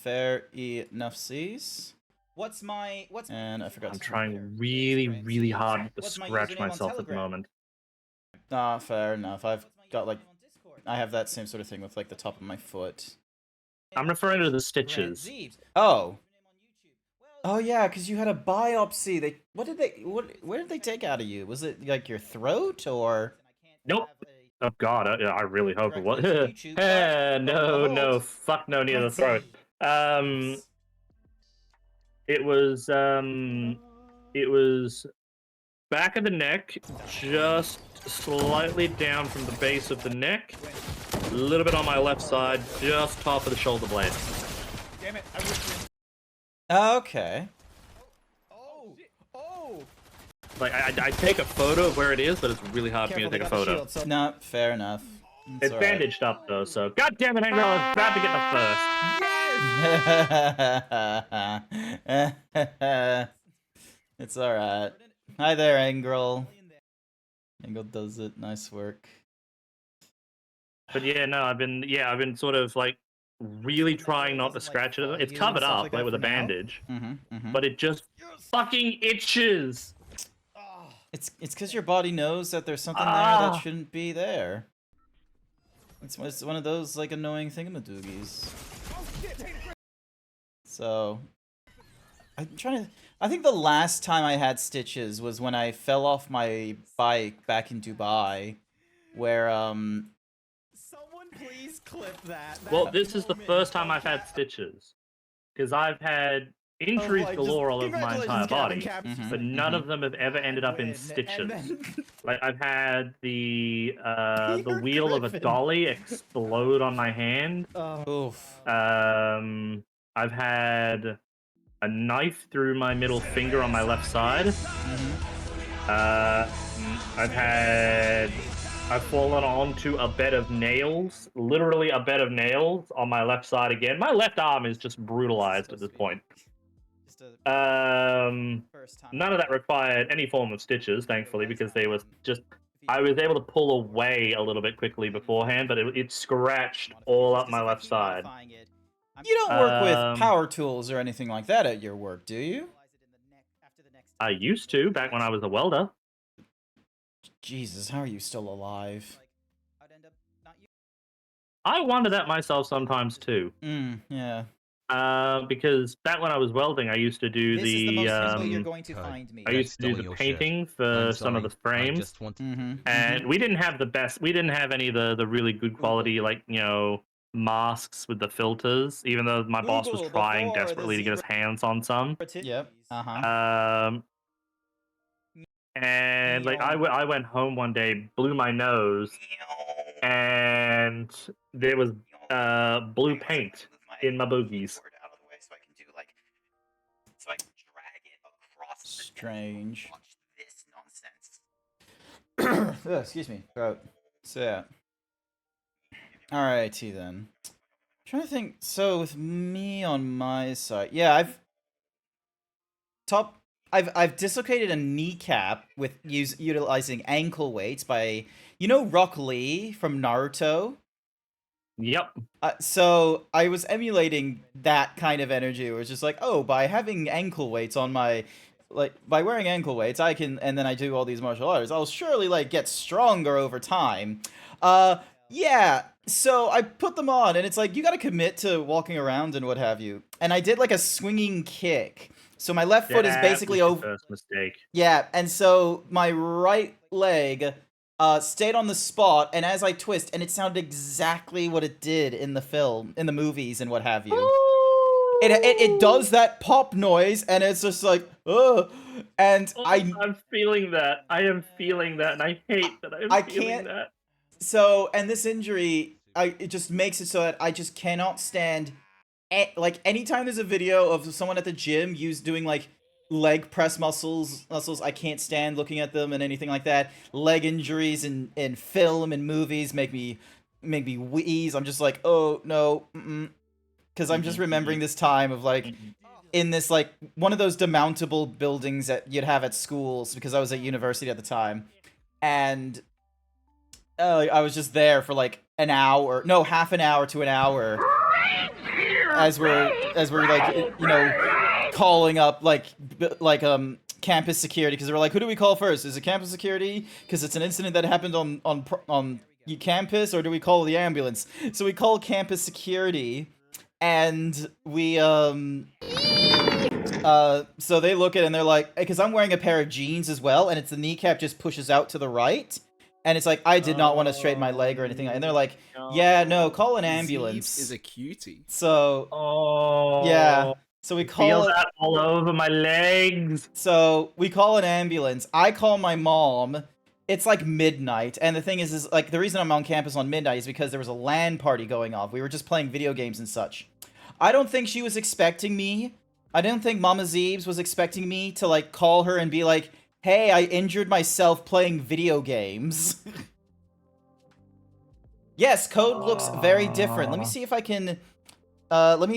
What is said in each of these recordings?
Fair enoughsies. And I forgot. I'm trying really, really hard to scratch myself at the moment. Fair enough. I've got like, I have that same sort of thing with like the top of my foot. I'm referring to the stitches. Oh. Oh yeah, because you had a biopsy. Where did they take out of you? Was it like your throat or? Nope. Oh god, I really hope it was. No, fuck no, near the throat. It was back of the neck, just slightly down from the base of the neck, a little bit on my left side, just top of the shoulder blade. Damn it! Okay. Oh! Like I take a photo of where it is, but it's really hard for me to take a photo. No, fair enough. It's bandaged up though, so god damn it, Angel, I was about to get the first. It's alright. Hi there, Angel. Angel does it. Nice work. But yeah, no, I've been sort of like really trying not to scratch it. It's covered up like with a bandage, but it just fucking itches. It's because your body knows that there's something there that shouldn't be there. It's one of those like annoying thingamadoogies. So I'm trying to. I think the last time I had stitches was when I fell off my bike back in Dubai, where Someone please clip that. Well, this is the first time I've had stitches, because I've had injuries galore all over my entire body, but none of them have ever ended up in stitches. Like I've had the wheel of a dolly explode on my hand. oof. I've had a knife through my middle finger on my left side. I've fallen onto a bed of nails, literally a bed of nails on my left side again. My left arm is just brutalized at this point. None of that required any form of stitches, thankfully, because they was just. I was able to pull away a little bit quickly beforehand, but it scratched all up my left side. You don't work with power tools or anything like that at your work, do you? I used to, back when I was a welder. Jesus, how are you still alive? I wonder that myself sometimes too. Yeah. Because back when I was welding, I used to do This is the most simple you're going to find me. I used to do the painting for some of the frames, and we didn't have the best. We didn't have any of the really good quality, like, you know, masks with the filters. Even though my boss was trying desperately to get his hands on some. Yep. And like I went home one day, blew my nose, and there was blue paint in my boogies. Strange. Excuse me. Throat. So yeah. Alrighty then. Trying to think. So with me on my side, yeah, I've dislocated a kneecap with utilizing ankle weights by, you know, Rock Lee from Naruto. Yep. So I was emulating that kind of energy. It was just like, oh, by having ankle weights on my, like, by wearing ankle weights, I can, and then I do all these martial arts, I'll surely, like, get stronger over time. Yeah, so I put them on, and it's like, you gotta commit to walking around and what have you. And I did, like, a swinging kick. So my left foot is basically over. First mistake. Yeah, and so my right leg stayed on the spot, and as I twist, and it sounded exactly what it did in the film, in the movies, and what have you. It does that pop noise, and it's just like, ugh. And I'm feeling that. I am feeling that, and I hate that I'm feeling that. So, and this injury, it just makes it so that I just cannot stand. Like, anytime there's a video of someone at the gym doing like leg press muscles, I can't stand looking at them and anything like that. Leg injuries in film and movies make me wheeze. I'm just like, oh no, because I'm just remembering this time of like in this like one of those demountable buildings that you'd have at schools, because I was at university at the time, and I was just there for like an hour, no, half an hour to an hour. as we're like calling up campus security, because we're like, who do we call first? Is it campus security because it's an incident that happened on campus, or do we call the ambulance? So we call campus security, and we so they look at it and they're like, because I'm wearing a pair of jeans as well, and it's the kneecap just pushes out to the right, and it's like, I did not want to straighten my leg or anything, and they're like, yeah, no, call an ambulance. Zeebs is a cutie. So yeah, so we call feel it that all over my legs. So we call an ambulance. I call my mom. It's like midnight, and the thing is like, the reason I'm on campus on midnight is because there was a LAN party going off. We were just playing video games and such. I don't think she was expecting me. I don't think Mama Zeebs was expecting me to like call her and be like, hey, I injured myself playing video games. Yes, code looks very different. Let me see if I can What do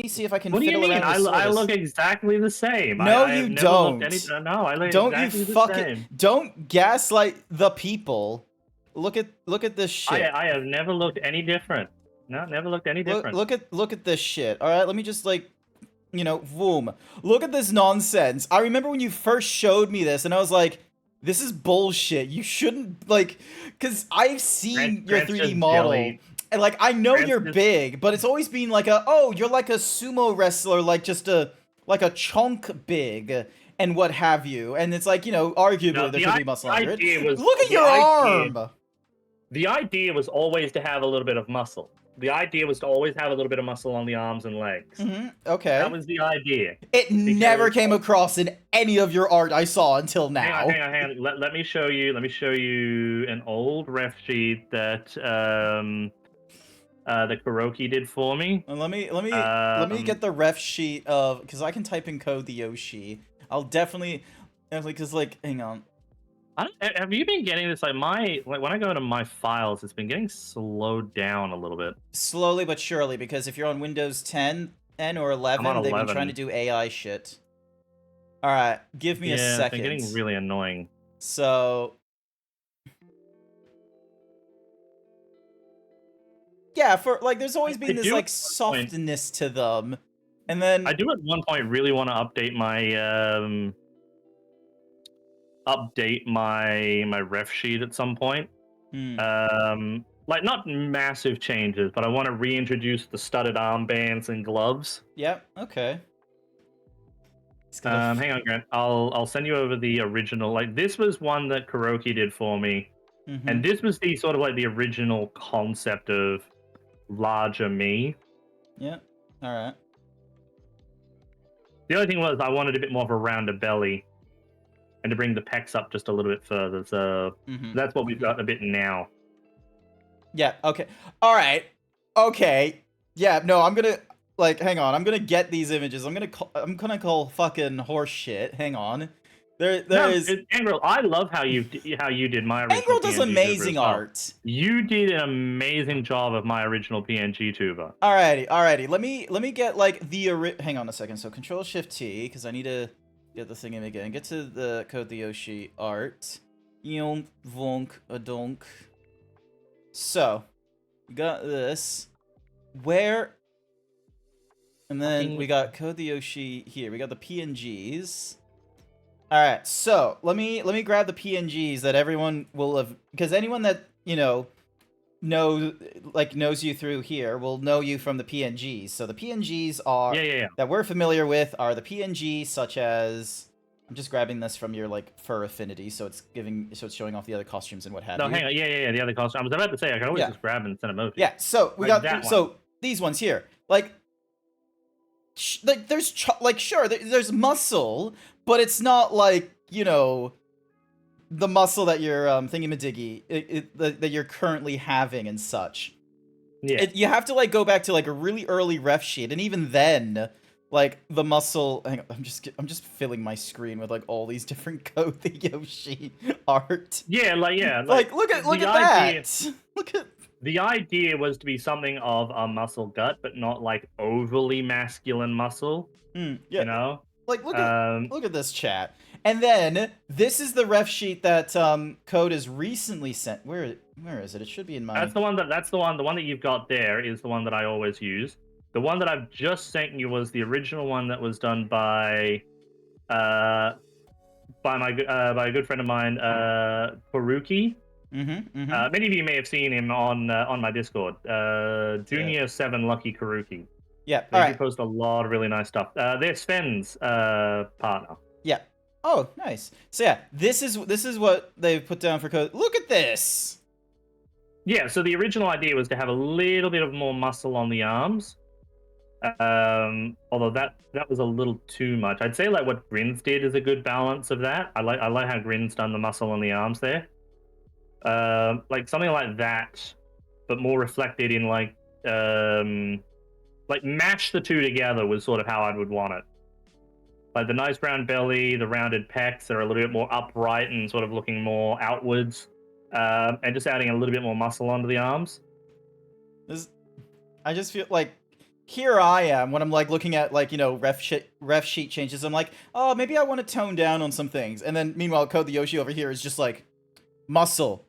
you mean? I look exactly the same. No, I you don't. don't. I look Don't exactly you the fucking same. don't gaslight the people. Look at this shit. I have never looked any different. No, never looked any different. Look at this shit. All right, let me just like, boom. Look at this nonsense. I remember when you first showed me this, and I was like, this is bullshit. You shouldn't, like, because I've seen your 3D model. Jelly. And, like, I know you're Just... big, but it's always been like you're like a sumo wrestler, like just a chunk big and what have you. And it's like, arguably there should be muscle under it. Look at your arm! The idea was always to have a little bit of muscle. The idea was to always have a little bit of muscle on the arms and legs. Okay. That was the idea. It never came across in any of your art I saw until now. Hang on. Let me show you. Let me show you an old ref sheet that that Kuroki did for me. And let me get the ref sheet of, because I can type in code the Yoshi. I'll definitely because like, hang on. Have you been getting this? Like when I go to my files, it's been getting slowed down a little bit. Slowly but surely, because if you're on Windows 10 or 11, they've been trying to do AI shit. All right, give me a second. It's been getting really annoying. So yeah, for like, there's always been this like softness to them, and then I do at one point really want to update my ref sheet at some point. Like not massive changes, but I want to reintroduce the studded armbands and gloves. Yep. Okay. Hang on, Grant. I'll send you over the original. Like this was one that Kuroki did for me, and this was the sort of like the original concept of larger me. Yeah. All right. The only thing was I wanted a bit more of a rounder belly, and to bring the pecs up just a little bit further. So that's what we've got a bit now. Yeah. Okay. All right. Okay. Yeah. No, I'm gonna like, hang on. I'm gonna get these images. I'm gonna call fucking horse shit. Hang on. There is Angrel. I love how you did my original. Angrel does amazing art. You did an amazing job of my original PNG tuber. Alrighty. Let me get like the hang on a second. So Control Shift T, because I need to get the thing in again. Get to the Code the Yoshi art. Yonk, vonk, adonk. So we got this. Where? And then we got Code the Yoshi here. We got the PNGs. All right, so let me grab the PNGs that everyone will have, because anyone that knows you through here will know you from the PNGs. So the PNGs are that we're familiar with are the PNGs such as, I'm just grabbing this from your like fur affinity, so it's showing off the other costumes and what have you. No, hang on, the other costume. I was about to say I could always just grab and send them over. Yeah, so we got these ones here, like there's sure there's muscle, but it's not like, the muscle that you're thingy-madiggy that you're currently having and such. Yeah, you have to like go back to like a really early ref sheet, and even then, like the muscle. Hang on, I'm just filling my screen with like all these different Code the Yoshi art. Like look at that. Look at. The idea was to be something of a muscle gut, but not like overly masculine muscle. Yeah. You know? Like look at this chat. And then this is the ref sheet that Code has recently sent. Where is it? It should be in my. That's the one that you've got there is the one that I always use. The one that I've just sent you was the original one that was done by by a good friend of mine, Paruki. Many of you may have seen him on my Discord. Junior 7 Lucky Karuki. Yeah. They do post a lot of really nice stuff. They're Sven's partner. Yeah. Oh, nice. So yeah, this is what they've put down for code. Look at this. Yeah. So the original idea was to have a little bit of more muscle on the arms. Although that was a little too much. I'd say like what Grin's did is a good balance of that. I like how Grin's done the muscle on the arms there. Like something like that, but more reflected in like mash the two together was sort of how I would want it. Like the nice round belly, the rounded pecs are a little bit more upright and sort of looking more outwards, and just adding a little bit more muscle onto the arms. I just feel like here I am when I'm like looking at like, you know, ref sheet changes. I'm like, oh, maybe I want to tone down on some things. And then meanwhile, Code the Yoshi over here is just like muscle,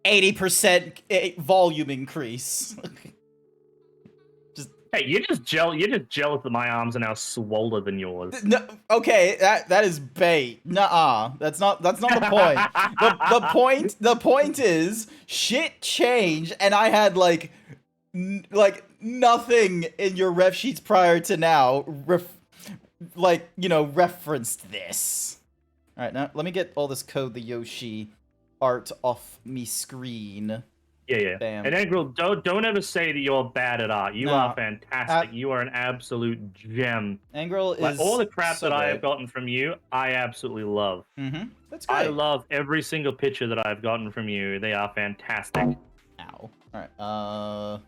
80% volume increase. Hey, you're just jealous that my arms are now swoller than yours. No, okay, that is bait. Nuh-uh. That's not the point. The point is shit changed, and I had like nothing in your ref sheets prior to now referenced this. All right, now let me get all this Code the Yoshi art off me screen. Yeah. Bam. And Engril, don't ever say that you're bad at art. You are fantastic. You are an absolute gem. Engril like, is all the crap so that I great. have gotten from you, I absolutely love. That's great. I love every single picture that I've gotten from you. They are fantastic. Ow. All right.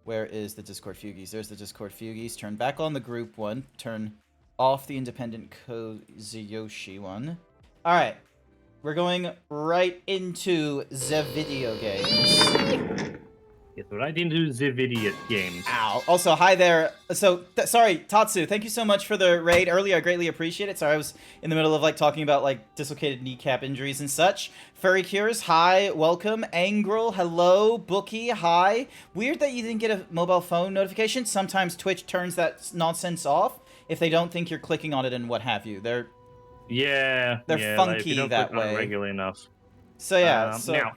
Where is the Discord Fugies? There's the Discord Fugies. Turn back on the group one. Turn off the independent Yoshi one. All right. We're going right into the video games. Yes, right into the video games. Ow. Also, hi there. So, sorry, Tatsu, thank you so much for the raid earlier. I greatly appreciate it. Sorry, I was in the middle of, like, talking about, like, dislocated kneecap injuries and such. Furry Cures, hi, welcome. Angrel, hello. Bookie, hi. Weird that you didn't get a mobile phone notification. Sometimes Twitch turns that nonsense off if they don't think you're clicking on it and what have you. They're funky like if you don't that click on it way. regularly enough. So, yeah, now,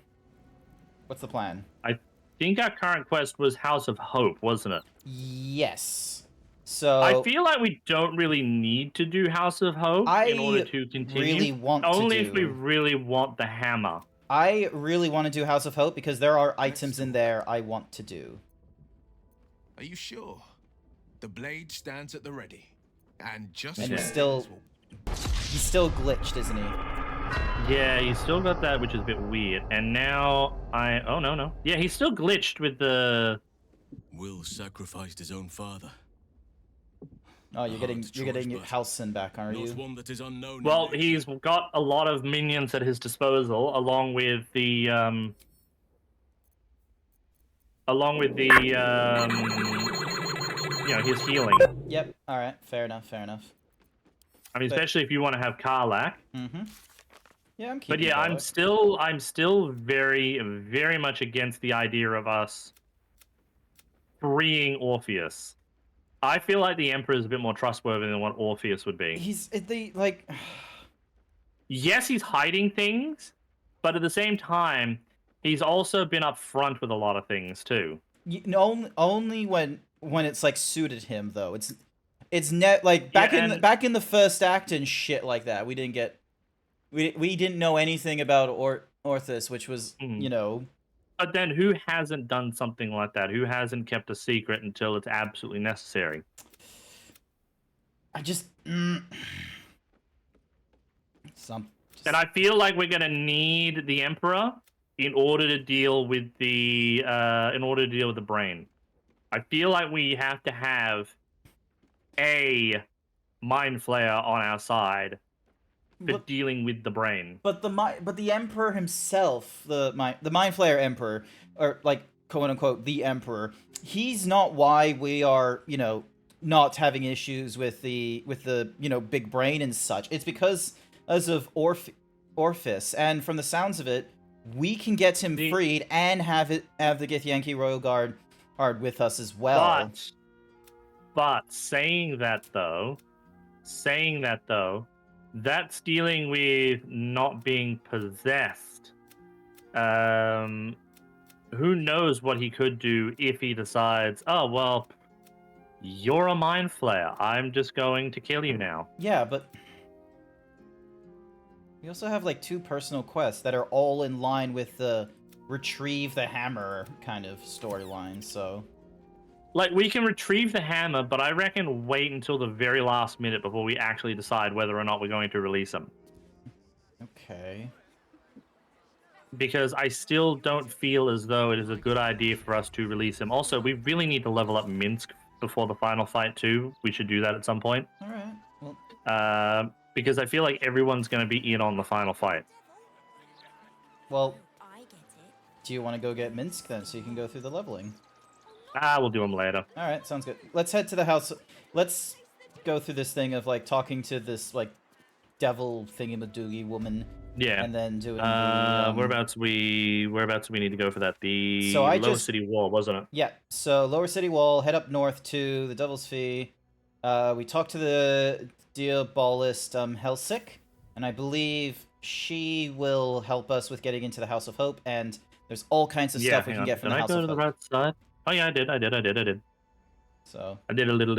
what's the plan? I think our current quest was House of Hope, wasn't it? Yes. So I feel like we don't really need to do House of Hope in order to continue. Really want Only to do. if we really want the hammer. I really want to do House of Hope because there are items in there I want to do. Are you sure? The blade stands at the ready. And just And he's still glitched, isn't he? Yeah, he's still got that, which is a bit weird. And now oh no. Yeah, he's still glitched with the Will sacrificed his own father. Oh, you're getting Halcyon back, aren't you? One that is unknown. Well, he's got a lot of minions at his disposal, along with the his healing. Yep. All right. Fair enough. I mean, especially if you want to have Karlak. Yeah, I'm keeping. But yeah, I'm still very, very much against the idea of us freeing Orpheus. I feel like the Emperor is a bit more trustworthy than what Orpheus would be. Yes, he's hiding things, but at the same time, he's also been upfront with a lot of things too. Only when it's like suited him though. It's like back in the first act and shit like that. We didn't know anything about Orpheus, which was you know. But then who hasn't done something like that? Who hasn't kept a secret until it's absolutely necessary? And I feel like we're gonna need the Emperor in order to deal with the brain. I feel like we have to have a Mind Flayer on our side for dealing with the brain. But the Emperor himself, the Mind Flayer Emperor, or like quote unquote the Emperor, he's not why we are, you know, not having issues with the you know, big brain and such. It's because of Orpheus, and from the sounds of it, we can get him freed and have the Githyanki Royal Guard with us as well. But saying that though, that's dealing with not being possessed. Who knows what he could do if he decides, oh, well, you're a mind flayer. I'm just going to kill you now. Yeah, but we also have like 2 personal quests that are all in line with the retrieve the hammer kind of storyline, so... Like, we can retrieve the hammer, but I reckon wait until the very last minute before we actually decide whether or not we're going to release him. Okay. Because I still don't feel as though it is a good idea for us to release him. Also, we really need to level up Minsk before the final fight, too. We should do that at some point. Alright, well... because I feel like everyone's going to be in on the final fight. Well, do you want to go get Minsk, then, so you can go through the leveling? We'll do them later. Alright, sounds good. Let's head to the house. Let's go through this thing of, like, talking to this, like, devil thingamadoogie woman. Yeah. And then doing whereabouts we need to go for that? The so Lower City Wall, wasn't it? Yeah, so Lower City Wall, head up north to the Devil's Fee. We talked to the Diabolist Helsik, and I believe she will help us with getting into the House of Hope, and there's all kinds of stuff we can get from the House of Hope. Did I go to the right side? Oh yeah, I did. So I did a little.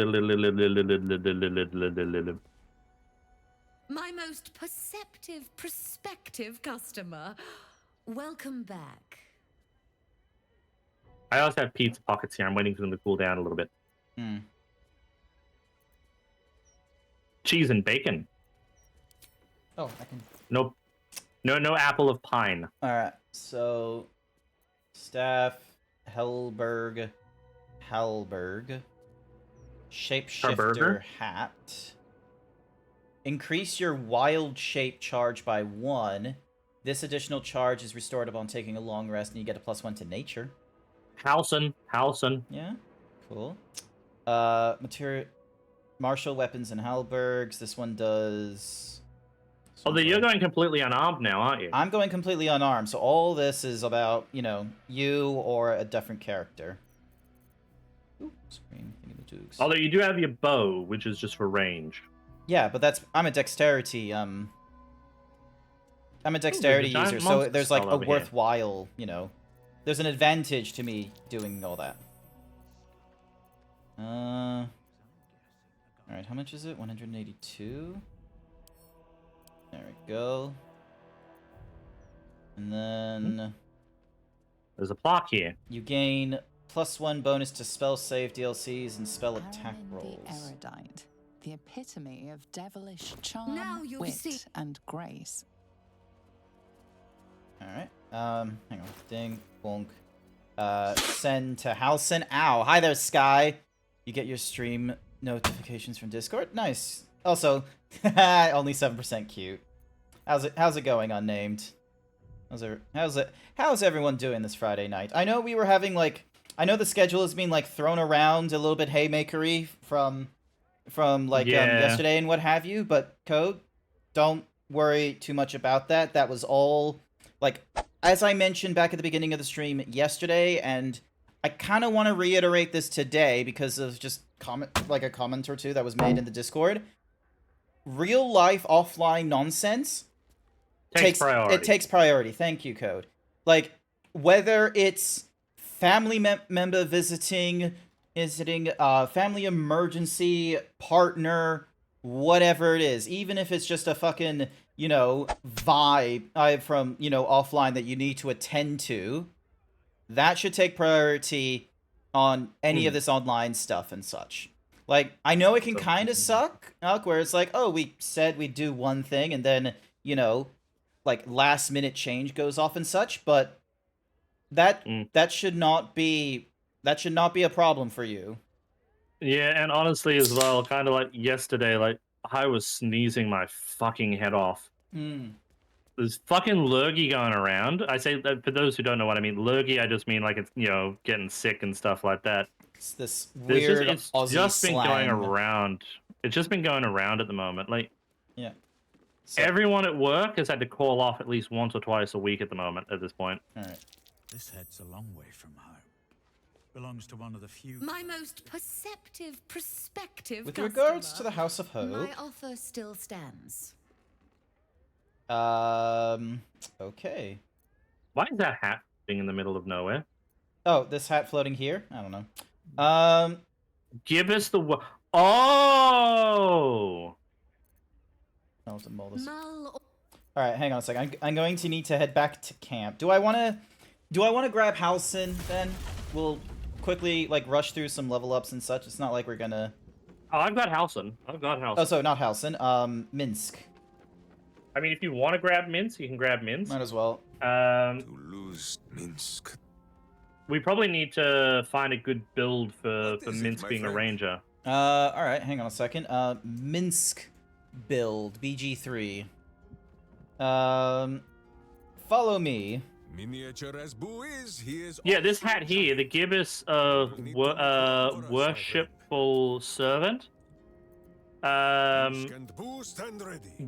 My most perceptive, prospective customer. Welcome back. I also have pizza pockets here. I'm waiting for them to cool down a little bit. Cheese and bacon. Oh, I can... Nope. No apple of pine. Alright, so... Staff, Halberg, Shapeshifter hat. Increase your wild shape charge by 1. This additional charge is restored upon taking a long rest, and you get a +1 to nature. Halson. Yeah, cool. Martial weapons and halbergs. This one does... Although you're going completely unarmed now, aren't you? I'm going completely unarmed, so all this is about, you know, you or a different character. Ooh, screen thingamajoogs. Although you do have your bow, which is just for range. Yeah, but that's... I'm a dexterity, I'm a dexterity user, so there's, like, a worthwhile, you know... There's an advantage to me doing all that. Alright, how much is it? 182? There we go. And then... There's a plaque here. You gain +1 bonus to spell save DLCs and spell attack Aaron rolls. the Erudite, the epitome of devilish charm, wit, and grace. Alright, hang on. Ding, bonk. Send to Halson. Ow, hi there, Sky. You get your stream notifications from Discord? Nice. Also, only 7% cute. How's it going, unnamed? How's everyone doing this Friday night? I know we were having, like... I know the schedule is being, like, thrown around a little bit haymakery from yesterday and what have you, but Code, don't worry too much about that. That was all, like, as I mentioned back at the beginning of the stream yesterday, and I kind of want to reiterate this today because of just a comment or two that was made in the Discord. Real life offline nonsense takes priority. It takes priority. Thank you, Code. Like, whether it's family member visiting, family emergency, partner, whatever it is, even if it's just a fucking, you know, vibe from, you know, offline that you need to attend to, that should take priority on any of this online stuff and such. Like, I know it can kind of suck, where it's like, oh, we said we'd do one thing, and then, you know, like, last-minute change goes off and such, but that should not be a problem for you. Yeah, and honestly as well, kind of like yesterday, like, I was sneezing my fucking head off. There's fucking lurgy going around. I say, for those who don't know what I mean, lurgy, I just mean, like, it's, you know, getting sick and stuff like that. It's this weird it's Aussie just been slang. going around. It's just been going around at the moment. Like, yeah. So, everyone at work has had to call off at least once or twice a week at the moment, at this point. all right. This head's a long way from home. belongs to one of the few. My most perceptive, prospective With customer, regards to the House of Hope, my offer still stands. okay. Why is that hat thing in the middle of nowhere? Oh, this hat floating here? I don't know. Give us the... Oh! I'll have to mull this. Alright, hang on a second. I'm going to need to head back to camp. Do I want to grab Halcyon, then? We'll quickly, like, rush through some level ups and such. It's not like we're gonna... Oh, I've got Halcyon. Oh, so not Halcyon. Minsk. I mean, if you want to grab Minsk, you can grab Minsk. Might as well. To lose Minsk. We probably need to find a good build for Minsk being a ranger. Alright, hang on a second. Minsk build, BG3. Follow me. Miniature as Boo is, he is Yeah, this hat here, the Gibbous of Worshipful Servant.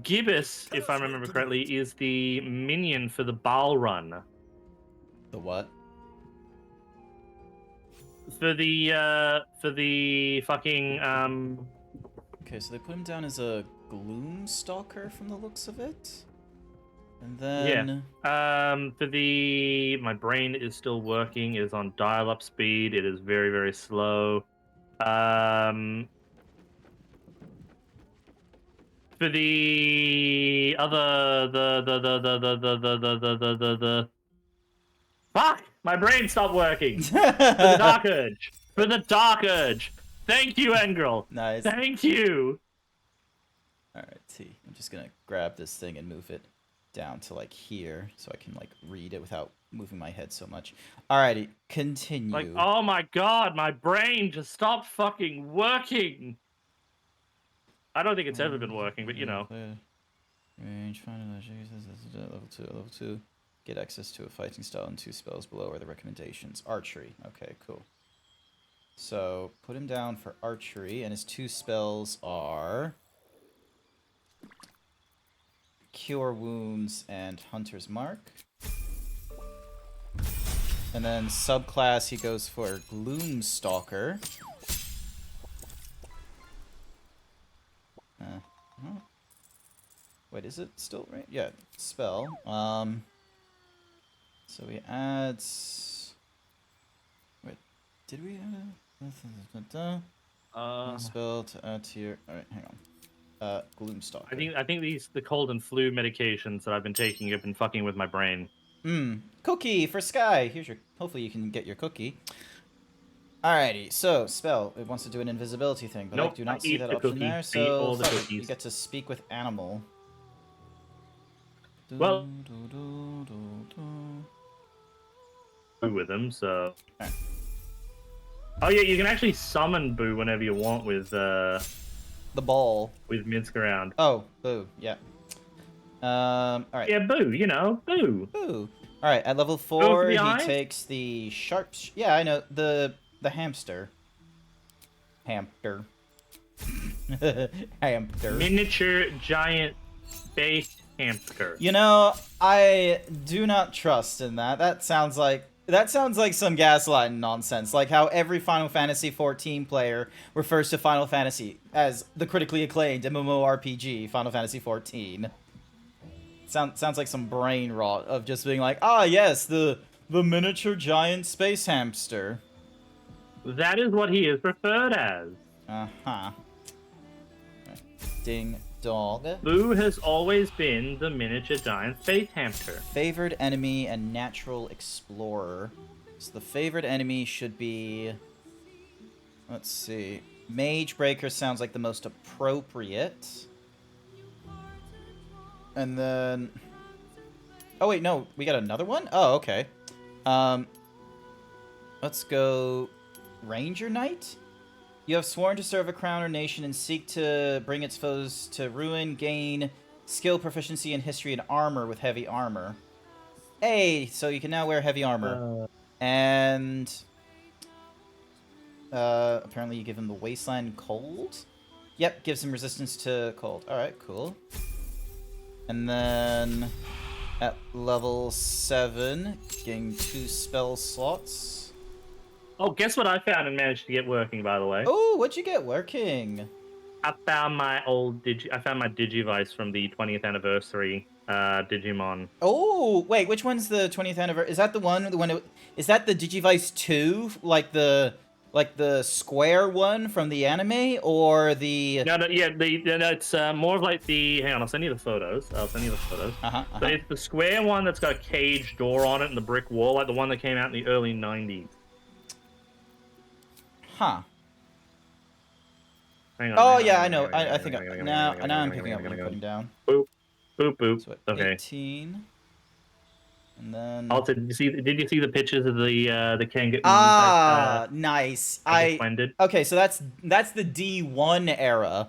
Gibbous, if I remember correctly, is the minion for the Balrun. The what? For the fucking Okay, so they put him down as a Gloomstalker from the looks of it. And then for the my brain is still working, it is on dial-up speed, it is very, very slow. For the other the fuck! My brain stopped working. For the Dark Urge. For the Dark Urge. Thank you, Engrel. Nice. Thank you. Alright, T. I'm just gonna grab this thing and move it down to like here so I can like read it without moving my head so much. Alrighty, continue. Like, oh my god, my brain just stopped fucking working. I don't think it's ever been working, but you know. Range, level 2, level 2. Get access to a fighting style and 2 spells below are the recommendations. Archery. Okay, cool. So, put him down for archery, and his 2 spells are Cure Wounds and Hunter's Mark. And then subclass, he goes for Gloomstalker. Wait, is it still right? Yeah, spell. So we add... Wait, did we add a... spell to add to your... Alright, hang on. Gloomstalker. I think the cold and flu medications that I've been taking have been fucking with my brain. Cookie for Sky! Here's your... Hopefully you can get your cookie. Alrighty, so, spell. It wants to do an invisibility thing, but nope, I do not see that option there, so you get to speak with animal. Well... Boo with him, so... Right. Oh yeah, you can actually summon Boo whenever you want with, the ball. With Minsk around. Oh, Boo, yeah. Alright. Yeah, Boo, you know, Boo. Boo. Alright, at level 4, he takes the sharp... Yeah, I know, the hamster. Hamster. Hamster. Miniature giant space hamster. You know, I do not trust in that. That sounds like some gaslighting nonsense. Like how every Final Fantasy XIV player refers to Final Fantasy as the critically acclaimed MMORPG Final Fantasy XIV. Sounds like some brain rot of just being like, ah, yes, the miniature giant space hamster. That is what he is referred as. Uh-huh. Ding dog. Boo has always been the miniature giant space hamster. Favored enemy and natural explorer. So the favored enemy should be... Let's see. Mage Breaker sounds like the most appropriate. And then... Oh, wait, no. We got another one? Oh, okay. Let's go... Ranger Knight? You have sworn to serve a crown or nation and seek to bring its foes to ruin, gain skill proficiency in history and armor with heavy armor. Hey, so you can now wear heavy armor. And... apparently you give him the Wasteland Cold? Yep, gives him resistance to cold. Alright, cool. And then... At level 7, getting 2 spell slots. Oh, guess what I found and managed to get working, by the way? Oh, what'd you get working? I found my old Digivice from the 20th anniversary Digimon. Oh, wait, which one's the 20th anniversary? Is that the one is that the Digivice 2, like the square one from the anime, or the... No, it's more of like the... Hang on, I'll send you the photos. So it's the square one that's got a cage door on it and the brick wall, like the one that came out in the early 90s. Huh. Hang on, Oh, hang yeah, on, I know. hang on, I hang think... on, hang on, Now hang on, I'm hang picking on, up what hang you're on. putting down. Boop, boop, boop. So, Okay. 18... And then... Also, did you see the pictures of the Kangen? Ah, nice. Okay, so that's the D1 era.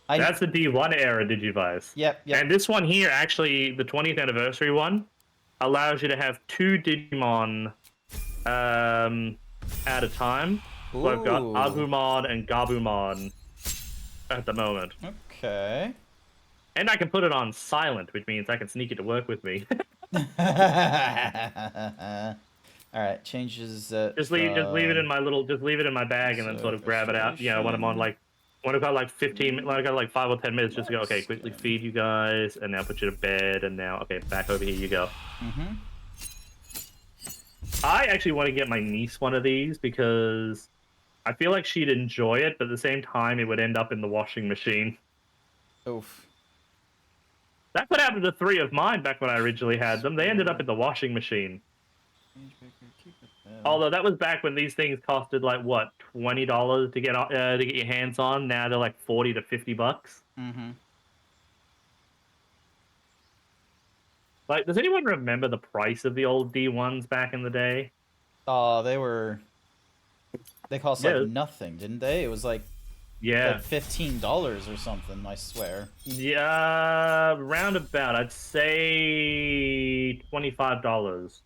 That's the D1 era Digivice. Yep. And this one here, actually, the 20th anniversary one, allows you to have 2 Digimon at a time. So I've got Agumon and Gabumon at the moment. Okay. And I can put it on silent, which means I can sneak it to work with me. Alright, changes just leave it in my bag and then sort of grab it out. Yeah, when I've got like 5 or 10 minutes, just to go, okay, quickly feed you guys, and now put you to bed, and now, okay, back over here you go. I actually want to get my niece one of these because I feel like she'd enjoy it, but at the same time, it would end up in the washing machine. Oof. That's what happened to 3 of mine back when I originally had them. They ended up in the washing machine. Although that was back when these things costed like what, $20 to get your hands on. Now they're like $40 to $50. Like, does anyone remember the price of the old D1s back in the day? Oh, they cost like nothing, didn't they? It was like $15 or something, I swear. Yeah, roundabout. I'd say $25.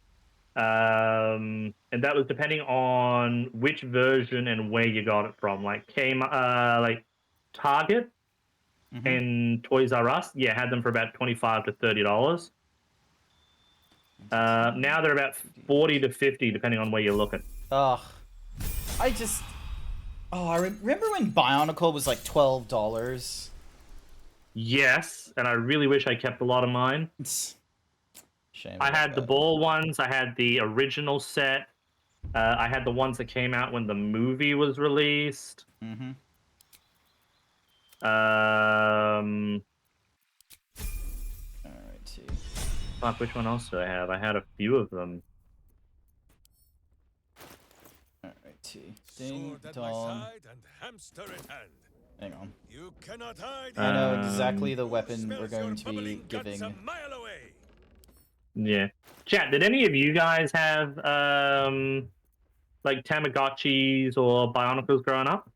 And that was depending on which version and where you got it from. Like like Target and Toys R Us, had them for about $25 to $30. Now they're about $40 to $50, depending on where you're looking. Ugh. I remember when Bionicle was like $12. Yes, and I really wish I kept a lot of mine. Shame. I had the ball ones. I had the original set. I had the ones that came out when the movie was released. Alrighty. Fuck, which one else do I have? I had a few of them. Alrighty. Ding dong. Hang on. You cannot hide. I know exactly the weapon we're going to be giving. Yeah. Chat, did any of you guys have like Tamagotchis or Bionicles growing up?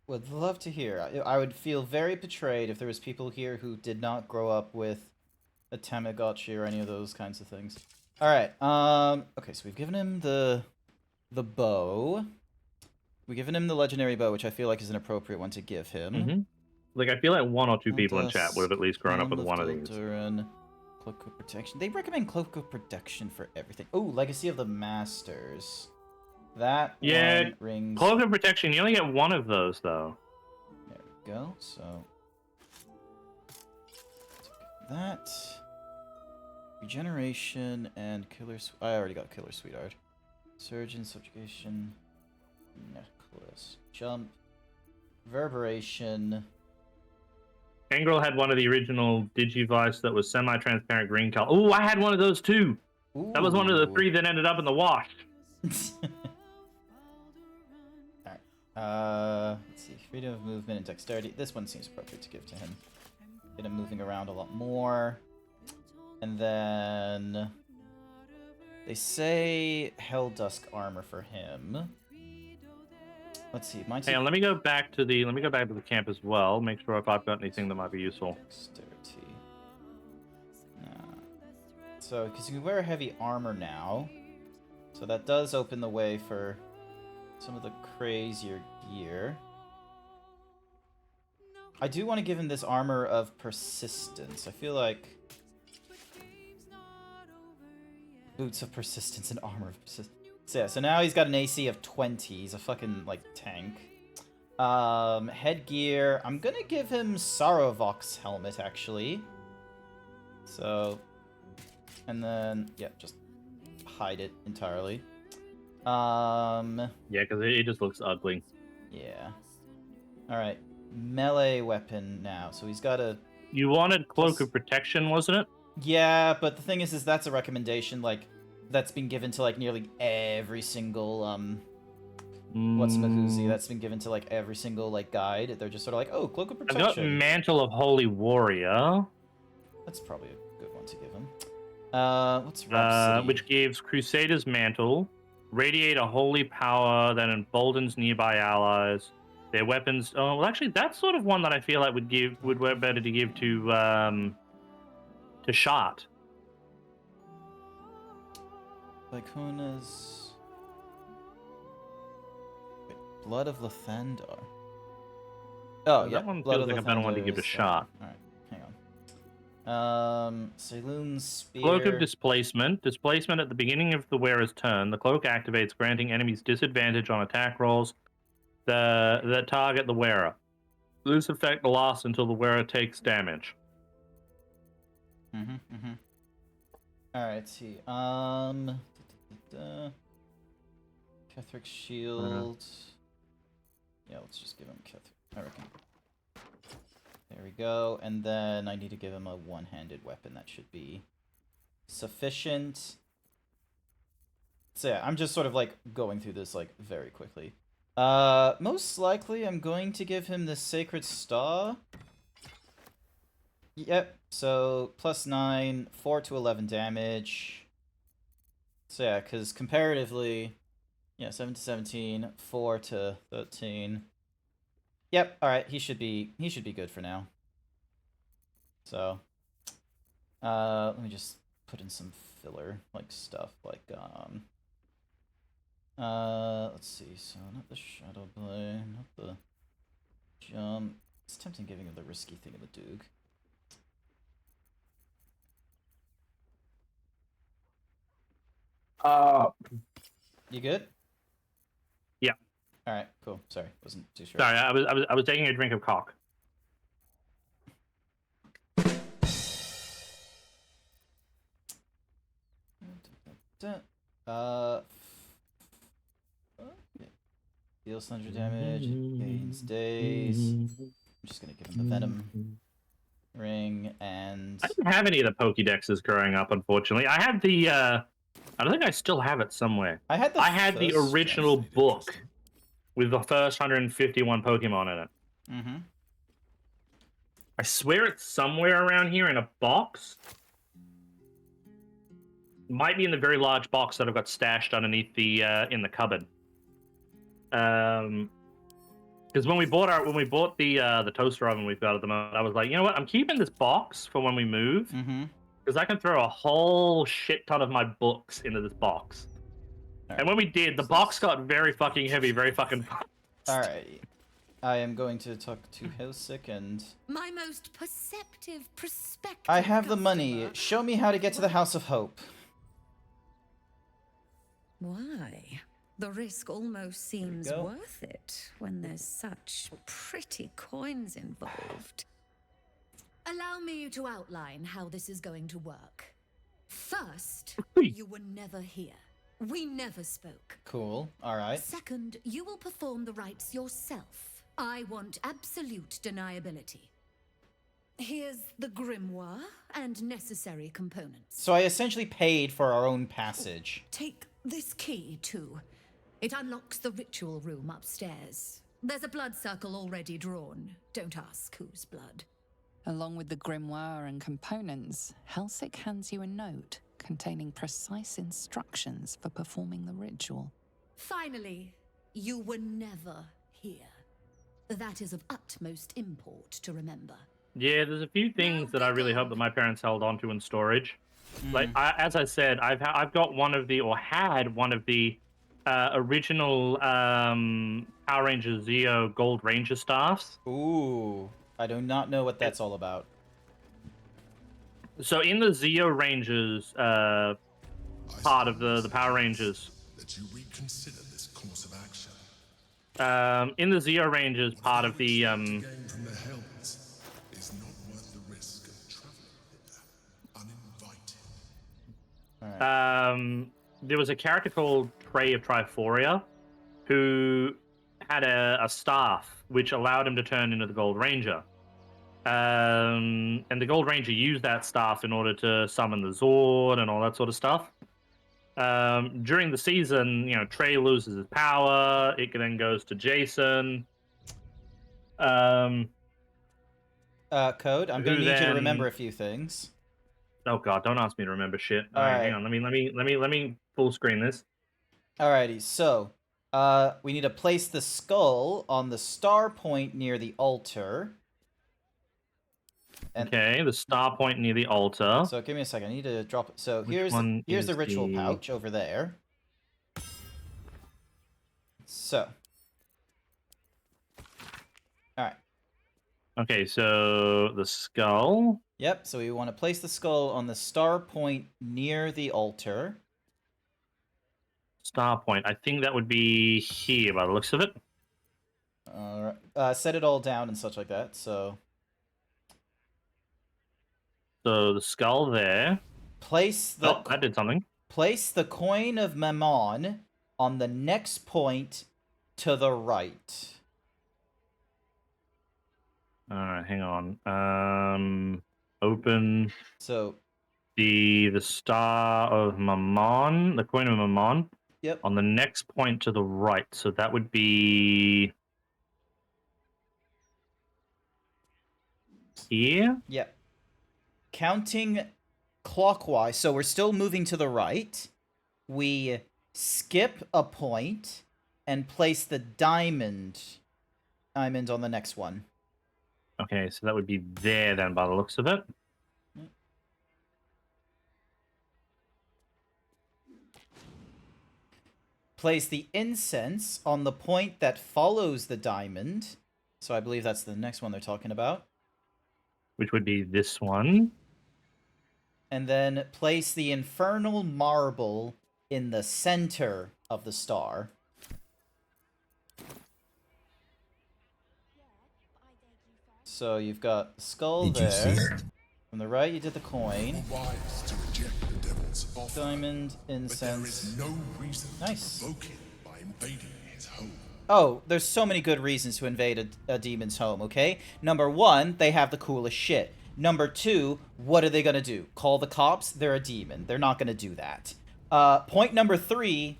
Would love to hear. I would feel very betrayed if there was people here who did not grow up with a Tamagotchi or any of those kinds of things. Alright, okay, so we've given him the bow. We've given him the legendary bow, which I feel like is an appropriate one to give him. Like, I feel like 1 or 2 people in chat would have at least grown up with one of these. Cloak of Protection. They recommend Cloak of Protection for everything. Oh, Legacy of the Masters. That one rings... Cloak of Protection, you only get 1 of those, though. There we go, so... that... Regeneration and Killer... I already got Killer Sweetheart. Surgeon, Subjugation... Necklace. Jump. Reverberation... Gangrel had one of the original Digivice that was semi-transparent green color. Oh, I had one of those, too! Ooh. That was one of the 3 that ended up in the wash. Alright, let's see. Freedom of movement and dexterity. This one seems appropriate to give to him. Get him moving around a lot more. And then... they say Helldusk armor for him. Let's see. Hang on, let me go back to the camp as well. Make sure if I've got anything that might be useful. Dexterity. So, because you can wear heavy armor now. So that does open the way for some of the crazier gear. I do want to give him this armor of persistence. I feel like... Boots of persistence and armor of persistence. So yeah, so now he's got an AC of 20. He's a fucking, like, tank. Headgear. I'm gonna give him Sarovox helmet, actually. So, and then, yeah, just hide it entirely. Yeah, because it just looks ugly. Yeah. Alright. Melee weapon now. So he's got a... You wanted Cloak of Protection, wasn't it? Yeah, but the thing is that's a recommendation, like, that's been given to, like, nearly every single, what's-mahoozy, that's been given to, like, every single, like, guide. They're just sort of like, oh, Cloak of Protection. I've got Mantle of Holy Warrior. That's probably a good one to give him. What's Rhapsody? Which gives Crusader's Mantle, radiate a holy power that emboldens nearby allies. Their weapons... Oh, well, actually, that's sort of one that I feel like would work better to give to Shot. Lycona's... Blood of Lathandar. Oh, yeah. That one Blood feels of like a better one to Lathandar give to is, Shot. Alright, hang on. Saloon's Spear... Cloak of Displacement. Displacement at the beginning of the wearer's turn. The cloak activates, granting enemies disadvantage on attack rolls that target the wearer. This effect lasts until the wearer takes damage. Alright, let's see. Ketheric Shield. Yeah, let's just give him Ketheric, I reckon. There we go. And then I need to give him a one-handed weapon. That should be sufficient. So yeah, I'm just sort of like going through this like very quickly. Most likely I'm going to give him the Sacred Star. Yep, so +9, 4 to 11 damage. So yeah, because comparatively, yeah, 7 to 17, 4 to 13. Yep, alright, he should be good for now. So, let me just put in some filler, like stuff, like, let's see, so not the Shadow Blade, not the Jump. It's tempting giving him the risky thing of the Duke. You good? Yeah. All right. Cool. Sorry, wasn't too sure. Sorry, I was taking a drink of cock. Deals 100 damage. Gains days. I'm just gonna give him the Venom ring and. I didn't have any of the Pokédexes growing up, unfortunately. I had the. I don't think I still have it somewhere. I had the original book with the first 151 Pokemon in it. Mm-hmm. I swear it's somewhere around here in a box. Might be in the very large box that I've got stashed underneath the in the cupboard. Because when we bought the toaster oven we've got at the moment, I was like, you know what? I'm keeping this box for when we move. Mm-hmm. Because I can throw a whole shit ton of my books into this box. Right. And when we did, the box got very fucking heavy, very fucking fast. Alrighty. I am going to talk to Hilsick and... My most perceptive perspective. I have the money. Show me how to get to the House of Hope. Why? The risk almost seems worth it when there's such pretty coins involved. Allow me to outline how this is going to work. First, you were never here. We never spoke. Cool. Alright. Second, you will perform the rites yourself. I want absolute deniability. Here's the grimoire and necessary components. So I essentially paid for our own passage. Take this key, too. It unlocks the ritual room upstairs. There's a blood circle already drawn. Don't ask whose blood. Along with the grimoire and components, Hilsick hands you a note containing precise instructions for performing the ritual. Finally, you were never here. That is of utmost import to remember. Yeah, there's a few things that I really hope that my parents held onto in storage. Like, as I said, I've got one of the, or had one of the original Power Rangers Zeo Gold Ranger staffs. Ooh. I do not know what that's all about. So in the Zeo Rangers part of the Power Rangers. That you reconsider this course of action. In the Zeo Rangers, part of the Gain from the hells is not worth the risk of traveling hither uninvited. there was a character called Prey of Triforia who had a staff which allowed him to turn into the Gold Ranger. And the Gold Ranger used that staff in order to summon the Zord and all that sort of stuff. During the season, you know, Trey loses his power. It then goes to Jason. Code, I'm gonna Who need you to then- remember a few things. Oh God, don't ask me to remember shit. All All right, right. hang on. Let me full screen this. Alrighty, so we need to place the skull on the star point near the altar. And Okay, the star point near the altar. so give me a second. I need to drop it. So Which here's one the is ritual the- pouch over there. So. Alright. Okay, so the skull. Yep, so we want to place the skull on the star point near the altar. Star point. I think that would be here by the looks of it. Alright. Set it all down and such like that, so. So the skull there. Place the Oh, that did something. Place the coin of Mammon on the next point to the right. Alright, hang on. Open So, the star of Mammon, the coin of Mammon. yep. On the next point to the right. So that would be here. Yep. Counting clockwise, so we're still moving to the right. We skip a point and place the diamond on the next one. Okay, so that would be there then by the looks of it. Place the incense on the point that follows the diamond. So I believe that's the next one they're talking about. Which would be this one. And then place the infernal marble in the center of the star. So you've got the skull Did you see there. it? From the right, you did the coin. Wise to reject the devil's offer. Diamond, But there incense. is no reason Nice. to provoke him by invading his home. Oh, there's so many good reasons to invade a demon's home, okay? Number one, they have the coolest shit. Number two, what are they gonna do? Call the cops? They're a demon. They're not gonna do that. Point number three,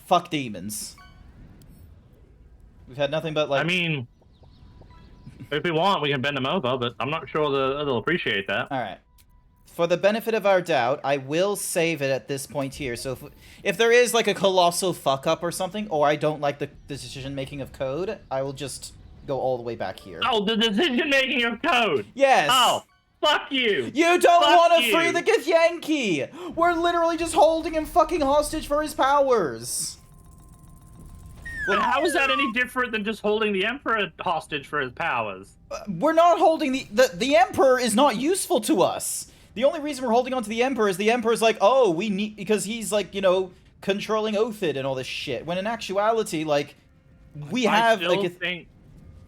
fuck demons. We've had nothing but, like... I mean, if we want, we can bend them over, but I'm not sure they'll appreciate that. Alright. For the benefit of our doubt, I will save it at this point here. So if there is, like, a colossal fuck-up or something, or I don't like the decision-making of code, I will just go all the way back here. Oh, the decision-making of code! Yes! Oh, fuck you! You don't Fuck want to you. free the Githyanki! We're literally just holding him fucking hostage for his powers! But how is that any different than just holding the Emperor hostage for his powers? We're not holding the Emperor is not useful to us! The only reason we're holding on to the Emperor is the Emperor's like, oh, we need... Because he's, like, you know, controlling Othid and all this shit. When in actuality, like, we have... I still like, think...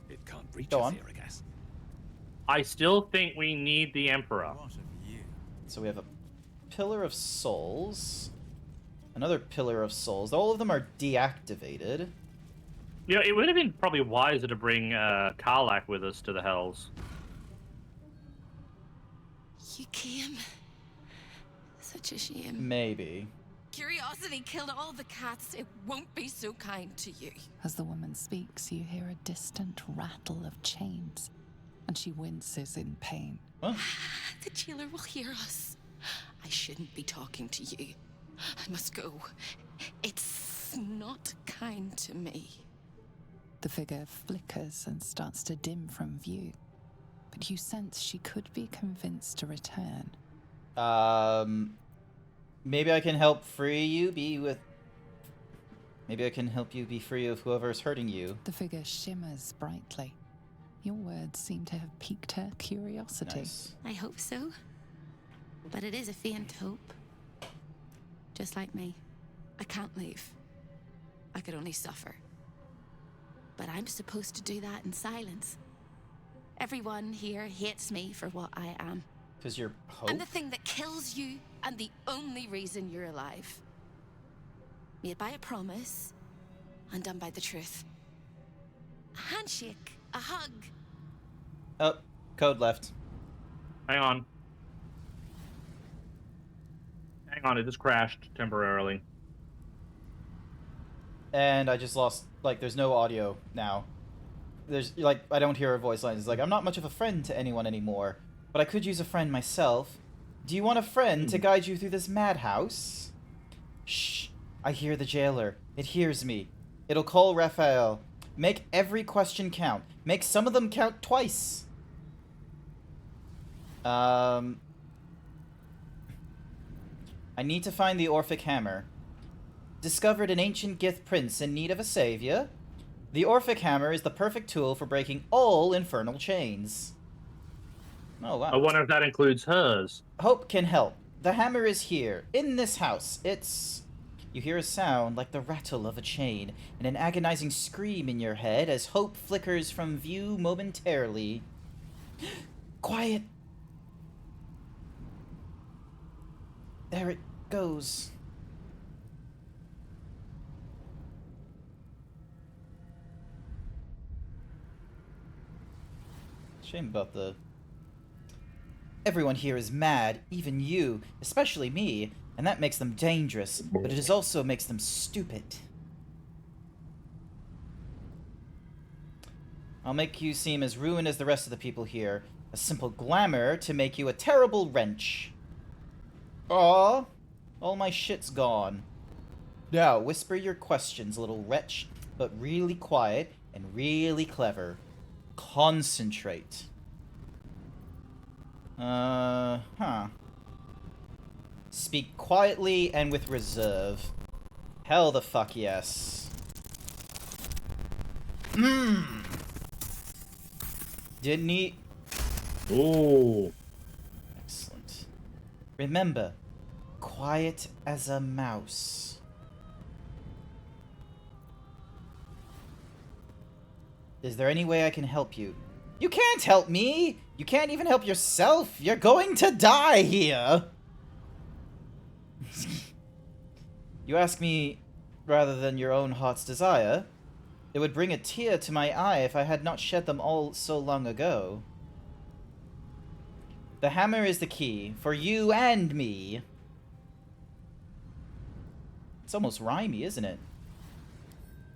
It can't reach Go us on. here, I guess. I still think we need the Emperor. What of you? So we have a Pillar of Souls. Another Pillar of Souls. All of them are deactivated. You know, it would have been probably wiser to bring Karlak with us to the Hells. You came. Such a shame. Maybe. Curiosity killed all the cats. It won't be so kind to you. As the woman speaks, you hear a distant rattle of chains, and she winces in pain. Well, The jailer will hear us. I shouldn't be talking to you. I must go. It's not kind to me. The figure flickers and starts to dim from view, but you sense she could be convinced to return. maybe I can help free you, Maybe I can help you be free of whoever's hurting you. The figure shimmers brightly. Your words seem to have piqued her curiosity. Nice. I hope so. But it is a faint hope. just like me. I can't leave. I could only suffer. But I'm supposed to do that in silence. Everyone here hates me for what I am. Because you're hope? I'm the thing that kills you, and the only reason you're alive. Made by a promise, undone by the truth. A handshake, a hug. Oh, code left. Hang on. Hang on, it just crashed temporarily. And I just lost, like, there's no audio now. There's, like, I don't hear her voice lines. It's like, I'm not much of a friend to anyone anymore, but I could use a friend myself. Do you want a friend to guide you through this madhouse? Shh, I hear the jailer. It hears me. It'll call Raphael. Make every question count. Make some of them count twice. I need to find the Orphic Hammer. Discovered an ancient Gith prince in need of a savior. The Orphic Hammer is the perfect tool for breaking all infernal chains. Oh, wow. I wonder if that includes hers. Hope can help. The hammer is here, in this house. It's... You hear a sound like the rattle of a chain, and an agonizing scream in your head as hope flickers from view momentarily. Quiet! There it goes. Shame about the... Everyone here is mad, even you, especially me, and that makes them dangerous, but it also makes them stupid. I'll make you seem as ruined as the rest of the people here. A simple glamour to make you a terrible wrench. Aw, all my shit's gone. Now, whisper your questions, little wretch, but really quiet and really clever. Concentrate. Speak quietly and with reserve. Hell the fuck yes. Didn't he? Ooh. Excellent. Remember, quiet as a mouse. Is there any way I can help you? You can't help me! You can't even help yourself! You're going to die here! You ask me rather than your own heart's desire? It would bring a tear to my eye if I had not shed them all so long ago. The hammer is the key, for you and me. It's almost rhymey, isn't it?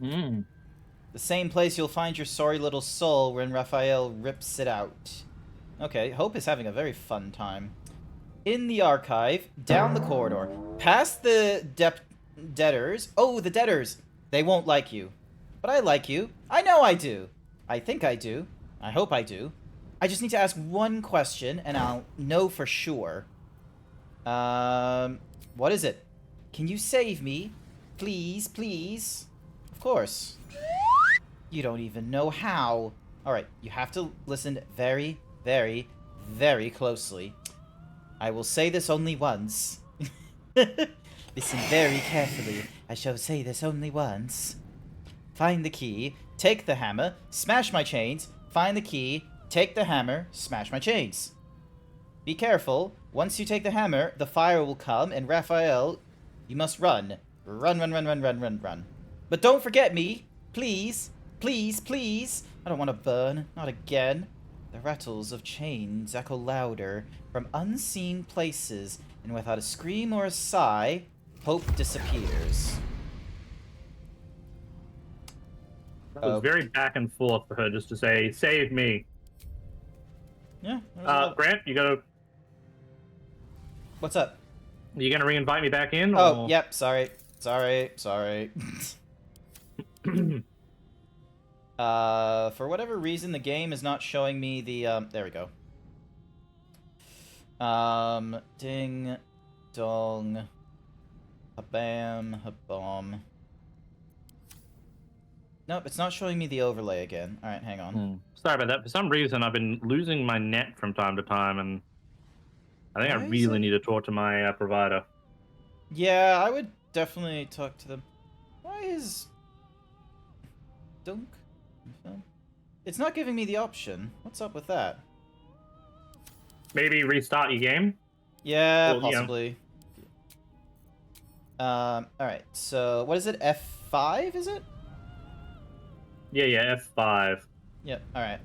The same place you'll find your sorry little soul when Raphael rips it out. Okay, Hope is having a very fun time. In the archive, down the corridor, past the debtors. Oh, the debtors! They won't like you. But I like you. I know I do. I think I do. I hope I do. I just need to ask one question, and I'll know for sure. What is it? Can you save me? Please, please? Of course. You don't even know how. Alright, you have to listen very, very, very closely. I will say this only once. Listen very carefully. I shall say this only once. Find the key, take the hammer, smash my chains, find the key, take the hammer, smash my chains. Be careful. Once you take the hammer, the fire will come, and Raphael, you must run. Run, run, run, run, run, run, run. But don't forget me. Please. Please, please. I don't want to burn. Not again. The rattles of chains echo louder from unseen places, and without a scream or a sigh, Hope disappears. That was very back and forth for her just to say, save me. Yeah. Grant, you gotta... What's up? You gonna re-invite me back in? Oh, or... yep, sorry. Sorry. For whatever reason, the game is not showing me the, there we go. Ding, dong, ha-bam, ha-bomb. Nope, it's not showing me the overlay again. Alright, hang on. Sorry about that. For some reason, I've been losing my net from time to time, and I think I Why is really it- need to talk to my provider. Yeah, I would definitely talk to them. Why is Dunk? It's not giving me the option. What's up with that? Maybe restart your game? Yeah, Well, possibly. Alright, so what is it? F5, is it? Yeah, F5. Yep, alright.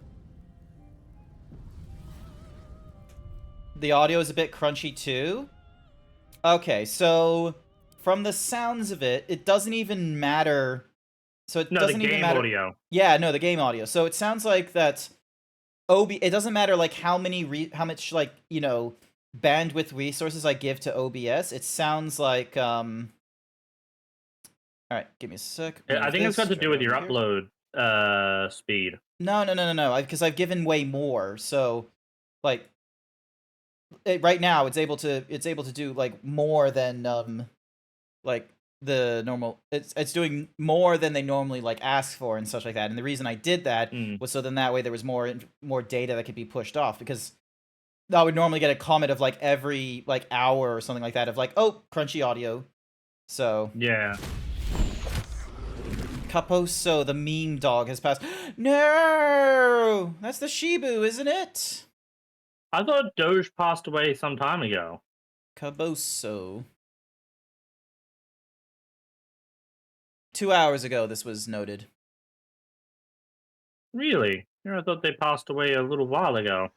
The audio is a bit crunchy too. Okay, so from the sounds of it, it doesn't even matter. So it No, doesn't the even game matter. audio. Yeah, no, the game audio. So it sounds like that it doesn't matter like how much like, you know, bandwidth resources I give to OBS. It sounds like all right, give me a sec. I think it's got to do with your upload speed. No, because I've given way more. So like right now it's able to do like more than like the normal. It's doing more than they normally like ask for and such like that. And the reason I did that was so then that way there was more data that could be pushed off, because I would normally get a comment of like every like hour or something like that of like, oh, crunchy audio. So yeah. Caposo, the meme dog, has passed. No, that's the Shibu, isn't it? I thought Doge passed away some time ago. Caboso. 2 hours ago, this was noted. Really? I thought they passed away a little while ago.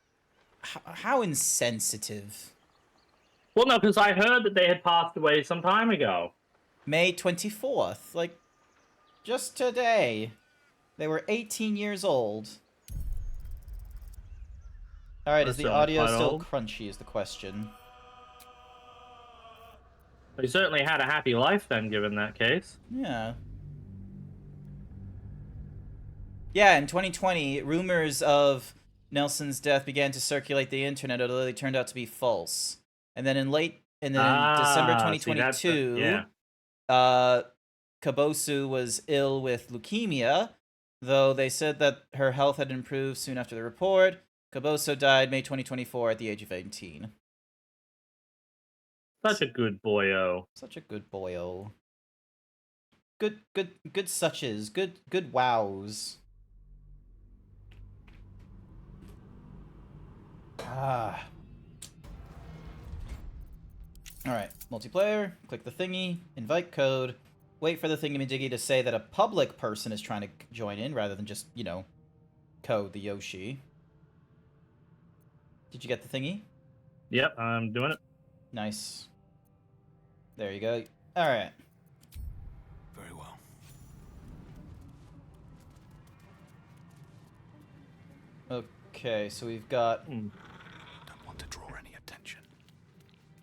How insensitive. Well, no, because I heard that they had passed away some time ago. May 24th, like, just today. They were 18 years old. Alright, is the audio still crunchy is the question. They certainly had a happy life then, given that case. Yeah. Yeah, in 2020, rumors of Nelson's death began to circulate the internet, although they turned out to be false. And then in December 2022, Kabosu was ill with leukemia, though they said that her health had improved soon after the report. Kabosu died May 2024 at the age of 18. Such a good boyo. Such a good boyo. Good suches. Good wows. Ah. Alright, multiplayer, click the thingy, invite code, wait for the thingy-majiggy to say that a public person is trying to join in, rather than just, you know, code the Yoshi. Did you get the thingy? Yep, I'm doing it. Nice. There you go. Alright. Very well. Okay, so we've got... Don't want to draw any attention.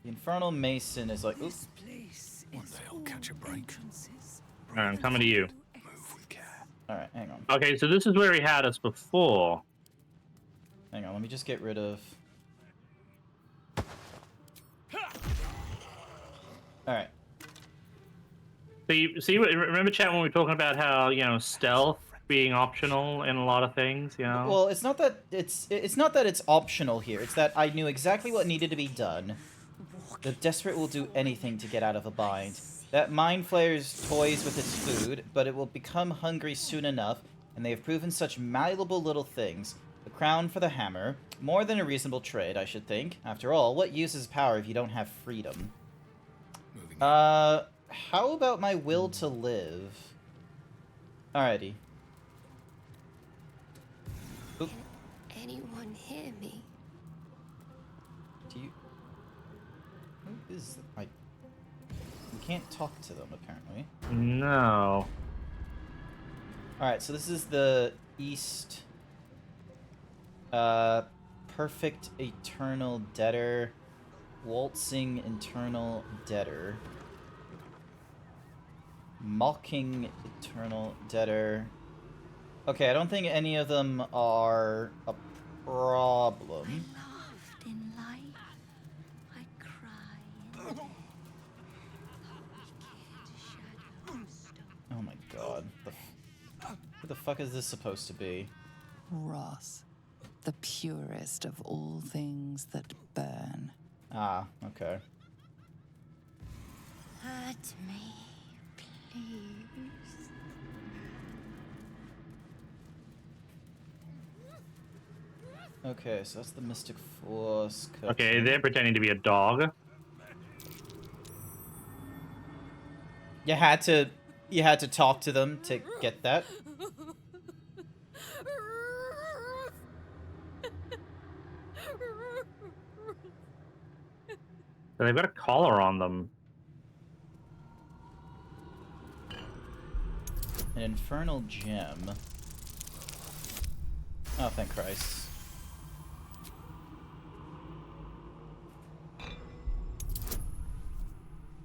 The Infernal Mason is like... Oops. One day I'll catch a break. Alright, I'm coming to you. Move with care. Alright, hang on. Okay, so this is where he had us before. Hang on, let me just get rid of... Alright. See, remember, chat, when we were talking about how, you know, stealth being optional in a lot of things, you know? Well, it's not that it's optional here. It's that I knew exactly what needed to be done. The desperate will do anything to get out of a bind. That mind flayers toys with its food, but it will become hungry soon enough, and they have proven such malleable little things. The crown for the hammer. More than a reasonable trade, I should think. After all, what use is power if you don't have freedom? How about my will to live? Alrighty. Oop. Can anyone hear me? Do you... Who is... You can't talk to them, apparently. No. Alright, so this is the East... Perfect Eternal Debtor. Waltzing Eternal Debtor. Mocking Eternal Debtor. Okay, I don't think any of them are a problem. I laughed in life. I cried in death. Oh my god. Who the fuck is this supposed to be? Wrath, the purest of all things that burn. Ah, okay. Hurt me, please. Okay, so that's the Mystic Force. Okay, they're pretending to be a dog. You had to talk to them to get that. So they've got a collar on them. An infernal gem. Oh, thank Christ.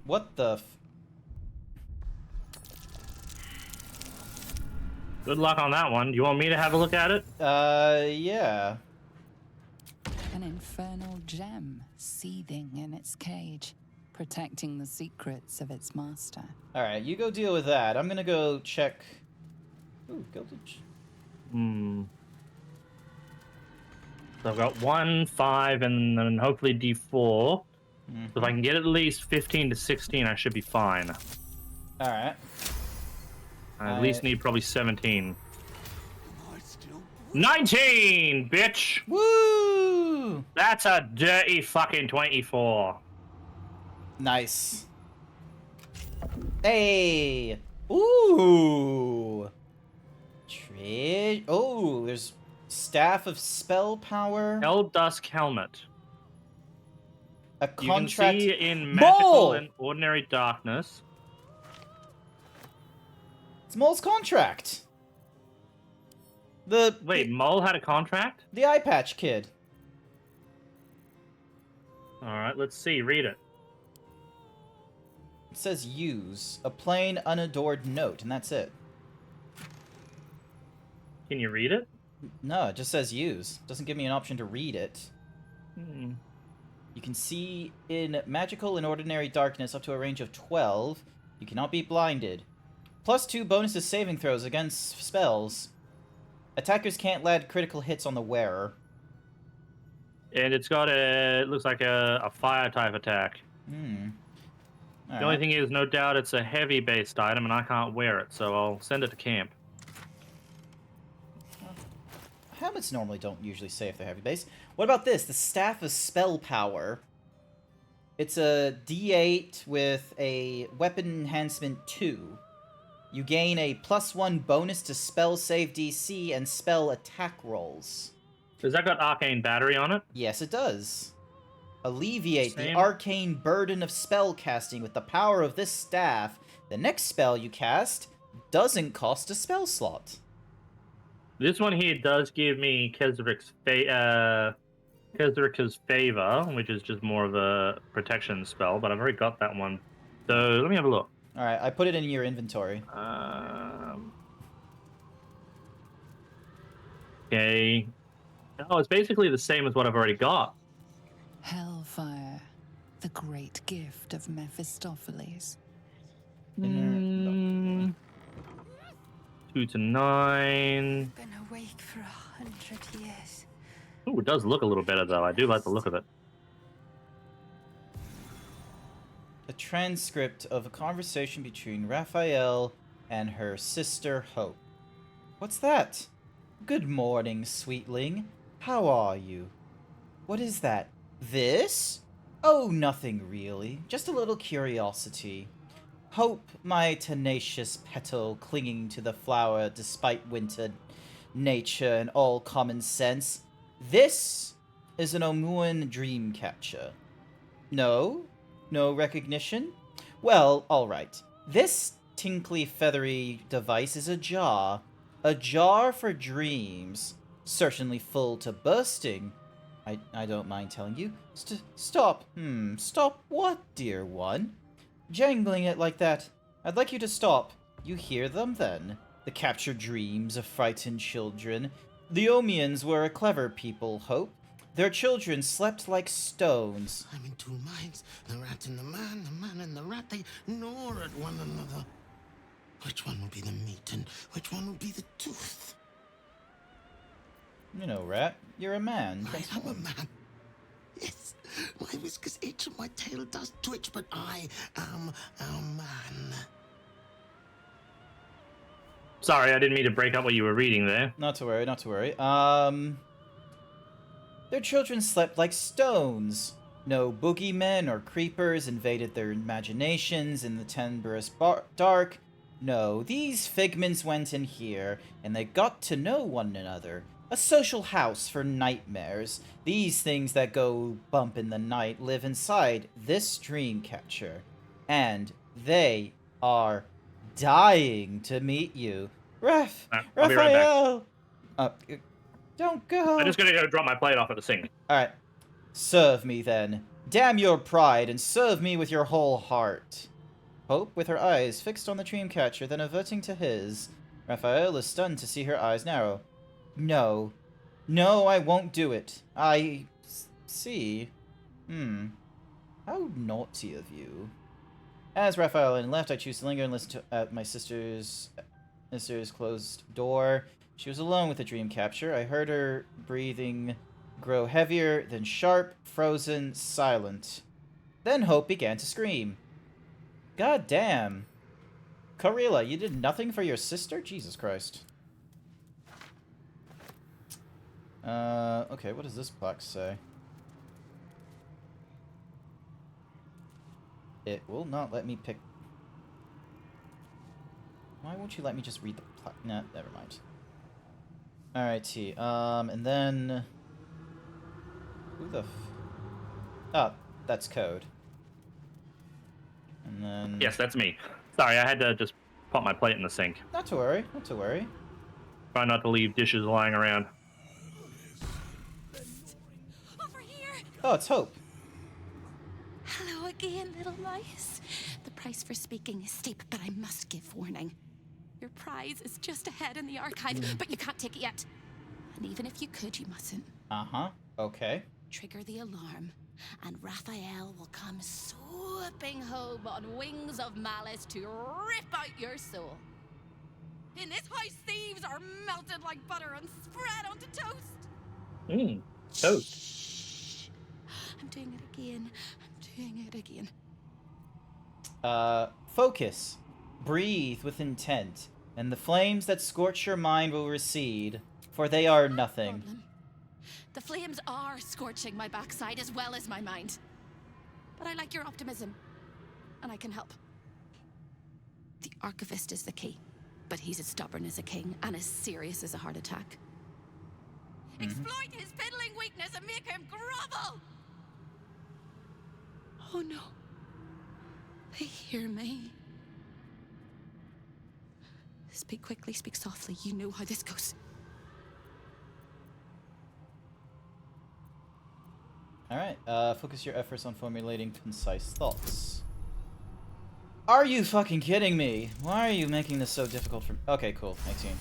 What the f- Good luck on that one. Do you want me to have a look at it? Yeah. An infernal gem seething in its cage, protecting the secrets of its master. Alright, you go deal with that. I'm gonna go check... Ooh, Gilded. So I've got 1, 5, and then hopefully D4. So if I can get at least 15 to 16, I should be fine. Alright. I at least need probably 17. 19, bitch! Woo! That's a dirty fucking 24. Nice. Hey! Ooh! Oh, there's Staff of Spell Power. Hell Dusk Helmet. A You contract. can see in magical Mole! and ordinary darkness. It's Mole's contract. Wait, Mole had a contract? The Eye Patch Kid. Alright, let's see. Read it. It says use a plain unadored note, and that's it. Can you read it? No, it just says use. Doesn't give me an option to read it. You can see in magical and ordinary darkness up to a range of 12. You cannot be blinded. +2 bonus to saving throws against spells. Attackers can't land critical hits on the wearer. And it's got it looks like a fire type attack. The only thing is, no doubt it's a heavy based item and I can't wear it, so I'll send it to camp. Helmets normally don't usually say if they're heavy base. What about this? The Staff of Spell Power. It's a D8 with a weapon enhancement 2. You gain a +1 bonus to spell save DC and spell attack rolls. Has that got Arcane Battery on it? Yes, it does. Alleviate the Same. arcane burden of spell casting with the power of this staff. The next spell you cast doesn't cost a spell slot. This one here does give me Kesric's Favor, which is just more of a protection spell, but I've already got that one. So let me have a look. Alright, I put it in your inventory. Okay. Oh, it's basically the same as what I've already got. Hellfire, the great gift of Mephistopheles. 2 to 9. Been awake for 100 years. Ooh, it does look a little better, though. I do like the look of it. A transcript of a conversation between Raphael and her sister Hope. What's that? Good morning, sweetling. How are you? What is that? This? Oh, nothing really. Just a little curiosity. Hope, my tenacious petal clinging to the flower despite winter nature and all common sense. This is an Omuan dream catcher. No? No recognition? Well, alright. This tinkly feathery device is a jar. A jar for dreams. Certainly full to bursting. I don't mind telling you. Stop. Stop what, dear one? Jangling it like that. I'd like you to stop. You hear them, then? The captured dreams of frightened children. The Omians were a clever people, Hope. Their children slept like stones. I'm in two minds. The rat and the man and the rat, they gnaw at one another. Which one will be the meat and which one will be the tooth? You know, Rat, you're a man. Right, I'm a man. Yes, My whiskers itch and my tail does twitch, but I am a man. Sorry, I didn't mean to break up what you were reading there. Not to worry, not to worry. Their children slept like stones. No boogeymen or creepers invaded their imaginations in the tenebrous dark. No, these figments went in here, and they got to know one another. A social house for nightmares. These things that go bump in the night live inside this dream catcher. And they are dying to meet you. I'll be right back. Don't go. I'm just gonna go drop my plate off at the sink. Alright. Serve me, then. Damn your pride, and serve me with your whole heart. Hope, with her eyes fixed on the dream catcher, then averting to his. Raphael is stunned to see her eyes narrow. No. No, I won't do it. I... see. How naughty of you. As Raphael left, I choose to linger and listen at my sister's closed door. She was alone with the dream capture. I heard her breathing grow heavier, then sharp, frozen, silent. Then Hope began to scream. God damn. Corilla, you did nothing for your sister? Jesus Christ. Okay, what does this plaque say? It will not let me pick... Why won't you let me just read the plaque? Nah, never mind. Alrighty, and then... Who the Oh, that's code. And then... Yes, that's me. Sorry, I had to just pop my plate in the sink. Not to worry, not to worry. Try not to leave dishes lying around. Over here! Oh, it's Hope. Hello again, little mice. The price for speaking is steep, but I must give warning. Your prize is just ahead in the archive, but you can't take it yet. And even if you could, you mustn't. Uh-huh. Okay. Trigger the alarm, and Raphael will come swooping home on wings of malice to rip out your soul. In this house, thieves are melted like butter and spread onto toast. Toast. Shh. I'm doing it again. I'm doing it again. Focus. Breathe with intent, and the flames that scorch your mind will recede, for they are nothing. The flames are scorching my backside as well as my mind. But I like your optimism, and I can help. The Archivist is the key, but he's as stubborn as a king and as serious as a heart attack. Exploit his piddling weakness and make him grovel! Oh no. They hear me. Speak quickly, speak softly. You know how this goes. Alright, focus your efforts on formulating concise thoughts. Are you fucking kidding me? Why are you making this so difficult for me? Okay, cool. 18.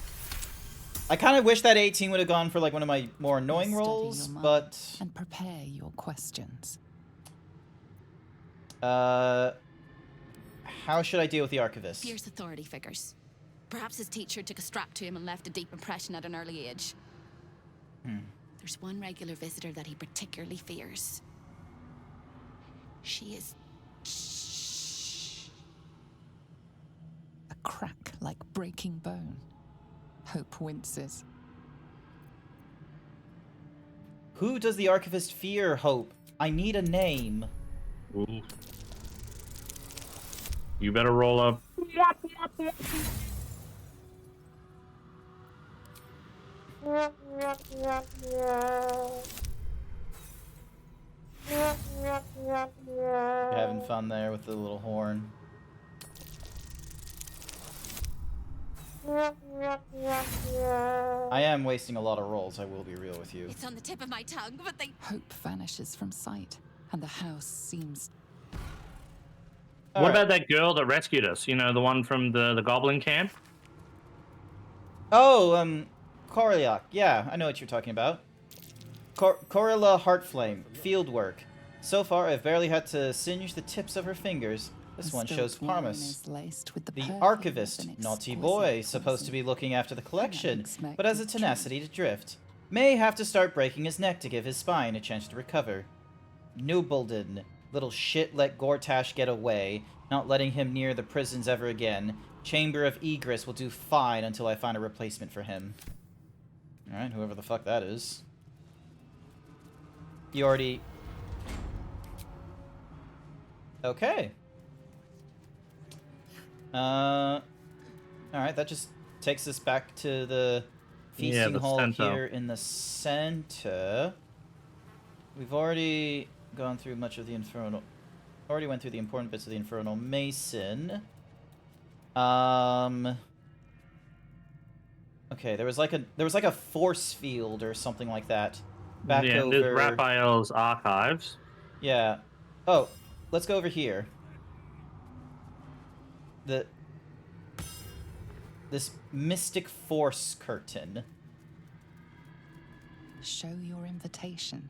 I kind of wish that 18 would have gone for like one of my more annoying rolls, but... And prepare your questions. How should I deal with the Archivist? Fierce authority figures. Perhaps his teacher took a strap to him and left a deep impression at an early age. There's one regular visitor that he particularly fears. She is... Shh. A crack like breaking bone. Hope winces. Who does the Archivist fear, Hope? I need a name. Ooh. You better roll up. You're having fun there with the little horn. I am wasting a lot of rolls, I will be real with you. It's on the tip of my tongue, but they... Hope vanishes from sight, and the house seems... What about that girl that rescued us? You know, the one from the goblin camp? Oh, Korliak. Yeah, I know what you're talking about. Corilla Heartflame. Fieldwork. So far, I've barely had to singe the tips of her fingers. This one shows promise. The Archivist, naughty boy, supposed to be looking after the collection, but has a tenacity to drift. May have to start breaking his neck to give his spine a chance to recover. Nubelden. Little shit let Gortash get away, not letting him near the prisons ever again. Chamber of Egress will do fine until I find a replacement for him. Alright, whoever the fuck that is. You already... Okay. Alright, that just takes us back to the feasting hall here in the center. We've already gone through much of the Infernal... Already went through the important bits of the Infernal Mason. Okay, there was like a force field or something like that. Back over... there's Raphael's archives. Yeah. Oh, let's go over here. This mystic force curtain. Show your invitation.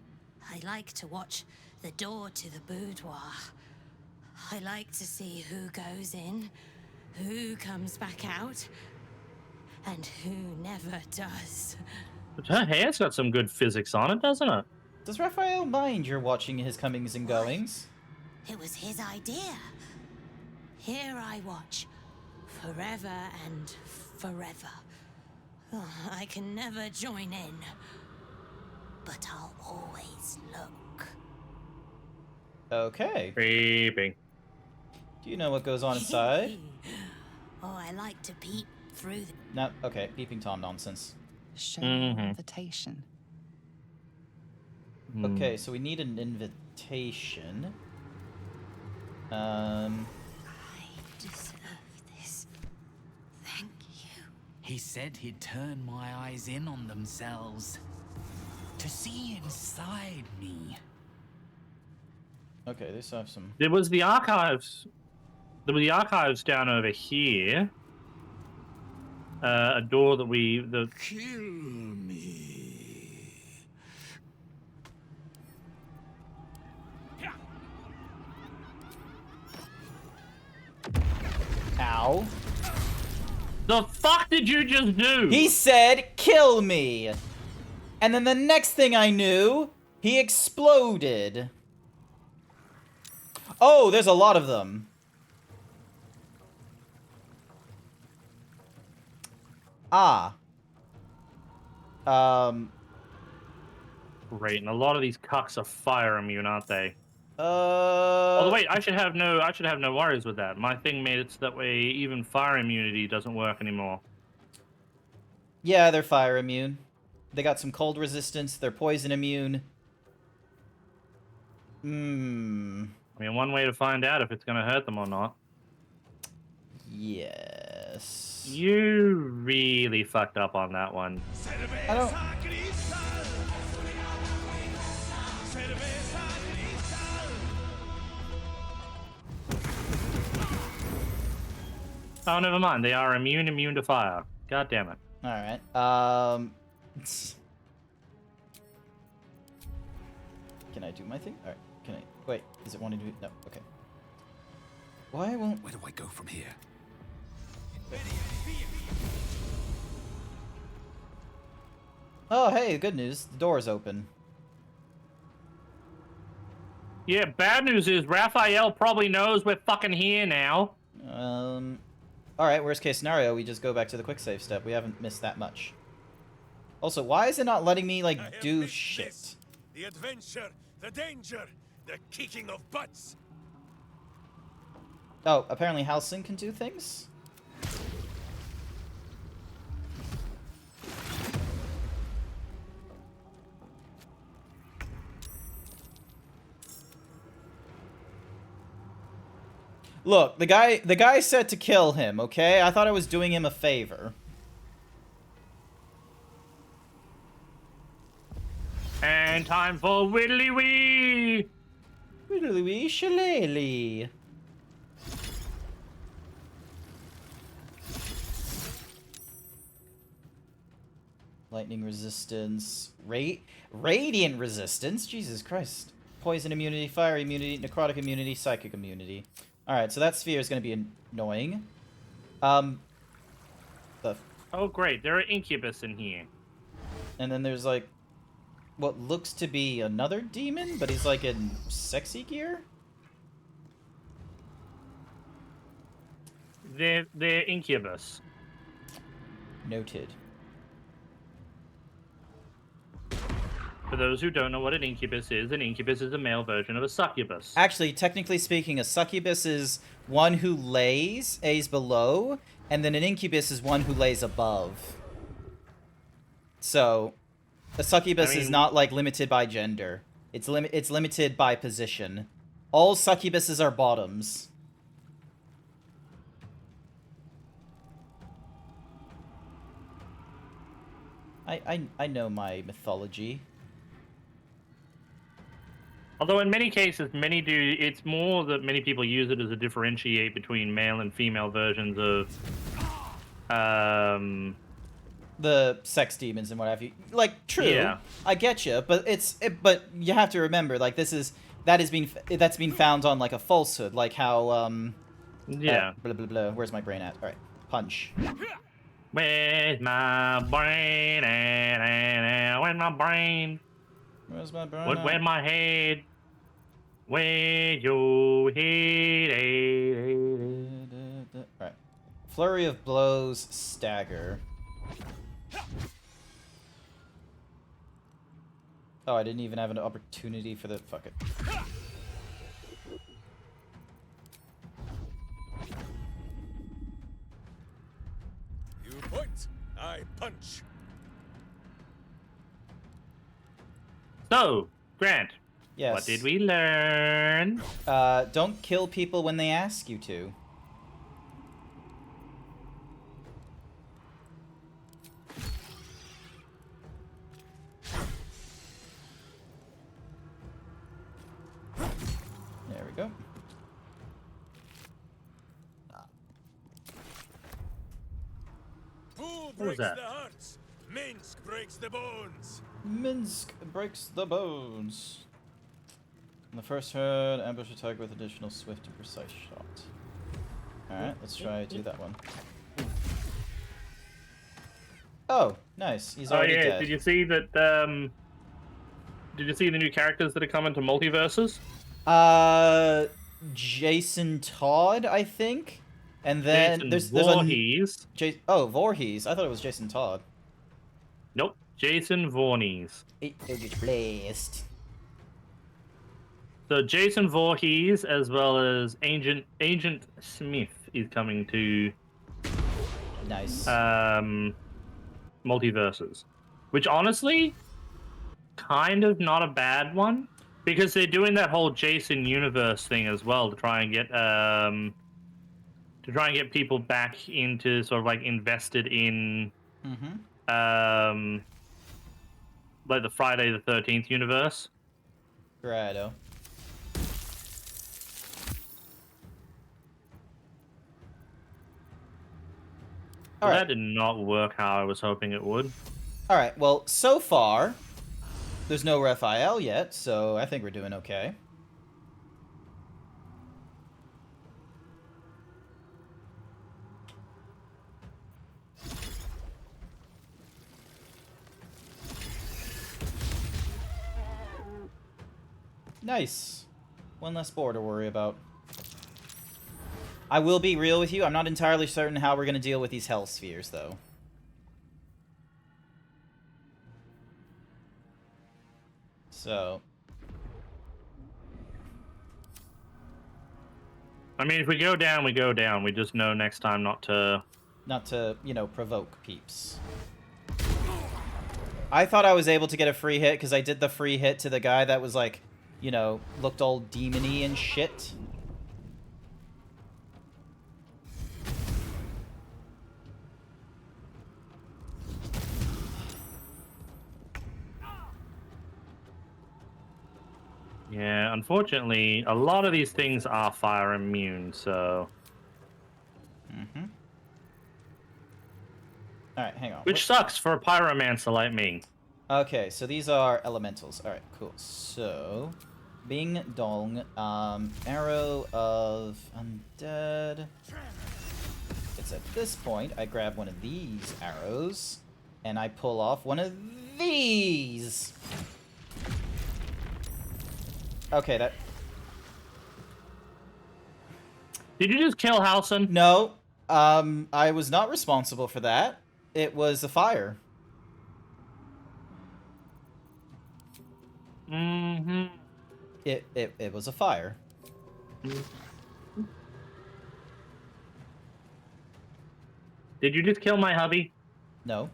I like to watch the door to the boudoir. I like to see who goes in, who comes back out, and who never does. But her hair's got some good physics on it, doesn't it? Does Raphael mind you're watching his comings and goings? It was his idea. Here I watch, forever and forever. Oh, I can never join in, but I'll always look. Okay. Creeping. Do you know what goes on inside? Oh, I like to peep through the... No, okay, peeping Tom nonsense. Show your invitation. Okay, so we need an invitation. I deserve this. Thank you. He said he'd turn my eyes in on themselves. To see inside me. Okay, they still have some... There was the archives. There were the archives down over here. A door that we... Kill me. Ow. The fuck did you just do? He said, kill me! And then the next thing I knew, he exploded. Oh, there's a lot of them. Ah. Great, and a lot of these cucks are fire immune, aren't they? Oh wait, I should have no worries with that. My thing made it so that way even fire immunity doesn't work anymore. Yeah, they're fire immune. They got some cold resistance. They're poison immune. I mean, one way to find out if it's going to hurt them or not. Yes. You really fucked up on that one. I don't... Oh, never mind. They are immune to fire. God damn it. Alright. Can I do my thing? Alright. Can I... Wait. Is it wanting to... No. Okay. Why won't... Where do I go from here? Oh, hey. Good news. The door's open. Yeah, bad news is Raphael probably knows we're fucking here now. Alright, worst case scenario, we just go back to the quick save step. We haven't missed that much. Also, why is it not letting me, like, do shit? This. The adventure, the danger, the kicking of butts. Oh, apparently Halcyon can do things? Look, the guy said to kill him, okay? I thought I was doing him a favor. And time for Widdly Wee! Widdly Wee Shillelagh. Lightning resistance. Radiant resistance? Jesus Christ. Poison immunity, fire immunity, necrotic immunity, psychic immunity. Alright, so that sphere is going to be annoying. Oh, great. There are incubus in here. And then there's, like... what looks to be another demon, but he's like in sexy gear. They're incubus. Noted. For those who don't know what an incubus is a male version of a succubus. Actually, technically speaking, a succubus is one who lays below, and then an incubus is one who lays above. So, a succubus is not like limited by gender. It's limited by position. All succubuses are bottoms. I know my mythology. Although in many cases, it's more that many people use it as a differentiate between male and female versions of the sex demons and what have you. Like, true, yeah. I get you, but but you have to remember, like, that's been found on like a falsehood, like how yeah. Blah blah blah. Where's my brain at? All right, punch. Where's my brain? Where's my brain? Where's my brain? Where's my head? Where your head? Alright. Flurry of blows, stagger. Oh, I didn't even have an opportunity for the... Fuck it. You point, I punch. So, Grant. Yes. What did we learn? Don't kill people when they ask you to. There we go. Who What was breaks that? the hearts? Minsk breaks the bones. Minsk breaks the bones. On the first turn, ambush attack with additional swift and precise shot. Alright, let's try to do that one. Oh, nice. He's already dead. Did you see that, did you see the new characters that are coming to multiverses? Jason Todd, I think? And then Jason there's Voorhees. Oh, Voorhees. I thought it was Jason Todd. Nope. Jason Voorhees. It gets blessed. So Jason Voorhees, as well as Agent Smith, is coming to nice multiverses, which honestly, kind of not a bad one, because they're doing that whole Jason universe thing as well to try and get people back into sort of like invested in like the Friday the 13th universe. Righto. Well, that did not work how I was hoping it would. Alright, well, so far, there's no Raphael yet, so I think we're doing okay. Nice. One less board to worry about. I will be real with you, I'm not entirely certain how we're going to deal with these hell spheres, though. So... I mean, if we go down, we go down. We just know next time not to... Not to, you know, provoke peeps. I thought I was able to get a free hit, because I did the free hit to the guy that was, like, you know, looked all demon-y and shit. Yeah, unfortunately, a lot of these things are fire immune, so... Alright, hang on. Which sucks for a pyromancer like me. Okay, so these are elementals. Alright, cool. So, Bing Dong, Arrow of Undead. It's at this point, I grab one of these arrows, and I pull off one of these. Okay, that... Did you just kill Halson? No. I was not responsible for that. It was a fire. Mm-hmm. It was a fire. Did you just kill my hubby? No.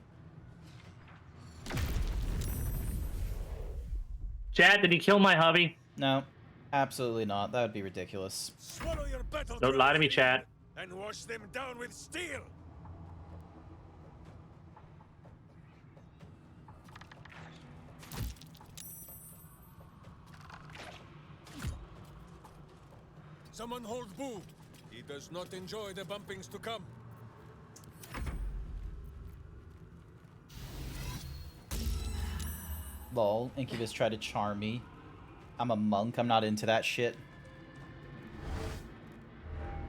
Chat, did he kill my hubby? No. Absolutely not. That would be ridiculous. Swallow your battle Don't lie to me, chat. and wash them down with steel. Someone hold Boo. He does not enjoy the bumpings to come. Lol. Incubus tried to charm me. I'm a monk. I'm not into that shit.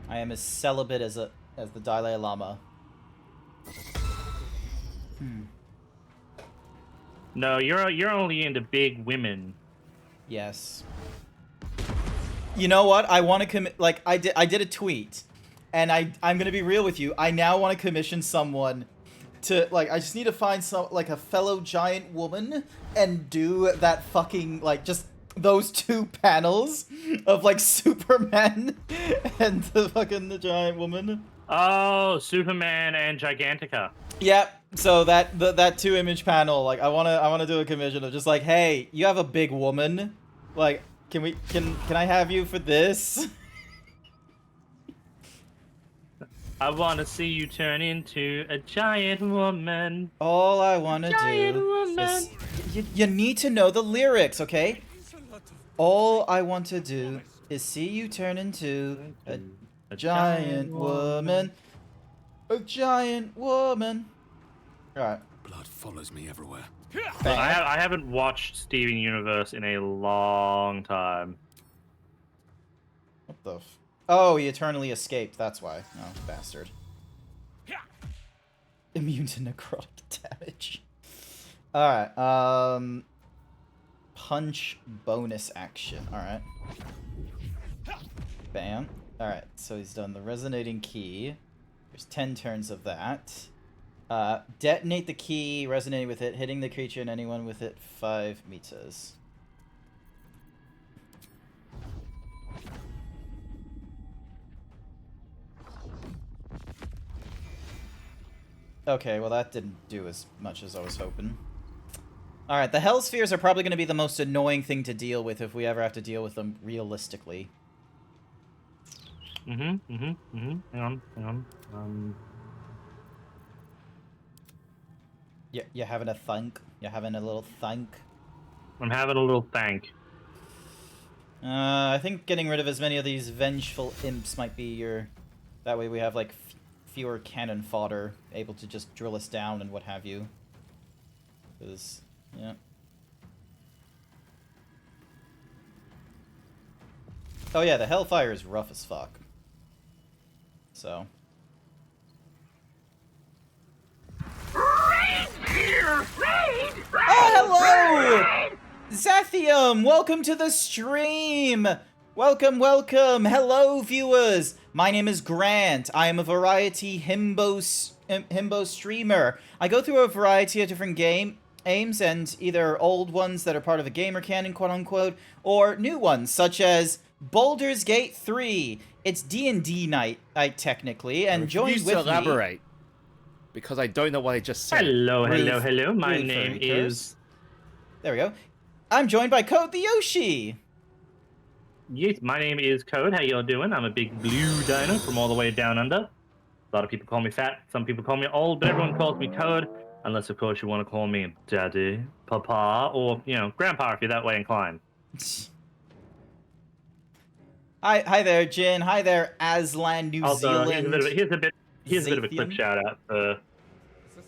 I am as celibate as the Dalai Lama. No, you're only into big women. Yes. You know what? I want to commit. Like I did a tweet, and I'm gonna be real with you. I now want to commission someone to like. I just need to find some like a fellow giant woman and do that fucking like just those two panels of like Superman and the giant woman. Oh, Superman and Gigantica. Yep. So that 2-image panel, like I wanna do a commission of just like, hey, you have a big woman, like can I have you for this? I want to see you turn into a giant woman. All I want to do is you need to know the lyrics, okay? All I want to do is see you turn into a giant woman. A giant woman. Alright. Blood follows me everywhere. I haven't watched Steven Universe in a long time. What the f... Oh, he eternally escaped, that's why. Oh, bastard. Immune to necrotic damage. Alright, punch bonus action. Alright. Bam. Alright, so he's done the resonating key. There's 10 turns of that. Detonate the key, resonating with it, hitting the creature and anyone with it 5 meters. Okay, well that didn't do as much as I was hoping. Alright, the Hell Spheres are probably going to be the most annoying thing to deal with if we ever have to deal with them realistically. Hang on. You're having a thunk? You're having a little thunk? I'm having a little thank. I think getting rid of as many of these vengeful imps might be your... That way we have, like, fewer cannon fodder, able to just drill us down and what have you. Because, yeah. Oh yeah, the Hellfire is rough as fuck. So... Oh, hello! Zathium, welcome to the stream! Welcome, welcome! Hello, viewers! My name is Grant. I am a variety himbo streamer. I go through a variety of different aims, and either old ones that are part of a gamer canon, quote-unquote, or new ones, such as Baldur's Gate 3. It's D&D Night, technically, and joined with elaborate. Because I don't know what I just said. Hello. My name is... There we go. I'm joined by Code the Yoshi. Yes, my name is Code. How y'all doing? I'm a big blue dino from all the way down under. A lot of people call me fat. Some people call me old, but everyone calls me Code. Unless, of course, you want to call me Daddy, Papa, or, you know, Grandpa if you're that way inclined. Hi there, Jin. Hi there, Aslan, New Zealand. Here's a bit of a clip shout out for...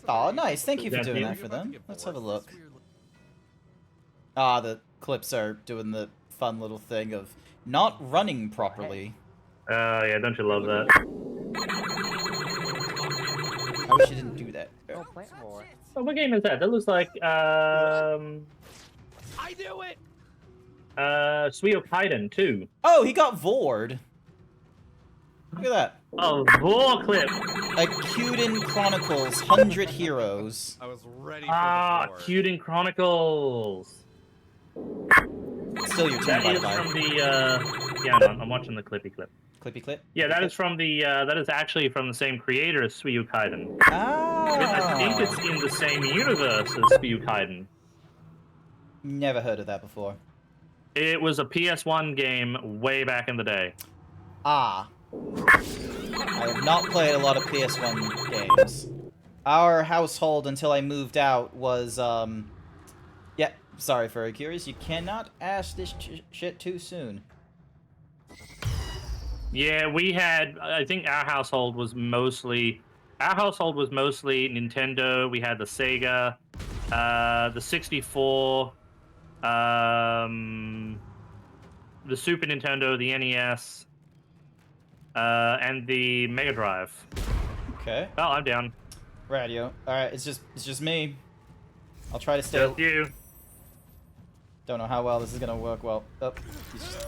Oh, nice. Thank you for doing that for them. Let's have a look. Ah, the clips are doing the fun little thing of not running properly. Yeah, don't you love that? I wish you didn't do that. Oh, what game is that? That looks like, I do it! Suio Kaiden too. Oh, he got vored. Look at that. Oh, vor clip. Akuden Chronicles 100 Heroes. I was ready for the Akuden Chronicles. Still your turn, by the way. That is from the, yeah, no, I'm watching the clippy clip. Clippy clip? Yeah, that is from the, that is actually from the same creator as Suio Kaiden. Ah. I think it's in the same universe as Suio Kaiden. Never heard of that before. It was a PS1 game way back in the day. Ah. I have not played a lot of PS1 games. Our household until I moved out was, yeah, sorry for curious. You cannot ask this shit too soon. Yeah, we had, I think our household was mostly Nintendo. We had the Sega, the 64, the Super Nintendo, the NES, and the Mega Drive. Okay. Oh, I'm down. Radio. All right, it's just me. I'll try to stay. Just you. Don't know how well this is gonna work. Well, oh, he's just...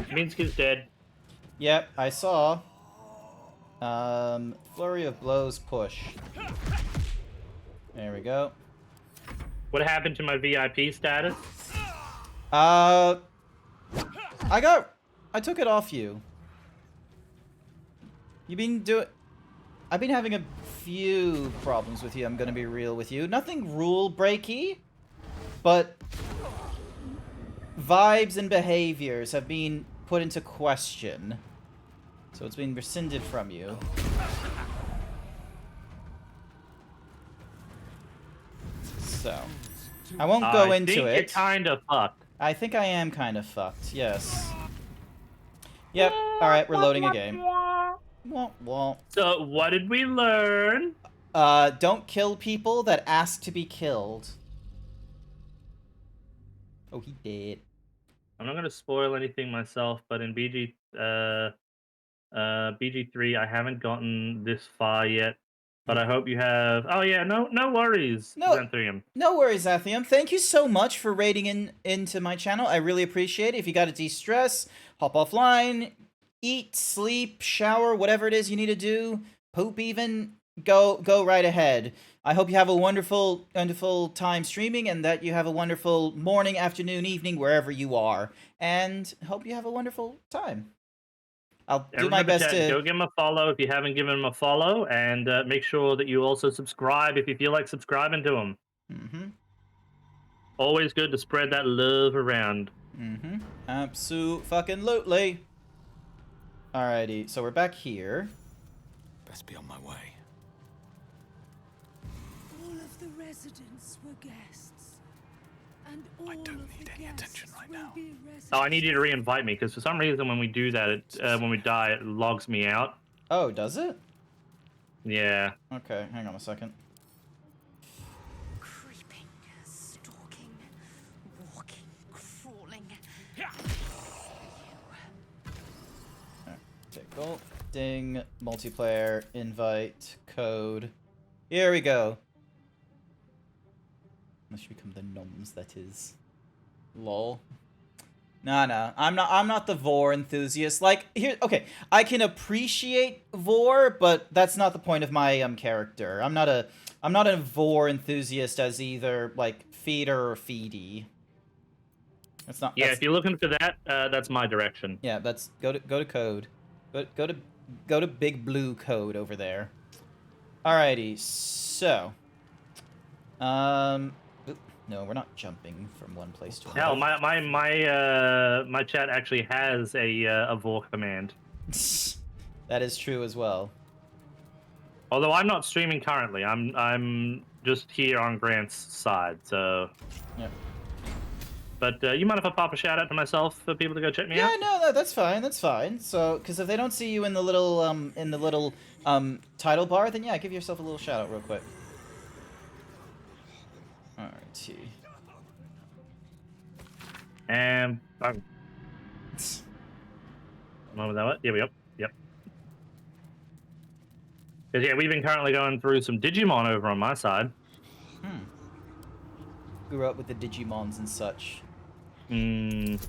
Minsky's dead. Yep, I saw. Flurry of blows push. There we go. What happened to my VIP status? I took it off you. I've been having a few problems with you, I'm gonna be real with you. Nothing rule breaky, but vibes and behaviors have been put into question. So it's been rescinded from you. So, I won't go into it. I think you're kind of fucked. I think I am kind of fucked, yes. Yep, alright, we're loading a game. So, what did we learn? Don't kill people that ask to be killed. Oh, he did. I'm not gonna spoil anything myself, but in BG3, I haven't gotten this far yet. But I hope you have. Oh yeah, no worries. No worries, Athium. Thank you so much for raiding into my channel. I really appreciate it. If you gotta de-stress, hop offline, eat, sleep, shower, whatever it is you need to do, poop even, go right ahead. I hope you have a wonderful time streaming, and that you have a wonderful morning, afternoon, evening, wherever you are. And hope you have a wonderful time. I'll do my best to... Go give him a follow if you haven't given him a follow, and make sure that you also subscribe if you feel like subscribing to him. Mm-hmm. Always good to spread that love around. Mm-hmm. Absolute-fucking-lutely. Alrighty, so we're back here. Best be on my way. All of the residents were guests. And all I don't need any attention right now. Oh, I need you to re-invite me, because for some reason when we do that, when we die, it logs me out. Oh, does it? Yeah. Okay, hang on a second. Creeping, stalking, walking, crawling. Tickle, ding, multiplayer, invite, code. Here we go. Unless you become the noms, that is. Lol. Nah, I'm not the vor enthusiast. Like, here, okay, I can appreciate vor, but that's not the point of my character. I'm not a vor enthusiast as either like feeder or feedy. That's not. Yeah, that's, if you're looking for that, that's my direction. Yeah, that's go to code. Go to big blue code over there. Alrighty, so no, we're not jumping from one place to another. Hell, my chat actually has a vor command. That is true as well. Although I'm not streaming currently, I'm just here on Grant's side, so. Yeah. But you mind if I pop a shout out to myself for people to go check me out? Yeah, no, that's fine. That's fine. So, because if they don't see you in the little title bar, then yeah, give yourself a little shout out real quick. Alrighty. And moment that what? Yeah, we up. Yep. Because yeah, we've been currently going through some Digimon over on my side. grew up with the Digimons and such. Mm.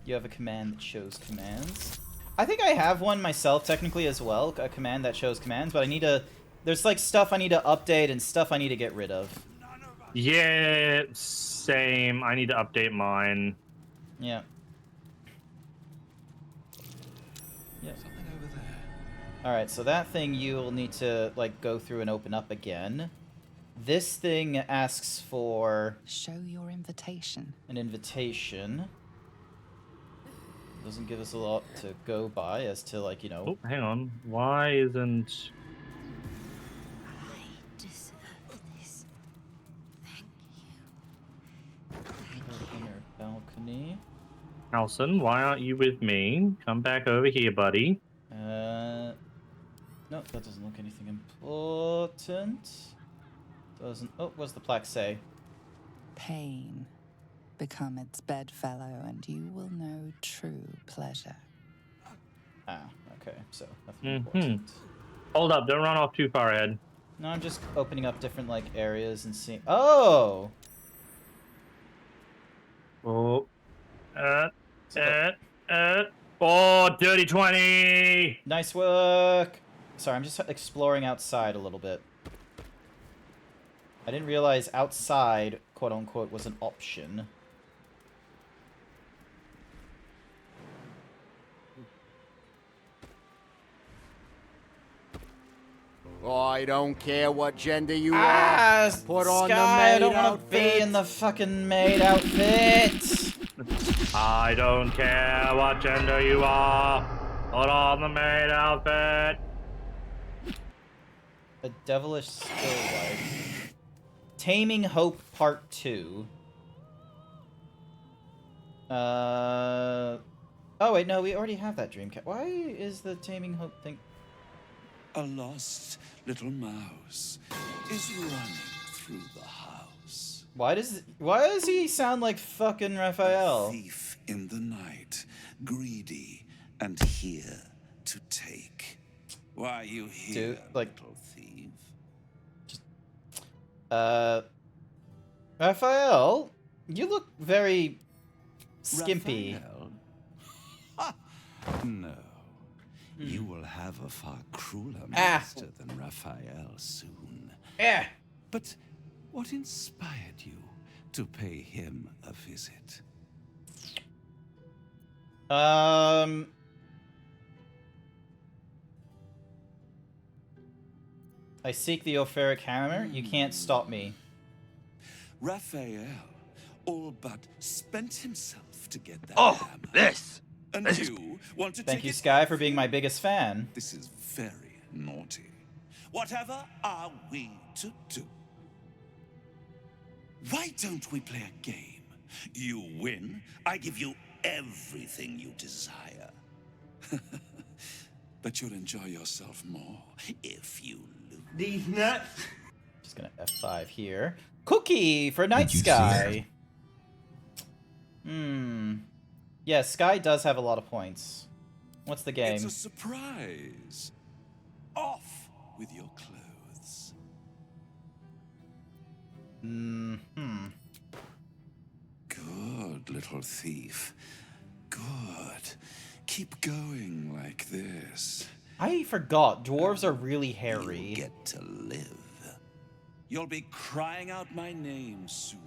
You have a command that shows commands. I think I have one myself technically as well, a command that shows commands, but I need to... There's like stuff I need to update and stuff I need to get rid of. Yeah, same. I need to update mine. Yeah. Yeah. Something over there. Alright, so that thing you'll need to like go through and open up again. This thing asks for... Show your invitation. An invitation. Doesn't give us a lot to go by as to, like, you know... Oh, hang on. Why isn't... I deserve this. Thank you. Inner balcony. Nelson, why aren't you with me? Come back over here, buddy. No, that doesn't look anything important. Doesn't... Oh, what's the plaque say? Pain. Become its bedfellow, and you will know true pleasure. Ah, okay, so nothing important. Hold up, don't run off too far ahead. No, I'm just opening up different, like, areas and seeing... Oh! Oh. Oh, dirty 20! Nice work! Sorry, I'm just exploring outside a little bit. I didn't realize outside, quote-unquote, was an option. I don't care what gender you are. Put on the Sky, maid I don't want to be in the fucking maid outfit. I don't care what gender you are. Put on the maid outfit. A devilish still life. Taming Hope Part 2. Oh wait, no, we already have that Dreamcast. Why is the Taming Hope thing? A lost little mouse is running through the house. Why does he sound like fucking Raphael? A thief in the night, greedy and here to take. Why are you here, little thief? Raphael, you look very skimpy. Raphael? No. You will have a far crueler master than Raphael soon. But what inspired you to pay him a visit? I seek the Ophiric Hammer. You can't stop me. Raphael all but spent himself to get that Oh, hammer. this! And This is- you want to Thank take you, it Sky, for being my biggest fan. This is very naughty. Whatever are we to do? Why don't we play a game? You win, I give you everything you desire. But you'll enjoy yourself more if you lose. These nuts. Just gonna F5 here. Cookie for Night Sky. Yeah, Sky does have a lot of points. What's the game? It's a surprise. Off with your clothes. Good, little thief. Good. Keep going like this. I forgot. Dwarves are really hairy. You get to live. You'll be crying out my name soon.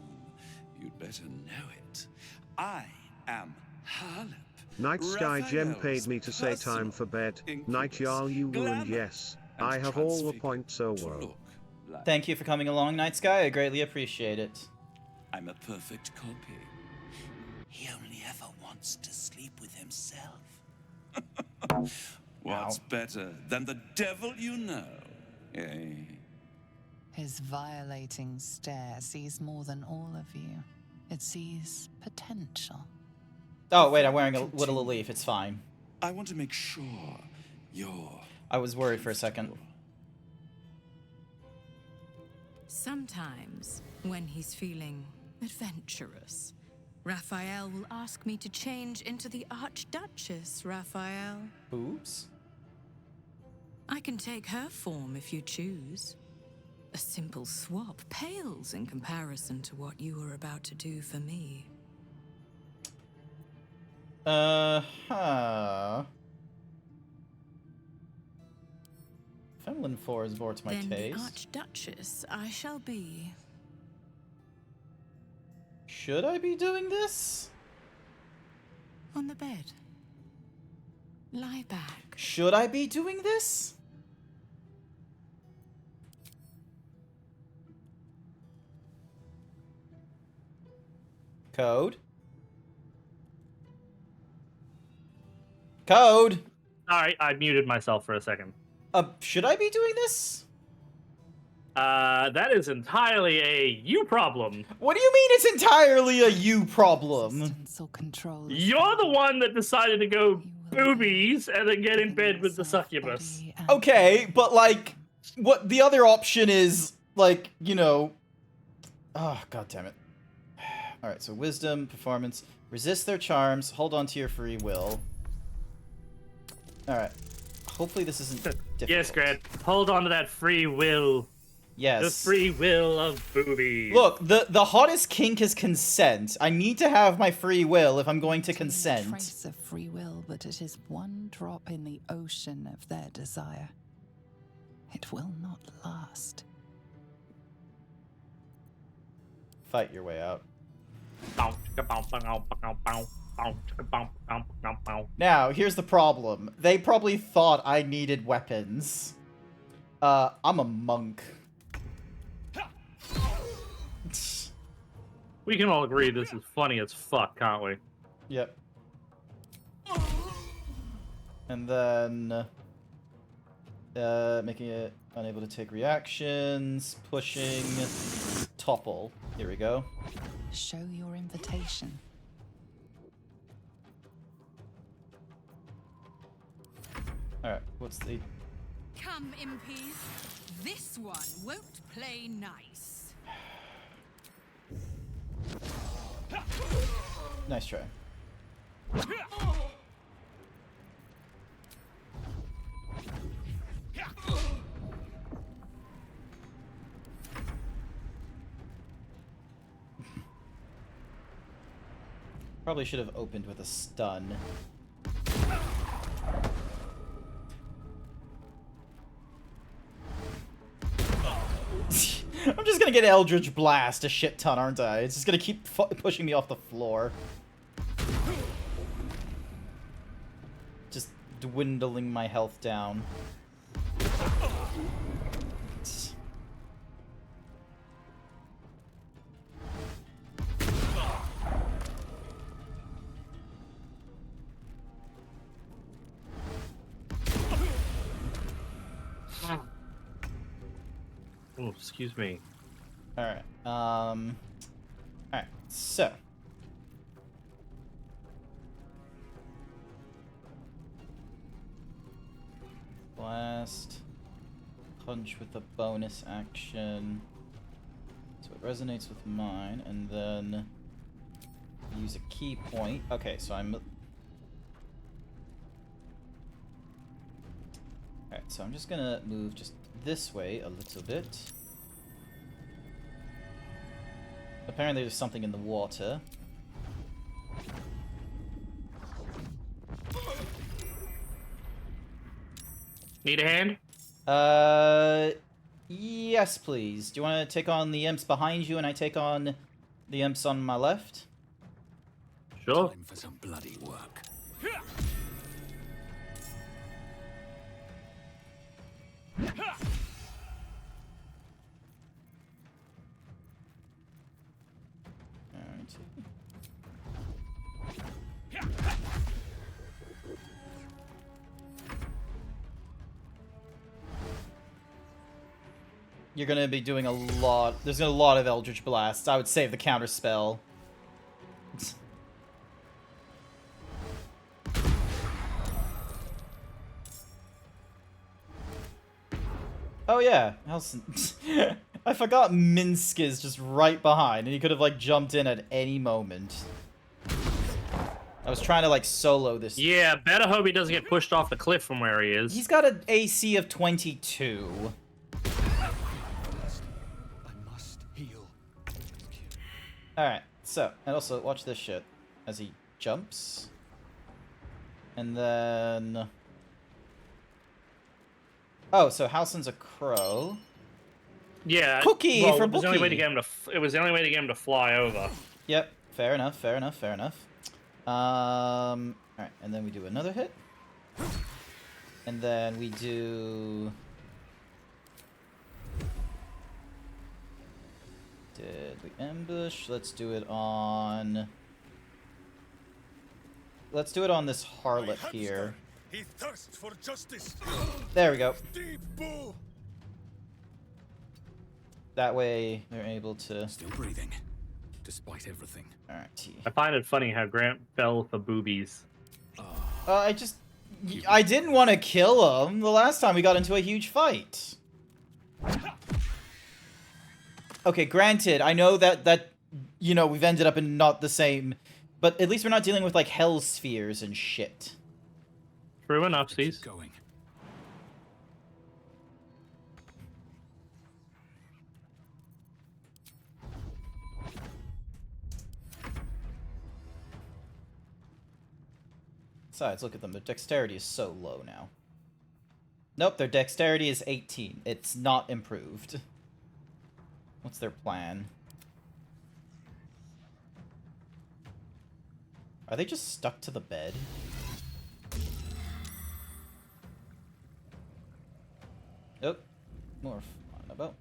You'd better know it. I am Harlip. Night Sky Gem paid me to say time for bed. Night Jarl you will and yes, I have all the points whoa. Thank you for coming along, Night Sky. I greatly appreciate it. I'm a perfect copy. He only ever wants to sleep with himself. What's better than the devil you know? Eh? His violating stare sees more than all of you. It sees potential. Oh, wait, I'm wearing a little leaf. It's fine. I want to make sure you're... I was worried for a second. Sometimes, when he's feeling adventurous, Raphael will ask me to change into the Archduchess, Raphael. Oops. I can take her form if you choose. A simple swap pales in comparison to what you were about to do for me. Feminine 4 is more to my Then taste. the Archduchess I shall be. Should I be doing this? On the bed. Lie back. Should I be doing this? Code? Code! Sorry, I muted myself for a second. Should I be doing this? That is entirely a you problem. What do you mean it's entirely a you problem? You're the one that decided to go boobies and then get in bed with the succubus. Okay, but like, what the other option is, like, you know... Oh, god damn it. Alright, so wisdom, performance, resist their charms, hold on to your free will. Alright. Hopefully this isn't difficult. Yes, Grant. Hold on to that free will. Yes. The free will of boobies. Look, the hottest kink is consent. I need to have my free will if I'm going to consent. Trace of free will, but it is one drop in the ocean of their desire. It will not last. Fight your way out. Now, here's the problem. They probably thought I needed weapons. I'm a monk. We can all agree this is funny as fuck, can't we? Yep. And then... making it unable to take reactions, pushing, topple. Here we go. Show your invitation. Alright, what's the... Come, impies. This one won't play nice. Nice try. Probably should have opened with a stun. I'm just gonna get Eldritch Blast a shit ton, aren't I? It's just gonna keep pushing me off the floor. Just dwindling my health down. Oh, excuse me. Alright, alright, so. Blast. Punch with a bonus action. So it resonates with mine, and then use a key point. Okay, so I'm... Alright, so I'm just gonna move just this way a little bit. Apparently there's something in the water. Need a hand? Yes, please. Do you want to take on the imps behind you and I take on the imps on my left? Sure. Time for some bloody work. You're gonna be doing a lot. There's a lot of Eldritch Blasts. I would save the counter spell. Oh yeah, I forgot Minsk is just right behind, and he could have like jumped in at any moment. I was trying to like solo this. Yeah, better hope he doesn't get pushed off the cliff from where he is. He's got an AC of 22. Alright, so, and also, watch this shit. As he jumps. And then... Oh, so Halsin's a crow. Yeah. Cookie well, for it was the only way to Bookie. get him to. It was the only way to get him to fly over. Yep, fair enough, fair enough, fair enough. Alright, and then we do another hit. And then we do... Deadly ambush. Let's do it on... Let's do it on this harlot here. He thirsts for justice. There we go. Deep bow. That way they're able to... Still breathing, despite everything. Alright. I find it funny how Grant fell for boobies. I didn't want to kill him the last time we got into a huge fight. Okay, granted, I know that you know, we've ended up in not the same, but at least we're not dealing with, like, hell spheres and shit. True enough, Cease. Going. Besides, look at them. Their dexterity is so low now. Nope, their dexterity is 18. It's not improved. What's their plan? Are they just stuck to the bed? Nope. More fun about.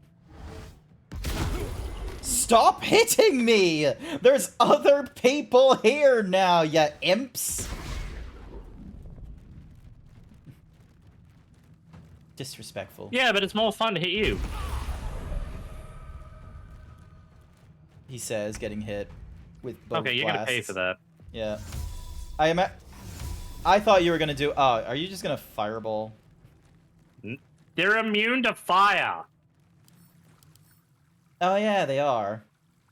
Stop hitting me! There's other people here now, ya imps! Disrespectful. Yeah, but it's more fun to hit you. He says, getting hit with both Okay, you're gonna pay for that. Yeah. I thought you were gonna do... Oh, are you just gonna fireball? They're immune to fire. Oh yeah, they are.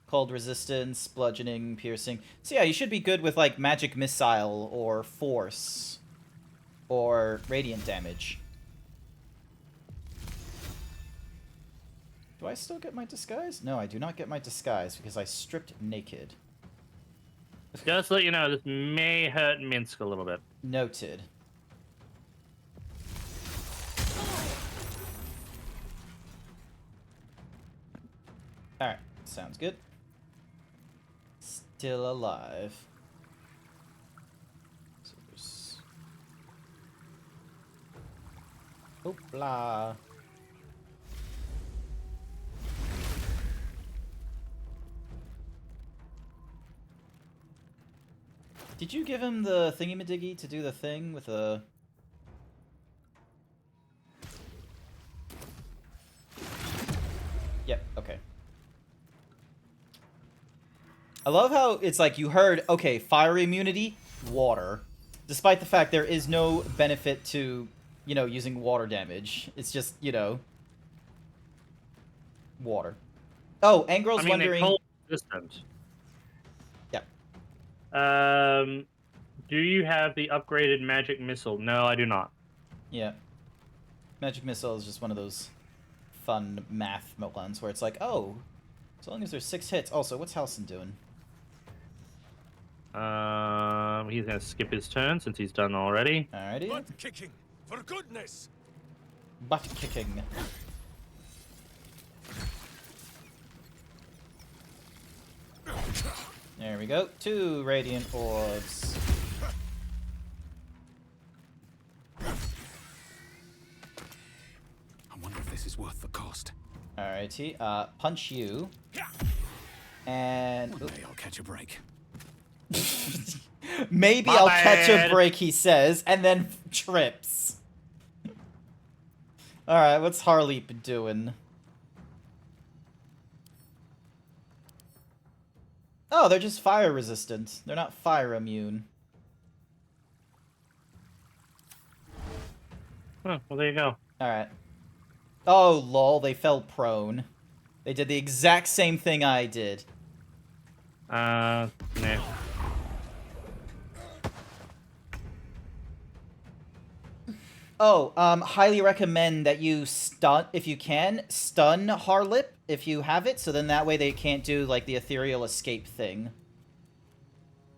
Cold resistance, bludgeoning, piercing. So yeah, you should be good with, like, magic missile or force. Or radiant damage. Do I still get my disguise? No, I do not get my disguise because I stripped naked. Just to let you know, this may hurt Minsk a little bit. Noted. Alright, sounds good. Still alive. So there's... Hoopla. Did you give him the thingy-madiggy to do the thing with the... Yep, okay. I love how it's like you heard, okay, fire immunity, water. Despite the fact there is no benefit to, you know, using water damage. It's just, you know, water. Oh, Angrel's wondering... They're cold resistant. Yeah. Do you have the upgraded magic missile? No, I do not. Yeah. Magic missile is just one of those fun math ones where it's like, oh, as long as there's 6 hits. Also, what's Halsin doing? He's gonna skip his turn since he's done already. Alrighty. Butt kicking, for goodness. Butt kicking. There we go. 2 radiant orbs. I wonder if this is worth the cost. Alrighty. Punch you. And... One day I'll catch a break. Maybe My I'll bad. catch a break, he says, and then trips. Alright, what's Harleep doing? Oh, they're just fire resistant. They're not fire immune. Oh, well, there you go. Alright. Oh, lol, they fell prone. They did the exact same thing I did. Nah. Oh, highly recommend that you stun, if you can, stun Harlip if you have it, so then that way they can't do, like, the ethereal escape thing.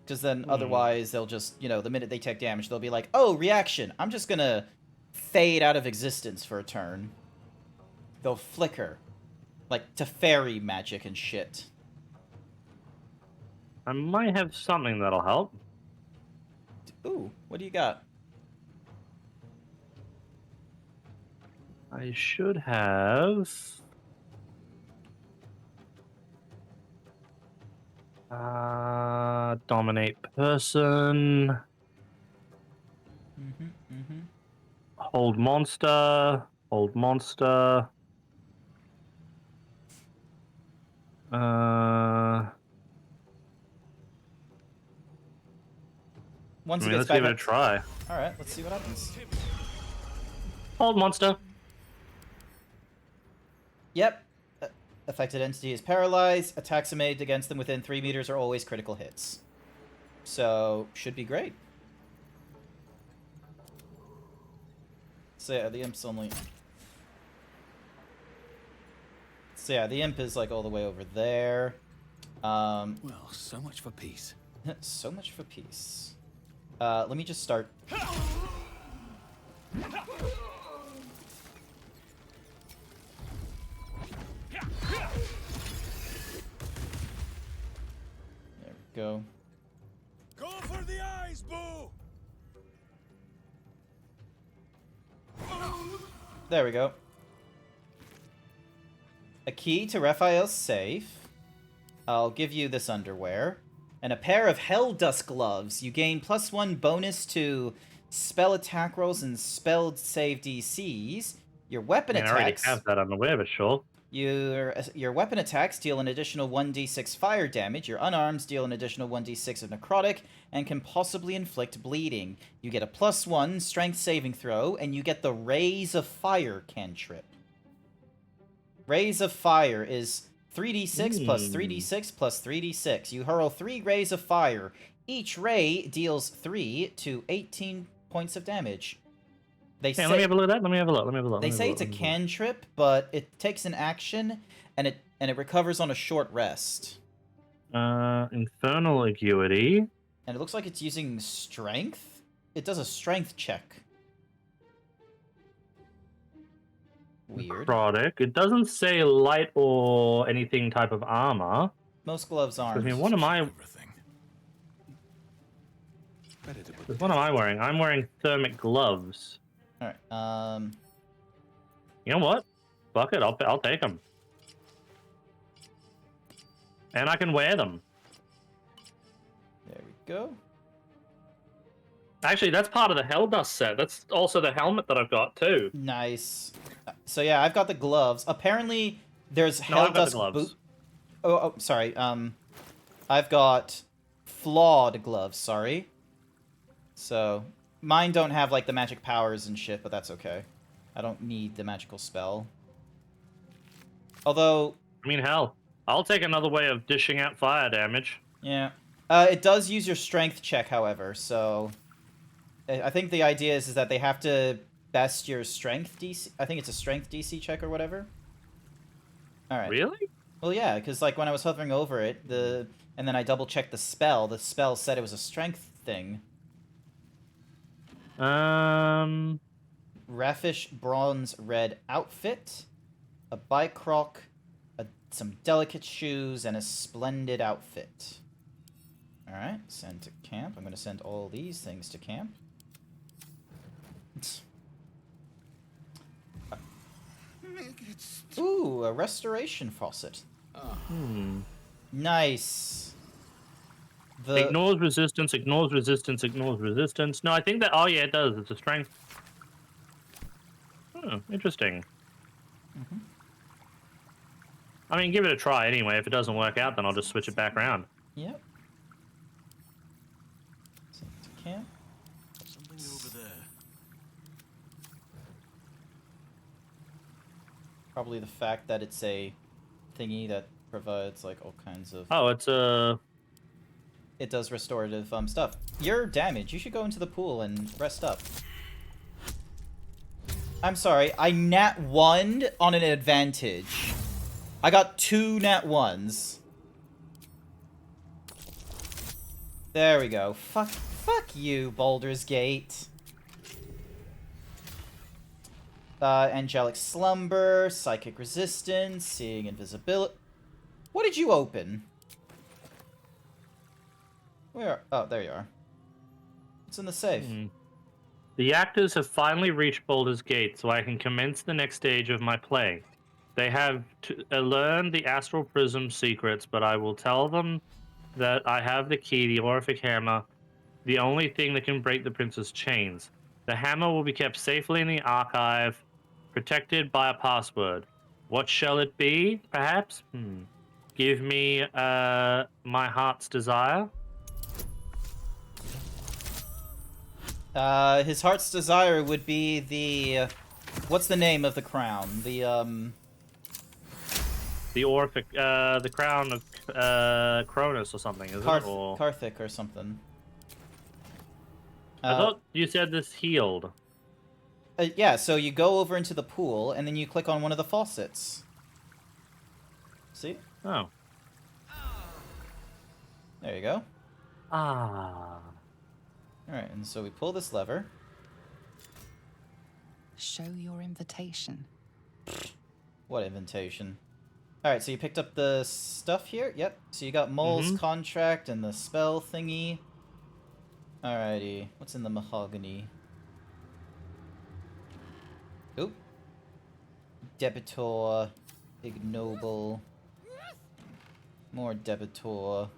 Because then otherwise they'll just, you know, the minute they take damage, they'll be like, oh, reaction, I'm just gonna fade out of existence for a turn. They'll flicker. Like, to fairy magic and shit. I might have something that'll help. Ooh, what do you got? I should have... dominate person. Hold monster. Hold monster. Once let's give it a try. Alright, let's see what happens. Hold monster. Yep. Affected entity is paralyzed. Attacks made against them within 3 meters are always critical hits. So, should be great. So yeah, the imp's only... So yeah, the imp is like all the way over there. Well, so much for peace. So much for peace. Let me just start... There we go. Go for the eyes, boo! There we go. A key to Raphael's safe. I'll give you this underwear. And a pair of Hell Dust gloves. You gain +1 bonus to spell attack rolls and spell save DCs. Your weapon attacks... I already have that underwear, but sure. Your weapon attacks deal an additional 1d6 fire damage. Your unarms deal an additional 1d6 of necrotic and can possibly inflict bleeding. You get a +1 strength saving throw, and you get the Rays of Fire cantrip. Rays of Fire is 3d6 plus 3d6 plus 3d6. You hurl 3 rays of fire. Each ray deals 3 to 18 points of damage. They say, let me have a look at that. Let me have a look. They say it's a cantrip, but it takes an action and it recovers on a short rest. Infernal Acuity. And it looks like it's using strength. It does a strength check. Weird. Necrotic. It doesn't say light or anything type of armor. Most gloves aren't. I mean, what am I? What am I wearing? I'm wearing thermic gloves. All right. You know what? Fuck it. I'll take them. And I can wear them. There we go. Actually, that's part of the Hell Dust set. That's also the helmet that I've got too. Nice. So yeah, I've got the gloves. Apparently, there's Hell Dust boot. Oh, sorry. I've got flawed gloves. Sorry. So mine don't have like the magic powers and shit, but that's okay. I don't need the magical spell. Although, I mean, hell, I'll take another way of dishing out fire damage. Yeah. It does use your strength check, however. So I think the idea is that they have to best your strength DC. I think it's a strength DC check or whatever. All right. Really? Well, yeah, because like when I was hovering over it, and then I double checked the spell said it was a strength thing. Raffish bronze red outfit, a bicroc, some delicate shoes, and a splendid outfit. All right, send to camp. I'm going to send all these things to camp. Ooh, a restoration faucet. Nice. Ignores resistance, ignores resistance, ignores resistance. No, I think that... Oh, yeah, it does. It's a strength. Oh, interesting. I mean, give it a try anyway. If it doesn't work out, then I'll just switch it back around. Yep. Send to camp. Something over there. Probably the fact that it's a thingy that provides like all kinds of... Oh, it's a... It does restorative stuff. You're damaged. You should go into the pool and rest up. I'm sorry. I nat 1'd on an advantage. I got 2 nat 1s. There we go. Fuck you, Baldur's Gate. Angelic Slumber, Psychic Resistance, Seeing Invisibility. What did you open? Where? Oh, there you are. What's in the safe? The actors have finally reached Baldur's Gate, so I can commence the next stage of my play. They have learned the Astral Prism secrets, but I will tell them that I have the key, the Orific Hammer, the only thing that can break the Prince's chains. The hammer will be kept safely in the archive, protected by a password. What shall it be, perhaps? Give me my heart's desire. His heart's desire would be the... what's the name of the crown? The Orific, the crown of Cronus or something, is it? Or... Karthik or something. I thought you said this healed. Yeah, so you go over into the pool, and then you click on one of the faucets. See? Oh. There you go. Ah. Alright, and so we pull this lever. Show your invitation. What invitation? Alright, so you picked up the stuff here? Yep. So you got Mole's contract and the spell thingy. Alrighty. What's in the mahogany? Oop. Debitor. Ignoble. More Debitor.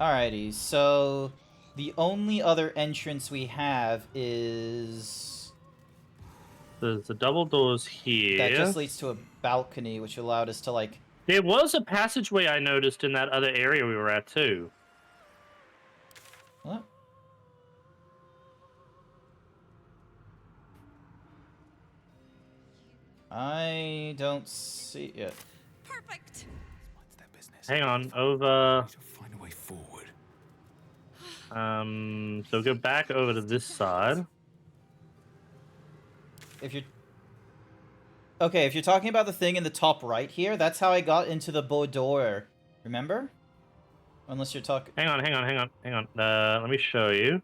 Alrighty, so... the only other entrance we have is... there's the double doors here. that just leads to a balcony, which allowed us to, like... there was a passageway I noticed in that other area we were at, too. What? I don't see it. Perfect. Hang on, over... find a way forward. So go back over to this side. If you're... okay, if you're talking about the thing in the top right here, that's how I got into the Baldur. Remember? Unless you're talking... hang on. Let me show you.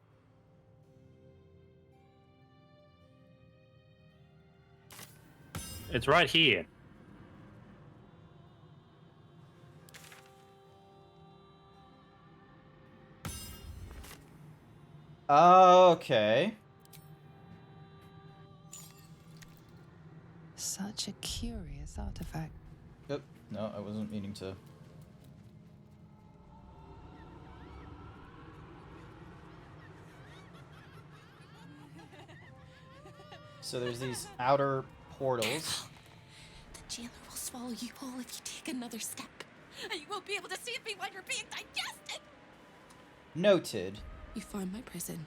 It's right here. Okay. Such a curious artifact. Oop, no, I wasn't meaning to. So there's these outer portals. The jailer will swallow you whole if you take another step. And you won't be able to save me while you're being digested! Noted. You found my prison.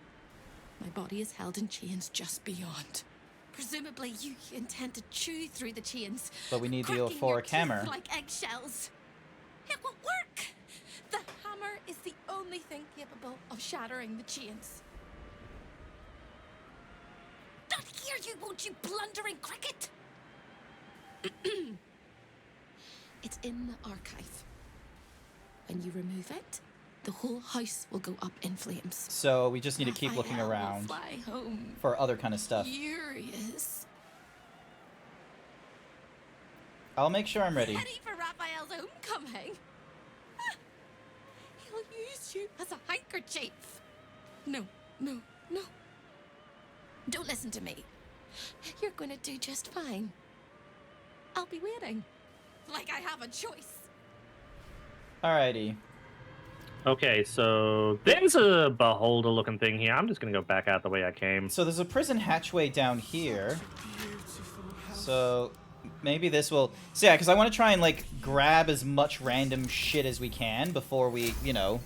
My body is held in chains just beyond. Presumably, you intend to chew through the chains. But we need the cracking your euphoric hammer. teeth like eggshells. It will work! The hammer is the only thing capable of shattering the chains. Not here, you won't, you blundering cricket! It's in the archive. When you remove it, the whole house will go up in flames. So we just need to keep looking Raphael will around fly home, for other kind of stuff. furious. I'll make sure I'm ready. Ready for Raphael's homecoming? He'll use you as a handkerchief. No. Don't listen to me. You're going to do just fine. I'll be waiting. Like I have a choice. Alrighty. Okay, so there's a beholder-looking thing here. I'm just gonna go back out the way I came. So there's a prison hatchway down here. So maybe this will... so yeah, because I want to try and, like, grab as much random shit as we can before we, you know,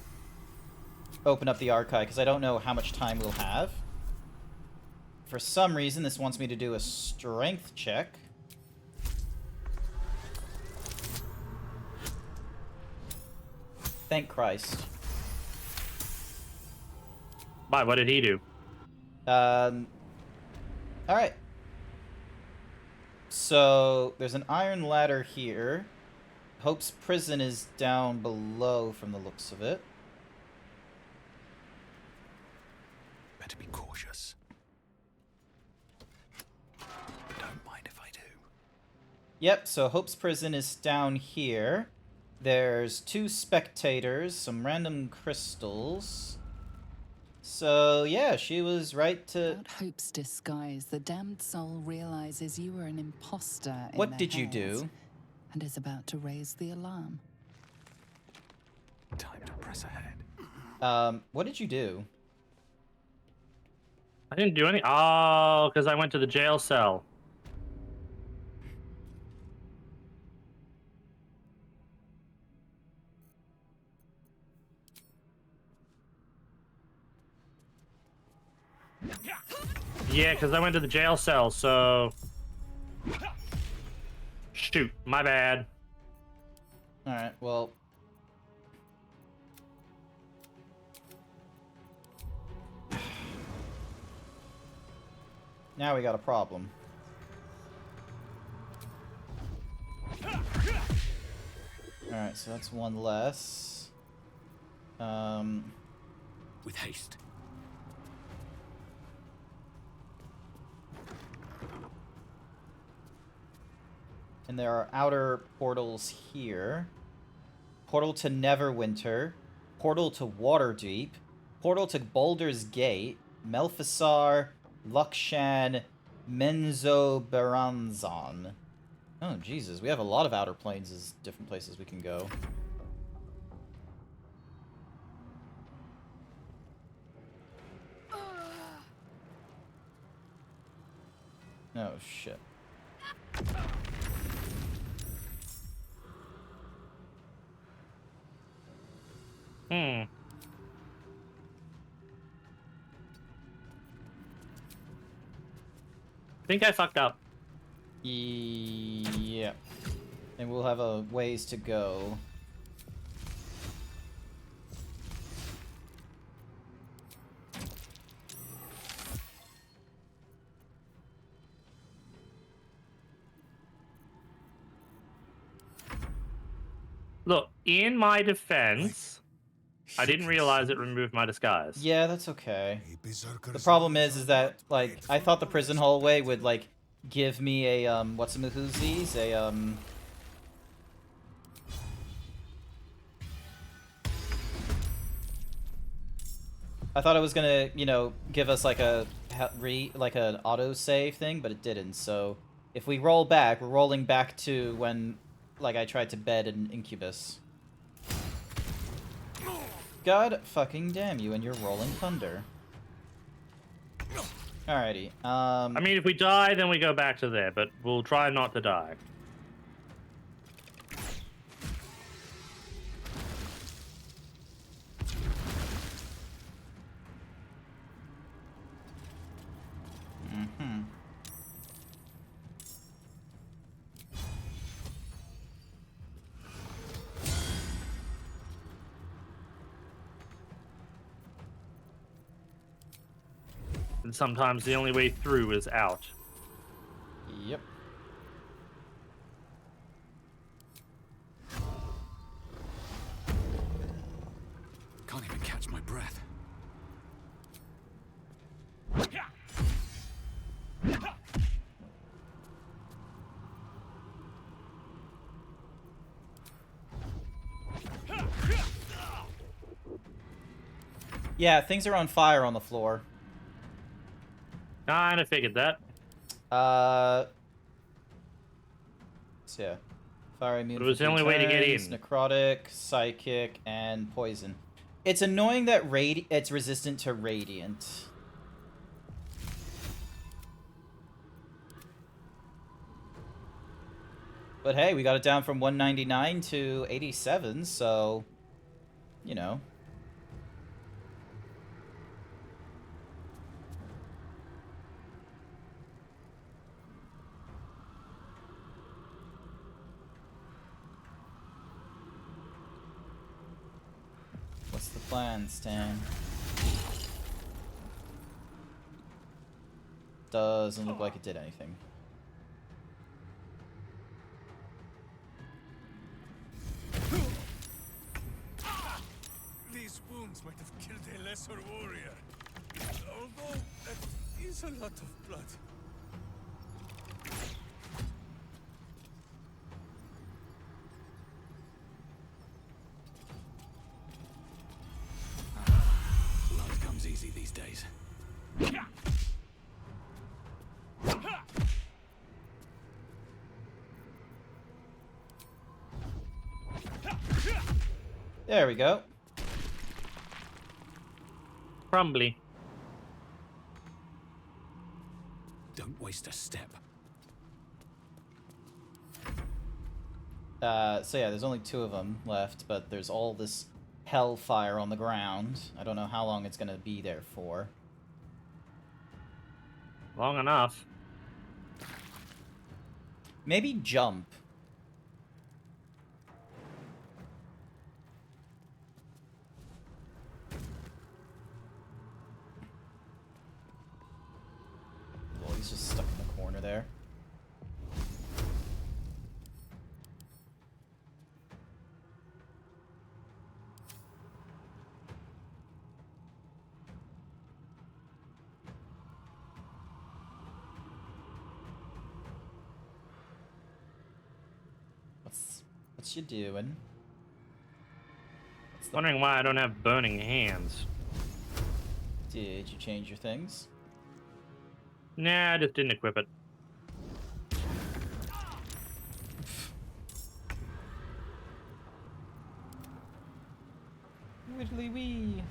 open up the archive, because I don't know how much time we'll have. For some reason, this wants me to do a strength check. Thank Christ. Why? What did he do? Alright. So there's an iron ladder here. Hope's prison is down below from the looks of it. Better be cautious. Don't mind if I do. Yep, so Hope's prison is down here. There's 2 spectators, some random crystals. So, yeah, she was right to... Without Hope's disguise, the damned soul realizes you are an imposter in What their did you heads do? and is about to raise the alarm. Time to press ahead. What did you do? I didn't do any. Oh, because I went to the jail cell. Yeah, because I went to the jail cell, so... Shoot, my bad. Alright, well... Now we got a problem. Alright, so that's one less. With haste. And there are outer portals here. Portal to Neverwinter. Portal to Waterdeep. Portal to Baldur's Gate. Melfisar. Lukshan. Menzoberranzan. Oh, Jesus. We have a lot of outer planes as different places we can go. Oh, shit. I think I fucked up. Yeah. And we'll have a ways to go. Look, in my defense, I didn't realize it removed my disguise. Yeah, that's okay. The problem is that, like, I thought the prison hallway would, like, give me a, what's-a-mahoozies? I thought it was gonna, you know, give us, like, an auto-save thing, but it didn't, so... If we roll back, we're rolling back to when, like, I tried to bed in Incubus. God fucking damn you and your rolling thunder. Alrighty, I mean, if we die, then we go back to there, but we'll try not to die. Mm-hmm. And sometimes the only way through is out. Yep. Can't even catch my breath. Yeah, things are on fire on the floor. Kinda figured that. So yeah. Fire immune. But it was the only way to get in. Necrotic, psychic, and poison. It's annoying that it's resistant to radiant. But hey, we got it down from 199 to 87, so you know. What's the plan, Stan? Doesn't look like it did anything. wounds might have killed a lesser warrior. Although that is a lot of blood. Blood comes easy these days. There we go. Crumbly. Don't waste a step. So yeah, there's only 2 of them left, but there's all this hellfire on the ground. I don't know how long it's gonna be there for. Long enough. Maybe jump. Well, he's just stuck in the corner there. What's you doing? Wondering why I don't have burning hands. Did you change your things? Nah, I just didn't equip it. Widdly wee.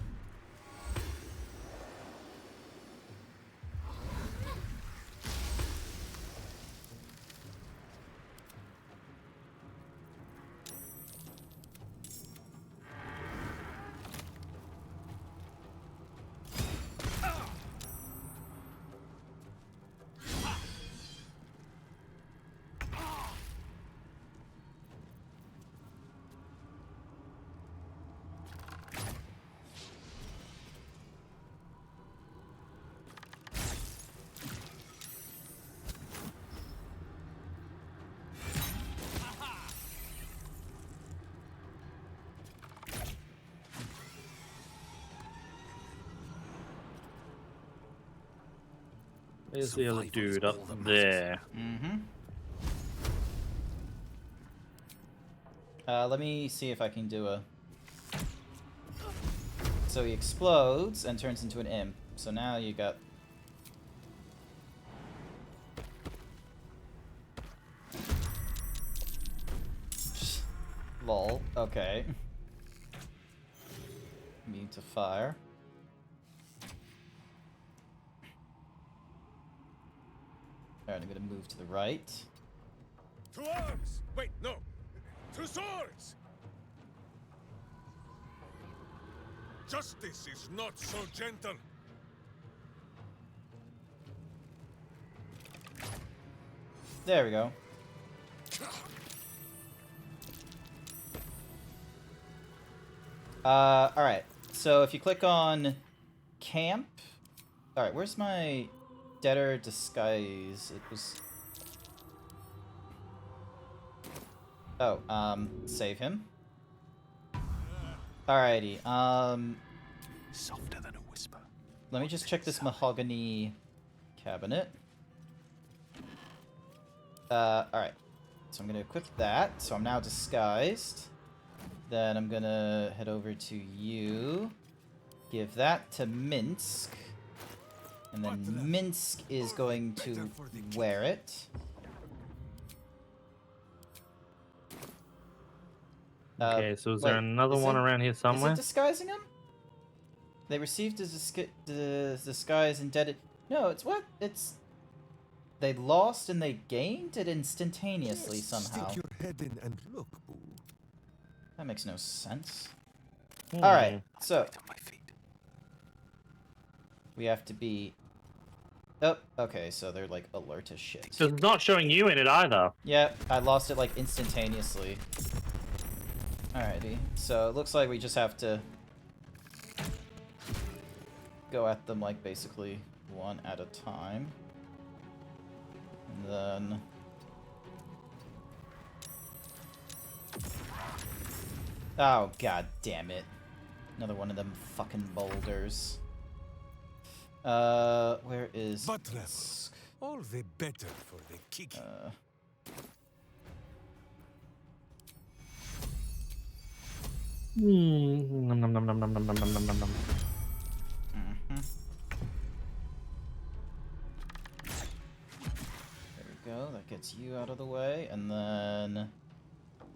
There's the other dude up there. Mm-hmm. Let me see if I can do a... So he explodes and turns into an imp. So now you got... Lol. Okay. Immune to fire. Alright, I'm gonna move to the right. 2 arms! Wait, no! 2 swords! Justice is not so gentle. There we go. Alright. So if you click on camp... Alright, where's my debtor disguise? It was... Oh, save him. Alrighty, Softer than a whisper. let me just check this mahogany cabinet. Alright. So I'm gonna equip that. So I'm now disguised. Then I'm gonna head over to you. Give that to Minsk. And then Minsk is going to wear it. Okay, so is there another one around here somewhere? Is it disguising him? They received the disguise indebted... No, it's what? It's... They lost and they gained it instantaneously somehow. Stick your head in and look, boo. That makes no sense. Alright, so... We have to be... Oh, okay, so they're like alert as shit. So it's not showing you in it either. Yep, I lost it like instantaneously. Alrighty, so it looks like we just have to go at them like basically one at a time. And then... Oh, god damn it. Another one of them fucking boulders. Where is... But all the better for the kicking. Nom, nom, nom, nom, nom, nom, nom, nom, nom, nom. There we go, that gets you out of the way, and then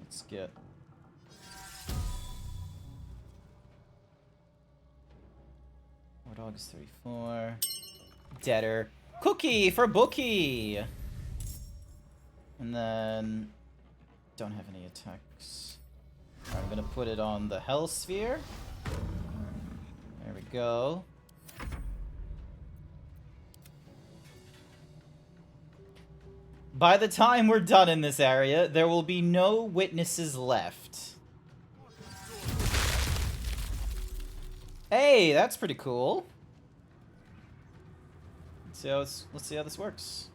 let's get... War Dog is 34. Deader. Cookie for Bookie! And then... Don't have any attacks. Alright, I'm gonna put it on the Hell Sphere. There we go. By the time we're done in this area, there will be no witnesses left. Hey, that's pretty cool. Let's see how this works.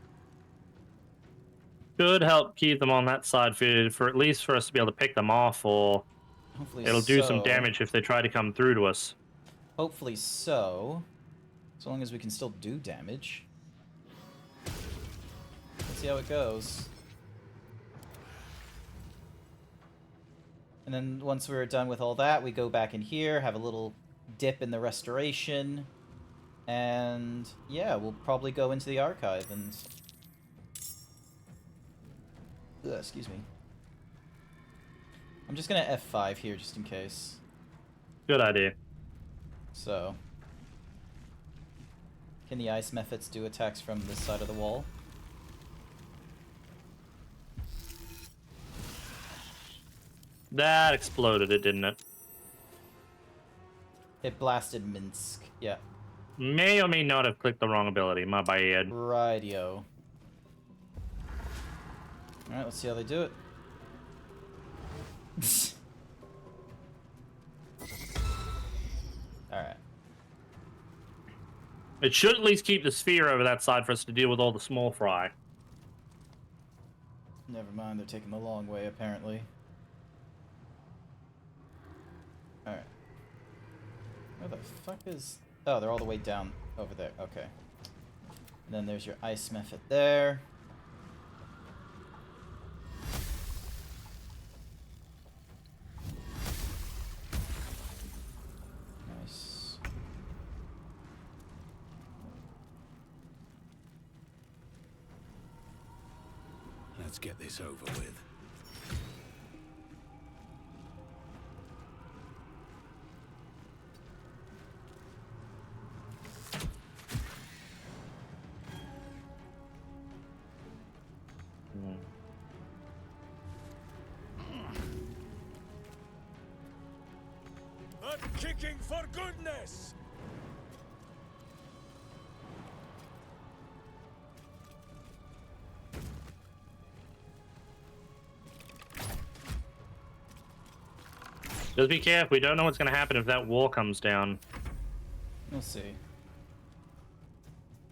Should help keep them on that side for at least for us to be able to pick them off, or Hopefully it'll do some so. damage if they try to come through to us. Hopefully so. So long as we can still do damage. Let's see how it goes. And then once we're done with all that, we go back in here, have a little dip in the restoration, and yeah, we'll probably go into the archive and... excuse me. I'm just gonna F5 here just in case. Good idea. So... Can the ice methods do attacks from this side of the wall? That exploded it, didn't it? It blasted Minsk, yeah. May or may not have clicked the wrong ability, my bad. Rightio. Alright, let's see how they do it. Alright. It should at least keep the sphere over that side for us to deal with all the small fry. Never mind, they're taking the long way, apparently. Alright. Where the fuck is... Oh, they're all the way down over there. Okay. And then there's your ice method there. Nice. Let's get this over with. I'm kicking for goodness! Just be careful, we don't know what's going to happen if that wall comes down. We'll see.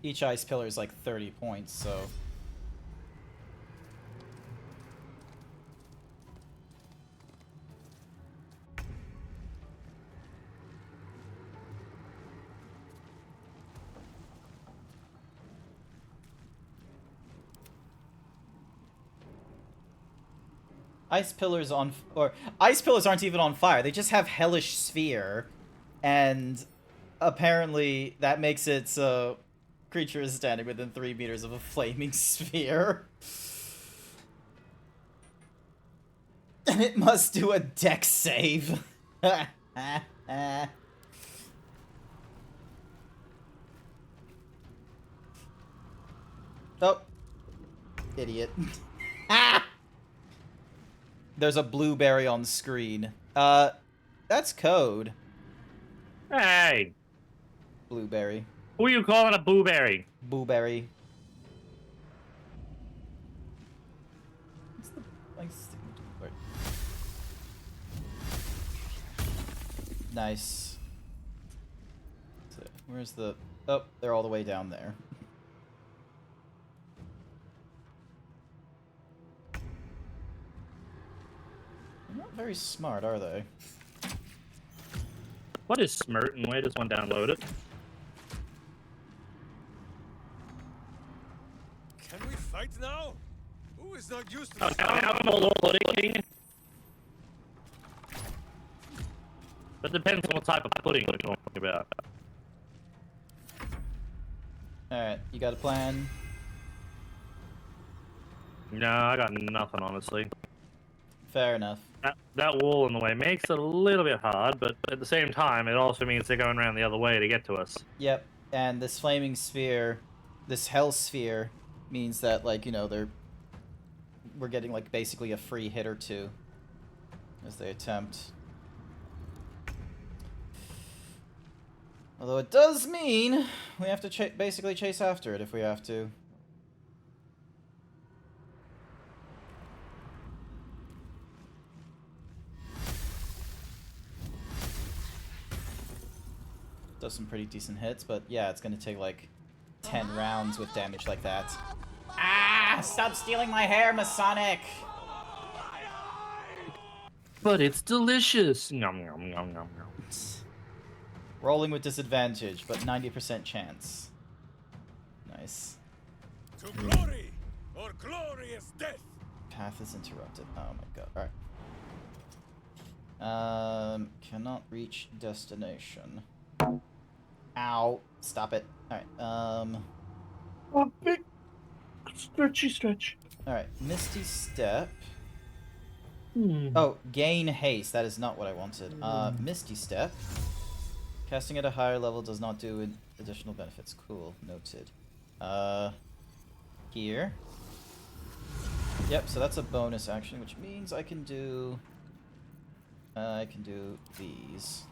Each ice pillar is like 30 points, so... Ice pillars ice pillars aren't even on fire. They just have hellish sphere, and apparently that makes it so creature is standing within 3 meters of a flaming sphere, and it must do a dex save. Oh, idiot. There's a blueberry on screen. That's code. Hey! Blueberry. Who are you calling a blueberry? Blueberry. What's the ice stick? Nice. So, where's the... Oh, they're all the way down there. They're not very smart, are they? What is Smirt and where does one download it? Can we fight now? Who is not used to Oh, this? now I'm all pudding. But depends on what type of pudding we're talking about. Alright, you got a plan? No, I got nothing, honestly. Fair enough. That wall in the way makes it a little bit hard, but at the same time, it also means they're going around the other way to get to us. Yep, and this flaming sphere, this hell sphere, means that, like, you know, we're getting, like, basically a free hit or two as they attempt. Although it does mean we have to basically chase after it if we have to. Does some pretty decent hits, but yeah, it's gonna take like 10 rounds with damage like that. Ah! Stop stealing my hair, Masonic! But it's delicious! Nom nom nom nom nom. Rolling with disadvantage, but 90% chance. Nice. To glory, or glorious death! Path is interrupted. Oh my god. Alright. Cannot reach destination. Ow. Stop it. Alright, Oh, big stretchy stretch. Alright, Misty Step. Hmm. Oh, gain haste. That is not what I wanted. Misty Step. Casting at a higher level does not do additional benefits. Cool. Noted. Here. Yep, so that's a bonus action, which means I can do these.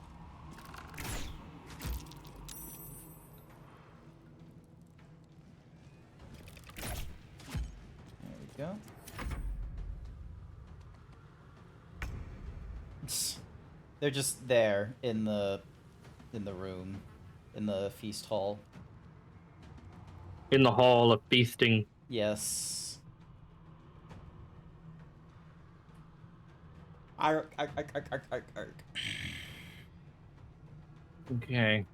There we go. They're just there in the room, in the feast hall. In the hall of feasting. Yes. Ark. Okay.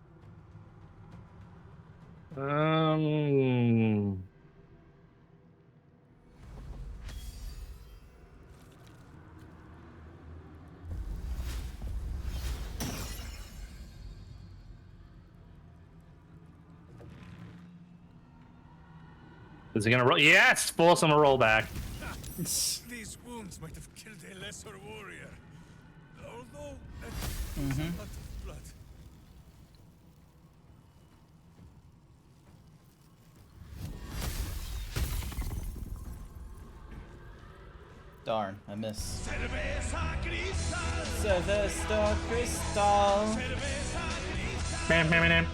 Is he gonna roll? Yes! Force him to roll back. These wounds might have killed a lesser warrior. Although, a lot of blood. Darn, I missed. Cerveza Crystal. Bam, bam, bam.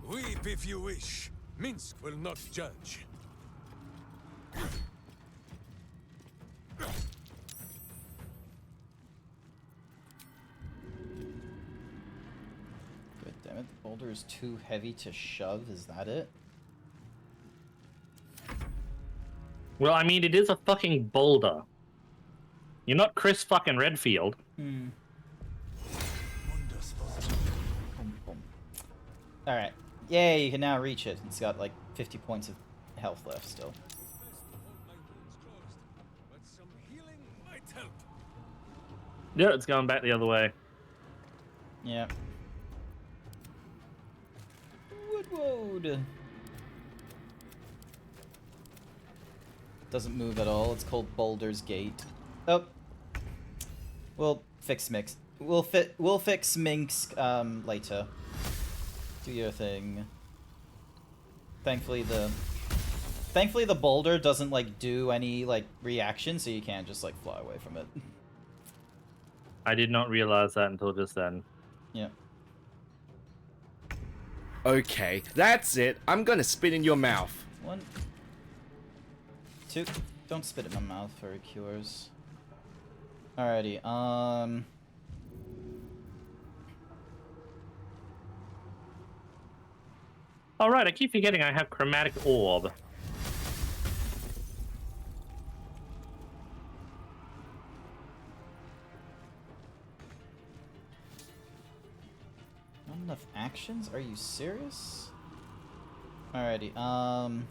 Weep if you wish. Minsk will not judge. Good damn it, the boulder is too heavy to shove, is that it? Well, I mean, it is a fucking boulder. You're not Chris fucking Redfield. Hmm. Alright. Yay, you can now reach it. It's got like 50 points of health left still. But some healing might help. Yeah, it's going back the other way. Yeah. Wood. Doesn't move at all. It's called Baldur's Gate. Oh. We'll fix Minsk. We'll fix Minsk later. Do your thing. Thankfully the boulder doesn't like do any like reaction, so you can't just like fly away from it. I did not realize that until just then. Yeah. Okay, that's it. I'm gonna spit in your mouth. 1, 2. Don't spit in my mouth for cures. Alrighty, All right, I keep forgetting I have chromatic orb. Not enough actions? Are you serious? Alrighty, fine.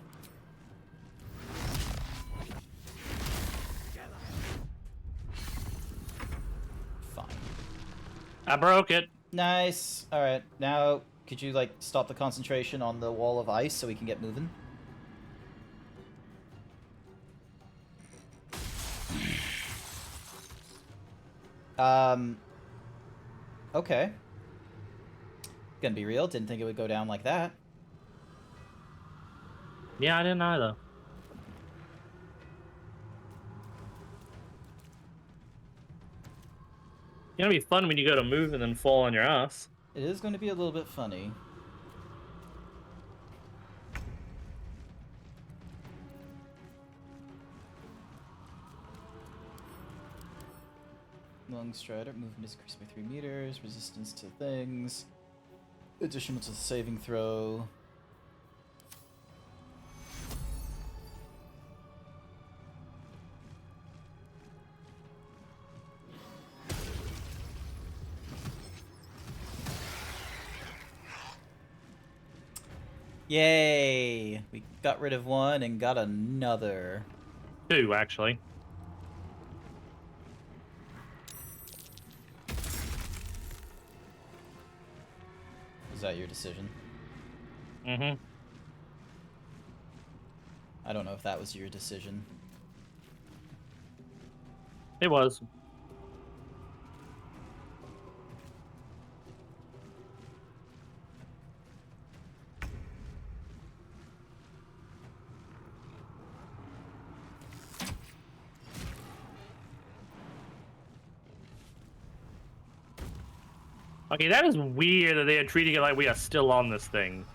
I broke it. Nice. Alright, now could you, like, stop the concentration on the wall of ice so we can get moving? Okay. Gonna be real, didn't think it would go down like that. Yeah, I didn't either. It's gonna be fun when you go to move and then fall on your ass. It is going to be a little bit funny. Long strider, movement is increased by 3 meters, resistance to things, additional to the saving throw. Yay! We got rid of one and got another. 2, actually. Is that your decision? Mm-hmm. I don't know if that was your decision. It was. Okay, that is weird that they are treating it like we are still on this thing.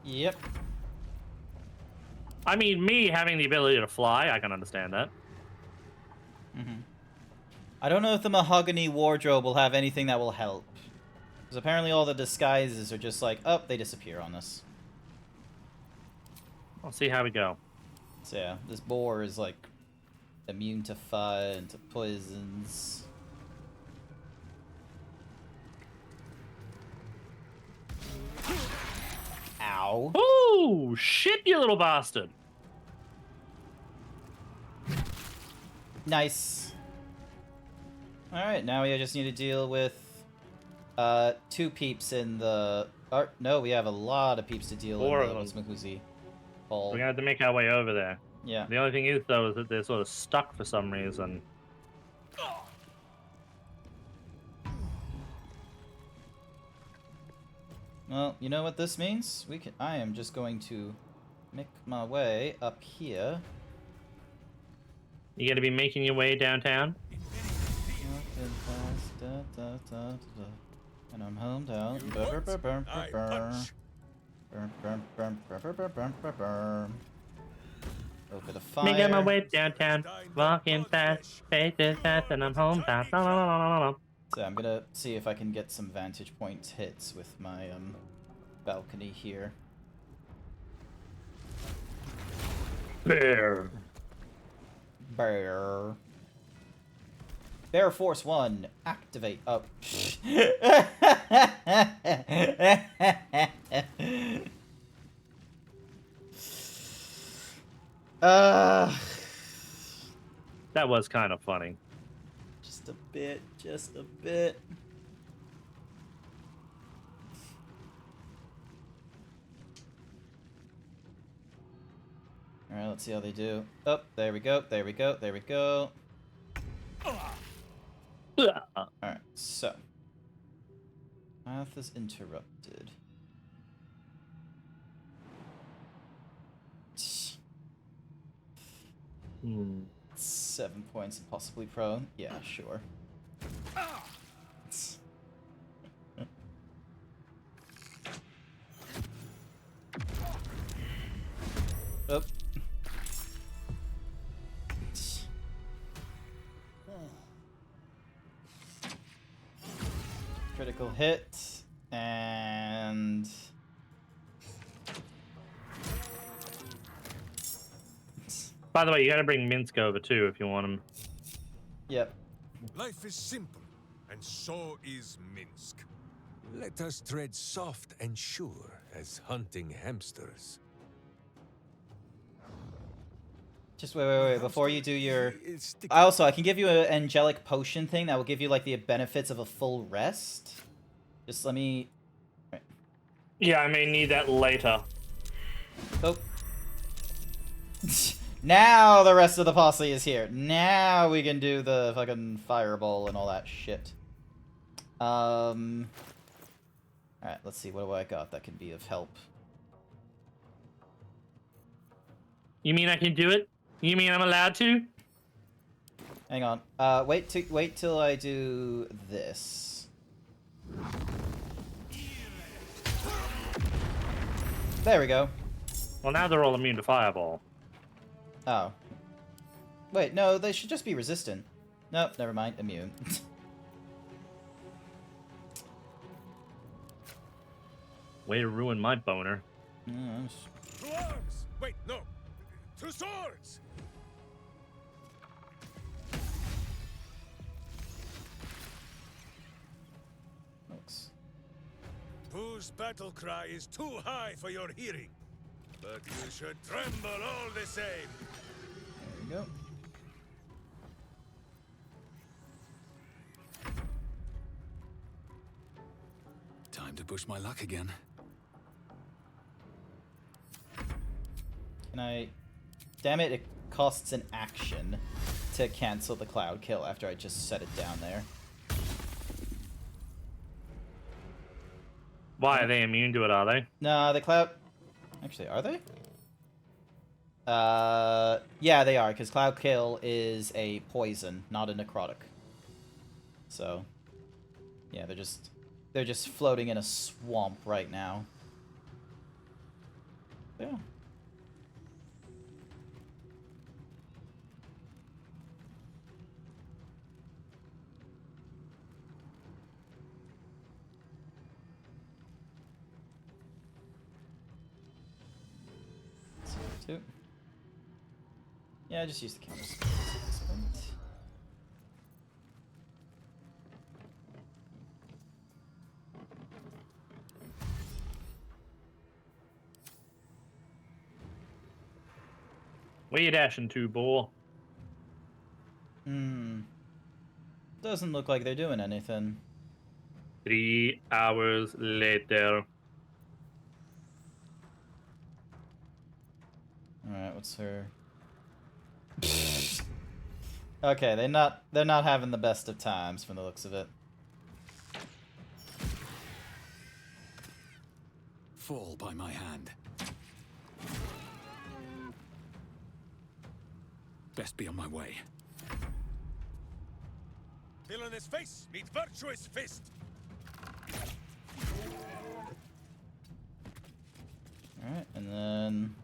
Yep. I mean, me having the ability to fly, I can understand that. Mm-hmm. I don't know if the mahogany wardrobe will have anything that will help. Because apparently all the disguises are just like, oh, they disappear on us. I'll see how we go. So yeah, this boar is like immune to fire and to poisons. Ow. Oh, shit, you little bastard. Nice. Alright, now we just need to deal with 2 peeps in the... no, we have a lot of peeps to deal with in the Wismahuzi hall. We're gonna have to make our way over there. Yeah. The only thing is, though, is that they're sort of stuck for some reason. Well, you know what this means? I am just going to make my way up here. You gonna be making your way downtown? And I'm hometown. Over the fire. Making my way downtown, walking fast, faces fast, and I'm hometown. So I'm gonna see if I can get some vantage point hits with my balcony here. Bear. Bear. Bear Force 1, activate. Oh. That was kind of funny. Just a bit, just a bit. Alright, let's see how they do. Oh, there we go, there we go, there we go. Alright, so. Path is interrupted. 7 points and possibly prone? Yeah, sure. Oh. Critical hit, and By the way, you gotta bring Minsk over too if you want him. Yep. Life is simple, and so is Minsk. Let us tread soft and sure as hunting hamsters. Just wait. Before you do your... I can give you an angelic potion thing that will give you, like, the benefits of a full rest. Just let me... Right. Yeah, I may need that later. Oh. Now the rest of the posse is here. Now we can do the fucking fireball and all that shit. Alright, let's see. What do I got that can be of help? You mean I can do it? You mean I'm allowed to? Hang on. Wait till I do this. There we go. Well, now they're all immune to fireball. Oh. Wait, no, they should just be resistant. Nope, never mind. Immune. Way to ruin my boner. To arms! Wait, no. To swords! Looks. Pooh's battle cry is too high for your hearing, but you should tremble all the same. There you go. Time to push my luck again. Can I... Damn it, it costs an action to cancel the cloud kill after I just set it down there. Why, are they immune to it, are they? No, the cloud... Actually, are they? Yeah, they are, because cloud kill is a poison, not a necrotic. So, yeah, they're just floating in a swamp right now. Yeah. Too. Yeah, just use the counter spells at this point. Where you dashing to, boy? Doesn't look like they're doing anything. 3 hours later. Alright, what's her... Okay, they're not having the best of times from the looks of it. Fall by my hand. Best be on my way. Villainous face meet virtuous fist. Alright, and then...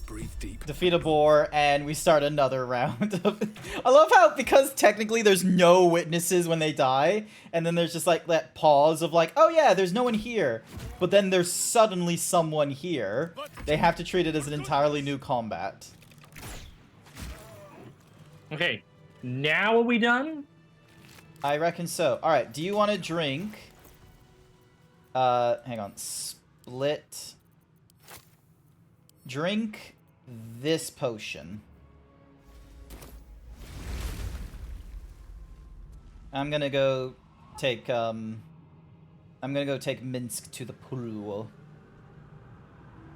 Breathe deep. Defeat a boar, and we start another round of... I love how, because technically there's no witnesses when they die, and then there's just like that pause of like, oh yeah, there's no one here. But then there's suddenly someone here. They have to treat it as an entirely new combat. Okay, now are we done? I reckon so. Alright, do you want to drink? Hang on. Split. Drink this potion. I'm gonna go take Minsk to the pool.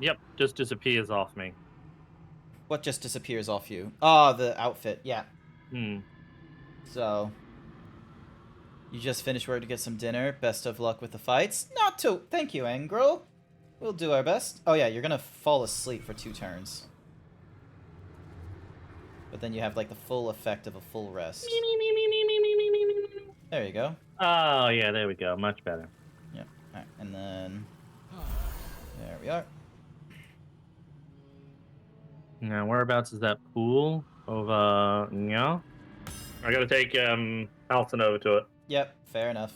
Yep, just disappears off me. What just disappears off you? Ah, the outfit, yeah. So, you just finished work to get some dinner. Best of luck with the fights. Not to... Thank you, Angro. We'll do our best. Oh yeah, you're gonna fall asleep for 2 turns. But then you have, like, the full effect of a full rest. There you go. Oh, yeah, there we go. Much better. Yep. Alright, and then... There we are. Now, whereabouts is that pool? Over... Yeah? I gotta take, Alton over to it. Yep, fair enough.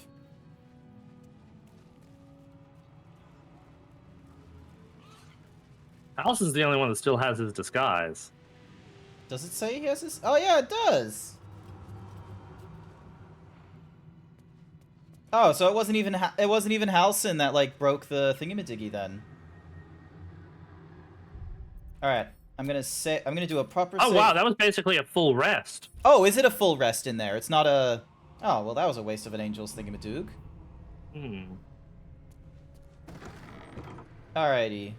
Allison's the only one that still has his disguise. Does it say he has his? Oh yeah, it does. Oh, so it wasn't even Halson that like broke the thingamadiggy then. All right, I'm gonna do a proper. Oh wow, that was basically a full rest. Oh, is it a full rest in there? It's not a. Oh well, that was a waste of an angel's thingamadoog. Hmm. Alrighty.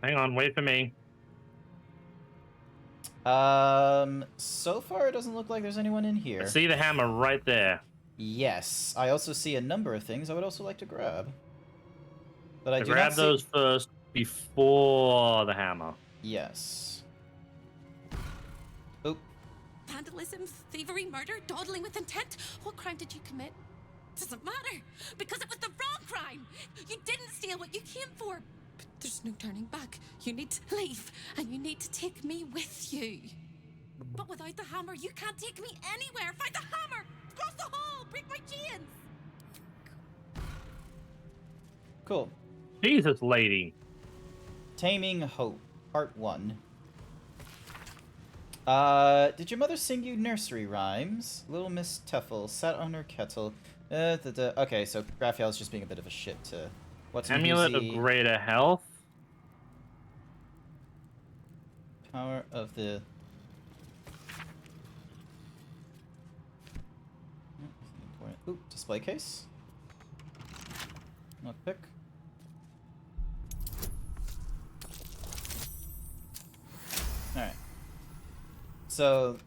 Hang on, wait for me. So far it doesn't look like there's anyone in here. I see the hammer right there. Yes, I also see a number of things I would also like to grab. But I do grab not see... those first before the hammer. Yes. Oop. Vandalism, thievery, murder, dawdling with intent. What crime did you commit? Doesn't matter, because it was the wrong crime. You didn't steal what you came for. But there's no turning back. You need to leave, and you need to take me with you. But without the hammer, you can't take me anywhere. Find the hammer! Cross the hall! Break my chains! Cool. Jesus, lady. Taming Hope, Part 1. Did your mother sing you nursery rhymes? Little Miss Teffel sat on her kettle. Okay, so Raphael's just being a bit of a shit to... What's Amulet of Greater Health? Power of the... Ooh, display case. Lockpick. Alright. So...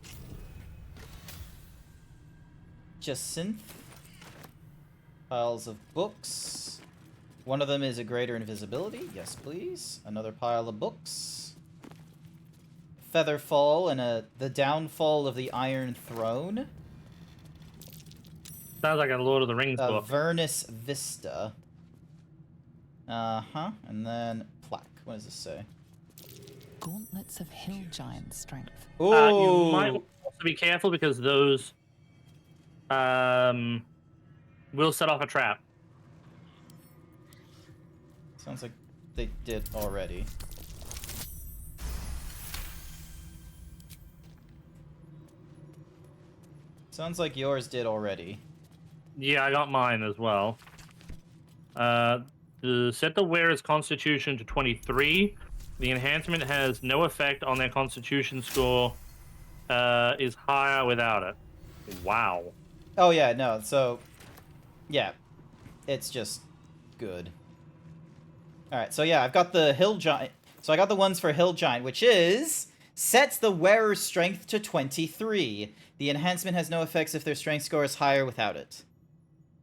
Jacinth. Piles of books. One of them is a greater invisibility. Yes, please. Another pile of books. Featherfall and the downfall of the Iron Throne. Sounds like a Lord of the Rings book. Vernus Vista. Uh-huh. And then plaque. What does this say? Gauntlets of Hill Giant Strength. Ooh. You might also be careful because those will set off a trap. Sounds like they did already. Sounds like yours did already. Yeah, I got mine as well. Set the wearer's constitution to 23. The enhancement has no effect on their constitution score. Is higher without it. Wow. Oh yeah, no, so... Yeah. It's just good. Alright, so yeah, I've got the Hill Giant... So I got the ones for Hill Giant, which is... Sets the wearer's strength to 23. The enhancement has no effects if their strength score is higher without it.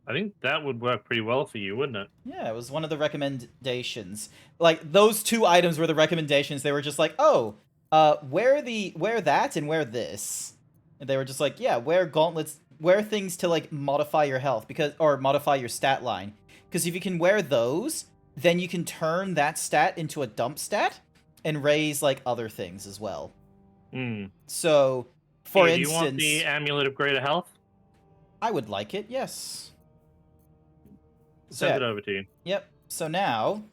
I think that would work pretty well for you, wouldn't it? Yeah, it was one of the recommendations. Like, those two items were the recommendations. They were just like, oh, wear that and wear this. And they were just like, yeah, wear gauntlets, wear things to, like, modify your health, or modify your stat line. Because if you can wear those, then you can turn that stat into a dump stat and raise, like, other things as well. So, for instance... Do you want the Amulet of Greater Health? I would like it, yes. Send it over to you. Yep. So now,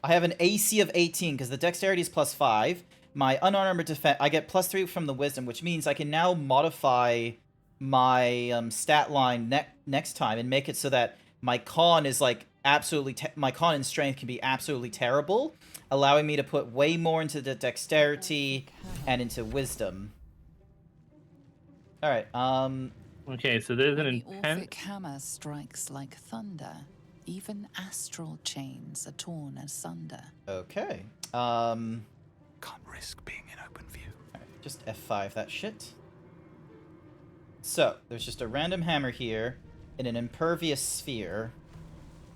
I have an AC of 18, because the dexterity is +5. My unarmored defense, I get +3 from the wisdom, which means I can now modify my stat line next time and make it so that my con is like absolutely, my con and strength can be absolutely terrible, allowing me to put way more into the dexterity and into wisdom. All right. Okay, so there's an The intent. Orphic hammer strikes like thunder. Even astral chains are torn asunder. Okay. Can't risk being in open view. All right, just F5 that shit. So, there's just a random hammer here in an impervious sphere.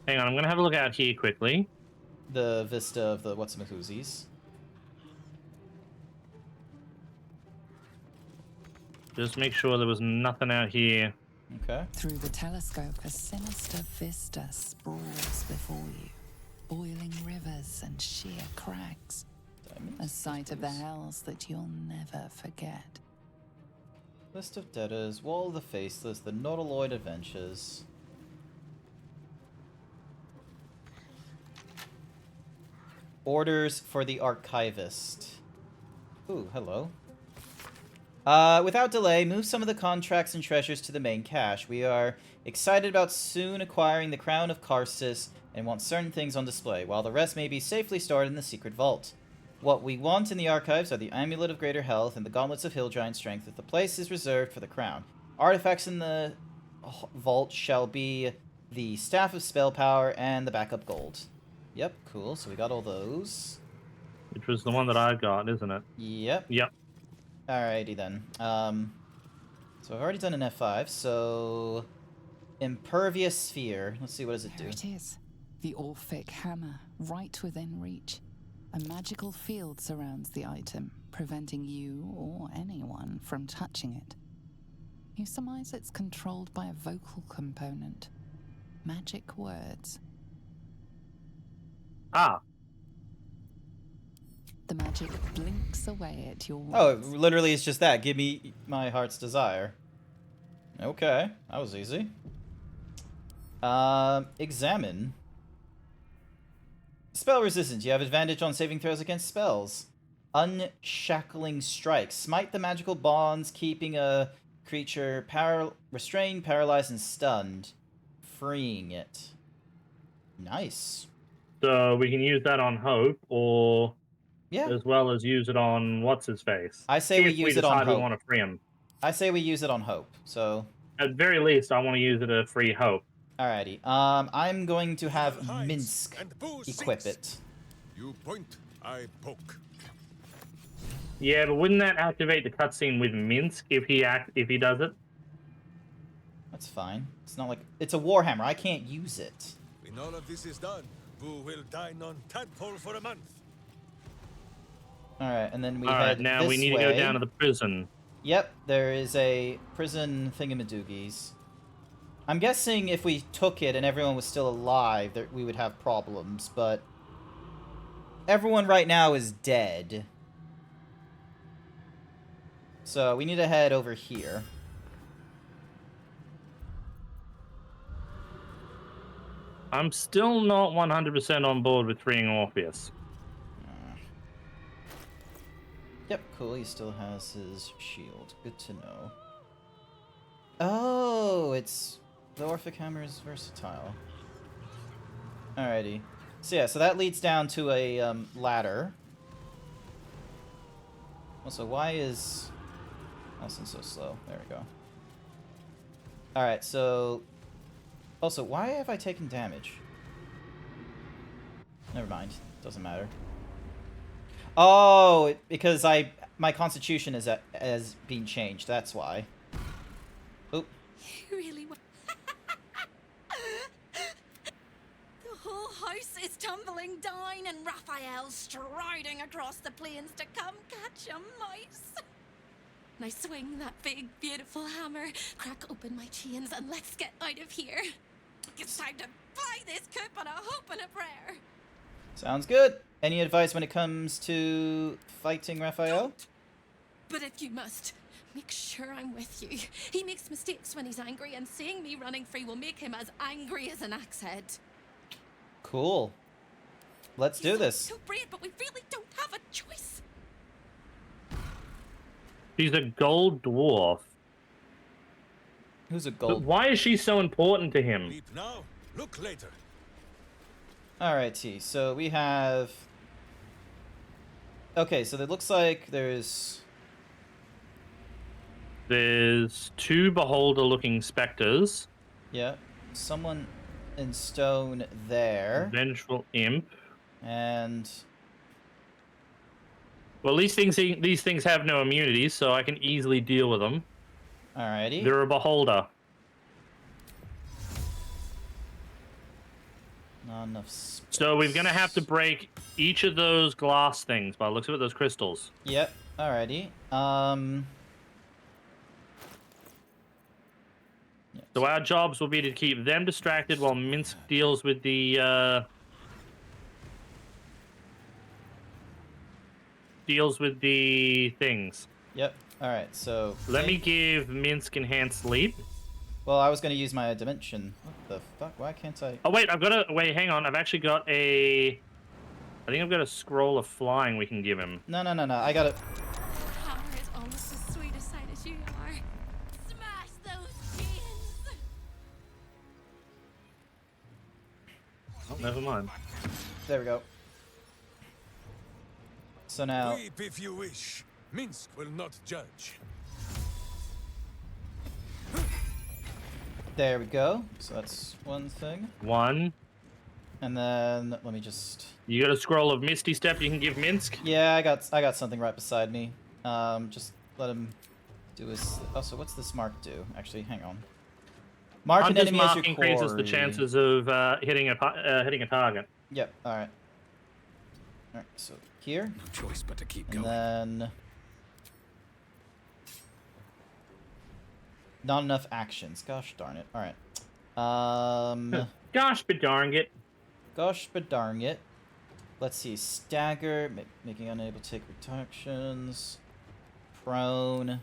Hang on, I'm gonna have a look out here quickly. The vista of the what's-a-whoosies. Just make sure there was nothing out here. Okay. Through the telescope, a sinister vista sprawls before you. Boiling rivers and sheer crags. A sight of the hells that you'll never forget. List of debtors, Wall of the Faceless, the Nautiloid Adventures. Orders for the archivist. Ooh, hello. Without delay, move some of the contracts and treasures to the main cache. We are excited about soon acquiring the crown of Karsus and want certain things on display, while the rest may be safely stored in the secret vault. What we want in the archives are the Amulet of Greater Health and the Gauntlets of Hill Giant Strength, if the place is reserved for the crown. Artifacts in the vault shall be the Staff of Spell Power and the backup gold. Yep, cool. So we got all those. Which was the one that I got, isn't it? Yep. Yep. Alrighty then. So I've already done an F5, so... Impervious Sphere. Let's see, what does it do? There it is. The Orphic Hammer, right within reach. A magical field surrounds the item, preventing you or anyone from touching it. You surmise it's controlled by a vocal component. Magic words. Ah. The magic blinks away at your words. Oh, it literally is just that. Give me my heart's desire. Okay, that was easy. Examine. Spell resistance. You have advantage on saving throws against spells. Unshackling Strike. Smite the magical bonds, keeping a creature restrained, paralyzed, and stunned. Freeing it. Nice. So we can use that on Hope, or yeah, as well as use it on what's-his-face. I say we use it on Hope. We want to free him. I say we use it on Hope, so... At very least, I want to use it to free Hope. Alrighty. I'm going to have Minsk equip it. You point, I poke. Yeah, but wouldn't that activate the cutscene with Minsk if he does it? That's fine. It's not like it's a warhammer. I can't use it. When all of this is done, Boo will dine on tadpole for a month. All right, and then we All head right, now this we need way. to go down to the prison. Yep, there is a prison thingamadoogies. I'm guessing if we took it and everyone was still alive, that we would have problems, but everyone right now is dead. So we need to head over here. I'm still not 100% on board with freeing Orpheus. Yep, cool. He still has his shield. Good to know. Oh, it's... The Orphic Hammer is versatile. Alrighty. So yeah, so that leads down to a ladder. Also, why is Nelson so slow? There we go. Alright, so... Also, why have I taken damage? Never mind. Doesn't matter. Oh, because my constitution has been changed. That's why. Oop. You really want... The whole house is tumbling down and Raphael's striding across the plains to come catch a mouse. Now swing that big, beautiful hammer, crack open my chains, and let's get out of here. It's time to buy this coop on a hope and a prayer. Sounds good. Any advice when it comes to fighting Raphael? Don't. But if you must, make sure I'm with you. He makes mistakes when he's angry, and seeing me running free will make him as angry as an axe head. Cool. Let's do this. So brave, but we really don't have a choice. She's a gold dwarf. Who's a gold? But why is she so important to him? Leap now, look later. Alrighty, so we have... Okay, so it looks like there's two beholder-looking specters. Yeah, someone in stone there. Vengeful imp. And... Well, these things have no immunity, so I can easily deal with them. Alrighty. They're a beholder. Not enough space. So we're gonna have to break each of those glass things by the looks of it, those crystals. Yep. Alrighty. So our jobs will be to keep them distracted while Minsk deals with the things. Yep. Alright, so... Let me give Minsk enhanced leap. Well, I was going to use my dimension. What the fuck? Why can't I... Oh, wait, hang on. I've actually got a... I think I've got a scroll of flying we can give him. No, I got it. Hammer is almost as sweet a sight as you are. Smash those chains! Oh, never mind. There we go. So now... Weep if you wish. Minsk will not judge. There we go. So that's one thing. One. And then let me just... You got a scroll of Misty Step you can give Minsk? Yeah, I got something right beside me. Just let him do his... Oh, so what's this mark do? Actually, hang on. Mark an enemy as your increases quarry. the chances of hitting a target. Yep. All right. All right. So here. No choice but to keep and going. Then not enough actions. Gosh darn it. All right. Gosh darn it. Gosh darn it. Let's see. Stagger, making unable to take reductions. Prone.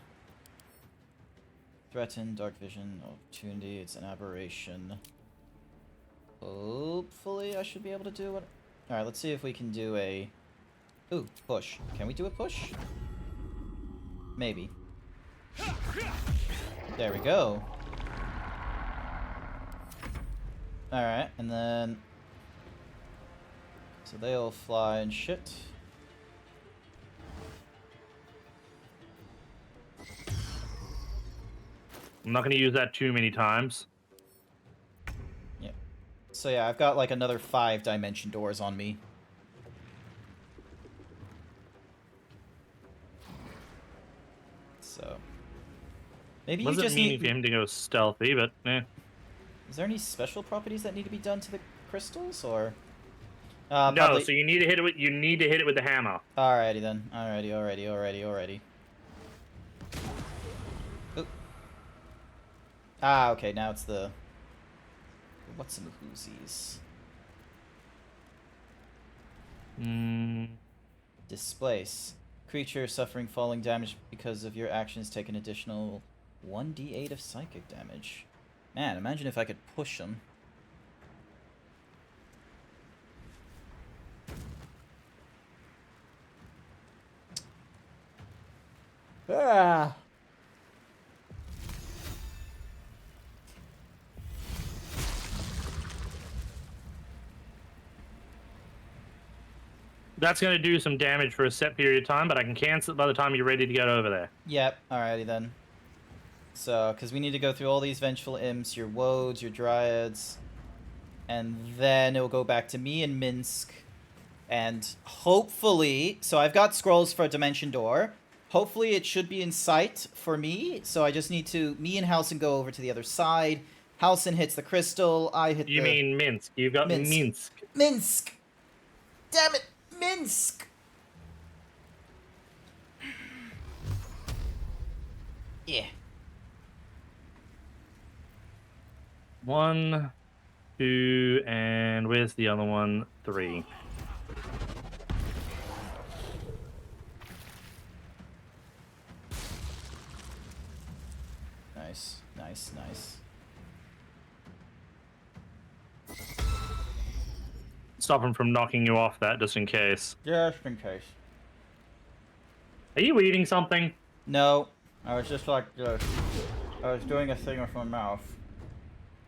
Threaten, dark vision, opportunity, it's an aberration. Hopefully I should be able to do it. Alright, let's see if we can do a... Ooh, push. Can we do a push? Maybe. There we go. Alright, and then... So they all fly and shit. I'm not going to use that too many times. Yeah. So yeah, I've got like another 5 dimension doors on me. So maybe you just need for him to go stealthy, but eh. Is there any special properties that need to be done to the crystals, or? No, probably... so you need to hit it with the hammer. Alrighty then. Alrighty. Oop. Ah, okay. Now it's the what's some whoosies? Displace. Creature suffering falling damage because of your actions take an additional 1d8 of psychic damage. Man, imagine if I could push them. Ah. That's going to do some damage for a set period of time, but I can cancel it by the time you're ready to get over there. Yep, alrighty then. So, because we need to go through all these vengeful imps, your woads, your dryads, and then it'll go back to me and Minsk. And hopefully, so I've got scrolls for a dimension door. Hopefully it should be in sight for me, so I just need to, me and Halsin go over to the other side. Halsin hits the crystal, I hit You mean Minsk. You've got Minsk. Minsk! Damn it! Minsk! Yeah. 1, 2, and where's the other one? 3. Nice. Stop him from knocking you off that, just in case. Just in case. Are you eating something? No. I was just like this. I was doing a thing with my mouth.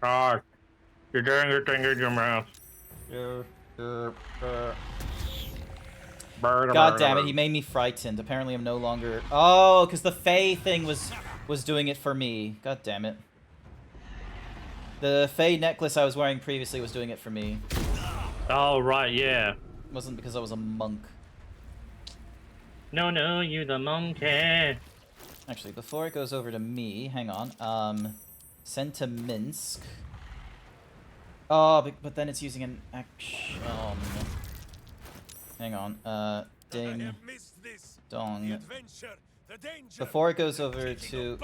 Ah, you're doing your thing in your mouth. God damn it, he made me frightened. Apparently I'm no longer... Oh, because the Fae thing was doing it for me. God damn it. The Fae necklace I was wearing previously was doing it for me. Oh, right, yeah. It wasn't because I was a monk. No, you the monkey. Actually, before it goes over to me, hang on. Send to Minsk. Oh, but then it's using an action. Hang on. Ding. Dong. Before it goes over to...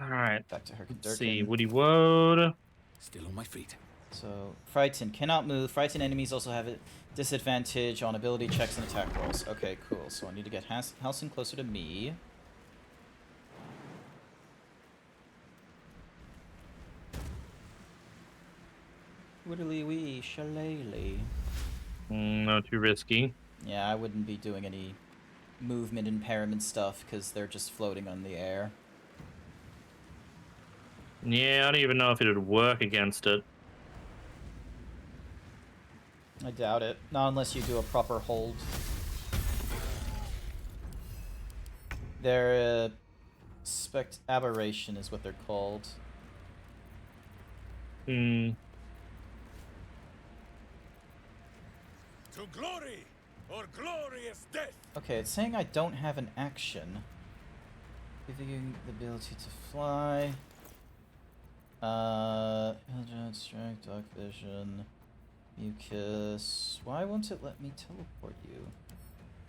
Alright. Back to her. Let's see. Woody Woad. Still on my feet. So, Frighten. Cannot move. Frighten enemies also have a disadvantage on ability checks and attack rolls. Okay, cool. So I need to get Halsin closer to me. Widdly wee, shillelagh. Not too risky. Yeah, I wouldn't be doing any movement impairment stuff because they're just floating on the air. Yeah, I don't even know if it would work against it. I doubt it. Not unless you do a proper hold. They're aberration is what they're called. Hmm. To glory or glorious death. Okay, it's saying I don't have an action. Giving you the ability to fly. Intelligence, strength, dark vision, mucus. Why won't it let me teleport you?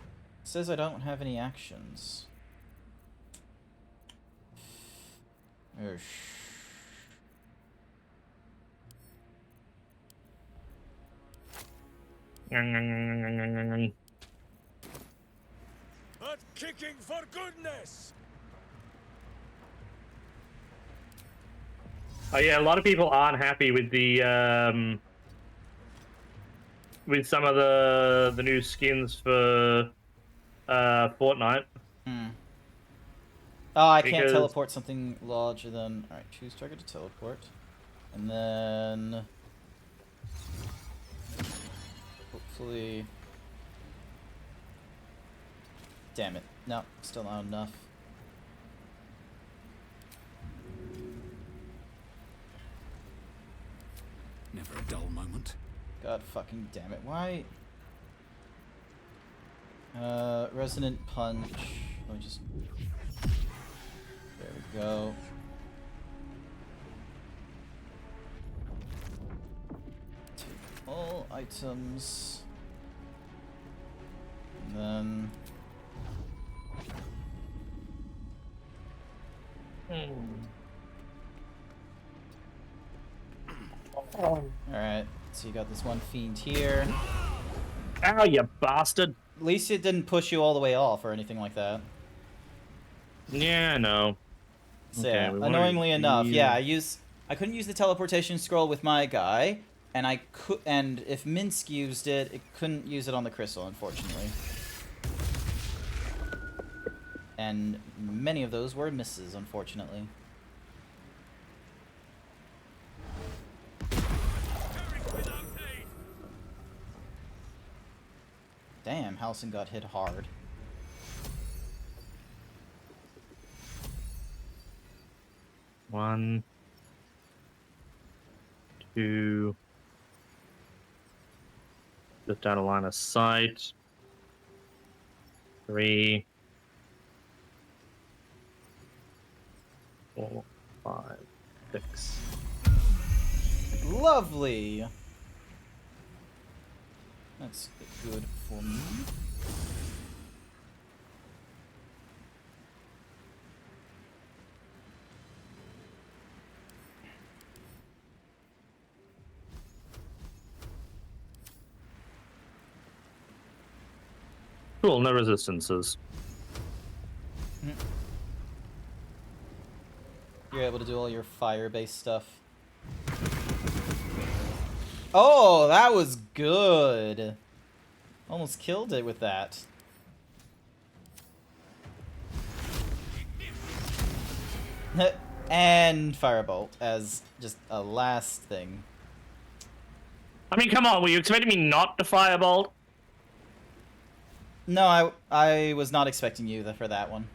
It says I don't have any actions. But kicking for goodness. Oh yeah, a lot of people aren't happy with the with some of the new skins for Fortnite. Hmm. Oh, I can't teleport something larger than... Alright, choose target to teleport. And then... hopefully... Damn it. No, still not enough. Never a dull moment. God fucking damn it. Why? Resonant punch. Let me just... There we go. Take all items. And then... Alright, so you got this one fiend here. Ow, you bastard! At least it didn't push you all the way off or anything like that. Yeah, I know. So Okay, yeah, annoyingly enough, yeah, I couldn't use the teleportation scroll with my guy, and and if Minsk used it, it couldn't use it on the crystal, unfortunately. And many of those were misses, unfortunately. Damn, Halson got hit hard. One, two, just out of line of sight. 3, 4, 5, 6. Lovely! That's good for me. Cool, no resistances. You're able to do all your fire-based stuff. Oh, that was good. Almost killed it with that. And Firebolt as just a last thing. I mean, come on, were you expecting me not to firebolt? No, I was not expecting you for that one.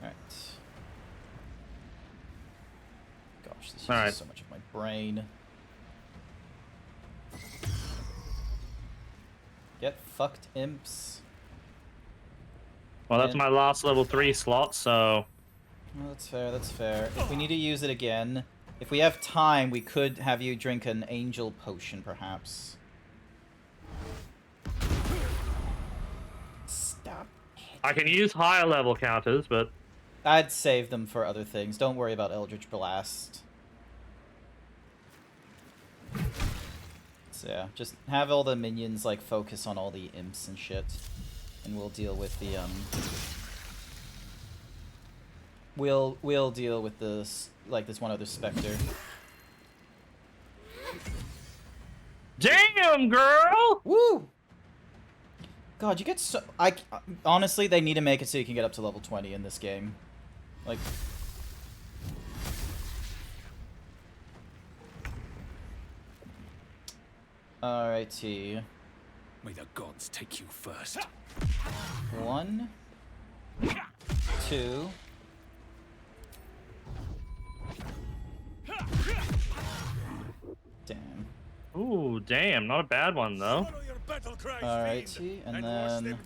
Alright. Gosh, this uses so much of my brain. Get fucked, imps. Well, that's my last level 3 slot, so... Well, that's fair, that's fair. If we need to use it again, if we have time, we could have you drink an angel potion, perhaps. Stop. I can use higher level counters, but... I'd save them for other things. Don't worry about Eldritch Blast. So yeah, just have all the minions, like, focus on all the imps and shit. And we'll deal with the, We'll deal with this, like, this one other specter. Damn, girl! Woo! God, you get so... honestly, they need to make it so you can get up to level 20 in this game. Like... Alrighty. May the gods take you first. 1, 2... Damn. Ooh, damn, not a bad one though. Alrighty, and then...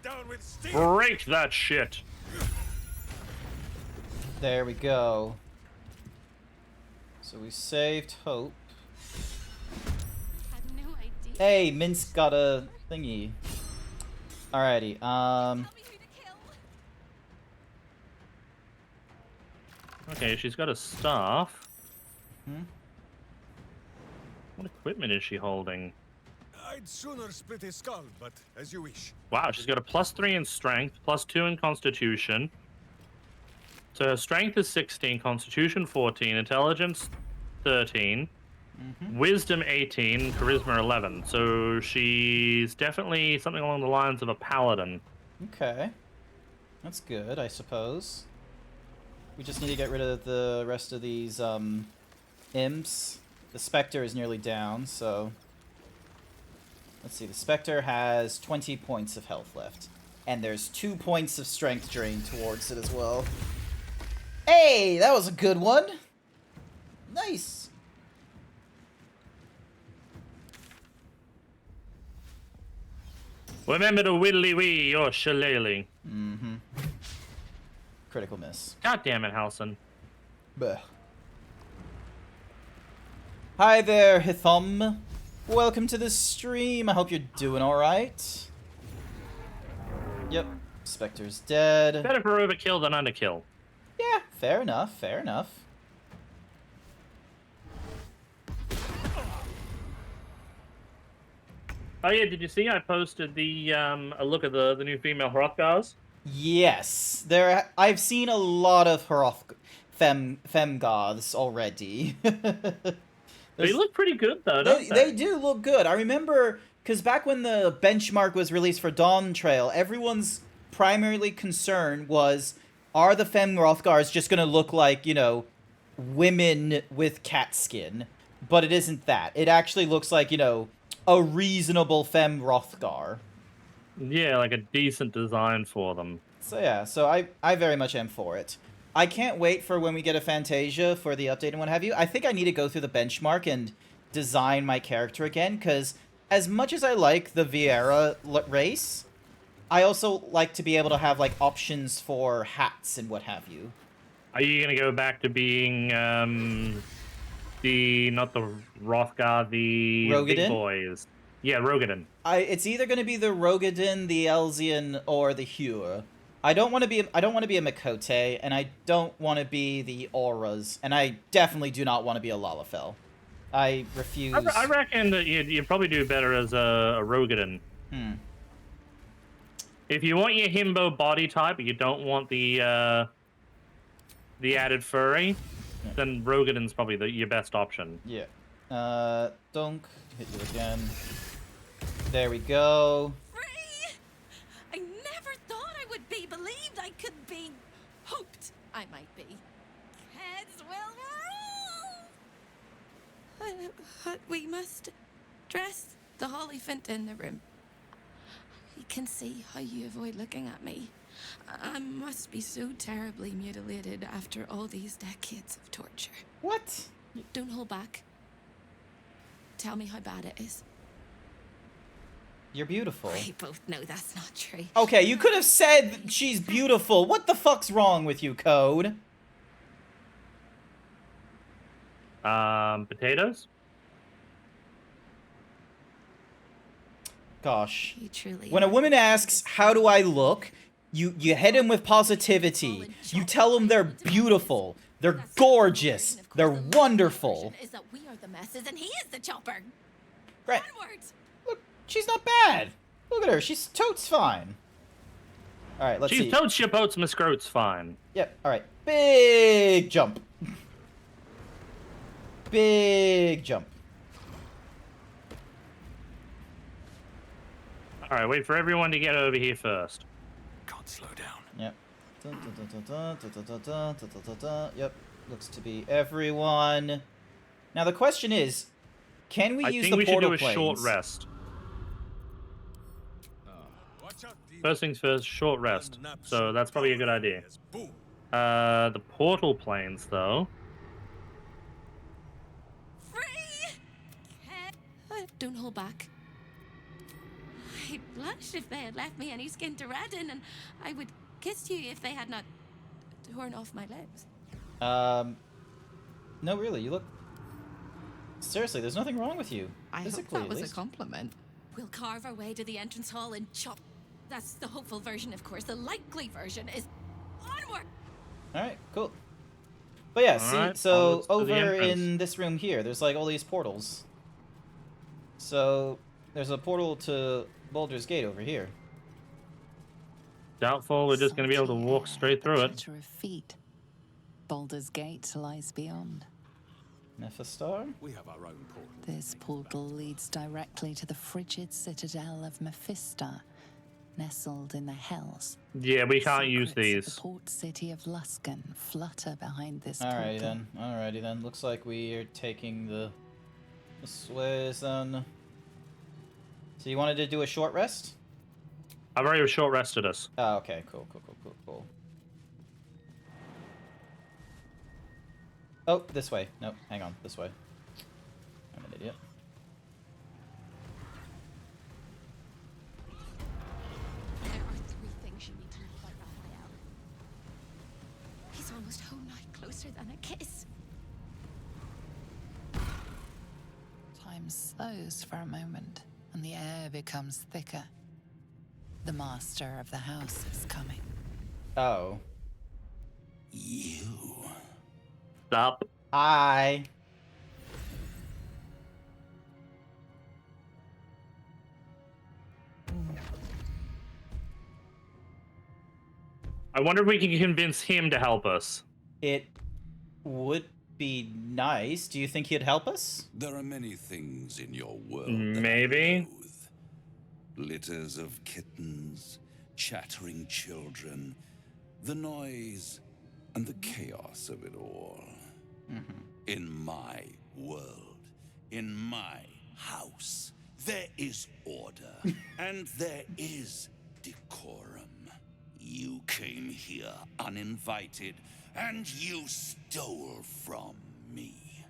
Break that shit! There we go. So we saved Hope. Hey, Minsk got a thingy. Alrighty, Okay, she's got a staff. Hmm? What equipment is she holding? I'd sooner split his skull, but as you wish. Wow, she's got a +3 in strength, +2 in constitution. So her strength is 16, constitution 14, intelligence 13, wisdom 18, charisma 11. So she's definitely something along the lines of a paladin. Okay. That's good, I suppose. We just need to get rid of the rest of these, imps. The Spectre is nearly down, so... Let's see, the Spectre has 20 points of health left. And there's 2 points of strength drain towards it as well. Hey, that was a good one! Nice! Remember to widdly-wee your shillelagh. Mm-hmm. Critical miss. God damn it, Halson. Blech. Hi there, Hithom. Welcome to the stream. I hope you're doing alright. Yep. Spectre's dead. Better for overkill than underkill. Yeah, fair enough, fair enough. Oh yeah, did you see I posted the a look at the new female Hrothgars? Yes. I've seen a lot of femgoths already. They look pretty good though, don't They do look good. I remember, because back when the benchmark was released for Dawn Trail, everyone's primarily concern was, are the Fem Hrothgars just going to look like, you know, women with cat skin? But it isn't that. It actually looks like, you know, a reasonable Fem Hrothgar. Yeah, like a decent design for them. So yeah, so I very much am for it. I can't wait for when we get a Fantasia for the update and what have you. I think I need to go through the benchmark and design my character again, because as much as I like the Vieira race, I also like to be able to have, like, options for hats and what have you. Are you going to go back to being, not the Hrothgar, the Rogadin? big boys? Yeah, Rogadin. It's either going to be the Rogadin, the Elzian, or the Hure. I don't want to be a Makote, and I don't want to be the Auras, and I definitely do not want to be a Lalafell. I refuse. I reckon that you'd probably do better as a Rogadin. Hmm. If you want your himbo body type, but you don't want the added furry, then Rogadin's probably your best option. Yeah. Dunk. Hit you again. There we go. I never thought I would be believed. I could be hoped I might be. Heads will roll. But we must dress the Hollyphant in the room. I can see how you avoid looking at me. I must be so terribly mutilated after all these decades of torture. What? Don't hold back. Tell me how bad it is. You're beautiful. We both know that's not true. Okay, you could have said she's beautiful. What the fuck's wrong with you, Code? Potatoes? Gosh. Truly When a woman asks, how do I look? You hit him with positivity. You tell them they're beautiful. They're gorgeous. They're wonderful. Is that we are the messes and he is the chopper. Right. Onwards. Look, she's not bad. Look at her. She's totes fine. All right, let's see. She's totes your boats, Miss Groat's fine. Yep. All right. Big jump. Big jump. All right, wait for everyone to get over here first. Can't slow down. Yep. Yep. Looks to be everyone. Now the question is, can we use the portal planes? I think we should do a short rest. First things first, short rest. So that's probably a good idea. The portal planes, though. Don't hold back. I'd blush if they had left me any skin to redden, and I would kiss you if they had not torn off my lips. No, really, you look... Seriously, there's nothing wrong with you. I hope Physically, that was at a least. compliment. We'll carve our way to the entrance hall and chop. That's the hopeful version, of course. The likely version is onward. All right, cool. But yeah, see, right, so onwards to the over entrance. in this room here, there's like all these portals. So there's a portal to Baldur's Gate over here. Doubtful we're just going to be able to walk straight through it. Of feet. Baldur's Gate lies beyond. Nephistar? We have our own portal. This portal leads directly to the frigid citadel of Mephistar, nestled in the Hells. Yeah, we can't use Secrets of these. The port city of Luskan flutter behind this portal. Alrighty then. Looks like we are taking this way then. So you wanted to do a short rest? I've already short rested us. Oh, okay, cool. Oh, this way. Nope, hang on, this way. I'm an idiot. There are 3 things you need to know about Raphael. He's almost home night closer than a kiss. Time slows for a moment, and the air becomes thicker. The master of the house is coming. Oh. You. Stop. Hi. I wonder if we can convince him to help us. It would be nice. Do you think he'd help us? There are many things in your world. Maybe. Litters of kittens, chattering children, the noise and the chaos of it all. In my world, in my house, there is order and there is decorum. You came here uninvited and you stole from me.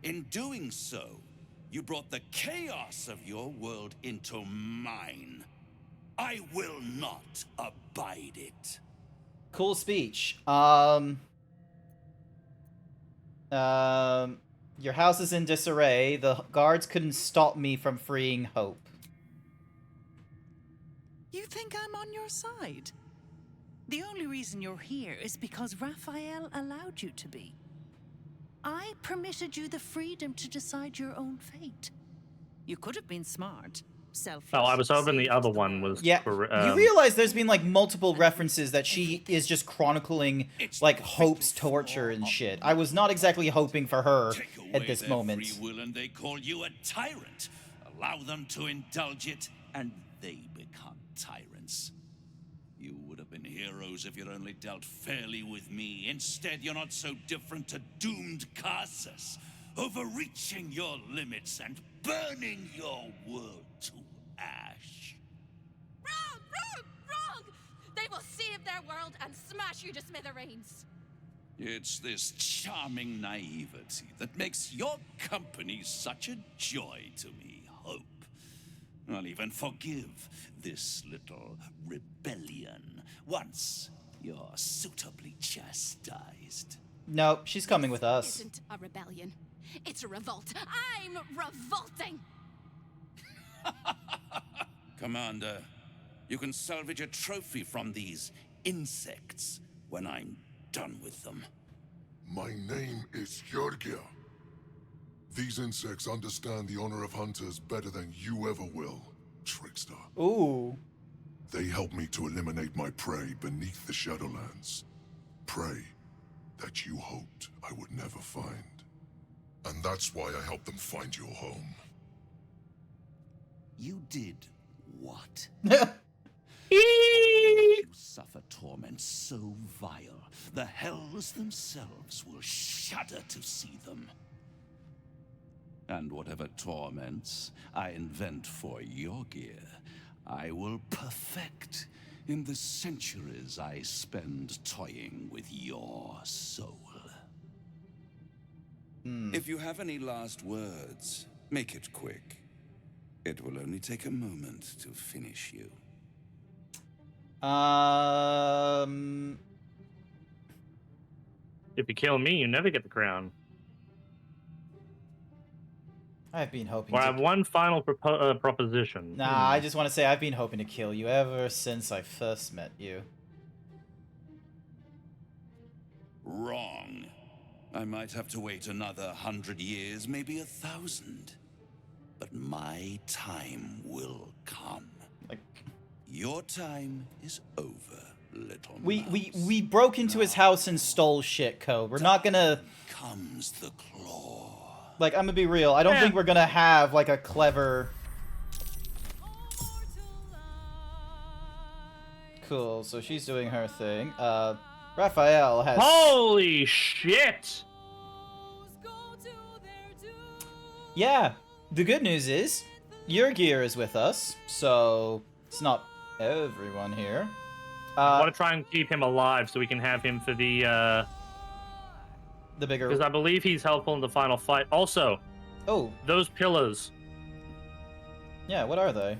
In doing so, you brought the chaos of your world into mine. I will not abide it. Cool speech. Your house is in disarray. The guards couldn't stop me from freeing Hope. You think I'm on your side? The only reason you're here is because Raphael allowed you to be. I permitted you the freedom to decide your own fate. You could have been smart, selfless. Oh, I was hoping the other one was. Yeah, you realize there's been like multiple references that she is just chronicling like Hope's torture and shit. I was not exactly hoping for her at this moment. Free will and they call you a tyrant. Allow them to indulge it, and they become tyrants. You would have been heroes if you'd only dealt fairly with me. Instead, you're not so different to doomed Carsus, overreaching your limits and burning your world to ash. Wrong! They will save their world and smash you to smithereens. It's this charming naivety that makes your company such a joy to me, Hope. I'll even forgive this little rebellion once you're suitably chastised. No, she's coming with us. It isn't a rebellion. It's a revolt. I'm revolting! Commander, you can salvage a trophy from these insects when I'm done with them. My name is Georgia. These insects understand the honor of hunters better than you ever will, trickster. Ooh. They helped me to eliminate my prey beneath the Shadowlands. Prey that you hoped I would never find. And that's why I helped them find your home. You did what? You suffer torment so vile, the hells themselves will shudder to see them. And whatever torments I invent for your gear, I will perfect in the centuries I spend toying with your soul. If you have any last words, make it quick. It will only take a moment to finish you. If you kill me, you never get the crown. I've been hoping Well, I to... have one final proposition. Nah, I just want to say I've been hoping to kill you ever since I first met you. Wrong. I might have to wait another 100 years, maybe 1,000. But my time will come. Your time is over, little We broke into his house and stole shit, Code. We're not gonna... Comes the claw. Like, I'm gonna be real. I don't think we're gonna have, like, a clever... Cool, so she's doing her thing. Raphael has... Holy shit! Yeah, the good news is, your gear is with us, so it's not everyone here. I want to try and keep him alive so we can have him for the bigger... Because I believe he's helpful in the final fight. Also, those pillars. Yeah, what are they?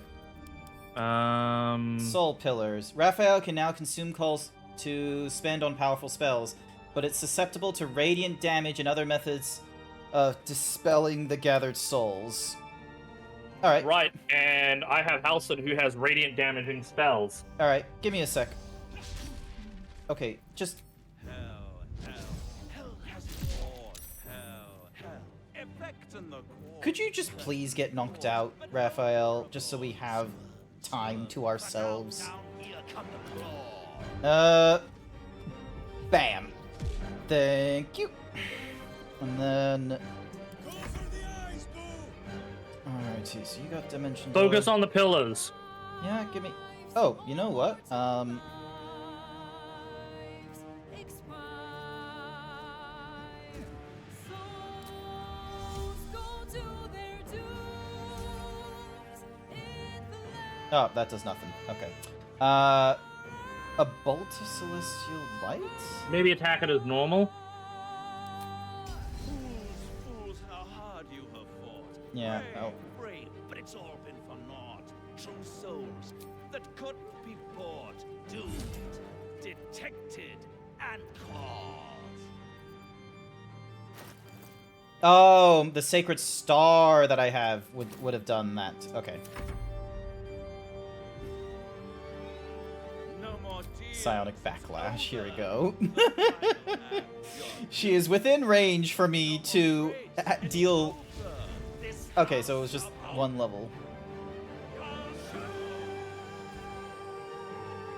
Soul pillars. Raphael can now consume calls to spend on powerful spells, but it's susceptible to radiant damage and other methods of dispelling the gathered souls. Alright. Right, and I have Halson who has radiant damaging spells. Alright, give me a sec. Okay, just... Could you just please get knocked out, Raphael, just so we have time to ourselves? Bam. Thank you. And then... Alrighty, so you got dimension... Focus on the pillars. Yeah, give me... Oh, you know what? Oh, that does nothing. Okay. A bolt of celestial light? Maybe attack it as normal. Fools, how hard you have fought. Yeah. Oh. Brave, but it's all been for naught. True souls that couldn't be bought, doomed, detected, and caught. Oh, the sacred star that I have would have done that. Okay. Psionic backlash. Here we go. She is within range for me to deal... Okay, so it was just one level.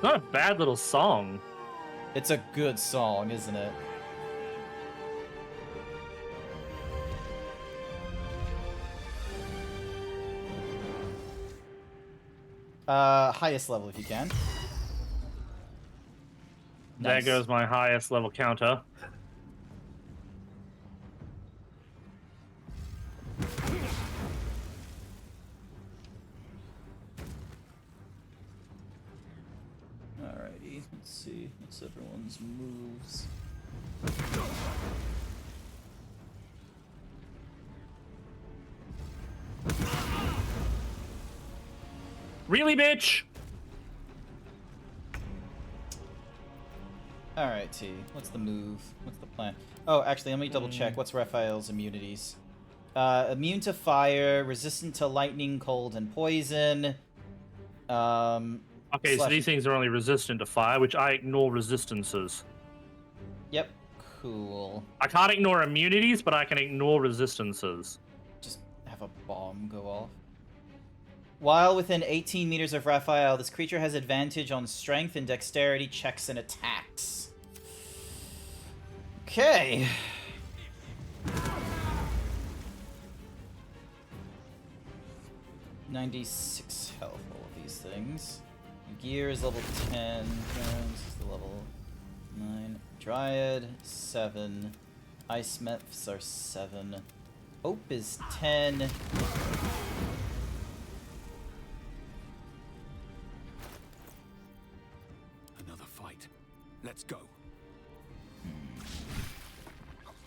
Not a bad little song. It's a good song, isn't it? Highest level if you can. Nice. There goes my highest level counter. Alrighty, let's see. What's everyone's moves? Really, bitch? Alright, T. What's the move? What's the plan? Oh, actually, let me double check. What's Raphael's immunities? Immune to fire, resistant to lightning, cold, and poison. Okay, so these things are only resistant to fire, which I ignore resistances. Yep. Cool. I can't ignore immunities, but I can ignore resistances. Just have a bomb go off. While within 18 meters of Raphael, this creature has advantage on strength and dexterity checks and attacks. Okay. $96 health, all of these things. Gear is level 10, Drones is the level 9. Dryad, 7. Ice Myths are 7. Hope is 10. Another fight. Let's go.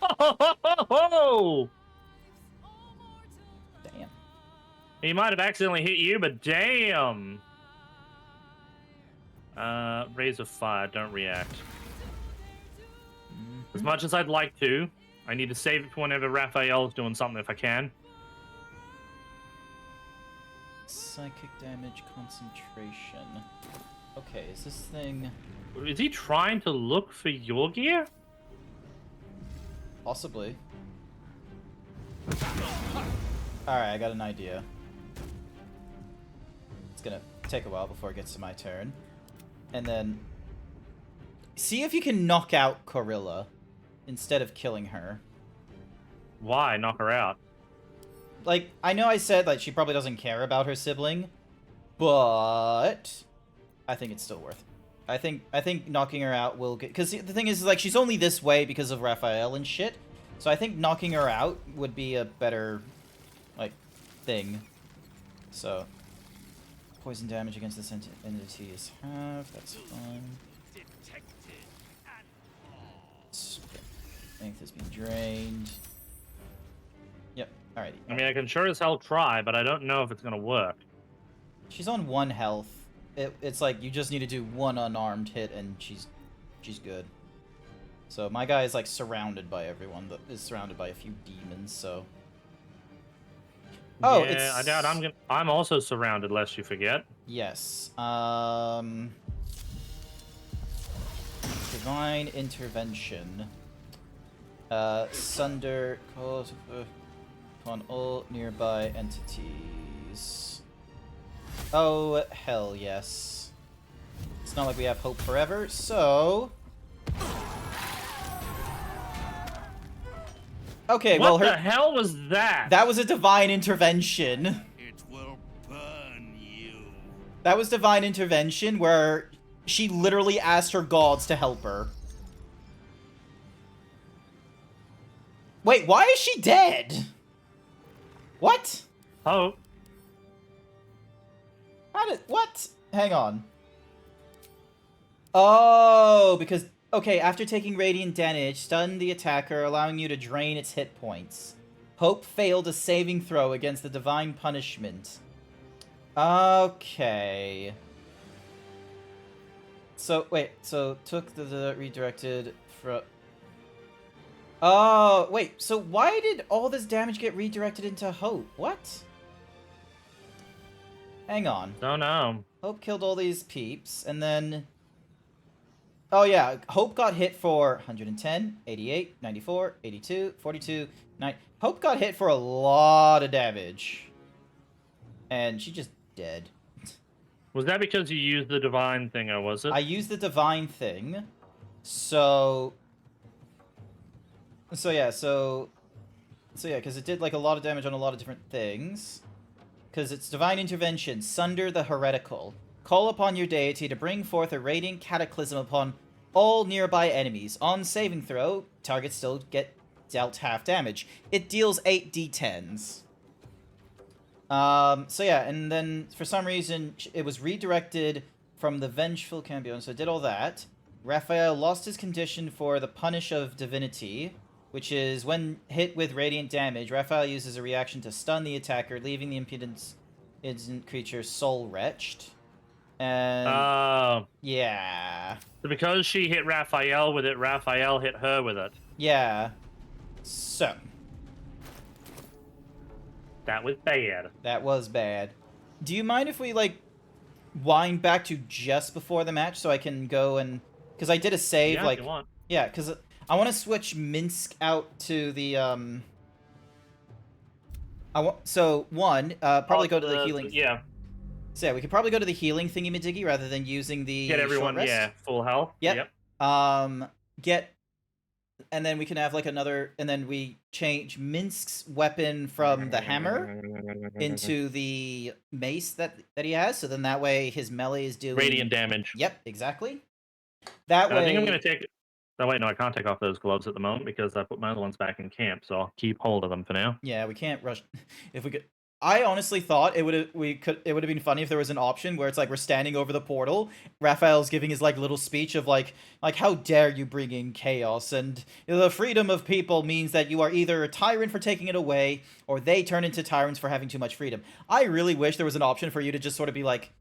Ho! Damn. He might have accidentally hit you, but damn. Rays of fire, don't react. As much as I'd like to, I need to save it for whenever Raphael's doing something if I can. Psychic damage, concentration. Okay, is this thing... Is he trying to look for your gear? Possibly. Alright, I got an idea. It's gonna take a while before it gets to my turn. And then... see if you can knock out Corilla instead of killing her. Why? Knock her out. Like, I know I said, like, she probably doesn't care about her sibling, but... I think it's still worth it. I think knocking her out will get... because the thing is, like, she's only this way because of Raphael and shit. So I think knocking her out would be a better, like, thing. So... poison damage against this entity is half. That's fine. Strength has been drained. Yep. Alrighty. I mean, I can sure as hell try, but I don't know if it's gonna work. She's on 1 health. It's like you just need to do 1 unarmed hit and she's good. So my guy is like surrounded by everyone that is surrounded by a few demons. So. Oh, yeah, I doubt I'm also surrounded, lest you forget. Yes. Divine intervention. Sunder cause upon all nearby entities. Oh, hell yes. It's not like we have hope forever, so... okay, well, what the hell was that? That was a divine intervention. It will burn you. That was divine intervention where she literally asked her gods to help her. Wait, why is she dead? What? Oh. What? Hang on. Oh, because... okay, after taking radiant damage, stun the attacker, allowing you to drain its hit points. Hope failed a saving throw against the divine punishment. Okay. So, wait, so took the redirected from... oh, wait, so why did all this damage get redirected into Hope? What? Hang on. Don't know. Hope killed all these peeps, and then... oh yeah, Hope got hit for 110, 88, 94, 82, 42, 9... Hope got hit for a lot of damage. And she just dead. Was that because you used the divine thing, or was it? I used the divine thing. So yeah, because it did like a lot of damage on a lot of different things. Because it's divine intervention, Sunder the Heretical. Call upon your deity to bring forth a radiant cataclysm upon all nearby enemies. On saving throw, targets still get dealt half damage. It deals 8 d10s. So yeah, and then for some reason it was redirected from the Vengeful Campion, so it did all that. Raphael lost his condition for the Punish of Divinity, which is when hit with radiant damage, Raphael uses a reaction to stun the attacker, leaving the impudent creature soul-wretched. And... yeah. So because she hit Raphael with it, Raphael hit her with it. Yeah. So. That was bad. That was bad. Do you mind if we, like, wind back to just before the match so I can go and... because I did a save, yeah, like... if you want. Yeah, because I want to switch Minsk out to the, probably go to the healing... yeah. So yeah, we could probably go to the healing thingy-majiggy rather than using the Get everyone, short rest. yeah, full health. Yep. And then we can have like another, and then we change Minsk's weapon from the hammer into the mace that he has. So then that way his melee is doing radiant damage. Yep, exactly. That way. I think I'm gonna take. Oh wait, no, I can't take off those gloves at the moment because I put my other ones back in camp. So I'll keep hold of them for now. Yeah, we can't rush. If we could. I honestly thought it would have been funny if there was an option where it's like we're standing over the portal, Raphael's giving his like little speech of like how dare you bring in chaos, and the freedom of people means that you are either a tyrant for taking it away or they turn into tyrants for having too much freedom. I really wish there was an option for you to just sort of be like,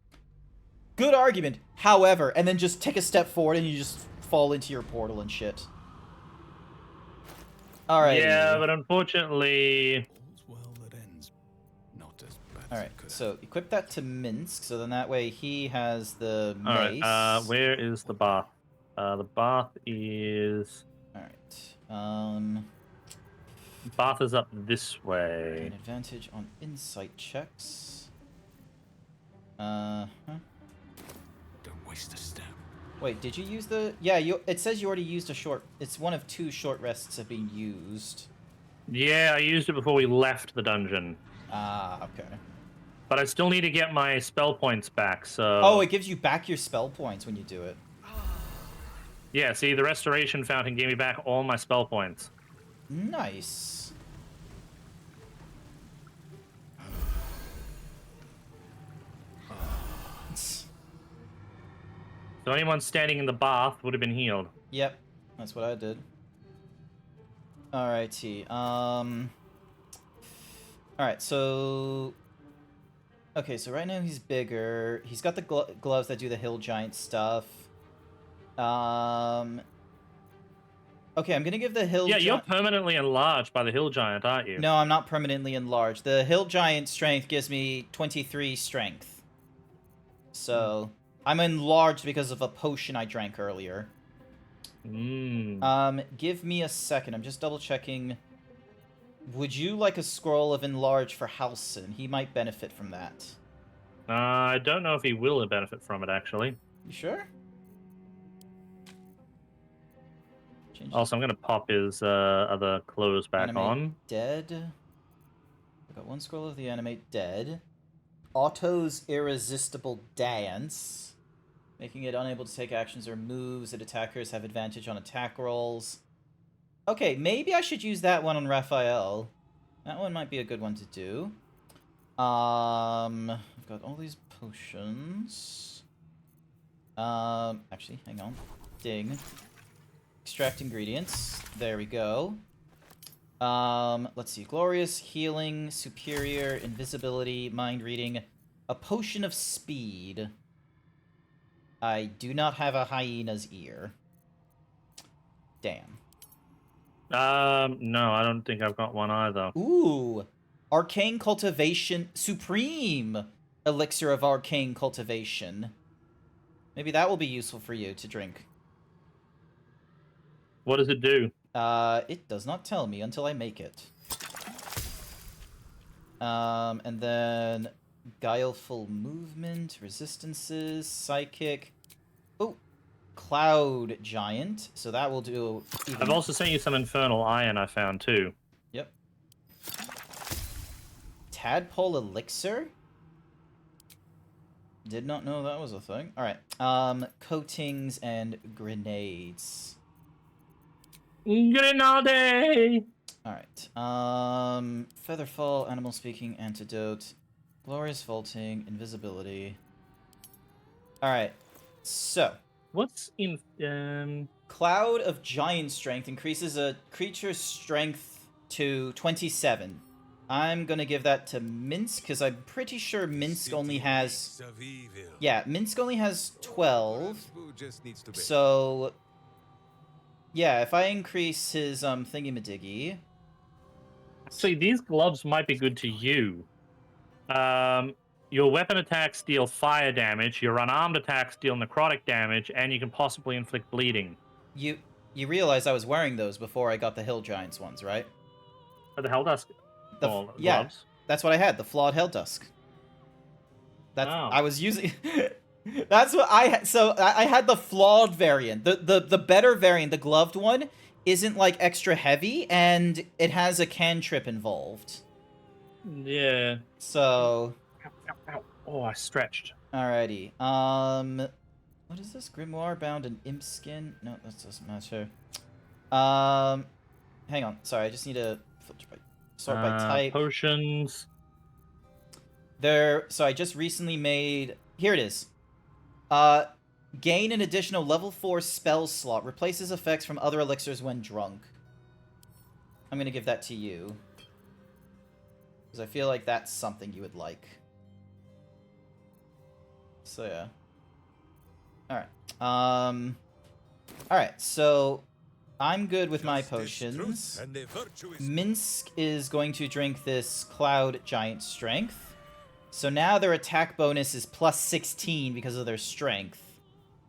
good argument, however, and then just take a step forward and you just fall into your portal and shit. Alright. Yeah, but unfortunately. Alright, so equip that to Minsk, so then that way he has the mace. Alright, where is the bath? The bath is... Alright, Bath is up this way. An advantage on insight checks. Don't waste a step. Wait, did you use the... Yeah, it says you already used a short... It's one of 2 short rests have been used. Yeah, I used it before we left the dungeon. Ah, okay. But I still need to get my spell points back, so... Oh, it gives you back your spell points when you do it. Yeah, see, the restoration fountain gave me back all my spell points. Nice. So anyone standing in the bath would have been healed. Yep, that's what I did. Alrighty, Alright, so... Okay, so right now he's bigger. He's got the gloves that do the hill giant stuff. Okay, I'm gonna give the hill giant... Yeah, you're permanently enlarged by the hill giant, aren't you? No, I'm not permanently enlarged. The hill giant strength gives me 23 strength. So, I'm enlarged because of a potion I drank earlier. Give me a second. I'm just double checking. Would you like a scroll of enlarge for Halson? He might benefit from that. I don't know if he will benefit from it, actually. You sure? Also, I'm going to pop his other clothes back Animate on. Dead. I got 1 scroll of the animate dead. Otto's irresistible dance. Making it unable to take actions or moves that attackers have advantage on attack rolls. Okay, maybe I should use that one on Raphael. That one might be a good one to do. I've got all these potions. Actually, hang on. Ding. Extract ingredients. There we go. Let's see. Glorious, healing, superior, invisibility, mind reading, a potion of speed. I do not have a hyena's ear. Damn. No, I don't think I've got one either. Ooh. Arcane Cultivation. Supreme Elixir of Arcane Cultivation. Maybe that will be useful for you to drink. What does it do? It does not tell me until I make it. And then Guileful Movement, Resistances, Psychic. Oh, Cloud Giant. So that will do... I've also sent you some Infernal Iron I found, too. Yep. Tadpole Elixir? Did not know that was a thing. Alright. Coatings and Grenades. Grenade! Alright. Featherfall, Animal Speaking, Antidote, Glorious Vaulting, Invisibility. Alright. So... What's in... Cloud of Giant Strength increases a creature's strength to 27. I'm gonna give that to Minsk, because I'm pretty sure Minsk only has... Yeah, Minsk only has 12. So... Yeah, if I increase his thingy-madiggy... Actually, these gloves might be good to you. Your weapon attacks deal fire damage, your unarmed attacks deal necrotic damage, and you can possibly inflict bleeding. You realize I was wearing those before I got the Hill Giants ones, right? The Helldusk yeah, gloves? That's what I had, the Flawed Helldusk. I was using. That's what I had. So I had the flawed variant. The better variant, the gloved one, isn't like extra heavy, and it has a cantrip involved. Yeah. So. Ow, ow, ow. Oh, I stretched. Alrighty. What is this? Grimoire bound in imp skin? No, that doesn't matter. Hang on. Sorry, I just need to filter by sort by type. Potions. So I just recently made. Here it is. Gain an additional level 4 spell slot. Replaces effects from other elixirs when drunk. I'm gonna give that to you. Because I feel like that's something you would like. So yeah. Alright. Alright, so I'm good with my potions. Minsk is going to drink this Cloud Giant Strength. So now their attack bonus is plus 16 because of their strength.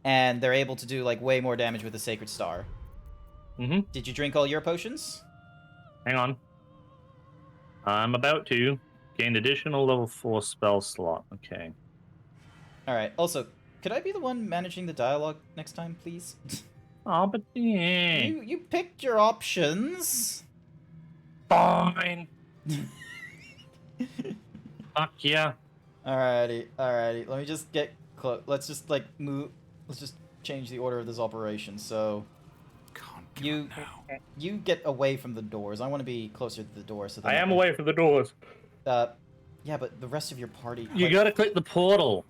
And they're able to do, like, way more damage with the Sacred Star. Mm-hmm. Did you drink all your potions? Hang on. I'm about to. Gain additional level 4 spell slot. Okay. Alright, also, could I be the one managing the dialogue next time, please? Oh, but yeah. You picked your options. Fine. Fuck yeah. Alrighty. Let me just get close. Let's just, like, move. Let's just change the order of this operation, so... You get away from the doors. I want to be closer to the door, so that I am away from the doors. Yeah, but the rest of your party... You gotta click the portal.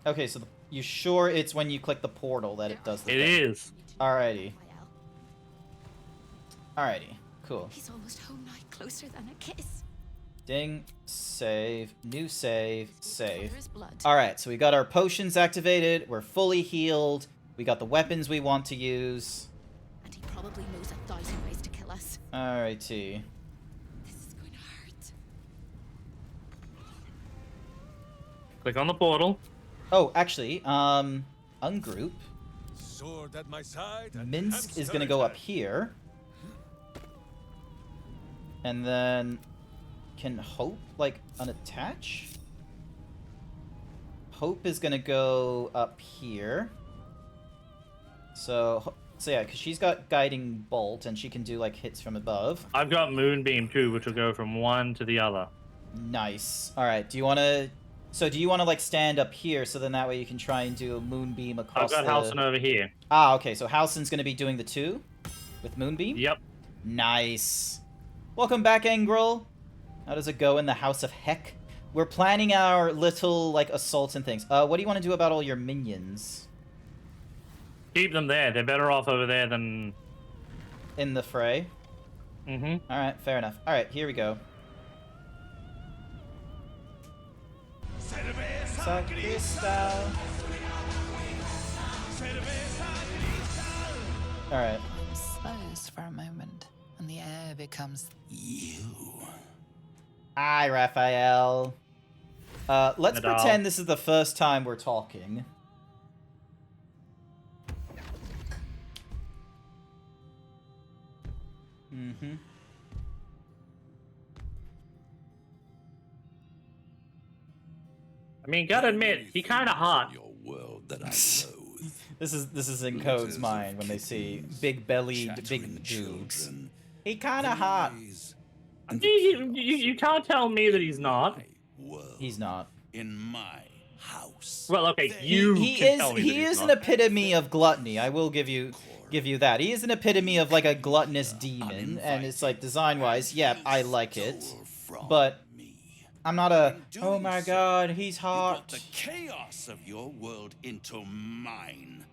Okay, so you sure it's when you click the portal that it does the thing? It is. Alrighty. Alrighty, cool. He's almost home now, closer than a kiss. Ding, save, new save, save. Alright, so we got our potions activated, we're fully healed, we got the weapons we want to use. And he probably knows 1,000 ways to kill us. Alrighty. This is going to hurt. Click on the portal. Oh, actually, ungroup. Sword at my side, and Minsk is gonna go up here. And then... Can Hope, like, unattach? Hope is gonna go up here. So yeah, because she's got Guiding Bolt, and she can do, like, hits from above. I've got Moonbeam, too, which will go from one to the other. Nice. Alright, do you want to... So do you want to, like, stand up here, so then that way you can try and do a Moonbeam across I've got Halson over here. Ah, okay, so Halson's gonna be doing the 2 with Moonbeam? Yep. Nice. Welcome back, Engrel. How does it go in the House of Heck? We're planning our little, like, assaults and things. What do you want to do about all your minions? Keep them there. They're better off over there than... In the fray? Mm-hmm. Alright, fair enough. Alright, here we go. Alright. Slows for a moment, and the air becomes you. Hi, Raphael. Let's Nadal. pretend this is the first time we're talking. Mm-hmm. I mean, gotta admit, he kind of hot. This is in Code's mind when they see big-bellied, big dudes. He kind of hot. You can't tell me that he's not. He's not. In my house. Well, okay, you He can tell me that he he's is an not. epitome of gluttony. I will give you that. He is an epitome of, like, a gluttonous demon, and it's like design-wise, yeah, I like it, but I'm not a oh my god, he's hot. The chaos of your world into mine.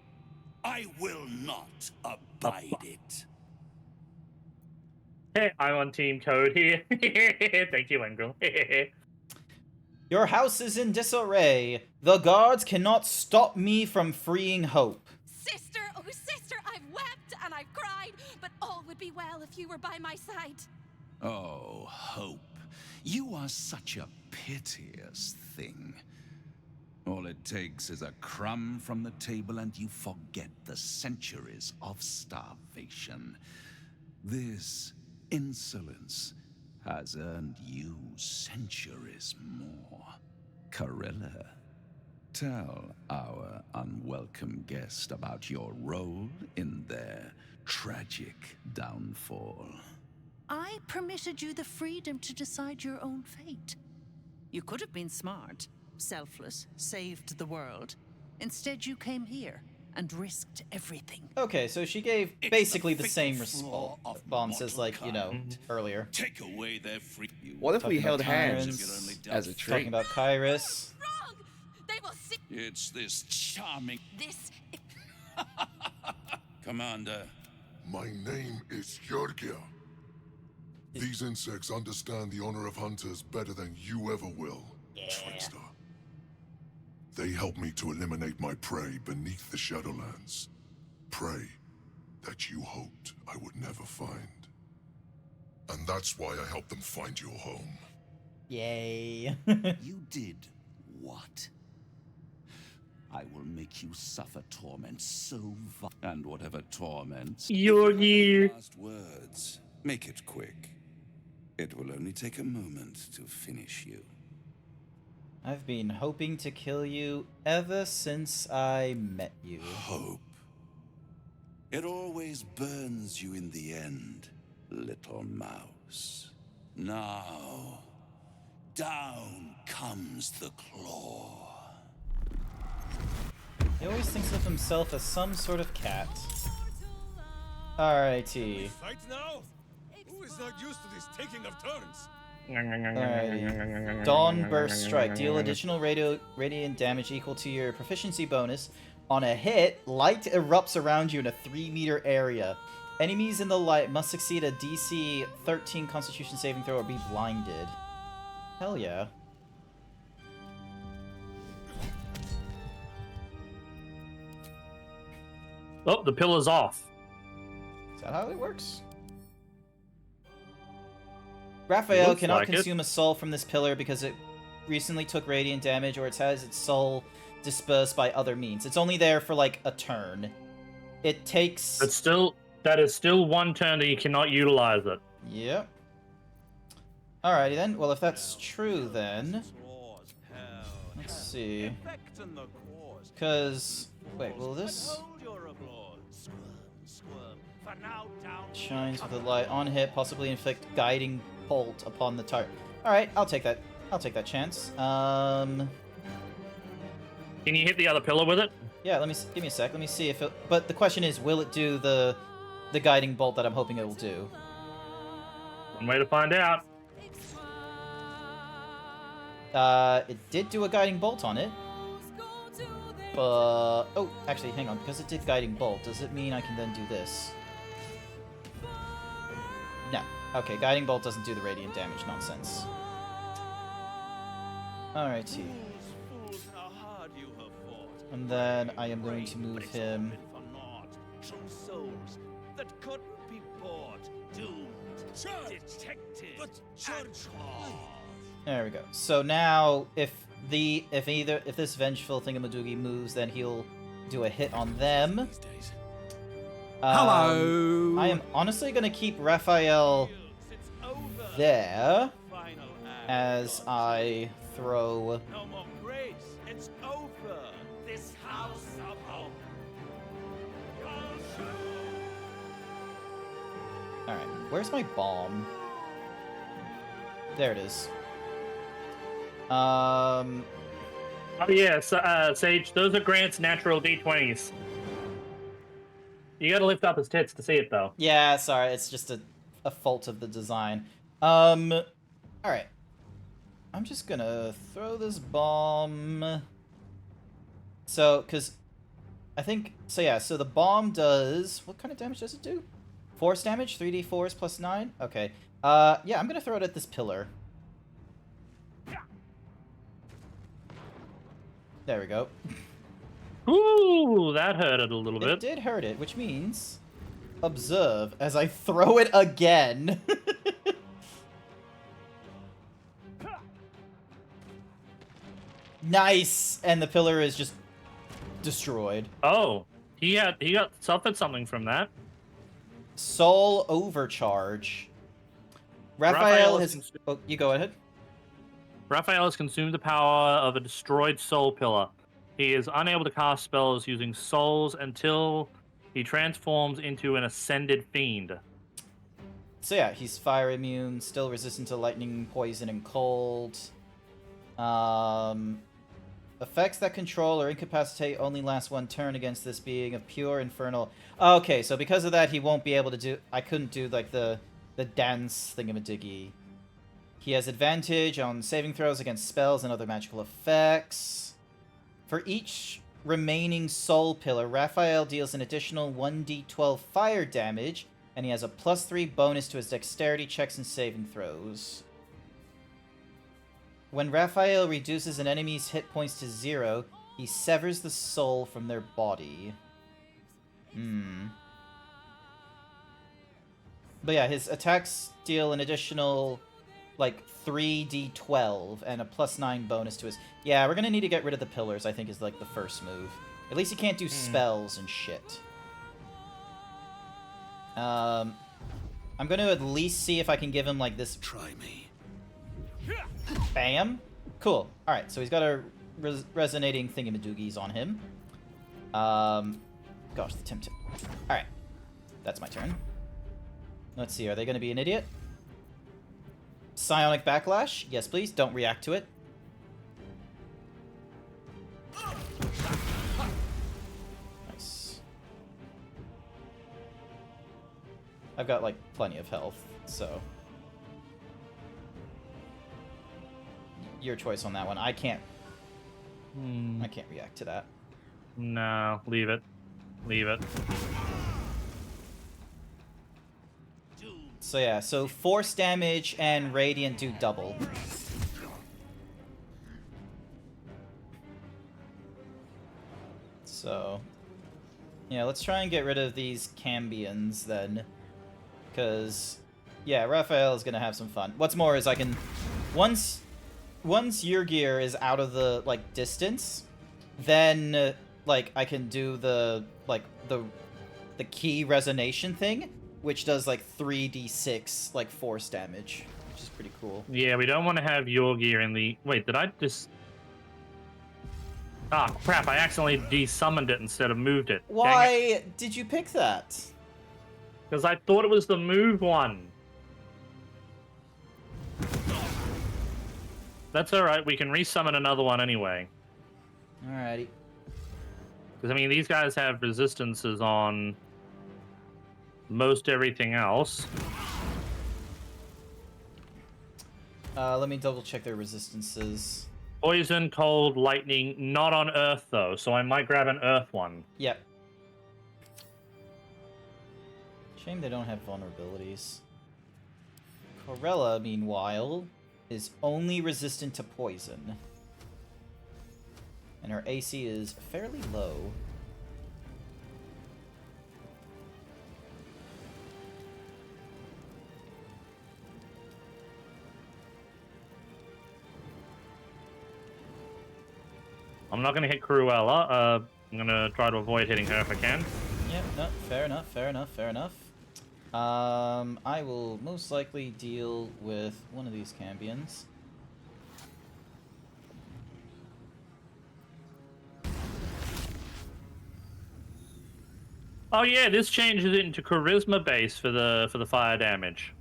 I will not abide it. Hey, I'm on Team Code here. Thank you, Engrel. Your house is in disarray. The guards cannot stop me from freeing Hope. Sister, oh sister, I've wept and I've cried, but all would be well if you were by my side. Oh, Hope. You are such a piteous thing. All it takes is a crumb from the table and you forget the centuries of starvation. This insolence has earned you centuries more. Corella, tell our unwelcome guest about your role in their tragic downfall. I permitted you the freedom to decide your own fate. You could have been smart, selfless, saved the world. Instead, you came here and risked everything. Okay, so she gave basically the same response as, like, you know, earlier. Take away their free. What if we Talking held about hands Kyrens, as a treat? Talking about Kyrus. They will see It's this charming this. commander. My name is Jörgir. These insects understand the honor of hunters better than you ever will, trickster. They help me to eliminate my prey beneath the Shadowlands. Prey that you hoped I would never find. And that's why I helped them find your home. Yay. You did what? I will make you suffer torment so and whatever torment. Yogi. Last words. Make it quick. It will only take a moment to finish you. I've been hoping to kill you ever since I met you. Hope. It always burns you in the end, little mouse. Now, down comes the claw. He always thinks of himself as some sort of cat. Alrighty. Fight now? Who is not used to this taking of turns? Alrighty. Dawn Burst Strike. Deal additional radiant damage equal to your proficiency bonus. On a hit, light erupts around you in a 3-meter area. Enemies in the light must succeed a DC 13 Constitution saving throw or be blinded. Hell yeah. Oh, the pillar's off. Is that how it works? Raphael Looks cannot like consume a soul from this pillar because it recently took radiant damage or it has its soul dispersed by other means. It's only there for like a turn. It takes... That is still one turn that you cannot utilize it. Yep. Alrighty then. Well, if that's true then... Let's see. Because... Wait, will this... Shines with a light on hit, possibly inflict guiding bolt upon the target. Alright, I'll take that. I'll take that chance. Can you hit the other pillar with it? Yeah, give me a sec. Let me see if it... But the question is, will it do the guiding bolt that I'm hoping it will do? One way to find out. It did do a guiding bolt on it. But... Oh, actually, hang on. Because it did guiding bolt, does it mean I can then do this? No. Okay, guiding bolt doesn't do the radiant damage nonsense. Alrighty. And then I am going to move him. True souls that couldn't be bought, doomed, detected, and caught. There we go. So now, if this vengeful thingamadoogie moves, then he'll do a hit on them. Hello. I am honestly gonna keep Raphael there as I throw. No more grace. It's over. This house of hope. All right, where's my bomb? There it is. Oh yeah, Sage. Those are Grant's natural D20s. You gotta lift up his tits to see it, though. Yeah, sorry, it's just a fault of the design. Alright. I'm just gonna throw this bomb. So, because I think... So yeah, so the bomb does... What kind of damage does it do? Force damage? 3d4s plus 9? Okay. Yeah, I'm gonna throw it at this pillar. There we go. Ooh, that hurt it a little bit. It did hurt it, which means... Observe as I throw it again. Nice! And the pillar is just destroyed. Oh, he got suffered something from that. Soul overcharge. Raphael has... Oh, you go ahead. Raphael has consumed the power of a destroyed soul pillar. He is unable to cast spells using souls until he transforms into an ascended fiend. So yeah, he's fire immune, still resistant to lightning, poison, and cold. Effects that control or incapacitate only last one turn against this being of pure infernal. Okay, so because of that, he won't be able to do... I couldn't do, like, the dance thingamadiggy. He has advantage on saving throws against spells and other magical effects. For each remaining soul pillar, Raphael deals an additional 1d12 fire damage, and he has a +3 bonus to his dexterity checks and saving throws. When Raphael reduces an enemy's hit points to 0, he severs the soul from their body. But yeah, his attacks deal an additional, like, 3d12 and a +9 bonus to his... Yeah, we're gonna need to get rid of the pillars, I think, is, like, the first move. At least he can't do spells and shit. I'm gonna at least see if I can give him, like, this... Try me. Bam. Cool. Alright, so he's got a resonating thingamadoogies on him. Gosh, the Tim. Alright. That's my turn. Let's see, are they going to be an idiot? Psionic Backlash? Yes, please. Don't react to it. Nice. I've got, like, plenty of health, so... Your choice on that one. I can't... I can't react to that. No, leave it. Leave it. So yeah, so force damage and radiant do double. So... Yeah, let's try and get rid of these Cambions then. Because... Yeah, Raphael is gonna have some fun. What's more is I can... Once Yrgir is out of the, like, distance, then, like, I can do the, like, the key resonation thing, which does, like, 3d6, like, force damage, which is pretty cool. Yeah, we don't want to have Yrgir in the... Wait, did I just... Ah, crap, I accidentally desummoned it instead of moved it. Why did you pick that? Because I thought it was the move one. That's alright, we can resummon another one anyway. Alrighty. Because, I mean, these guys have resistances on most everything else. Let me double check their resistances. Poison, cold, lightning, not on earth, though, so I might grab an earth one. Yep. Shame they don't have vulnerabilities. Corella, meanwhile... is only resistant to poison. And her AC is fairly low. I'm not going to hit Cruella. I'm going to try to avoid hitting her if I can. Yep, no, fair enough, fair enough, fair enough. I will most likely deal with one of these Cambions. Oh yeah, this changes it into charisma base for the fire damage.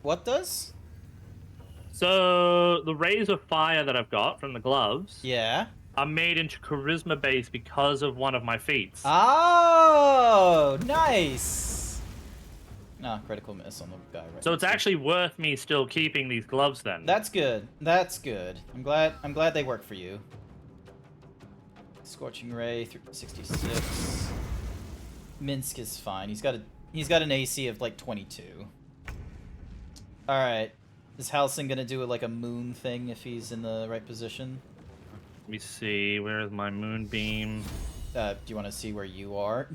What does? So the rays of fire that I've got from the gloves, yeah, are made into charisma base because of one of my feats. Oh, nice. No, critical miss on the guy right So it's actually worth me still keeping these gloves then. That's good. That's good. I'm glad they work for you. Scorching Ray, 66. Minsk is fine. He's got an AC of like 22. All right. Is Halsin gonna do like a moon thing if he's in the right position? Let me see. Where is my moonbeam? Do you want to see where you are?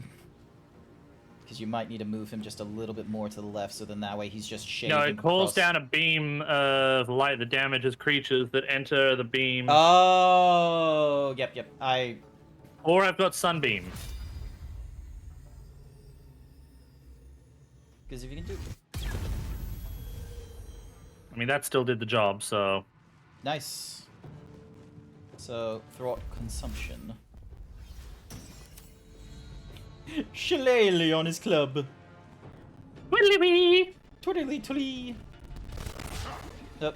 Because you might need to move him just a little bit more to the left, so then that way he's just shaving. No, it calls down a beam of light that damages creatures that enter the beam. Oh, yep. Or I've got sunbeam. Because if you can do... I mean, that still did the job, so... Nice. So, throat consumption. Shillelagh on his club. Twiddly-wee! Twiddly-twidly. Yep.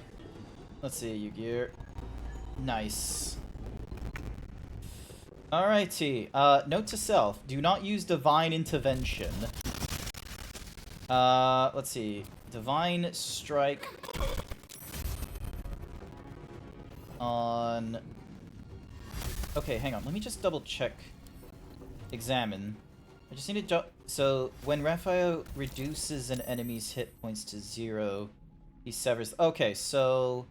Let's see, you gear. Nice. Alrighty. Note to self. Do not use Divine Intervention. Let's see. Divine Strike on... Okay, hang on. Let me just double check. Examine. I just need to so, when Raphael reduces an enemy's hit points to 0, he severs... Okay, so...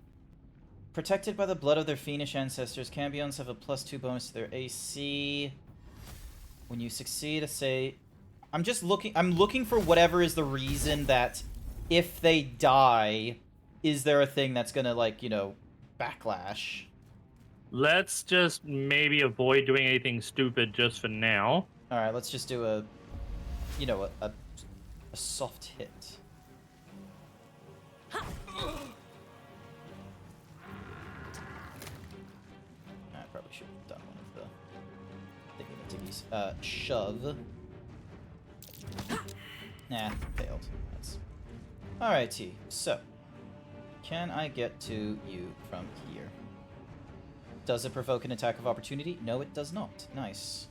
Protected by the blood of their fiendish ancestors, Cambions have a +2 bonus to their AC. When you succeed, say... I'm looking for whatever is the reason that if they die, is there a thing that's gonna, like, you know, backlash? Let's just maybe avoid doing anything stupid just for now. Alright, let's just do a, you know, a soft hit. I probably should have done one of the thingy-majiggies. Shove. Nah, failed. That's... Alrighty, so. Can I get to you from here? Does it provoke an attack of opportunity? No, it does not. Nice.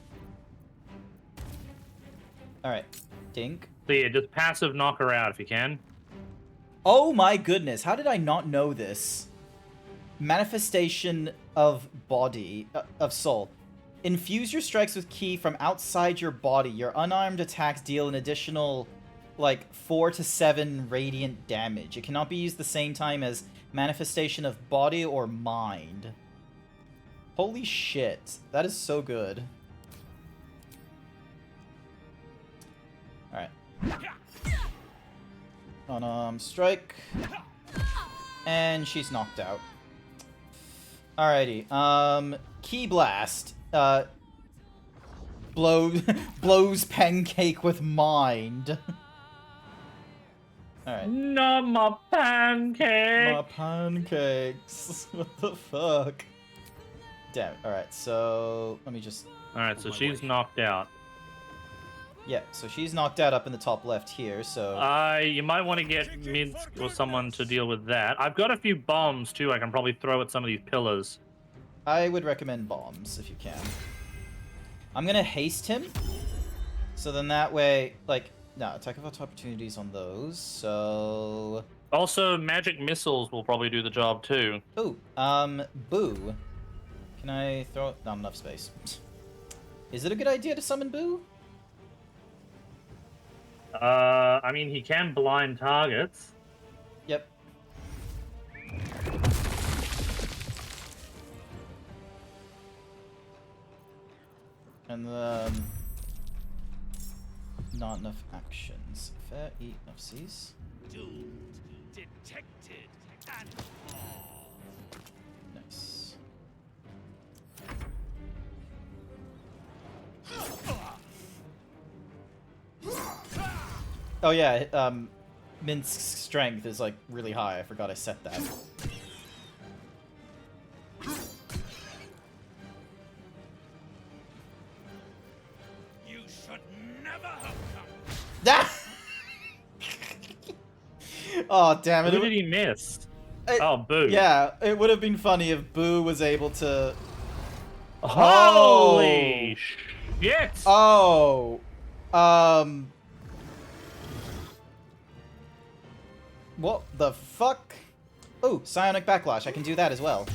Alright. Dink. So yeah, just passive knock her out if you can. Oh my goodness, how did I not know this? Manifestation of body, of soul. Infuse your strikes with ki from outside your body. Your unarmed attacks deal an additional, like, 4 to 7 radiant damage. It cannot be used the same time as manifestation of body or mind. Holy shit, that is so good. Alright. Unarmed strike. And she's knocked out. Alrighty, Key Blast. Blows Pancake with mind. Alright. Not my pancake! My pancakes. What the fuck? Damn it. Alright, so let me just... Alright, so she's knocked out. Yeah, so she's knocked out up in the top left here, so... You might want to get Minsk or someone to deal with that. I've got a few bombs, too, I can probably throw at some of these pillars. I would recommend bombs, if you can. I'm gonna haste him. So then that way, like... No, attack of opportunities on those, so... Also, magic missiles will probably do the job, too. Ooh, Boo. Can I throw... Not enough space. Is it a good idea to summon Boo? I mean, he can blind targets. Yep. And then... Not enough actions. Fair eat nufsies. Doomed, detected, and Nice. Oh yeah, Minsk's strength is like really high. I forgot I set that. You should never have come. Oh damn it! Who did he miss? Oh, Boo. Yeah, it would have been funny if Boo was able to. Holy shit! Oh, what the fuck? Oh, psionic backlash. I can do that as well.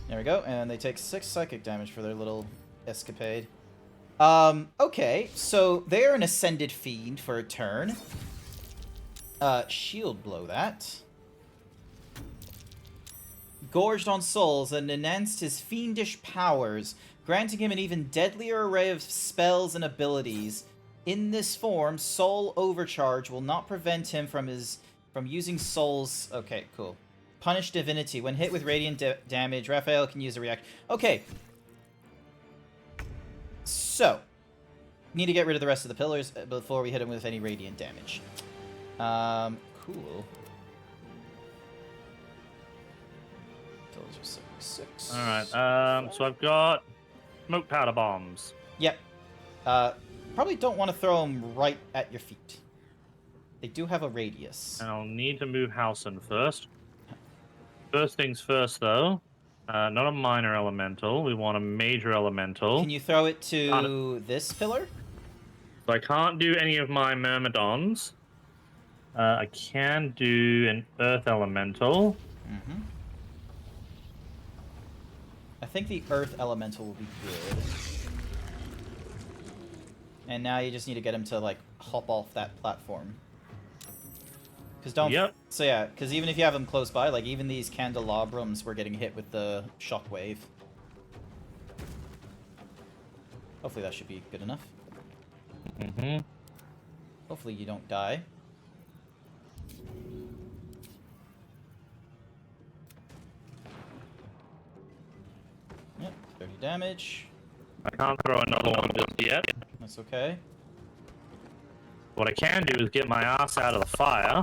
There we go, and they take 6 psychic damage for their little escapade. Okay, so they're an ascended fiend for a turn. Shield blow that. Gorged on souls and enhanced his fiendish powers, granting him an even deadlier array of spells and abilities. In this form, Soul Overcharge will not prevent him from using souls. Okay, cool. Punish Divinity. When hit with radiant damage, Raphael can use a react. Okay. So, need to get rid of the rest of the pillars before we hit him with any radiant damage. Cool. Those are 76. Alright, so I've got smoke powder bombs. Yep. Probably don't want to throw them right at your feet. They do have a radius. And I'll need to move Housen first. First things first, though. Not a minor elemental. We want a major elemental. Can you throw it to this pillar? So I can't do any of my Myrmidons. I can do an earth elemental. Mm-hmm. I think the earth elemental will be good. And now you just need to get him to, like, hop off that platform. Because don't... Yep. So yeah, because even if you have them close by, like, even these candelabrums were getting hit with the shockwave. Hopefully that should be good enough. Mm-hmm. Hopefully you don't die. Yep, 30 damage. I can't throw another one just yet. That's okay. What I can do is get my ass out of the fire.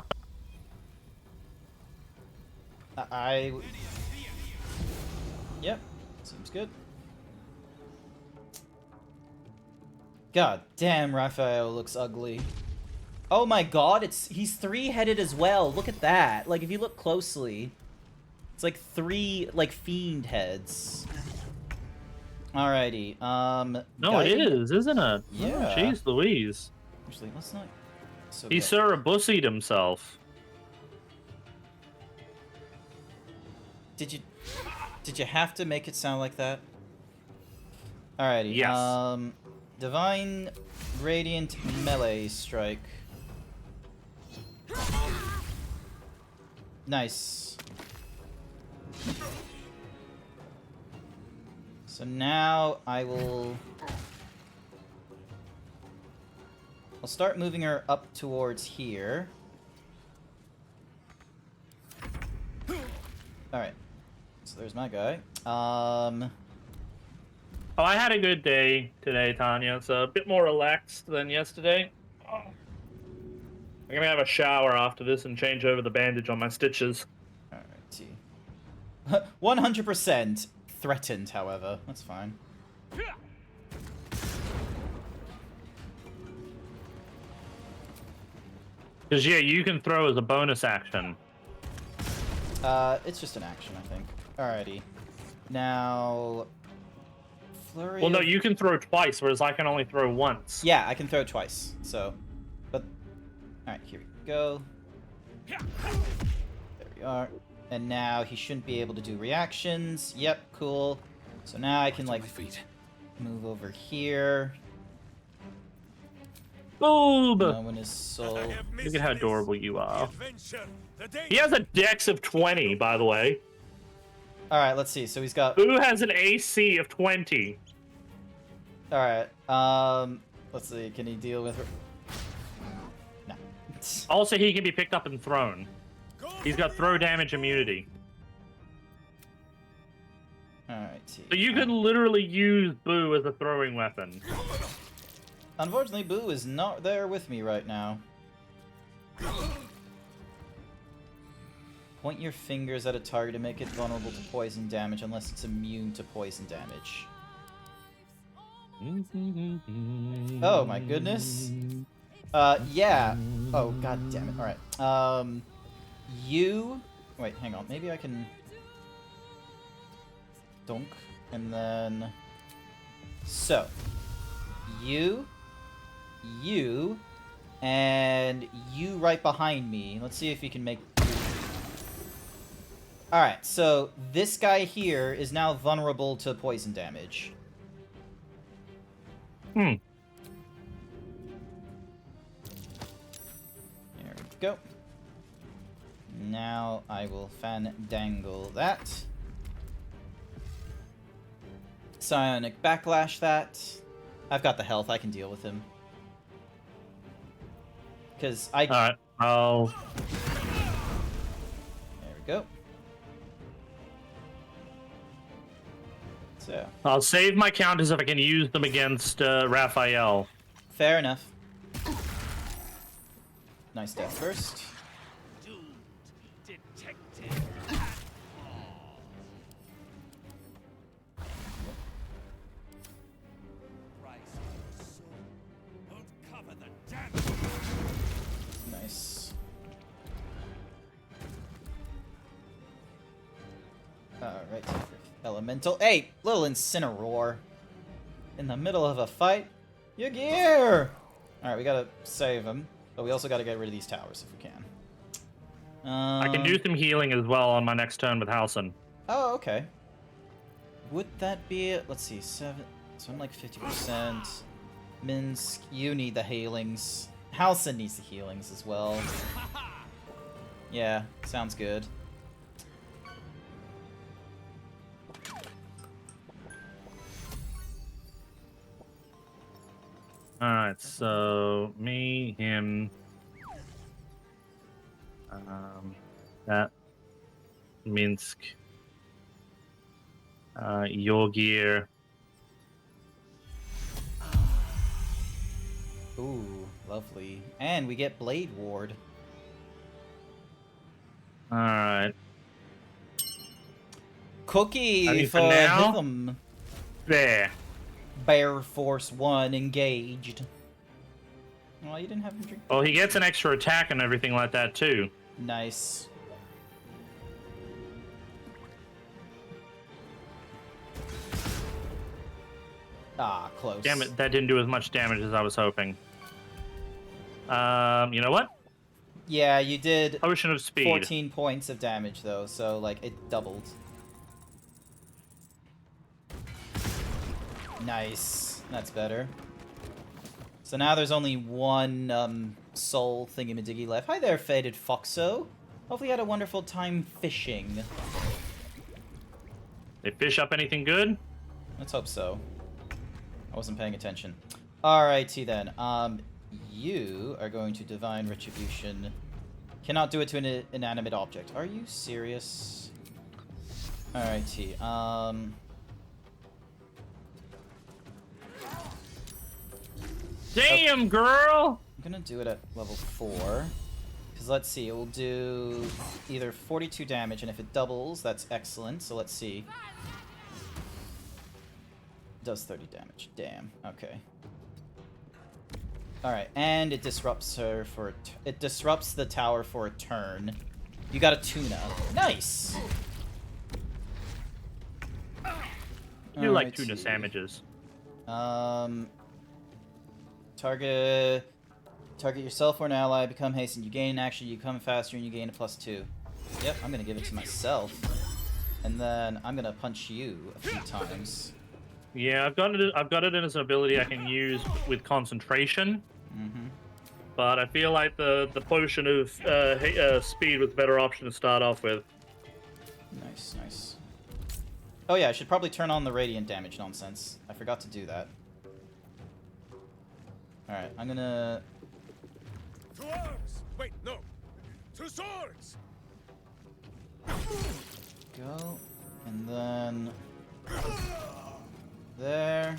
Yep, seems good. God damn, Raphael looks ugly. Oh my god, he's three-headed as well. Look at that. Like, if you look closely, it's like three, like, fiend heads. Alrighty, No, it is, isn't it? Yeah. Oh, jeez Louise. Actually, let's not... So He sort of bussied himself. Did you have to make it sound like that? Alrighty. Yes. Divine Radiant Melee Strike. Nice. So now I'll start moving her up towards here. Alright. So there's my guy. Oh, I had a good day today, Tanya. It's a bit more relaxed than yesterday. I'm gonna have a shower after this and change over the bandage on my stitches. Alrighty. 100% threatened, however. That's fine. Because, yeah, you can throw as a bonus action. It's just an action, I think. Alrighty. Now... Flurry Well, no, you can throw twice, whereas I can only throw once. Yeah, I can throw twice, so... But... Alright, here we go. There we are. And now he shouldn't be able to do reactions. Yep, cool. So now I can, like, move over here. Boob! No one is soul. Look at how adorable you are. He has a dex of 20, by the way. Alright, let's see. So he's got... Boo has an AC of 20. Alright, let's see. Can he deal with... No. Also, he can be picked up and thrown. He's got throw damage immunity. Alright. So you could literally use Boo as a throwing weapon. Unfortunately, Boo is not there with me right now. Point your fingers at a target to make it vulnerable to poison damage unless it's immune to poison damage. Oh my goodness. Yeah. Oh, god damn it. Alright. You... Wait, hang on. Maybe I can... Dunk. And then... So. You... and you right behind me. Let's see if we can make... Alright, so this guy here is now vulnerable to poison damage. Hmm. There we go. Now I will fandangle that. Psionic Backlash that. I've got the health, I can deal with him. Because I... Alright, I'll... There we go. So. I'll save my counters if I can use them against Raphael. Fair enough. Nice death first. Alright, elemental. Hey, little Incineroar. In the middle of a fight. Your gear! Alright, we gotta save him. But we also gotta get rid of these towers if we can. I can do some healing as well on my next turn with Halson. Oh, okay. Would that be it? Let's see, 7. So I'm like 50%. Minsk, you need the healings. Halson needs the healings as well. Yeah, sounds good. Alright, so me, him, that, Minsk, your gear. Ooh, lovely. And we get Blade Ward. Alright. Cookie for now? him. There. Bear Force 1 engaged. Well, you didn't have him drink. Well, he gets an extra attack and everything like that, too. Nice. Ah, close. Damn it, that didn't do as much damage as I was hoping. You know what? Yeah, you did Potion of Speed. 14 points of damage, though, so, like, it doubled. Nice. That's better. So now there's only one, soul thingy-majiggy left. Hi there, Faded Foxo. Hopefully you had a wonderful time fishing. They fish up anything good? Let's hope so. I wasn't paying attention. Alrighty then. You are going to Divine Retribution. Cannot do it to an inanimate object. Are you serious? Alrighty. Damn, girl! I'm gonna do it at level 4. Because let's see, it will do either 42 damage, and if it doubles, that's excellent. So let's see. It does 30 damage. Damn. Okay. Alright, and it disrupts her for it disrupts the tower for a turn. You got a tuna. Nice! You like tuna sandwiches. Target yourself or an ally, become hastened. You gain an action, you come faster, and you gain a +2. Yep, I'm gonna give it to myself. And then I'm gonna punch you a few times. Yeah, I've got it as an ability I can use with concentration. But I feel like the potion of speed was a better option to start off with. Nice, nice. Oh yeah, I should probably turn on the radiant damage nonsense. I forgot to do that. Alright, I'm gonna... To arms! Wait, no! To swords! Go, and then... There.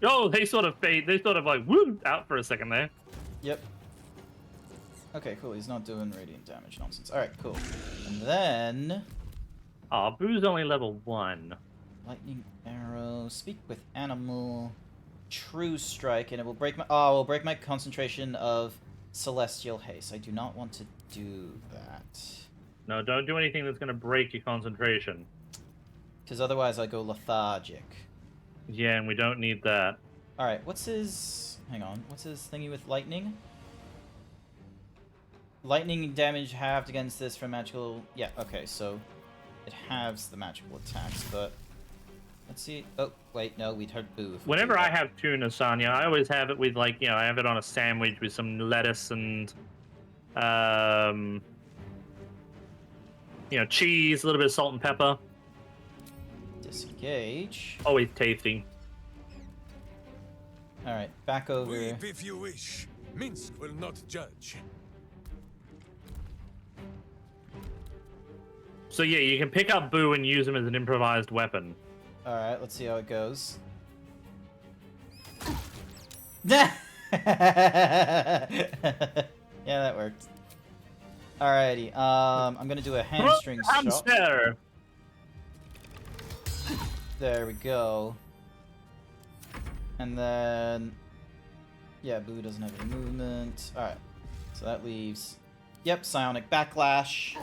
Oh, they sort of like woo out for a second there. Yep. Okay, cool. He's not doing radiant damage nonsense. Alright, cool. And then... Aw, Boo's only level 1. Lightning arrow. Speak with animal. True strike, and it will break my... Oh, it will break my concentration of celestial haste. I do not want to do that. No, don't do anything that's going to break your concentration. Because otherwise I go lethargic. Yeah, and we don't need that. Alright, what's his... Hang on. What's his thingy with lightning? Lightning damage halved against this from magical... Yeah, okay, so... It halves the magical attacks, but... Let's see... Oh, wait, no, we'd heard Boo. Whenever I have tuna, Sonya, I always have it with, like, you know, I have it on a sandwich with some lettuce and... you know, cheese, a little bit of salt and pepper. Disengage. Always tasty. Alright, back over. Weep if you wish. Minsk will not judge. So yeah, you can pick up Boo and use him as an improvised weapon. Alright, let's see how it goes. Yeah, that worked. Alrighty, I'm gonna do a hamstring shot. There we go. And then... Yeah, Boo doesn't have any movement. Alright, so that leaves... Yep, Psionic Backlash.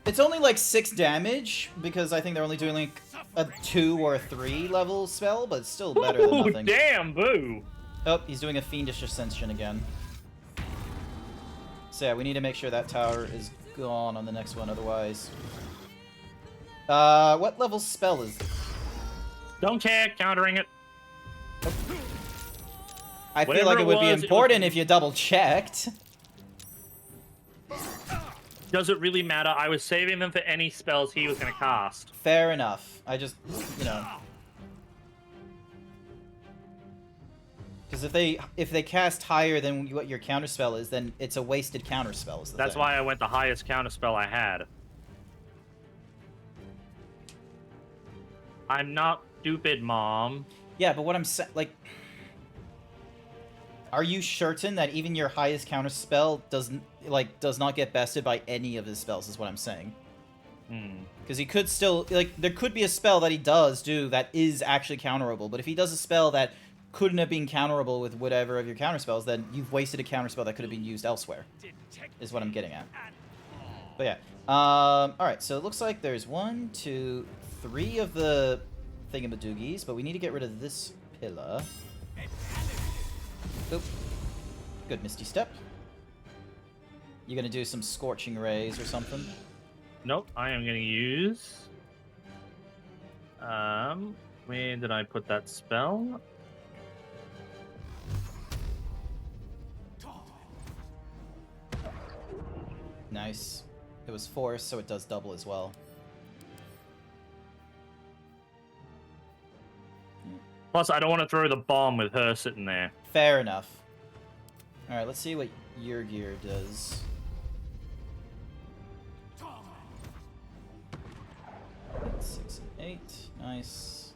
It's only like 6 damage, because I think they're only doing like a 2 or a 3 level spell, but it's still better than nothing. Damn, boo! Oh, he's doing a Fiendish Ascension again. So yeah, we need to make sure that tower is gone on the next one, otherwise... what level spell is this? Don't care, countering it. I feel like it would be important if you double-checked. Does it really matter? I was saving them for any spells he was going to cast. Fair enough. I just, you know... Because if they cast higher than what your counterspell is, then it's a wasted counterspell. That's why I went the highest counterspell I had. I'm not stupid, Mom. Yeah, but what I'm saying, like... Are you certain that even your highest counterspell does not get bested by any of his spells, is what I'm saying? Because he could still, like, there could be a spell that he does do that is actually counterable, but if he does a spell that couldn't have been counterable with whatever of your counterspells, then you've wasted a counterspell that could have been used elsewhere, is what I'm getting at. But yeah. Alright, so it looks like there's 1, 2, 3 of the thingamadoogies, but we need to get rid of this pillar. Oop. Good Misty Step. You gonna do some Scorching Rays or something? Nope, I am gonna use... where did I put that spell? Nice. It was Force, so it does double as well. Plus, I don't want to throw the bomb with her sitting there. Fair enough. Alright, let's see what your gear does. That's 6 and 8. Nice.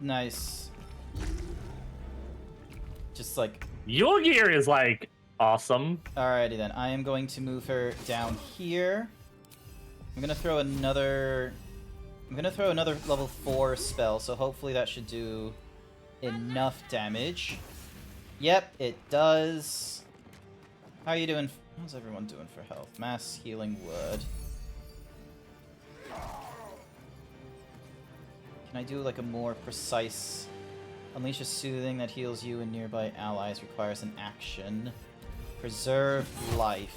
Nice. Just like... Your gear is, like, awesome. Alrighty then. I am going to move her down here. I'm gonna throw another... level 4 spell, so hopefully that should do enough damage. Yep, it does. How are you doing? How's everyone doing for health? Mass Healing Wood. Can I do like a more precise... Unleash a Soothing that heals you and nearby allies, requires an action. Preserve Life.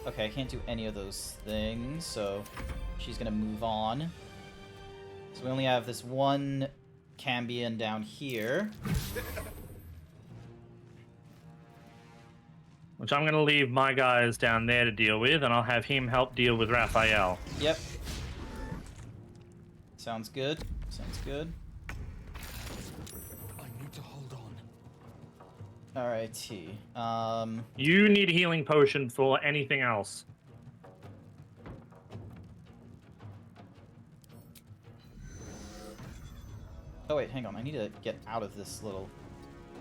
Okay, I can't do any of those things, so she's gonna move on. So we only have this one Cambion down here. Which I'm gonna leave my guys down there to deal with, and I'll have him help deal with Raphael. Yep. Sounds good. Sounds good. I need to hold on. Alrighty. You need a healing potion for anything else. Oh wait, hang on. I need to get out of this little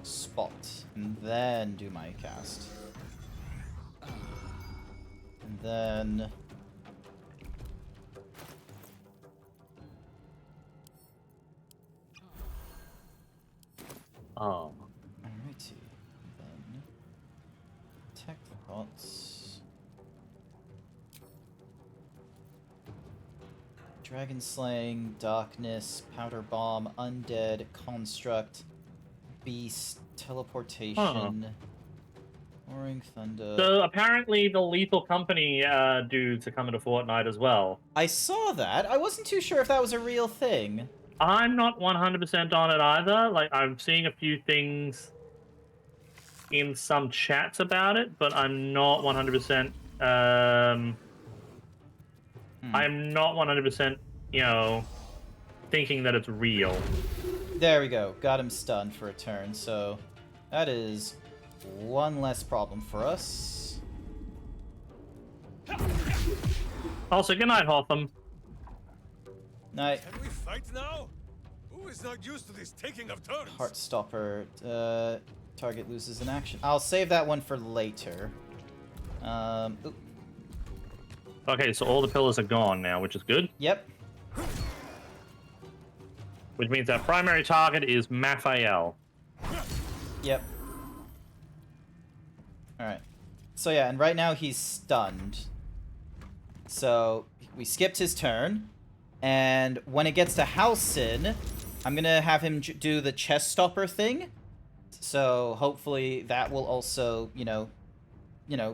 spot and then do my cast. And then... Oh. Alrighty. Then... Tech Thoughts. Dragon Slaying, Darkness, Powder Bomb, Undead, Construct, Beast, Teleportation, Roaring Thunder. So apparently the Lethal Company dudes are coming to Fortnite as well. I saw that. I wasn't too sure if that was a real thing. I'm not 100% on it either. Like, I'm seeing a few things in some chats about it, but I'm not 100%, I'm not 100%, you know, thinking that it's real. There we go. Got him stunned for a turn, so that is one less problem for us. Also, good night, Hotham. Night. Can we fight now? Who is not used to this taking of turns? Heartstopper. Target loses an action. I'll save that one for later. Oop. Okay, so all the pillars are gone now, which is good. Yep. Which means our primary target is Raphael. Yep. Alright. So yeah, and right now he's stunned. So we skipped his turn, and when it gets to Halcyon, I'm gonna have him do the chest stopper thing. So hopefully that will also, you know,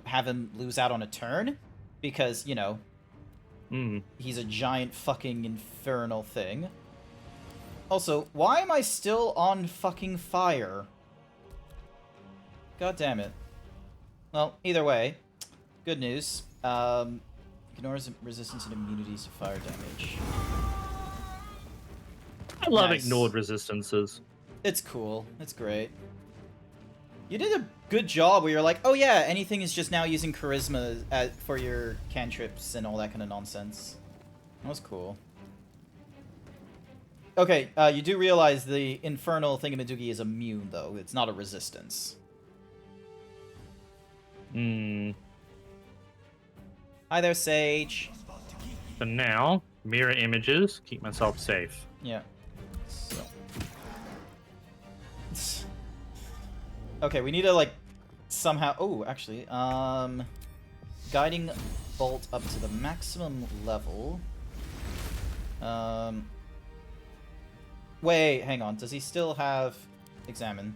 have him lose out on a turn, because, you know, he's a giant fucking infernal thing. Also, why am I still on fucking fire? God damn it. Well, either way, good news. Ignores resistance and immunities to fire damage. I love ignored resistances. It's cool. It's great. You did a good job where you're like, oh yeah, anything is just now using charisma for your cantrips and all that kind of nonsense. That was cool. Okay, you do realize the infernal thingamadoogie is immune, though. It's not a resistance. Hi there, Sage. So now, mirror images, keep myself safe. Yeah. So. Okay, we need to, like, somehow... Oh, actually, guiding bolt up to the maximum level. Wait, hang on. Does he still have... Examine.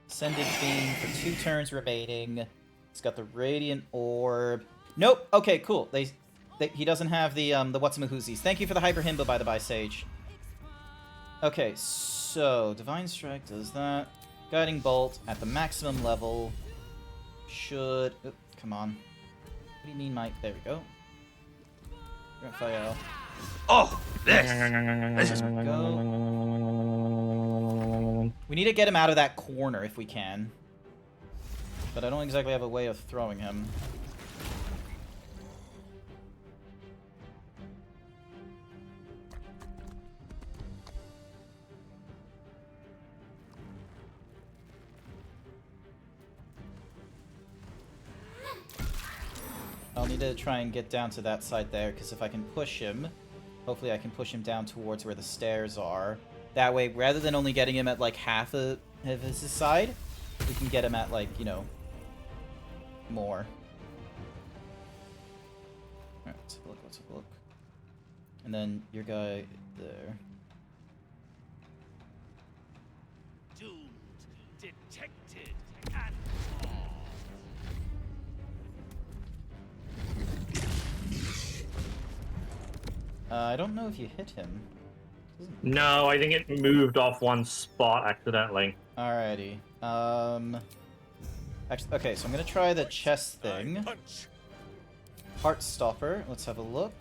Ascended Beam for 2 turns remaining. He's got the Radiant Orb. Nope. Okay, cool. He doesn't have the whatsamahoozies. Thank you for the Hyper Himba, by the by, Sage. Okay, so Divine Strike does that. Guiding Bolt at the maximum level should... Oop, come on. What do you mean, Mike? There we go. Raphael. Oh, this is... Go. We need to get him out of that corner if we can. But I don't exactly have a way of throwing him. I'll need to try and get down to that side there, because if I can push him, hopefully I can push him down towards where the stairs are. That way, rather than only getting him at, like, half of his side, we can get him at, like, you know, more. Alright, let's have a look, let's have a look. And then your guy there. Doomed, detected, and I don't know if you hit him. No, I think it moved off one spot accidentally. Alrighty. Actually, okay, so I'm gonna try the chest thing. Heart Stopper. Let's have a look.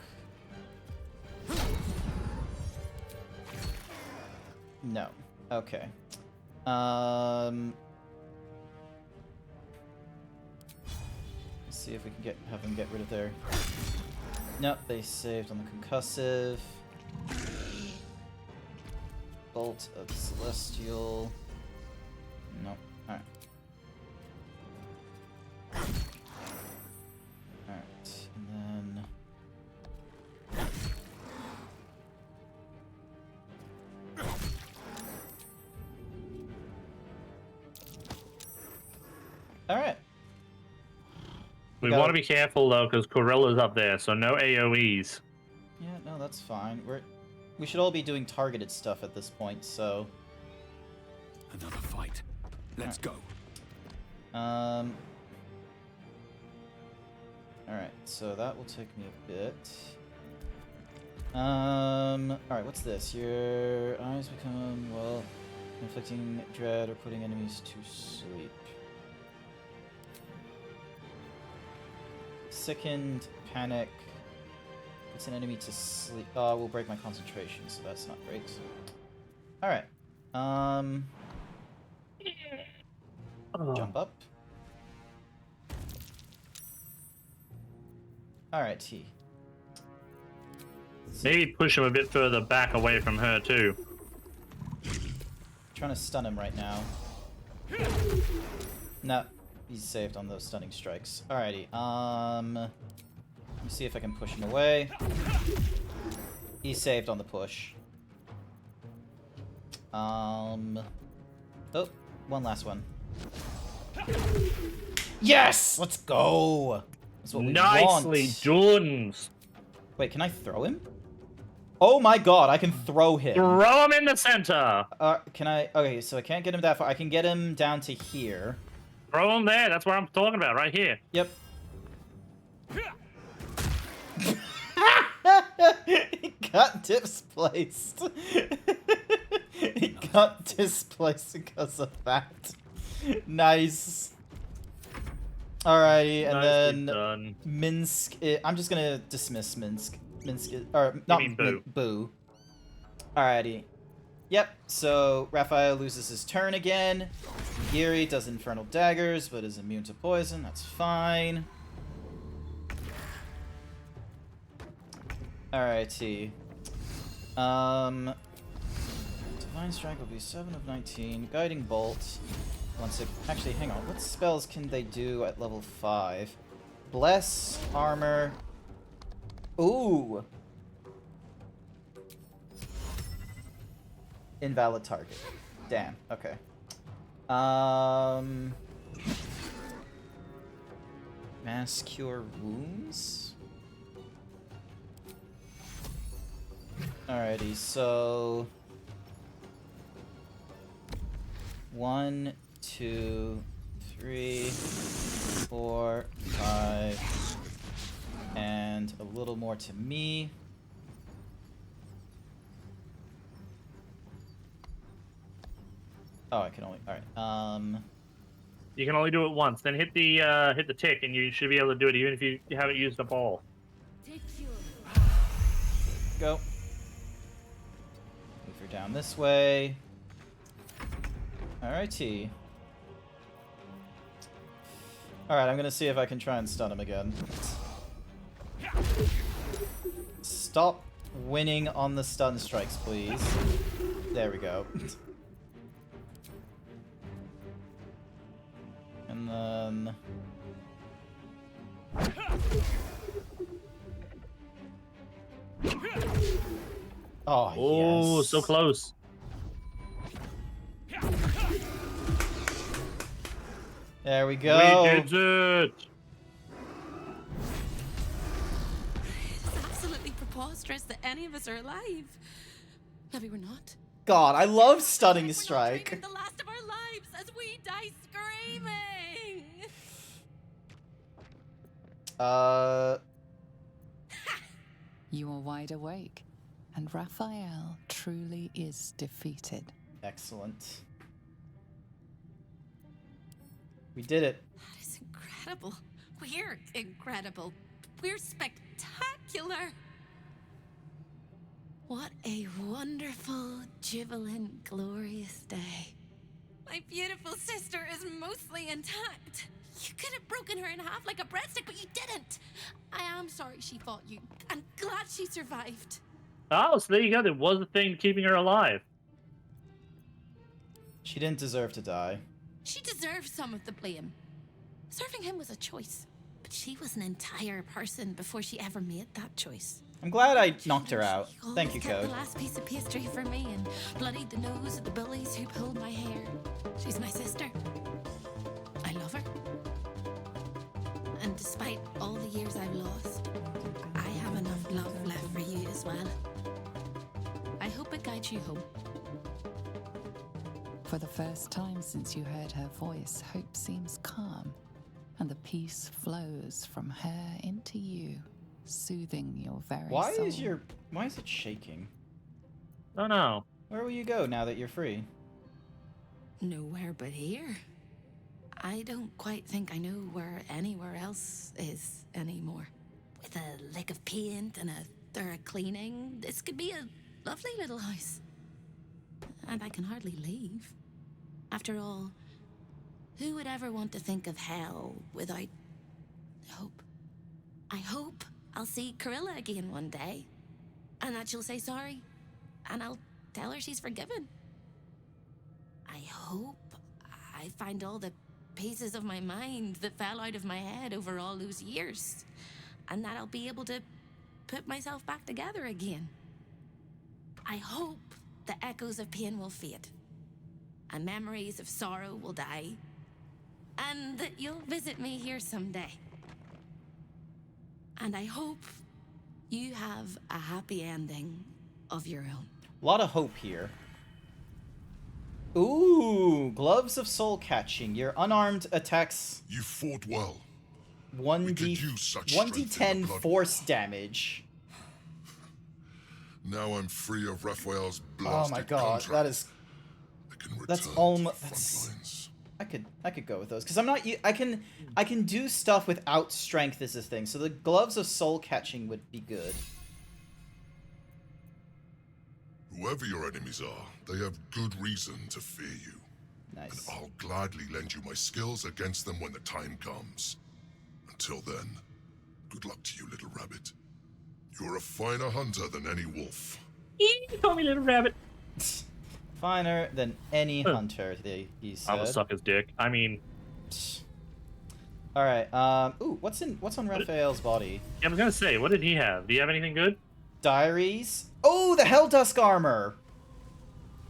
No. Okay. Let's see if we can have them get rid of their... Nope, they saved on the concussive. Bolt of Celestial. Nope. Alright. Alright, and then... Alright. We want to be careful though, because Corilla's up there, so no AoEs. Yeah, no, that's fine. We should all be doing targeted stuff at this point, so... Another fight. Let's go. Alright, so that will take me a bit. Alright, what's this? Your eyes become, well, inflicting dread or putting enemies to sleep. Sickened, panic, puts an enemy to sleep. Will break my concentration, so that's not great. Alright. Jump up. Alright, T. Maybe push him a bit further back away from her too. Trying to stun him right now. No, he's saved on those stunning strikes. Alrighty, let me see if I can push him away. He's saved on the push. Oh, one last one. Yes! Let's go! That's what we Nicely want. done. Wait, can I throw him? Oh my god, I can throw him. Throw him in the center. Can I? Okay, so I can't get him that far. I can get him down to here. Throw him there. That's what I'm talking about, right here. Yep. He got displaced. He got displaced because of that. Nice. Alrighty, and Nicely then done. Minsk. I'm just gonna dismiss Minsk. Minsk, or not Boo. Boo. Alrighty. Yep. So Raphael loses his turn again. Yuri does infernal daggers, but is immune to poison. That's fine. Alrighty. Divine Strike will be 7 of 19. Guiding Bolt. Actually, hang on. What spells can they do at level 5? Bless, Armor. Ooh! Invalid target. Damn. Okay. Mass Cure Wounds? Alrighty, so... 1, 2, 3, 4, 5, and a little more to me. Oh, I can only. All right. You can only do it once. Then hit the tick, and you should be able to do it even if you haven't used up all. Go. Move her down this way. Alrighty. Alright, I'm gonna see if I can try and stun him again. Stop winning on the stun strikes, please. There we go. And then... Oh, yes. So close. There we go. We did it. It's absolutely preposterous that any of us are alive. Maybe we're not. God, I love stunning strike. The last of our lives as we die screaming. You are wide awake, and Raphael truly is defeated. Excellent. We did it. That is incredible. We're incredible. We're spectacular. What a wonderful, jubilant, glorious day. My beautiful sister is mostly intact. You could have broken her in half like a breadstick, but you didn't. I am sorry she fought you. I'm glad she survived. Oh, so there you go. There was a thing keeping her alive. She didn't deserve to die. She deserves some of the blame. Serving him was a choice, but she was an entire person before she ever made that choice. I'm glad I knocked her out. Thank you, Kept Code. the last piece of pastry for me and bloodied the nose of the bullies who pulled my hair. She's my sister. I love her. And despite all the years I've lost, I have enough love left for you as well. I hope it guides you home. For the first time since you heard her voice, hope seems calm, and the peace flows from her into you, soothing your very soul. Why is it shaking? Oh no. Where will you go now that you're free? Nowhere but here. I don't quite think I know where anywhere else is anymore. With a lick of paint and a thorough cleaning, this could be a lovely little house. And I can hardly leave. After all, who would ever want to think of hell without hope? I hope I'll see Corilla again one day, and that she'll say sorry, and I'll tell her she's forgiven. I hope I find all the pieces of my mind that fell out of my head over all those years, and that I'll be able to put myself back together again. I hope the echoes of pain will fade, and memories of sorrow will die, and that you'll visit me here someday. And I hope you have a happy ending of your own. A lot of hope here. Ooh, gloves of soul catching. Your unarmed attacks. You fought well. 1d10 force damage. Now I'm free of Raphael's blasted Oh my god, contract. that's almost. I could go with those because I'm not. I can do stuff without strength is the thing. So the gloves of soul catching would be good. Whoever your enemies are, they have good reason to fear you. Nice. And I'll gladly lend you my skills against them when the time comes. Until then, good luck to you, little rabbit. You're a finer hunter than any wolf. You call me little rabbit. Finer than any hunter, he said. I will suck his dick. I mean... Alright, ooh, what's on Raphael's body? Yeah, I was gonna say, what did he have? Do you have anything good? Diaries. Oh, the Helldusk armor!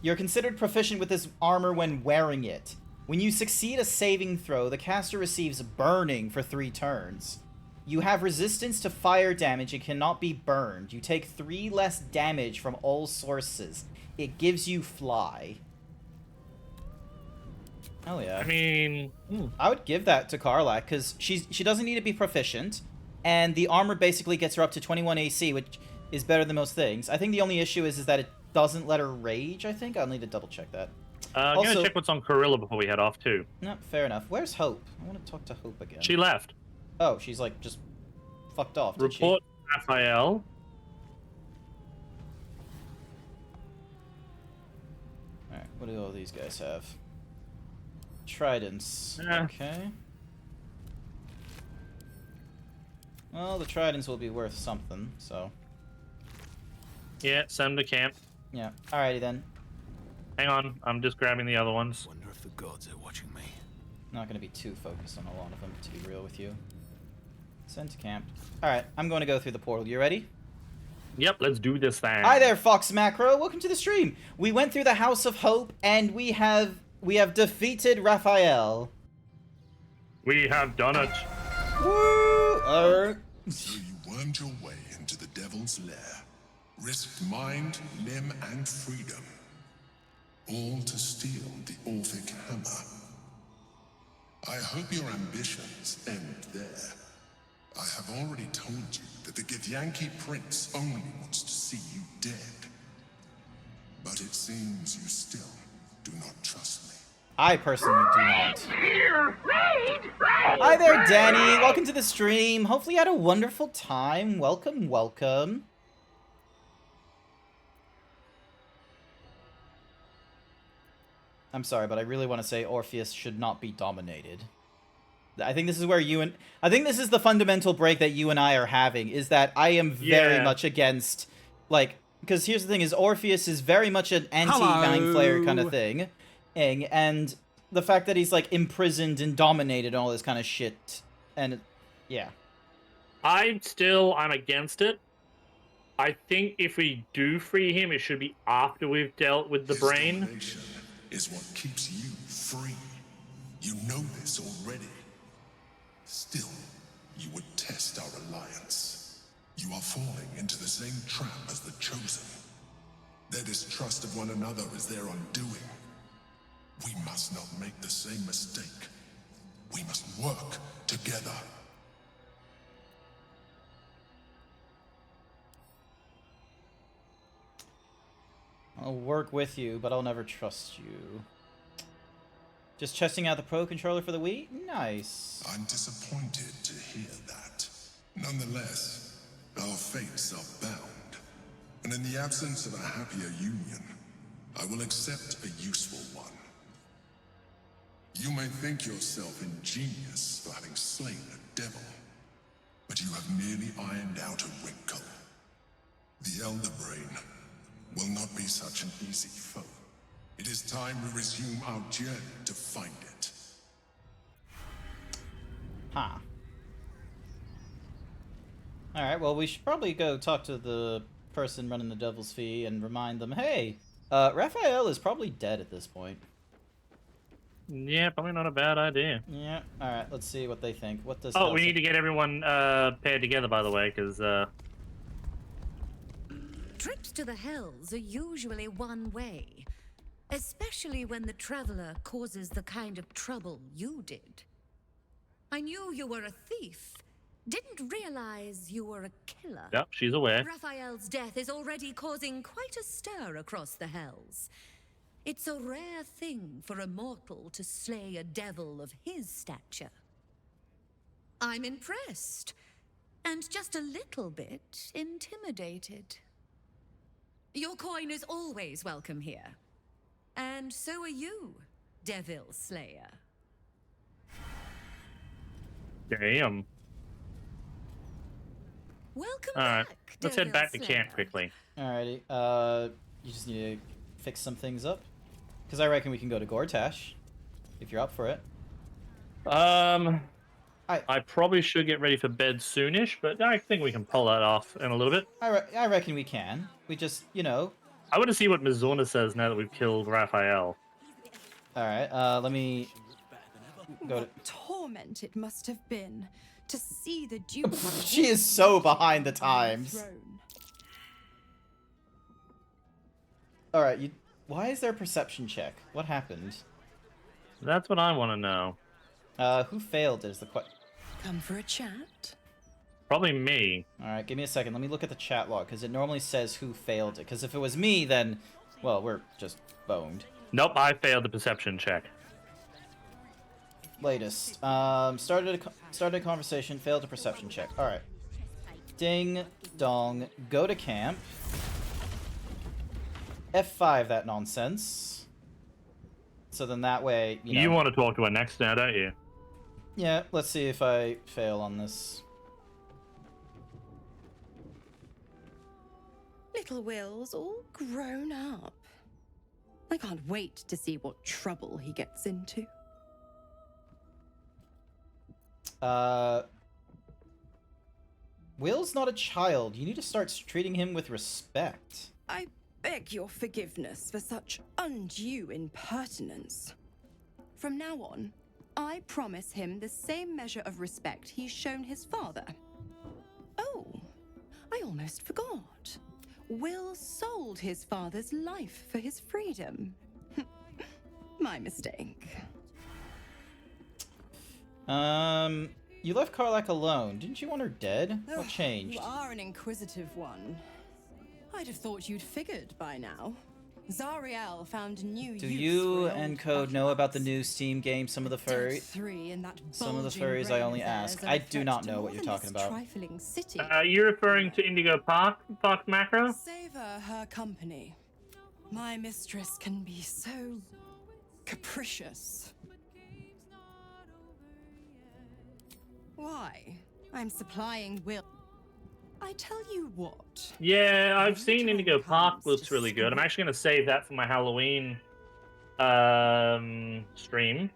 You're considered proficient with this armor when wearing it. When you succeed a saving throw, the caster receives burning for 3 turns. You have resistance to fire damage and cannot be burned. You take 3 less damage from all sources. It gives you fly. Oh yeah. I mean... I would give that to Karlach, because she doesn't need to be proficient, and the armor basically gets her up to 21 AC, which is better than most things. I think the only issue is that it doesn't let her rage, I think. I'll need to double check that. I'm gonna check what's on Corilla before we head off, too. No, fair enough. Where's Hope? I want to talk to Hope again. She left. Oh, she's like just fucked off, did Report Raphael. Alright, what do all these guys have? Tridents. Yeah. Okay. Well, the tridents will be worth something, so... Yeah, send them to camp. Yeah, alrighty then. Hang on, I'm just grabbing the other ones. Wonder if the gods are watching me. Not gonna be too focused on a lot of them, to be real with you. Send to camp. Alright, I'm going to go through the portal. You ready? Yep, let's do this thing. Hi there, Fox Macro. Welcome to the stream. We went through the House of Hope, and we have defeated Raphael. We have done it. Woo! So you wormed your way into the Devil's Lair, risked mind, limb, and freedom, all to steal the Orphic Hammer. I hope your ambitions end there. I have already told you that the Githyanki Prince only wants to see you dead. But it seems you still do not trust me. I personally do not. Hi there, Danny. Welcome to the stream. Hopefully you had a wonderful time. Welcome, welcome. I'm sorry, but I really want to say Orpheus should not be dominated. I think this is where I think this is the fundamental break that you and I are having, is that I am very much against, like, because here's the thing, is Orpheus is very much an anti-Mind Flayer kind of thing, and the fact that he's, like, imprisoned and dominated and all this kind of shit, and, yeah. I'm against it. I think if we do free him, it should be after we've dealt with the brain. Domination is what keeps you free. You know this already. Still, you would test our alliance. You are falling into the same trap as the Chosen. Their distrust of one another is their undoing. We must not make the same mistake. We must work together. I'll work with you, but I'll never trust you. Just testing out the Pro Controller for the Wii? Nice. I'm disappointed to hear that. Nonetheless, our fates are bound. And in the absence of a happier union, I will accept a useful one. You may think yourself ingenious for having slain a devil, but you have merely ironed out a wrinkle. The Elder Brain will not be such an easy foe. It is time we resume our journey to find it. Huh. Alright, well, we should probably go talk to the person running the Devil's Fee and remind them, hey, Raphael is probably dead at this point. Yeah, probably not a bad idea. Yeah. All right. Let's see what they think. What does? Oh, we need to get everyone paired together, by the way, because. Trips to the Hells are usually one way, especially when the traveler causes the kind of trouble you did. I knew you were a thief, didn't realize you were a killer. Yep, she's aware. Raphael's death is already causing quite a stir across the Hells. It's a rare thing for a mortal to slay a devil of his stature. I'm impressed, and just a little bit intimidated. Your coin is always welcome here. And so are you, Devil Slayer. Damn. Welcome Alright, back, let's head Devil back to Slayer. camp quickly. Alrighty. You just need to fix some things up. Because I reckon we can go to Gortash, if you're up for it. I probably should get ready for bed soonish, but I think we can pull that off in a little bit. I reckon we can. We just, you know. I want to see what Mizorna says now that we've killed Raphael. Alright, let me go to... What torment it must have been to see the Duke. She is so behind the times. Alright, why is there a perception check? What happened? That's what I want to know. Who failed is the question. Come for a chat? Probably me. Alright, give me a second. Let me look at the chat log, because it normally says who failed it. Because if it was me, then, well, we're just boned. Nope, I failed the perception check. Latest. Started a conversation, failed a perception check. Alright. Ding, dong, go to camp. F5 that nonsense. So then that way, you know... You want to talk to her next now, don't you? Yeah, let's see if I fail on this. Little Will's all grown up. I can't wait to see what trouble he gets into. Will's not a child. You need to start treating him with respect. I beg your forgiveness for such undue impertinence. From now on, I promise him the same measure of respect he's shown his father. Oh, I almost forgot. Will sold his father's life for his freedom. My mistake. You left Karlak alone. Didn't you want her dead? What You changed? are an inquisitive one. I'd have thought you'd figured by now. Zariel found new Do use you for and Code know about the new Steam game, Some of the Furries? Furries I only ask. I do not know what you're talking about. You're referring to Indigo Park Macro? Savor her company. My mistress can be so capricious. Why? I'm supplying Will. I tell you what. Yeah, I've seen Indigo Park looks really good. I'm actually going to save that for my Halloween stream.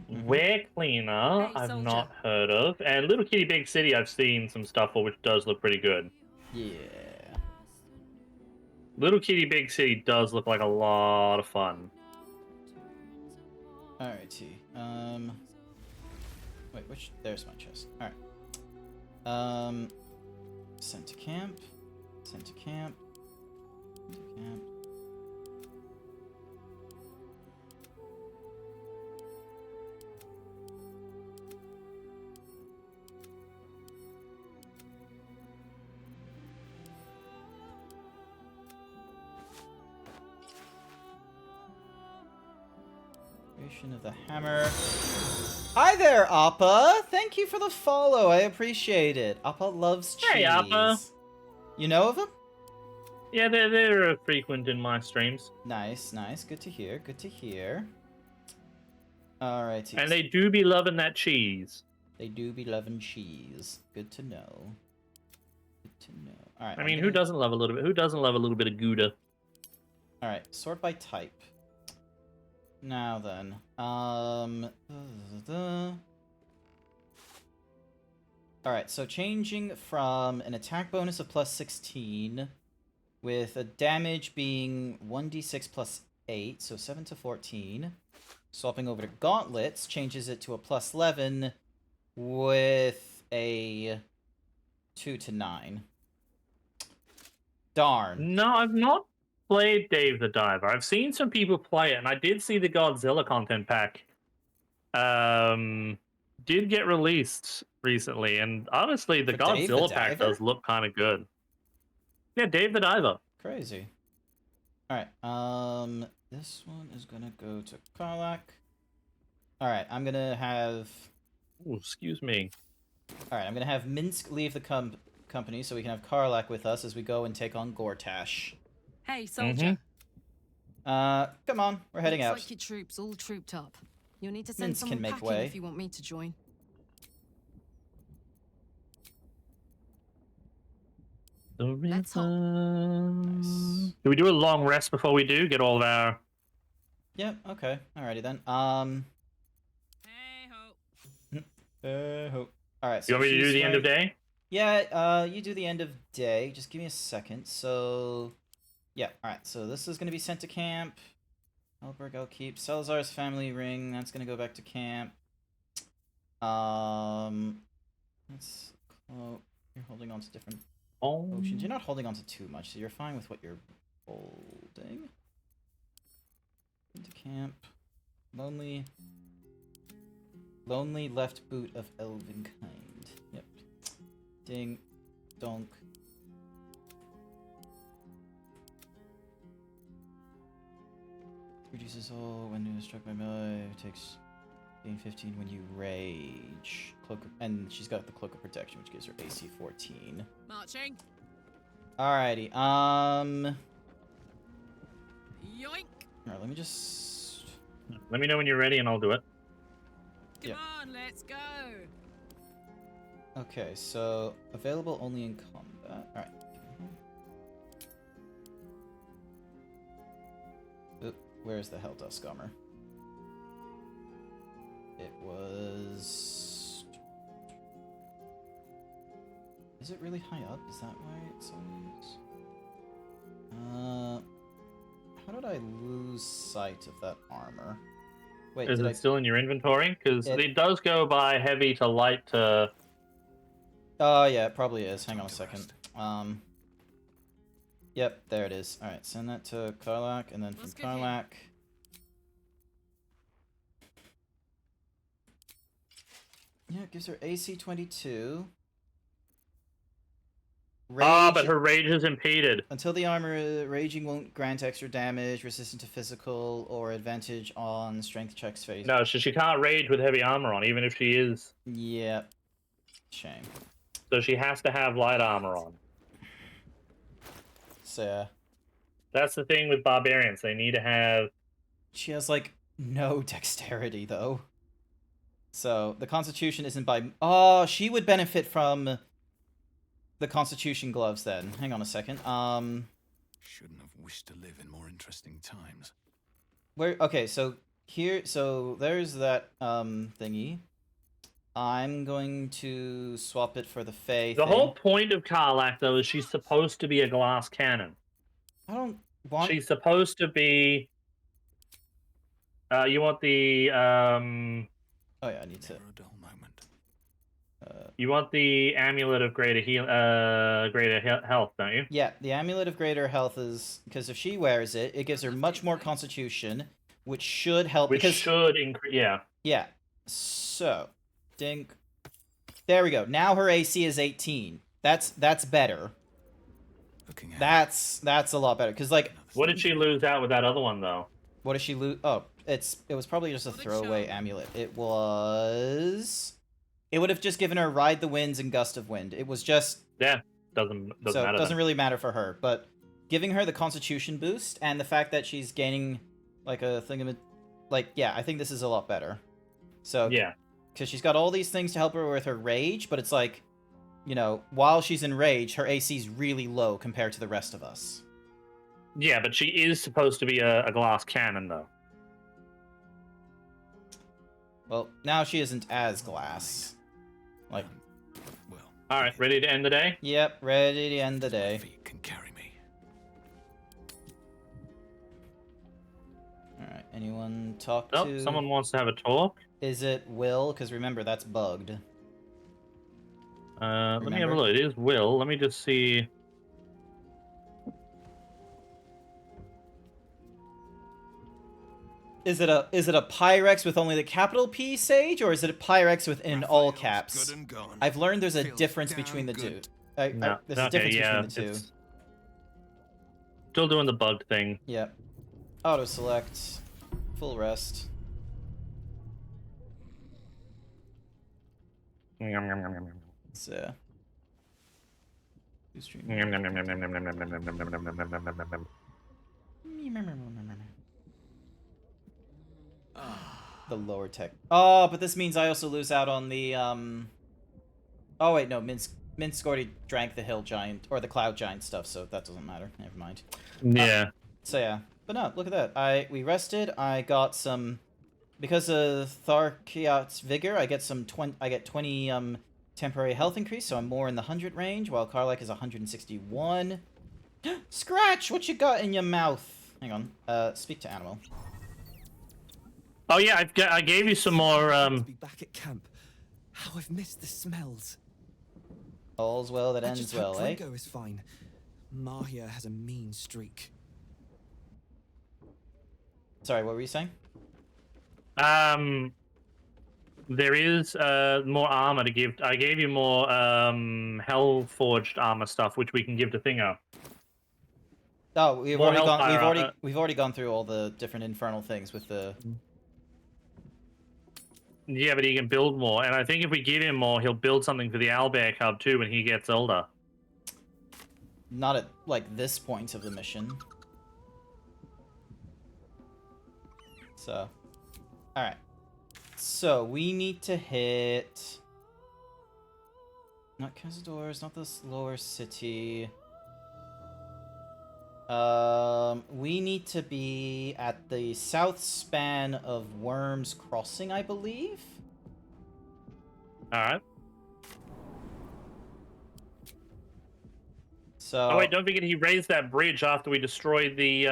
Ware Cleaner, I've not heard of. And Little Kitty Big City, I've seen some stuff for, which does look pretty good. Yeah. Little Kitty Big City does look like a lot of fun. Alrighty. Wait, there's my chest. Alright. Sent to camp. Sent to camp. Sent to camp. Creation of the hammer. Hi there, Appa! Thank you for the follow, I appreciate it. Appa loves cheese. Hey, Appa! You know of him? Yeah, they're frequent in my streams. Nice, nice. Good to hear, good to hear. Alrighty. And they do be loving that cheese. They do be loving cheese. Good to know. Good to know. Alright. I mean, who doesn't love a little bit? Who doesn't love a little bit of Gouda? Alright, sort by type. Now then, Alright, so changing from an attack bonus of plus 16 with a damage being 1d6 plus 8, so 7 to 14, Swapping over to gauntlets changes it to a +11 with a 2 to 9. Darn. No, I've not played Dave the Diver. I've seen some people play it, and I did see the Godzilla content pack. Did get released recently, and honestly, the Godzilla pack does look kind of good. Yeah, Dave the Diver. Crazy. Alright, this one is gonna go to Karlak. Alright, I'm gonna have... Ooh, excuse me. Alright, I'm gonna have Minsk leave the company so we can have Karlak with us as we go and take on Gortash. Hey, soldier. Come on, we're heading out. Looks like your troops all trooped up. You'll need to send Minsk someone can make packing way. if you want me to join. Let's hop. Nice. Do we do a long rest before we do? Get all of our... Yep, okay. Alrighty then. Hey-ho. Alright, so you want me to do the end of day? Yeah, you do the end of day. Just give me a second. So, yeah, alright. So this is going to be sent to camp. Elberg, I'll keep. Salazar's family ring. That's going to go back to camp. Let's... Oh, you're holding on to different potions. You're not holding on to too much, so you're fine with what you're holding. Into camp. Lonely left boot of elven kind. Yep. Ding. Donk. Reduces all when you're struck by melee. Takes gain 15 when you rage. And she's got the Cloak of Protection, which gives her AC 14. Marching. Alrighty. Yoink. Alright, let me just... Let me know when you're ready and I'll do it. Come on, let's go. Okay, so available only in combat. Alright. Oop, where's the Helldusk armor? It was... Is it really high up? Is that why it's always... How did I lose sight of that armor? Wait, is it still in your inventory? Because it does go by heavy to light to... Oh, yeah, it probably is. Hang on a second. Yep, there it is. Alright, send that to Karlak, and then from Karlak... Yeah, it gives her AC 22. But her rage is impeded. Until the armor, raging won't grant extra damage, resistant to physical, or advantage on strength checks phase. No, so she can't rage with heavy armor on, even if she is... Yeah. Shame. So she has to have light armor on. So, yeah. That's the thing with barbarians. They need to have... She has, like, no dexterity, though. So, the constitution isn't by... Oh, she would benefit from... the constitution gloves, then. Hang on a second. Shouldn't have wished to live in more interesting times. Where? Okay, so here, so there's that thingy. I'm going to swap it for the Fae. The whole point of Karlak, though, is she's supposed to be a glass cannon. I don't want... She's supposed to be... you want the... Oh, yeah, I need to... You want the Amulet of Greater Health, don't you? Yeah, the Amulet of Greater Health is... Because if she wears it, it gives her much more constitution, which should help... Which should increase... Yeah. Yeah. So... Dink. There we go. Now her AC is 18. That's better. That's a lot better. Because, like... What did she lose out with that other one, though? What did she lose? Oh, it was probably just a throwaway amulet. It was... It would have just given her Ride the Winds and Gust of Wind. It was just... Yeah, doesn't matter. It doesn't really matter for her. But giving her the Constitution boost and the fact that she's gaining, like, a thing of... Like, yeah, I think this is a lot better. So... Yeah. Because she's got all these things to help her with her rage, but it's like, you know, while she's in rage, her AC is really low compared to the rest of us. Yeah, but she is supposed to be a glass cannon, though. Well, now she isn't as glass. Like... Alright, ready to end the day? Yep, ready to end the day. Can carry me. Alright, Anyone talk Oh, to... someone wants to have a talk. Is it Will? Because remember, that's bugged. Let me have a look. It is Will. Let me just see. Is it a Pyrex with only the capital P, Sage, or is it a Pyrex within all caps? I've learned there's a difference between the two. No. There's a difference between the two. Still doing the bug thing. Yep. Auto select. Full rest. So. The lower tech. Oh, but this means I also lose out on the Oh wait, no, Minsk already drank the hill giant or the cloud giant stuff, so that doesn't matter. Never mind. Yeah. So yeah, but no, look at that. We rested. I got some because of Tharkiat's vigor. I get 20 temporary health increase, so I'm more in the 100 range, while Karlak is 161. Scratch, what you got in your mouth? Hang on. Speak to animal. Oh yeah, I gave you some more. Be back at camp. How I've missed the smells. All's well that ends just well, hope eh? Ringo is fine. Mahia has a mean streak. Sorry, what were you saying? There is more armor to give. I gave you more hell forged armor stuff, which we can give to Thingo. Oh, we've More already gone through all the different infernal things with the. Yeah, but he can build more, and I think if we give him more, he'll build something for the owlbear cub too when he gets older. Not at like this point of the mission. So, all right. So we need to hit. Not Cazadors, not this lower city. We need to be at the south span of Worms Crossing, I believe. All right. So. Oh wait, don't forget he raised that bridge after we destroyed the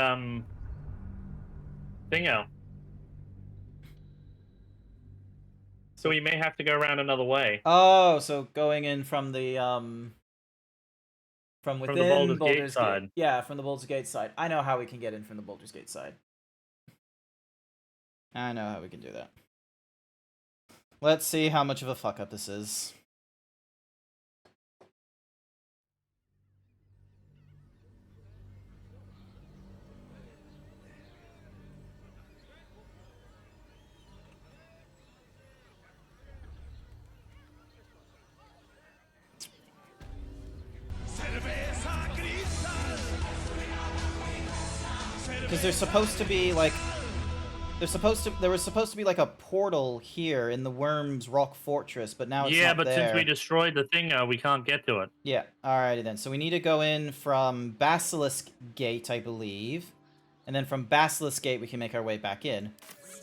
thingo. So we may have to go around another way. Oh, so going in from the from within the Baldur's Baldur's Gate side. Yeah, from the Baldur's Gate side. I know how we can get in from the Baldur's Gate side. I know how we can do that. Let's see how much of a fuck up this is. Because there's supposed to be like there was supposed to be like a portal here in the Worms Rock Fortress, but now it's not but there. since we destroyed the thingo, we can't get to it. Yeah, alrighty then. So we need to go in from Basilisk Gate, I believe. And then from Basilisk Gate, we can make our way back in.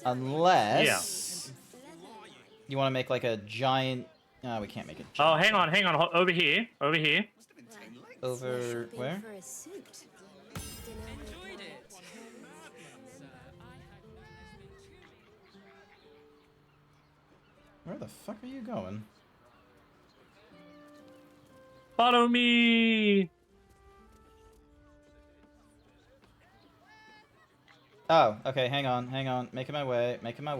Unless... You want to make like a giant... No, we can't make it. Oh, hang on. Over here. Over where? Where the fuck are you going? Follow me! Oh, okay, hang on. Making my way. Making my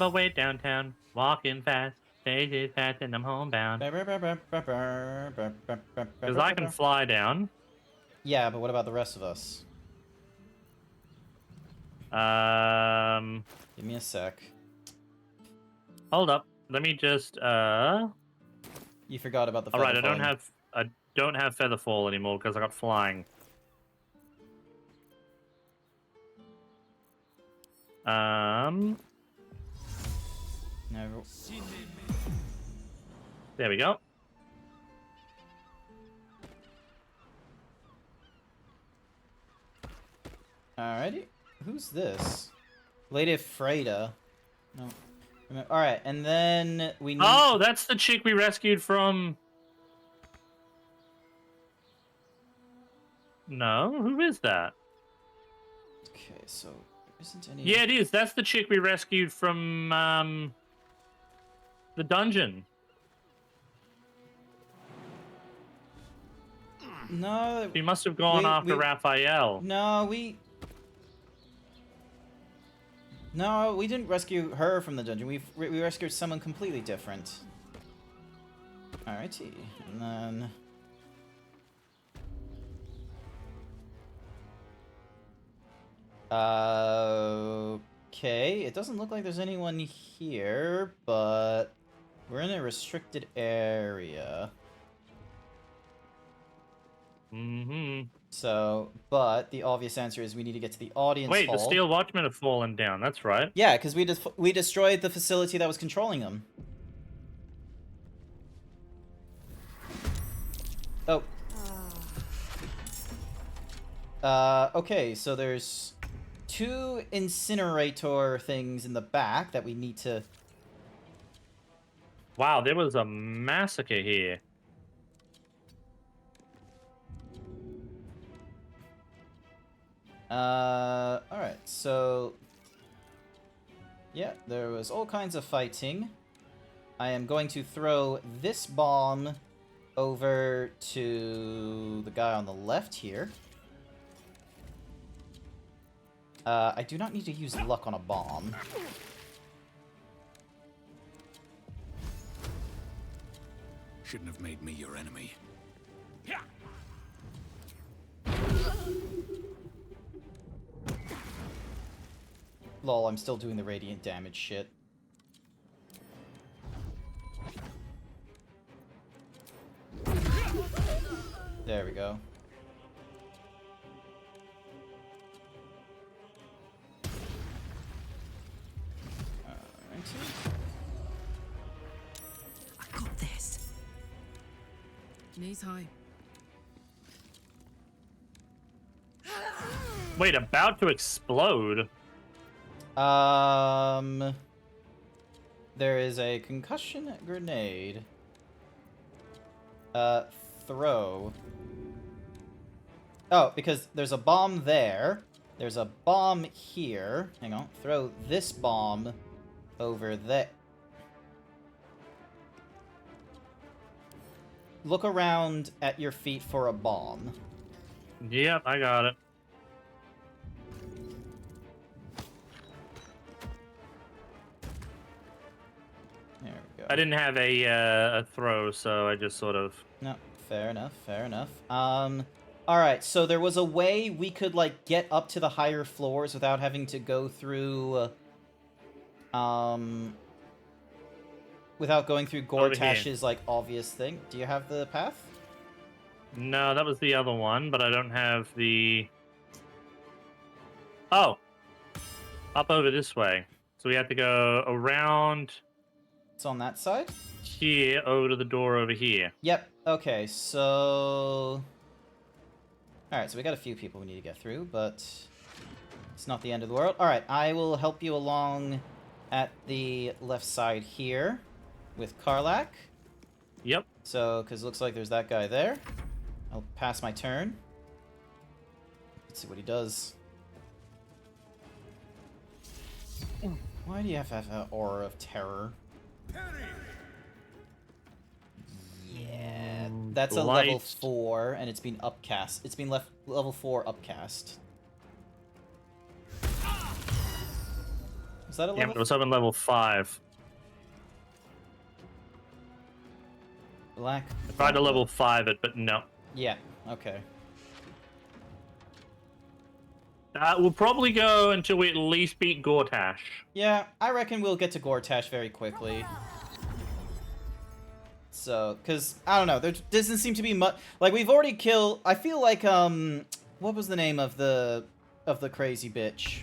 way downtown. Walking fast. Stages fast and I'm homebound. Because I can fly down. Yeah, but what about the rest of us? Give me a sec. Hold up. Let me just You forgot about the feather Alright, I don't have Featherfall anymore because I got flying. No. There we go. Alrighty. Who's this? Lady Freda. No. Alright, and then we need... Oh, that's the chick we rescued from... No? Who is that? Okay, so Isn't any... Yeah, it is. That's the chick we rescued from the dungeon. No. He must have gone after Raphael. No, we didn't rescue her from the dungeon. We rescued someone completely different. Alrighty, and then... Okay, it doesn't look like there's anyone here, but we're in a restricted area. Mm-hmm. So, but the obvious answer is we need to get to the audience hall. Wait, the Steel Watchmen have fallen down. That's right. Yeah, because we destroyed the facility that was controlling them. Oh. Okay, so there's 2 incinerator things in the back that we need to... Wow, there was a massacre here. Alright, so... Yeah, there was all kinds of fighting. I am going to throw this bomb over to the guy on the left here. I do not need to use luck on a bomb. Shouldn't have made me your enemy. Lol, I'm still doing the radiant damage shit. There we go. I got this. Knees high. Wait, about to explode? There is a concussion grenade. Throw. Oh, because there's a bomb there. There's a bomb here. Hang on. Throw this bomb over there. Look around at your feet for a bomb. Yep, I got it. There we go. I didn't have a throw, so I just sort of... No, fair enough, fair enough. Alright, so there was a way we could, like, get up to the higher floors without having to go through, without going through Gortash's, like, obvious thing. Do you have the path? No, that was the other one, but I don't have the... Oh! Up over this way. So we have to go around... It's on that side? Here, over to the door over here. Yep, okay, so... Alright, so we got a few people we need to get through, but... It's not the end of the world. Alright, I will help you along at the left side here with Karlach. Yep. So, because it looks like there's that guy there. I'll pass my turn. Let's see what he does. Why do you have to have an aura of terror? Yeah, that's a level 4, and it's been upcast. It's been left level 4 upcast. Is that a level? Yeah, it was up in level 5. Black. I tried to level 5 it, but no. Yeah. Okay. We'll probably go until we at least beat Gortash. Yeah, I reckon we'll get to Gortash very quickly. So, because, I don't know, there doesn't seem to be much... Like, we've already killed... I feel like, what was the name of the crazy bitch?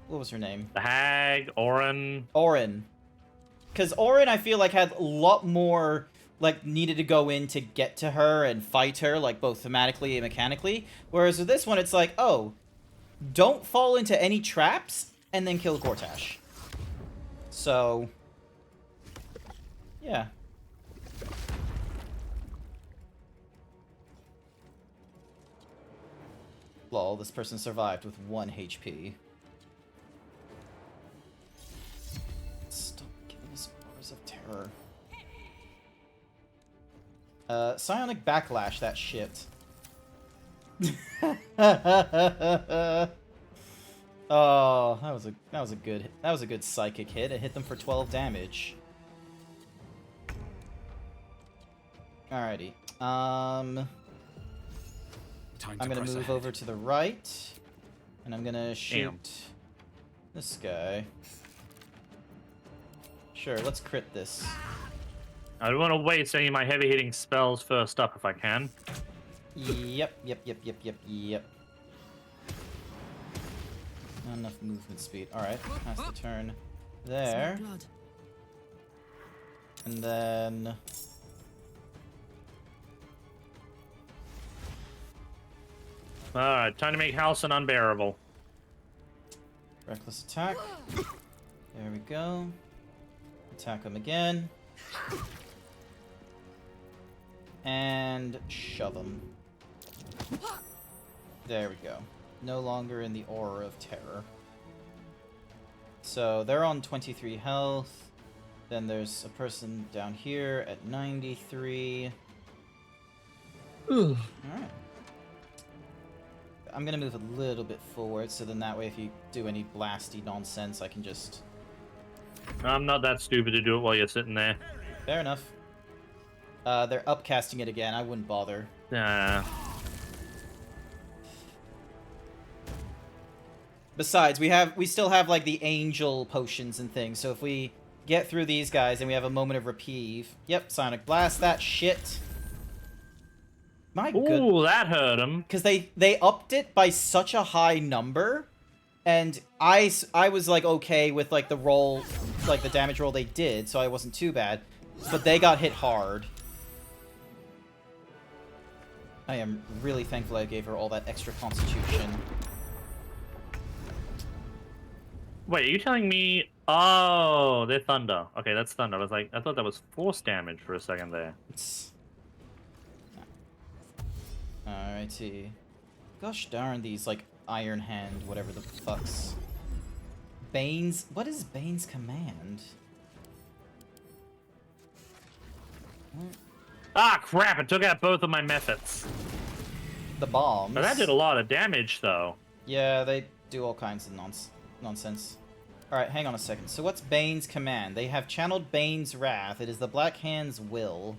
What was her name? The Hag, Orin. Orin. Because Orin, I feel like, had a lot more... like, needed to go in to get to her and fight her, like, both thematically and mechanically. Whereas with this one, it's like, oh, don't fall into any traps, and then kill Gortash. So, yeah. Lol, this person survived with 1 HP. Psionic Backlash, that shit. Oh, that was a good psychic hit. It hit them for 12 damage. Alrighty. I'm gonna move over to the right, and I'm gonna shoot this guy. Sure, let's crit this. I want to waste any of my heavy-hitting spells first up if I can. Yep. Not enough movement speed. Alright, pass the turn there. And then... Alright, time to make Halcyon unbearable. Reckless attack. There we go. Attack him again. And shove him. There we go. No longer in the aura of terror. So they're on 23 health. Then there's a person down here at 93. Alright. I'm gonna move a little bit forward, so then that way if you do any blasty nonsense, I can just... I'm not that stupid to do it while you're sitting there. Fair enough. They're upcasting it again. I wouldn't bother. Besides, we still have like the angel potions and things. So if we get through these guys and we have a moment of reprieve, yep, Sonic Blast that shit. My good. Ooh, that hurt him. Because they upped it by such a high number, and I was like okay with like the roll, like the damage roll they did, so I wasn't too bad. But they got hit hard. I am really thankful I gave her all that extra constitution. Wait, are you telling me... Oh, they're thunder. Okay, that's thunder. I thought that was force damage for a second there. Alrighty. Gosh darn these, like, Iron Hand, whatever the fucks. Bane's... What is Bane's command? Ah, crap! It took out both of my methods. The bombs. But that did a lot of damage, though. Yeah, they do all kinds of nonsense. Alright, hang on a second. So what's Bane's command? They have channeled Bane's Wrath. It is the Black Hand's will.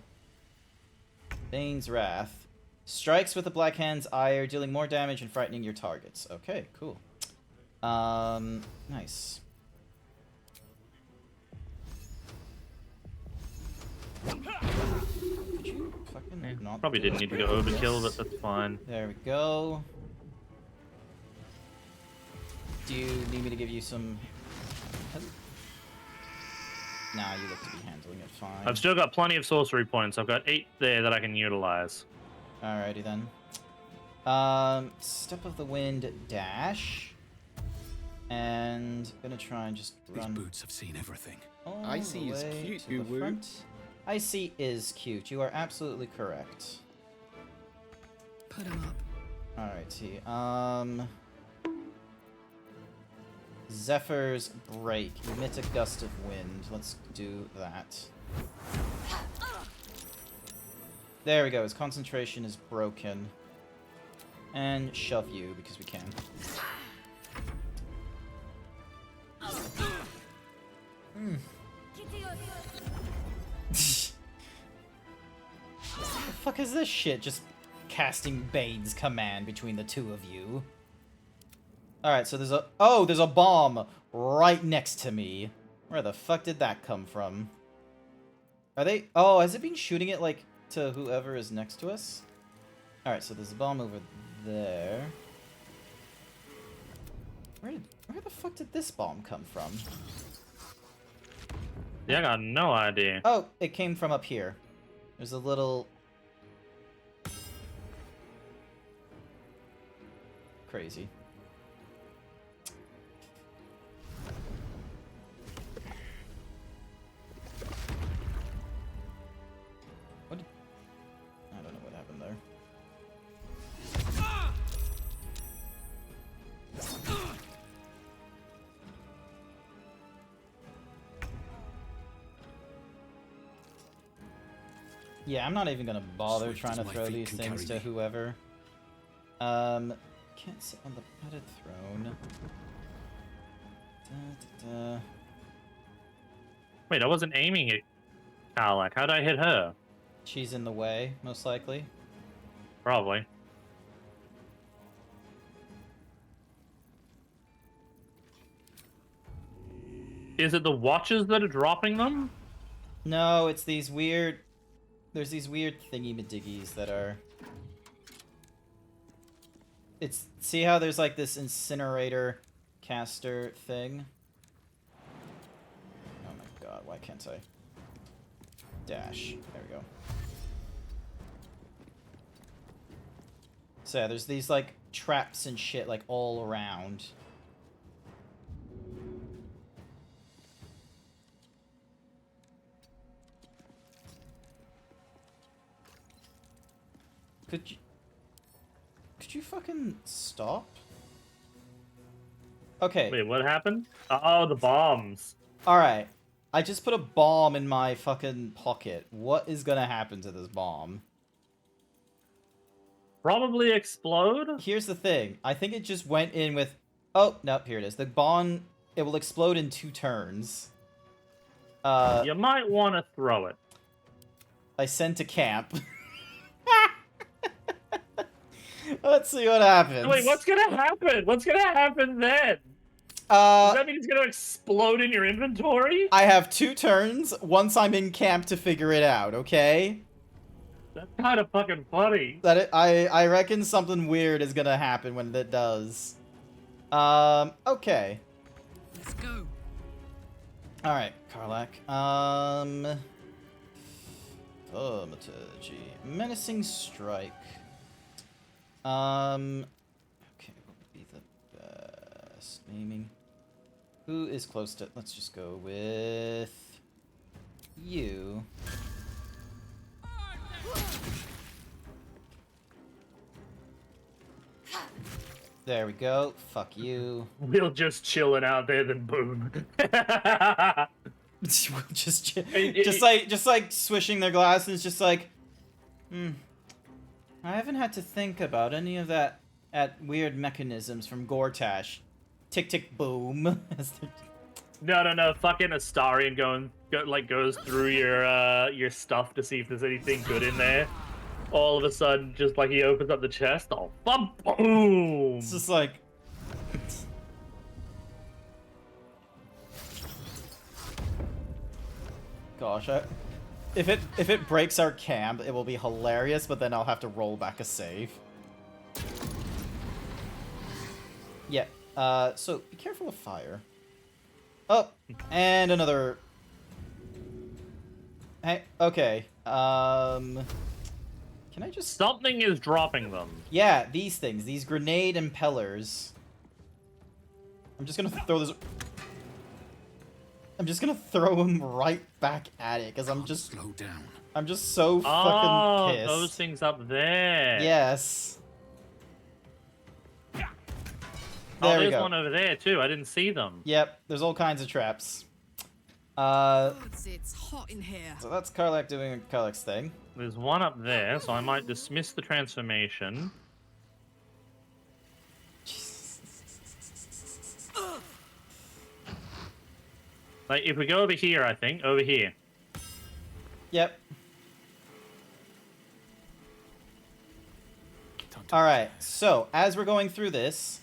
Bane's Wrath. Strikes with the Black Hand's ire, dealing more damage and frightening your targets. Okay, cool. Nice. Probably didn't need to go overkill, but that's fine. There we go. Do you need me to give you some... Nah, you look to be handling it fine. I've still got plenty of sorcery points. I've got 8 there that I can utilize. Alrighty then. Step of the Wind dash. And gonna try and just run. These boots have seen everything. Icy is cute, you would. Icy is cute. You are absolutely correct. Put him up. Alrighty. Zephyr's Break. Emit a gust of wind. Let's do that. There we go. His concentration is broken. And shove you, because we can. What the fuck is this shit? Just casting Bane's command between the two of you. Alright, so there's a... Oh, there's a bomb right next to me. Where the fuck did that come from? Are they... Oh, has it been shooting it, like, to whoever is next to us? Alright, so there's a bomb over there. Where the fuck did this bomb come from? Yeah, I got no idea. Oh, it came from up here. There's a little... Crazy. What? I don't know what happened there. Yeah, I'm not even gonna bother trying to throw these things to whoever. Can't sit on the padded throne. Wait, I wasn't aiming at Karlak. How'd I hit her? She's in the way, most likely. Probably. Is it the watches that are dropping them? No, it's these weird... There's these weird thingy-madiggies that are... It's... See how there's like this incinerator caster thing? Oh my god, why can't I? Dash. There we go. So yeah, there's these like traps and shit like all around. Could you fucking stop? Okay. Wait, what happened? Oh, the bombs. Alright. I just put a bomb in my fucking pocket. What is gonna happen to this bomb? Probably explode? Here's the thing. I think it just went in with... Oh, nope, here it is. The bomb, it will explode in 2 turns. You might want to throw it. I sent to camp. Let's see what happens. Wait, what's gonna happen? What's gonna happen then? Does that mean it's gonna explode in your inventory? I have 2 turns once I'm in camp to figure it out, okay? That's kind of fucking funny. I reckon something weird is gonna happen when that does. Okay. Let's go. Alright, Karlak. Thaumaturgy. Menacing Strike. Okay, what would be the best naming? Who is close to... Let's just go with... you. There we go. Fuck you. We'll just chilling out there, then boom. just like swishing their glasses, just like, I haven't had to think about any of that weird mechanisms from Gortash. Tick tick boom. No. Fucking Astarion goes through your stuff to see if there's anything good in there. All of a sudden, just like he opens up the chest, boom! It's just like... Gosh, if it breaks our camp, it will be hilarious, but then I'll have to roll back a save. Yeah, so be careful of fire. Oh, and another... Hey, okay, can I just... Something is dropping them. Yeah, these things. These grenade impellers. I'm just gonna throw this... I'm just gonna throw him right back at it, because I'm just... Slow down. I'm just so fucking pissed. Those things up there. Yes. Oh, There we there's go. one over there, too. I didn't see them. Yep, there's all kinds of traps. It's hot in here. So that's Karlak doing Karlak's thing. There's one up there, so I might dismiss the transformation. Like, if we go over here, I think. Over here. Yep. Alright, so, as we're going through this,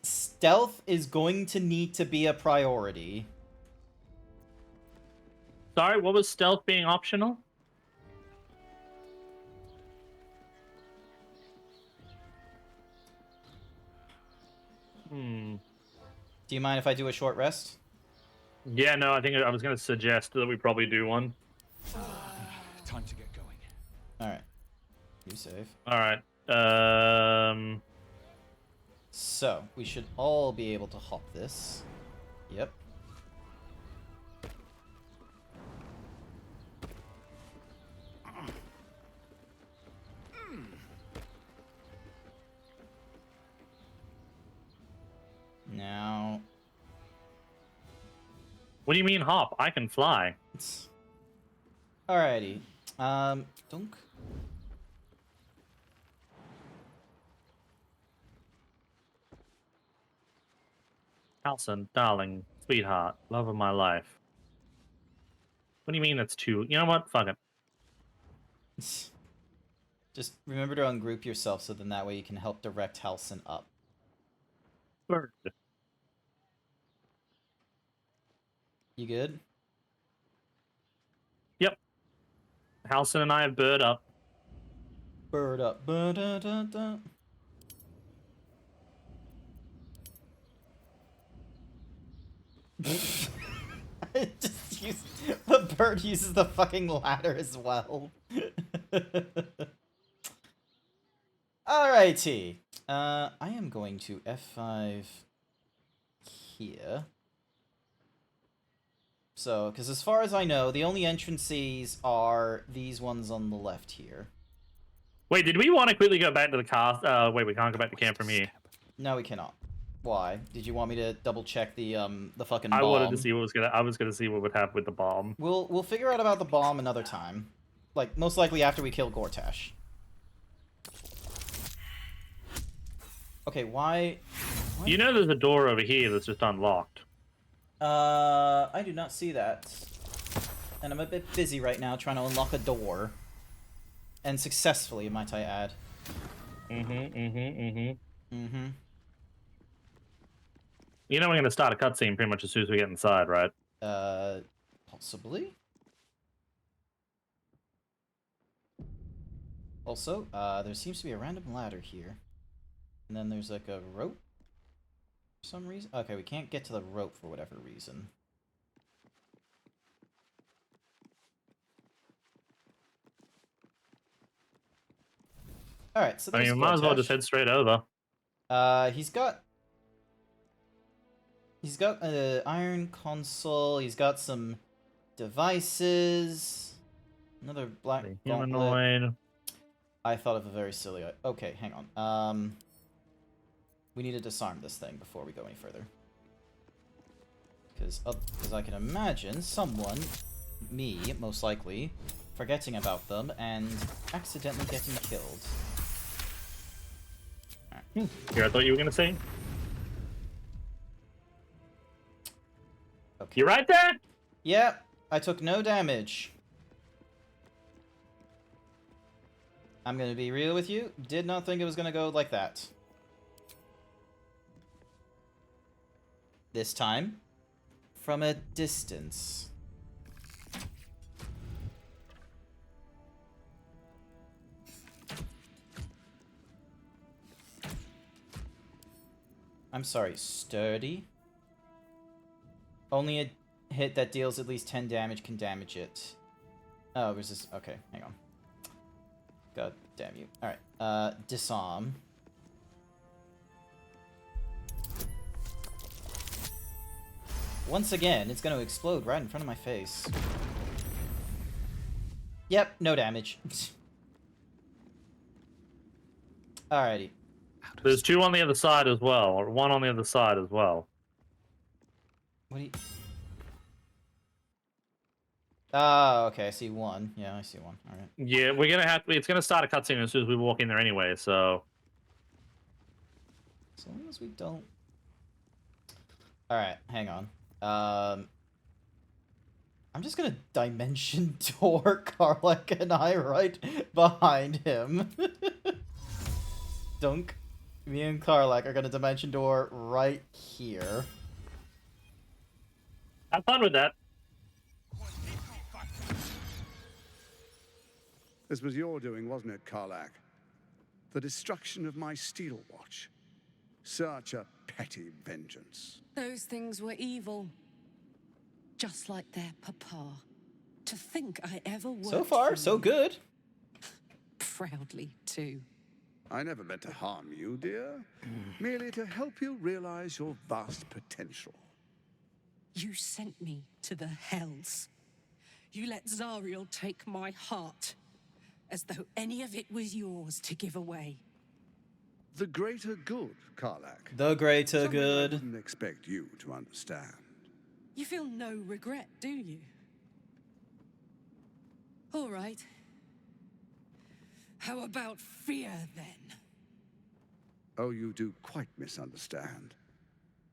stealth is going to need to be a priority. Sorry, what was stealth being optional? Do you mind if I do a short rest? Yeah, no, I think I was going to suggest that we probably do one. Time to get going. Alright. You save. Alright. So, we should all be able to hop this. Yep. Now... What do you mean hop? I can fly. Alrighty. Dunk. Halson, darling, sweetheart, love of my life. What do you mean that's two? You know what? Fuck it. Just remember to ungroup yourself so then that way you can help direct Halson up. Bird. You good? Yep. Halson and I have bird up. Bird up. Ba-da-da-da. The bird uses the fucking ladder as well. Alrighty. I am going to F5 here. So, because as far as I know, the only entrances are these ones on the left here. Wait, did we want to quickly go back to the cast? Wait, we can't go back to camp from here. No, we cannot. Why? Did you want me to double check the fucking bomb? I wanted to see what was gonna. I was gonna see what would happen with the bomb. We'll figure out about the bomb another time. Like, most likely after we kill Gortash. Okay, why? You know there's a door over here that's just unlocked. I do not see that. And I'm a bit busy right now trying to unlock a door. And successfully, might I add. You know we're gonna start a cutscene pretty much as soon as we get inside, right? Possibly. Also, there seems to be a random ladder here. And then there's like a rope for some reason. Okay, we can't get to the rope for whatever reason. Alright, so I mean, we might as well just head straight over. He's got an iron console, he's got some devices, another black humanoid. I thought of a very silly... Okay, hang on. We need to disarm this thing before we go any further. Because I can imagine someone, me, most likely, forgetting about them and accidentally getting killed. Right. Here, I thought you were gonna say. Okay. You right there? Yep, I took no damage. I'm gonna be real with you, did not think it was gonna go like that. This time, from a distance. I'm sorry, sturdy? Only a hit that deals at least 10 damage can damage it. Oh, resist. Okay, hang on. God damn you. Alright, disarm. Once again, it's gonna explode right in front of my face. Yep, no damage. Alrighty. There's two on the other side as well, or one on the other side as well. What do you... Ah, okay, I see one. Yeah, I see one. Alright. Yeah, we're gonna have to... It's gonna start a cutscene as soon as we walk in there anyway, so... As long as we don't... Alright, hang on. I'm just gonna dimension door Karlach and I right behind him. Dunk. Me and Karlach are gonna dimension door right here. Have fun with that. This was your doing, wasn't it, Karlach? The destruction of my steel watch. Such a petty vengeance. Those things were evil. Just like their papa. To think I ever worked So far, so good. Proudly, too. I never meant to harm you, dear. Merely to help you realize your vast potential. You sent me to the hells. You let Zariel take my heart. As though any of it was yours to give away. The greater good, Karlach. The greater Something good. I wouldn't expect you to understand. You feel no regret, do you? All right. How about fear, then? Oh, you do quite misunderstand.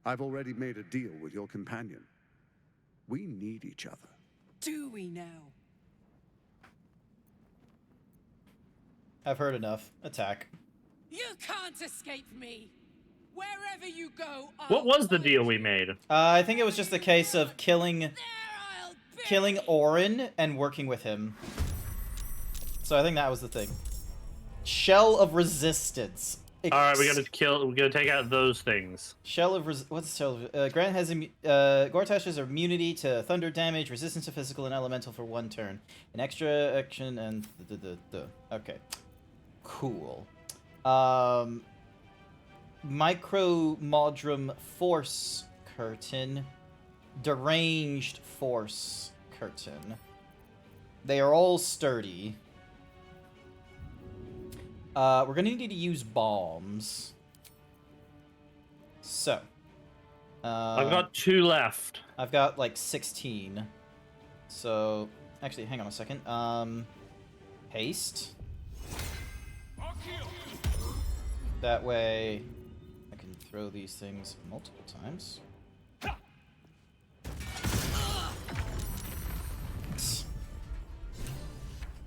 I've already made a deal with your companion. We need each other. Do we now? I've heard enough. Attack. You can't escape me! Wherever you go, What was the deal we made? I think it was just a case of killing Orin and working with him. So I think that was the thing. Shell of Resistance. Alright, we gotta take out those things. Shell of what's Shell of Grant has Gortash has immunity to thunder damage, resistance to physical and elemental for 1 turn. An extra action and okay. Cool. Micro Modrum Force Curtain. Deranged Force Curtain. They are all sturdy. We're gonna need to use bombs. So. I've got 2 left. I've got like 16. So, actually, hang on a second. Haste. That way, I can throw these things multiple times.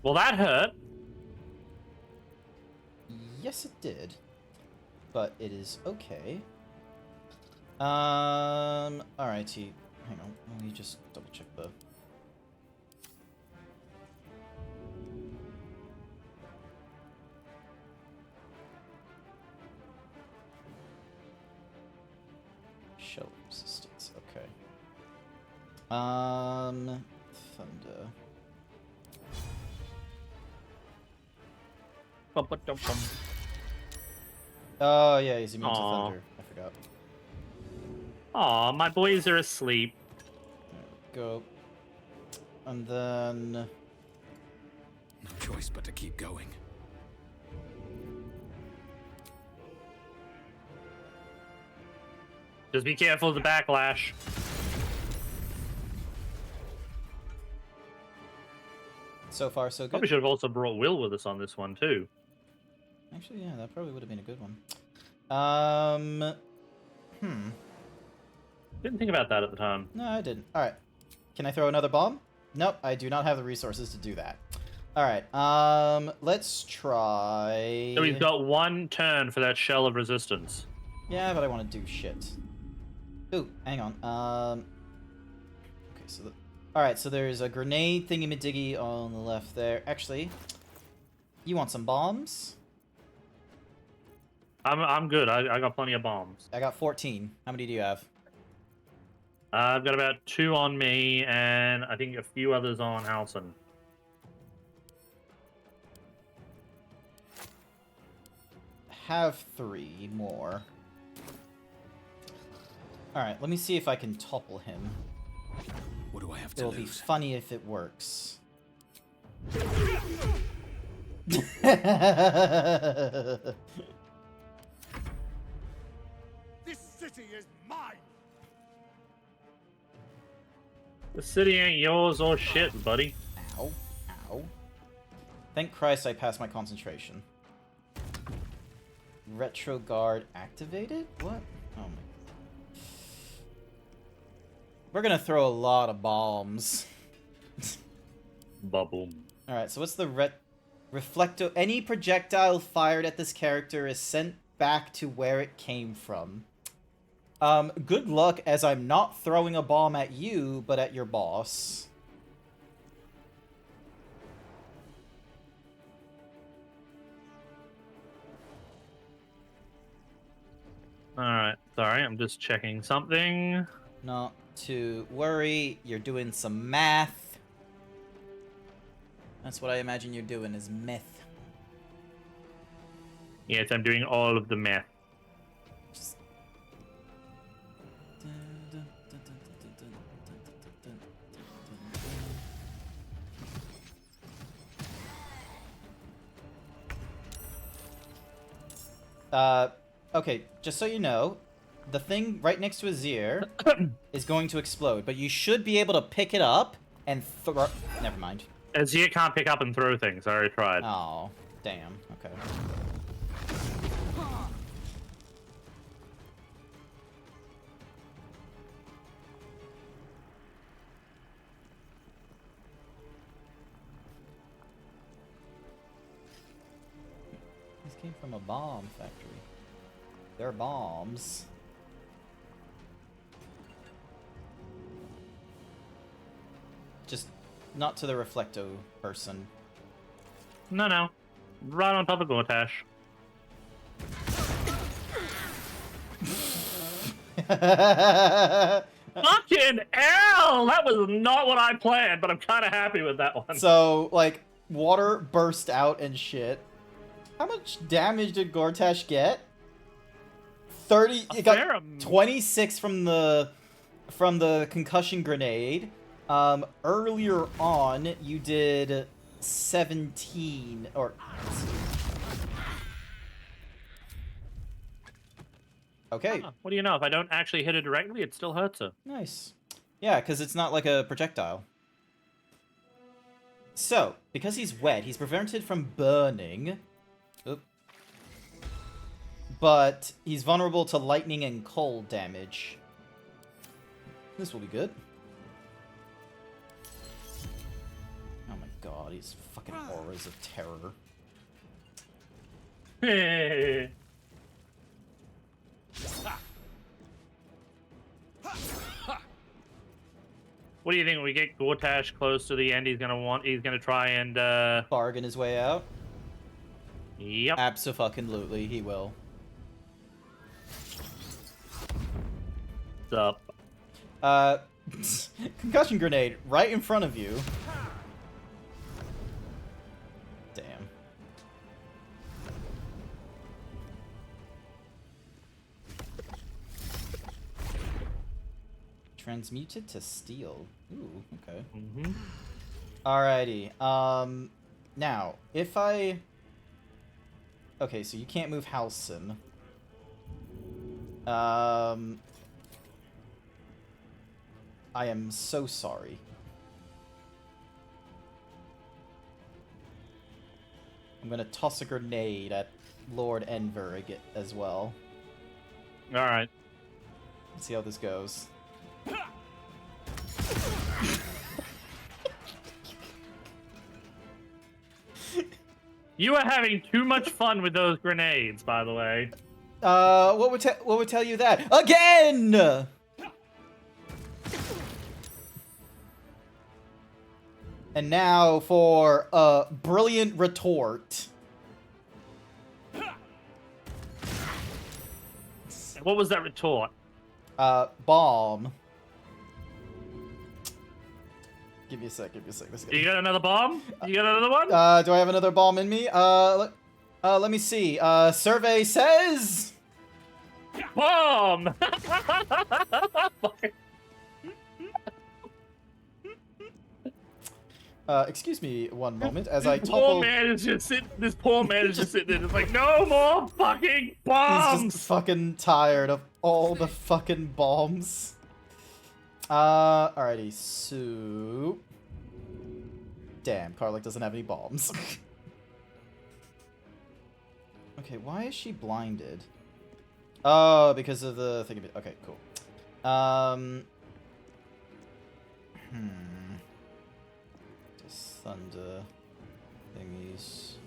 Well, that hurt. Yes, it did. But it is okay. Alrighty. Hang on. Let me just double check the... Shell resistance. Okay. Thunder. Oh, yeah, he's immune to thunder. I forgot. Aw, my boys are asleep. There we go. And then... No choice but to keep going. Just be careful of the backlash. So far, so good. Probably should have also brought Will with us on this one, too. Actually, yeah, that probably would have been a good one. Didn't think about that at the time. No, I didn't. Alright. Can I throw another bomb? Nope, I do not have the resources to do that. Alright, let's try... So we've got 1 turn for that Shell of Resistance. Yeah, but I want to do shit. Ooh, hang on. Okay, so... Alright, so there's a grenade thingy-majiggy on the left there. Actually, you want some bombs? I'm good. I got plenty of bombs. I got 14. How many do you have? I've got about 2 on me, and I think a few others on Halson. Have 3 more. Alright, let me see if I can topple him. What do I have to It'll be lose? funny if it works. This city is mine. The city ain't yours or shit, buddy. Ow. Ow. Thank Christ I passed my concentration. Retro guard activated? What? Oh my... We're gonna throw a lot of bombs. Ba-boom. Alright, so what's the reflecto? Any projectile fired at this character is sent back to where it came from. Good luck, as I'm not throwing a bomb at you, but at your boss. Alright, sorry, I'm just checking something. Not to worry, you're doing some math. That's what I imagine you're doing, is myth. Yes, I'm doing all of the math. Okay, just so you know, the thing right next to Azir is going to explode, but you should be able to pick it up and throw... Never mind. Azir can't pick up and throw things. I already tried. Oh, damn. Okay. This came from a bomb factory. They're bombs. Just not to the Reflecto person. No. Right on top of Gortash. Fucking hell! That was not what I planned, but I'm kind of happy with that one. So, like, water burst out and shit. How much damage did Gortash get? 30. It got 26 from the concussion grenade. Earlier on, you did 17 or. Okay. What do you know? If I don't actually hit it directly, it still hurts her. Nice. Yeah, because it's not like a projectile. So, because he's wet, he's prevented from burning. Oop. But he's vulnerable to lightning and cold damage. This will be good. Oh my god, he's fucking auras of terror. What do you think? When we get Gortash close to the end, he's gonna try and bargain his way out? Yep. Abso-fucking-lutely, he will. What's up? Concussion grenade right in front of you. Damn. Transmuted to steel. Ooh, okay. Alrighty. Now, if I... Okay, so you can't move Halcyon. I am so sorry. I'm gonna toss a grenade at Lord Enver as well. Alright. Let's see how this goes. You are having too much fun with those grenades, by the way. What would tell you that? Again! And now for a brilliant retort. What was that retort? Bomb. Give me a sec. You got another bomb? You got another one? Do I have another bomb in me? Let me see. Survey says... Bomb! Excuse me one moment as I topple... This poor man is just sitting there just like, no more fucking bombs! He's just fucking tired of all the fucking bombs. Alrighty, so... Damn, Karlach doesn't have any bombs. Okay, why is she blinded? Oh, because of the thing. Okay, cool. Just thunder thingies.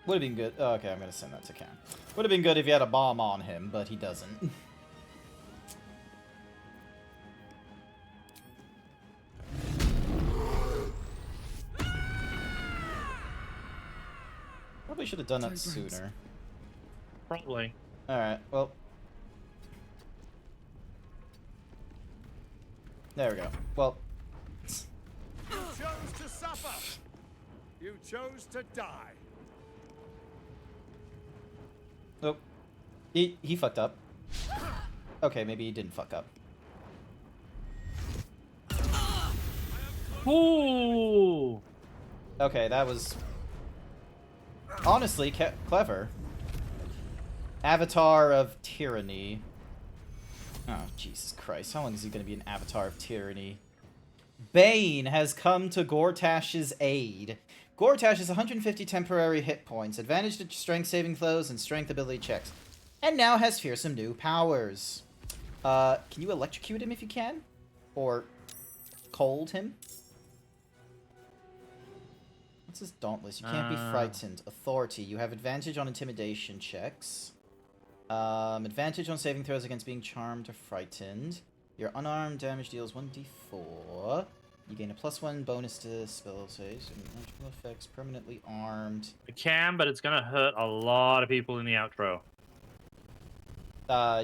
Would have been good. Oh, okay, I'm gonna send that to Cam. Would have been good if he had a bomb on him, but he doesn't. Probably should have done that sooner. Probably. Alright, well. There we go. Well. You chose to suffer. You chose to die. Oh. He fucked up. Okay, maybe he didn't fuck up. Ooh. Okay, that was honestly clever. Avatar of Tyranny. Oh, Jesus Christ. How long is he going to be an Avatar of Tyranny? Bane has come to Gortash's aid. Gortash has 150 temporary hit points, advantage to strength saving throws and strength ability checks, and now has fearsome new powers. Can you electrocute him if you can? Or cold him? What's this Dauntless? You can't be frightened. Authority. You have advantage on intimidation checks. Advantage on saving throws against being charmed or frightened. Your unarmed damage deals 1d4. You gain a +1 bonus to spell saves and magical effects. Permanently armed. I can, but it's gonna hurt a lot of people in the outro.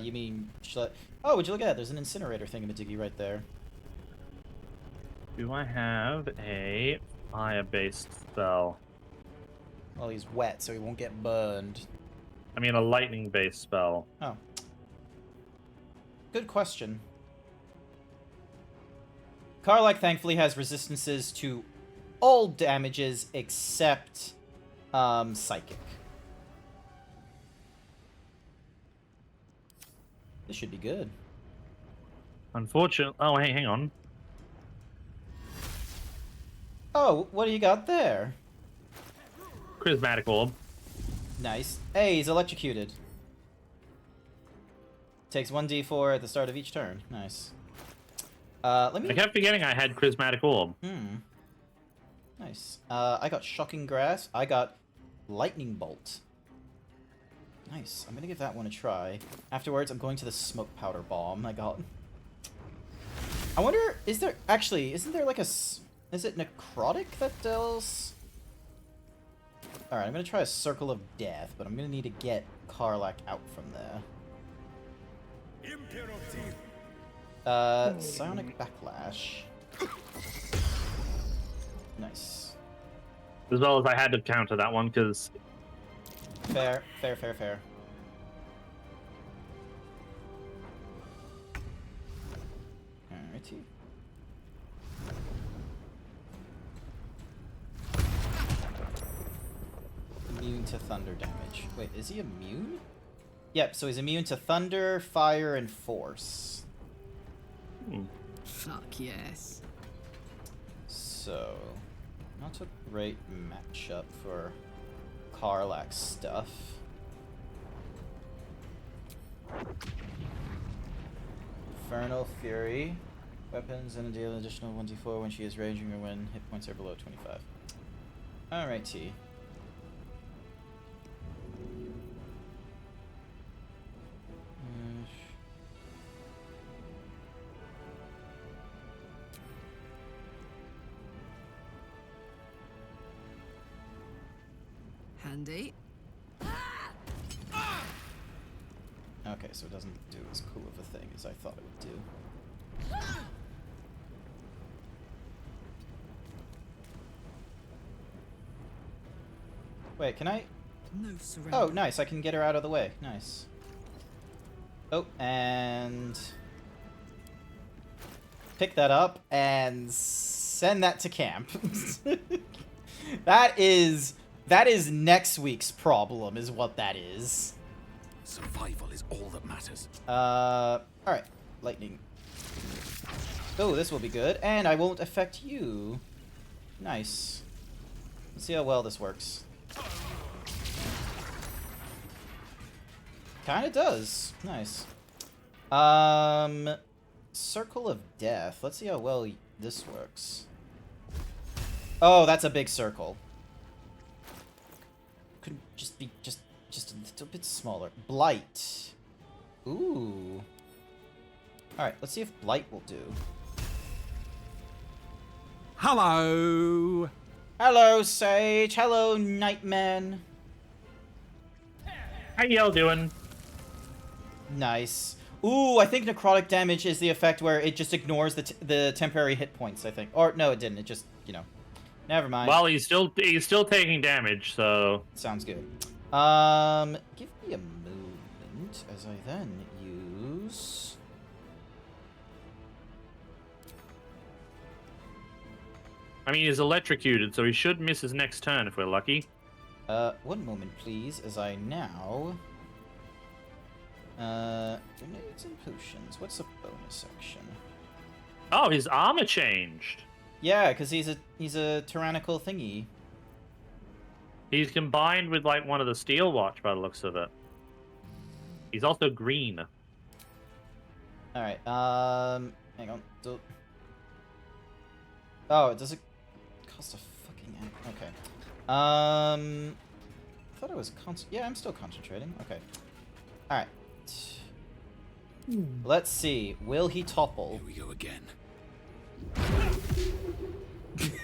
You mean... Oh, would you look at that? There's an incinerator thingamadiggy right there. Do I have a fire-based spell? Well, he's wet, so he won't get burned. I mean, a lightning-based spell. Oh. Good question. Karlach thankfully has resistances to all damages except psychic. This should be good. Unfortunately... Oh, hey, hang on. Oh, what do you got there? Prismatic Orb. Nice. Hey, he's electrocuted. Takes 1d4 at the start of each turn. Nice. Let me... I kept forgetting I had Prismatic Orb. Nice. I got Shocking Grass. I got Lightning Bolt. Nice. I'm gonna give that one a try. Afterwards, I'm going to the Smoke Powder Bomb I got. I wonder, is there... Actually, isn't there like a... Is it Necrotic that deals... Alright, I'm gonna try a Circle of Death, but I'm gonna need to get Karlach out from there. Psionic Backlash. Nice. As well as I had to counter that one, because... Fair, fair, fair, fair. Alrighty. Immune to thunder damage. Wait, is he immune? Yep, so he's immune to thunder, fire, and force. Fuck yes. So, not a great matchup for Karlach's stuff. Infernal Fury. Weapons and deal an additional 1d4 when she is raging or when hit points are below 25. Alrighty. Handy. Okay, so it doesn't do as cool of a thing as I thought it would do. Wait, can I... No surrender. Oh, nice, I can get her out of the way. Nice. Oh, and... Pick that up and send that to camp. That is next week's problem, is what that is. Survival is all that matters. Alright. Lightning. Oh, this will be good. And I won't affect you. Nice. Let's see how well this works. Kinda does. Nice. Circle of Death. Let's see how well this works. Oh, that's a big circle. Could just be just a little bit smaller. Blight. Ooh. Alright, let's see if Blight will do. Hello! Hello, Sage. Hello, Nightman. How y'all doing? Nice. Ooh, I think necrotic damage is the effect where it just ignores the temporary hit points, I think. Or, no, it didn't. It just, you know. Never mind. Well, he's still taking damage, so... Sounds good. Give me a movement as I then use... I mean, he's electrocuted, so he should miss his next turn if we're lucky. 1 moment, please, as I now... grenades and potions. What's the bonus section? Oh, his armor changed. Yeah, because he's a tyrannical thingy. He's combined with, like, one of the Steel Watch by the looks of it. He's also green. Alright, hang on. Oh, does it cost a fucking... Okay. I thought I was yeah, I'm still concentrating. Okay. Alright. Let's see. Will he topple? Here we go again.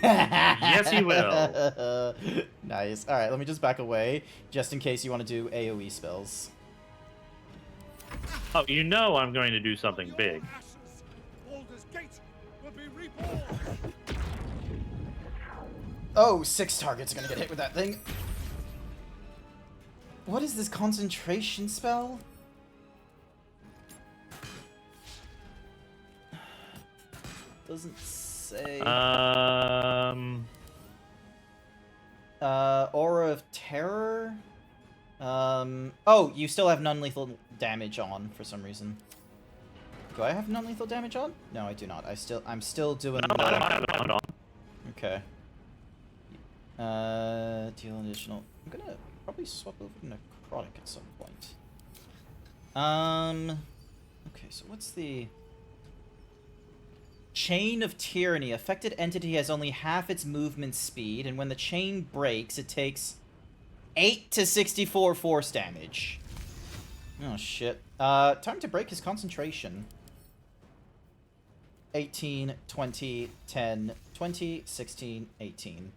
Yes, he will. Nice. Alright, let me just back away, just in case you want to do AoE spells. Oh, you know I'm going to do something big. Oh, 6 targets are gonna get hit with that thing. What is this concentration spell? Doesn't say. Aura of Terror? Oh, you still have non-lethal damage on for some reason. Do I have non-lethal damage on? No, I do not. I'm still doing the... Okay. Deal additional... I'm gonna probably swap over to Necrotic at some point. Okay, so what's the... Chain of Tyranny. Affected entity has only half its movement speed, and when the chain breaks, it takes 8 to 64 force damage. Oh, shit. Time to break his concentration. 18, 20, 10, 20, 16, 18.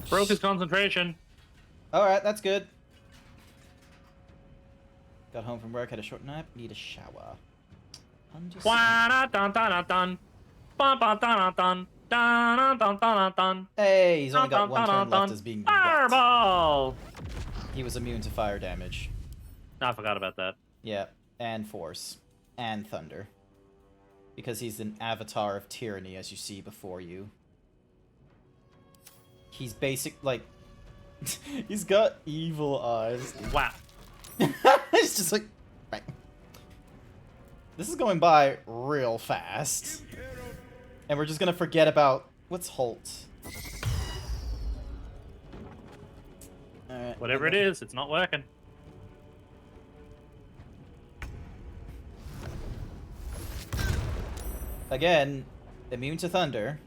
Broke his concentration. Alright, that's good. Got home from work, had a short nap, need a shower. Hey, he's only got 1 turn left as being Fireball! He was immune to fire damage. I forgot about that. Yeah, and force. And thunder. Because he's an avatar of tyranny, as you see before you. He's like... he's got evil eyes. Wow. It's just like... Right. This is going by real fast. And we're just gonna forget about... What's Holt? Alright. Whatever it is, it's not working. Again, immune to thunder.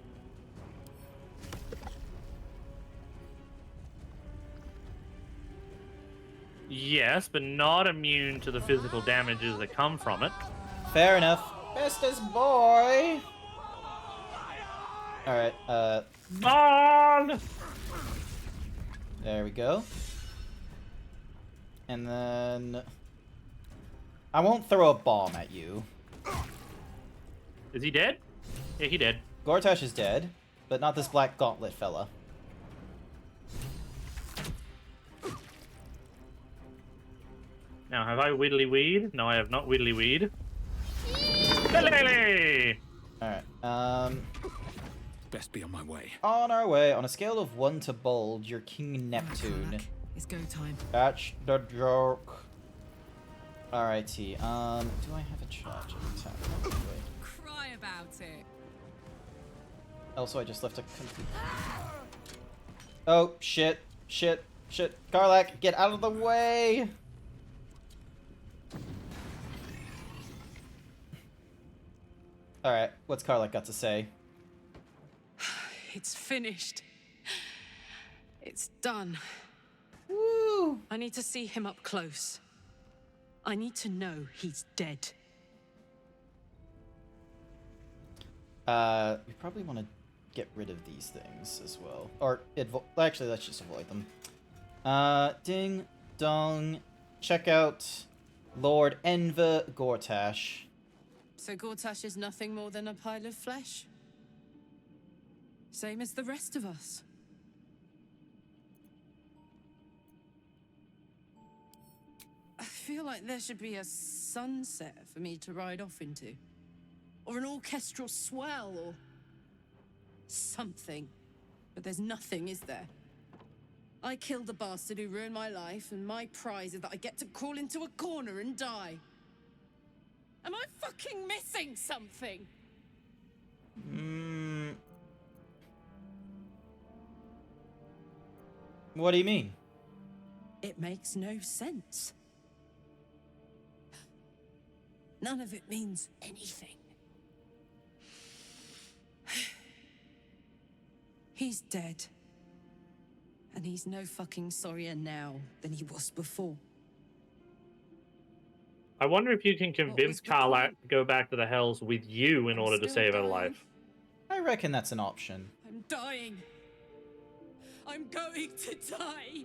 Yes, but not immune to the physical damages that come from it. Fair enough. Bestest boy! Alright, On! There we go. And then... I won't throw a bomb at you. Is he dead? Yeah, he dead. Gortash is dead, but not this black gauntlet fella. Now, have I widdly weed? No, I have not widdly weed. Alright, Best be on my way. on our way. On a scale of 1 to bold, you're King Neptune. It's go time. That's the joke. Alrighty, do I have a charge attack? Oh, wait. Cry about it. Also, I just left a complete... Oh, shit. Shit. Shit. Karlak, get out of the way! Alright, what's Karlak got to say? It's finished. It's done. Woo! I need to see him up close. I need to know he's dead. We probably want to get rid of these things as well. Or, actually, let's just avoid them. Ding, dong. Check out Lord Enver Gortash. So Gortash is nothing more than a pile of flesh? Same as the rest of us. I feel like there should be a sunset for me to ride off into. or an orchestral swell, or something. But there's nothing, is there? I killed the bastard who ruined my life, and my prize is that I get to crawl into a corner and die. Am I fucking missing something? What do you mean? It makes no sense. None of it means anything. He's dead. And he's no fucking sorrier now than he was before. I wonder if you can convince Karlach to go back to the Hells with you in order to save her life. I reckon that's an option. I'm dying. I'm going to die.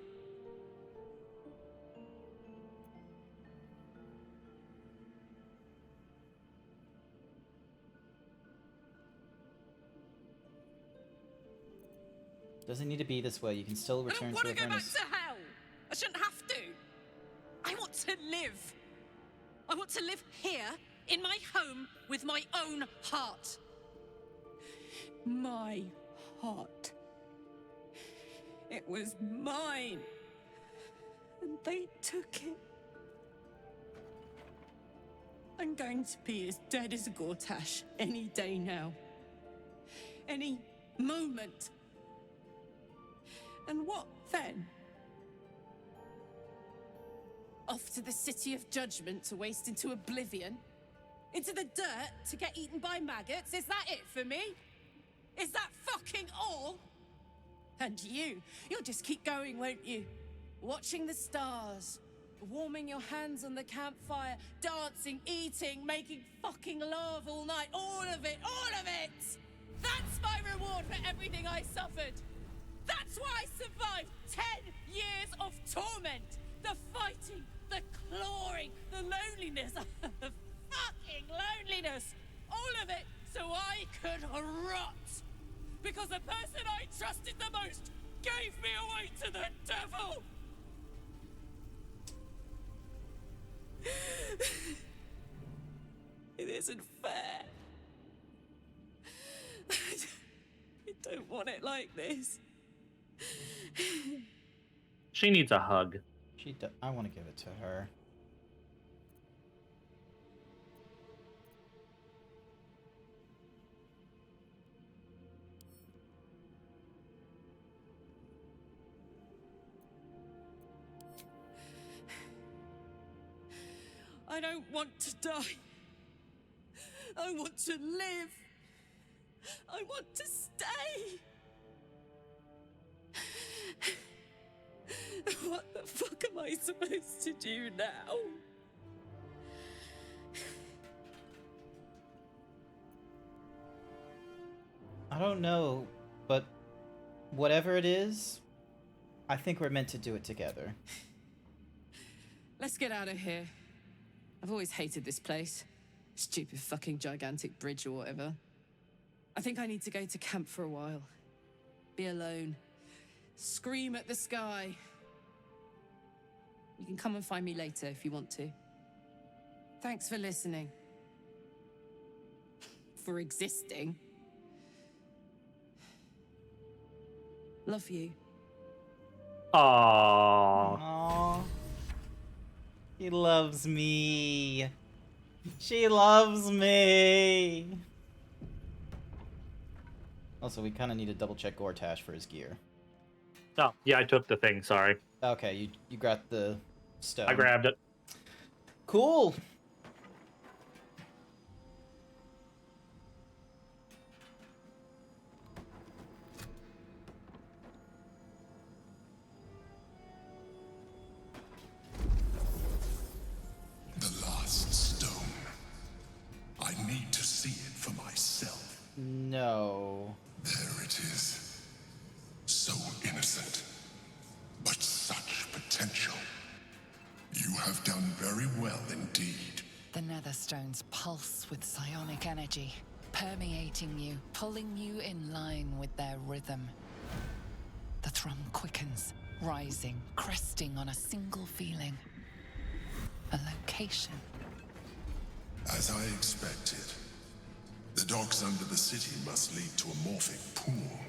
Doesn't need to be this way. You can still return to I don't want to go back Avernus. to hell. I shouldn't have to. I want to live. I want to live here, in my home, with my own heart. My heart. It was mine. And they took it. I'm going to be as dead as a Gortash any day now. Any moment. And what then? Off to the City of Judgment to waste into oblivion? Into the dirt to get eaten by maggots? Is that it for me? Is that fucking all? And you'll just keep going, won't you? Watching the stars, warming your hands on the campfire, dancing, eating, making fucking love all night. All of it, all of it! That's my reward for everything I suffered. That's why I survived 10 years of torment. The fighting, the clawing, the loneliness, the fucking loneliness. All of it so I could rot. Because the person I trusted the most gave me away to the devil. It isn't fair. I don't want it like this. She needs a hug. I want to give it to her. I don't want to die. I want to live. I want to stay. What the fuck am I supposed to do now? I don't know, but whatever it is, I think we're meant to do it together. Let's get out of here. I've always hated this place. Stupid fucking gigantic bridge or whatever. I think I need to go to camp for a while. Be alone. Scream at the sky. You can come and find me later if you want to. Thanks for listening. For existing. Love you. Aww. Aww. He loves me. She loves me. Also, we kind of need to double check Gortash for his gear. Oh, yeah, I took the thing, sorry. Okay, you got the stone. I grabbed it. Cool. The last stone. I need to see it for myself. No. There it is. So innocent, but such potential. You have done very well indeed. The Netherstones pulse with psionic energy, permeating you, pulling you in line with their rhythm. The thrum quickens, rising, cresting on a single feeling. A location. As I expected, docks under the city must lead to a morphic pool.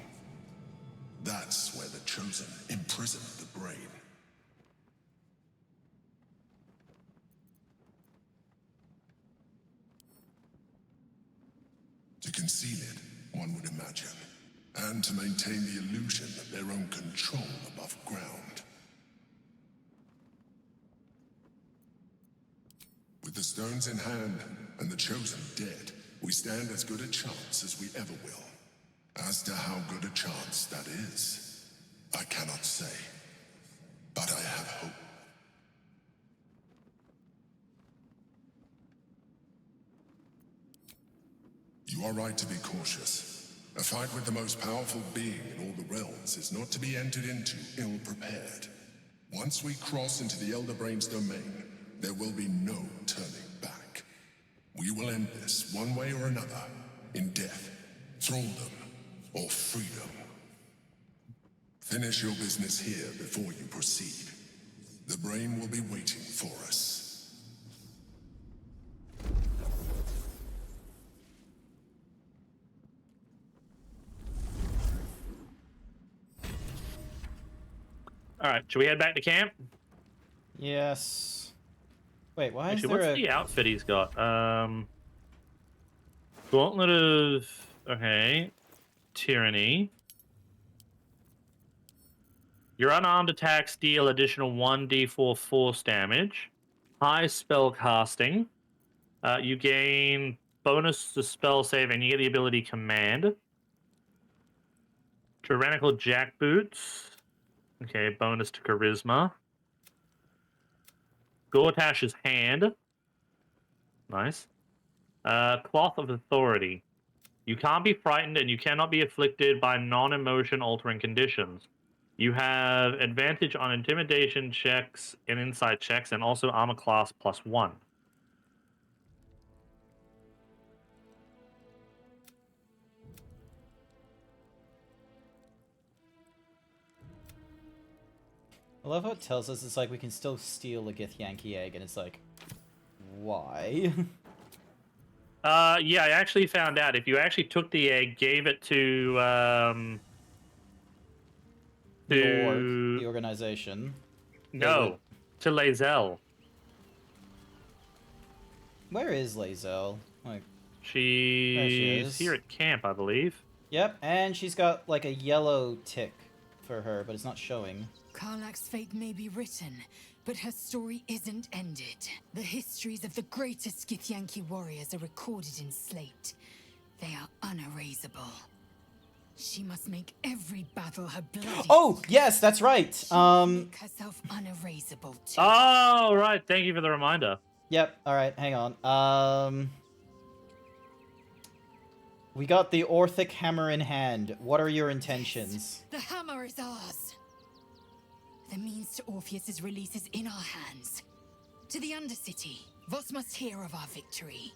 That's where the Chosen imprisoned the brain. To conceal it, one would imagine, and to maintain the illusion of their own control above ground. With the stones in hand and the Chosen dead, we stand as good a chance as we ever will. As to how good a chance that is, I cannot say, but I have hope. You are right to be cautious. A fight with the most powerful being in all the realms is not to be entered into ill-prepared. Once we cross into the Elder Brain's domain, there will be no turning back. We will end this one way or another, in death, thraldom, or freedom. Finish your business here before you proceed. The brain will be waiting for us. Alright, should we head back to camp? Yes. Wait, why Actually, is there what's a... the outfit he's got? Gauntlet of... Okay. Tyranny. Your unarmed attacks deal additional 1d4 force damage. High spell casting. You gain bonus to spell save and you get the ability Command. Tyrannical Jackboots. Okay, bonus to Charisma. Gortash's Hand. Nice. Cloth of Authority. You can't be frightened and you cannot be afflicted by non-emotion altering conditions. You have advantage on intimidation checks and insight checks and also armor class +1. I love how it tells us it's like we can still steal a Githyanki egg, and it's like, why? Yeah, I actually found out if you actually took the egg, gave it to the organization. No, to Lae'zel. Where is Lae'zel? Like, she's there she is. here at camp, I believe. Yep, and she's got like a yellow tick for her, but it's not showing. Karlach's fate may be written, but her story isn't ended. The histories of the greatest Githyanki warriors are recorded in slate. They are unerasable. She must make every battle her bloody. Oh, yes, that's right. Make herself unerasable too. Oh, right. Thank you for the reminder. Yep. All right, hang on. We got the Orthic hammer in hand. What are your intentions? The hammer is ours. The means to Orpheus's release is in our hands. To the Undercity, Voss must hear of our victory.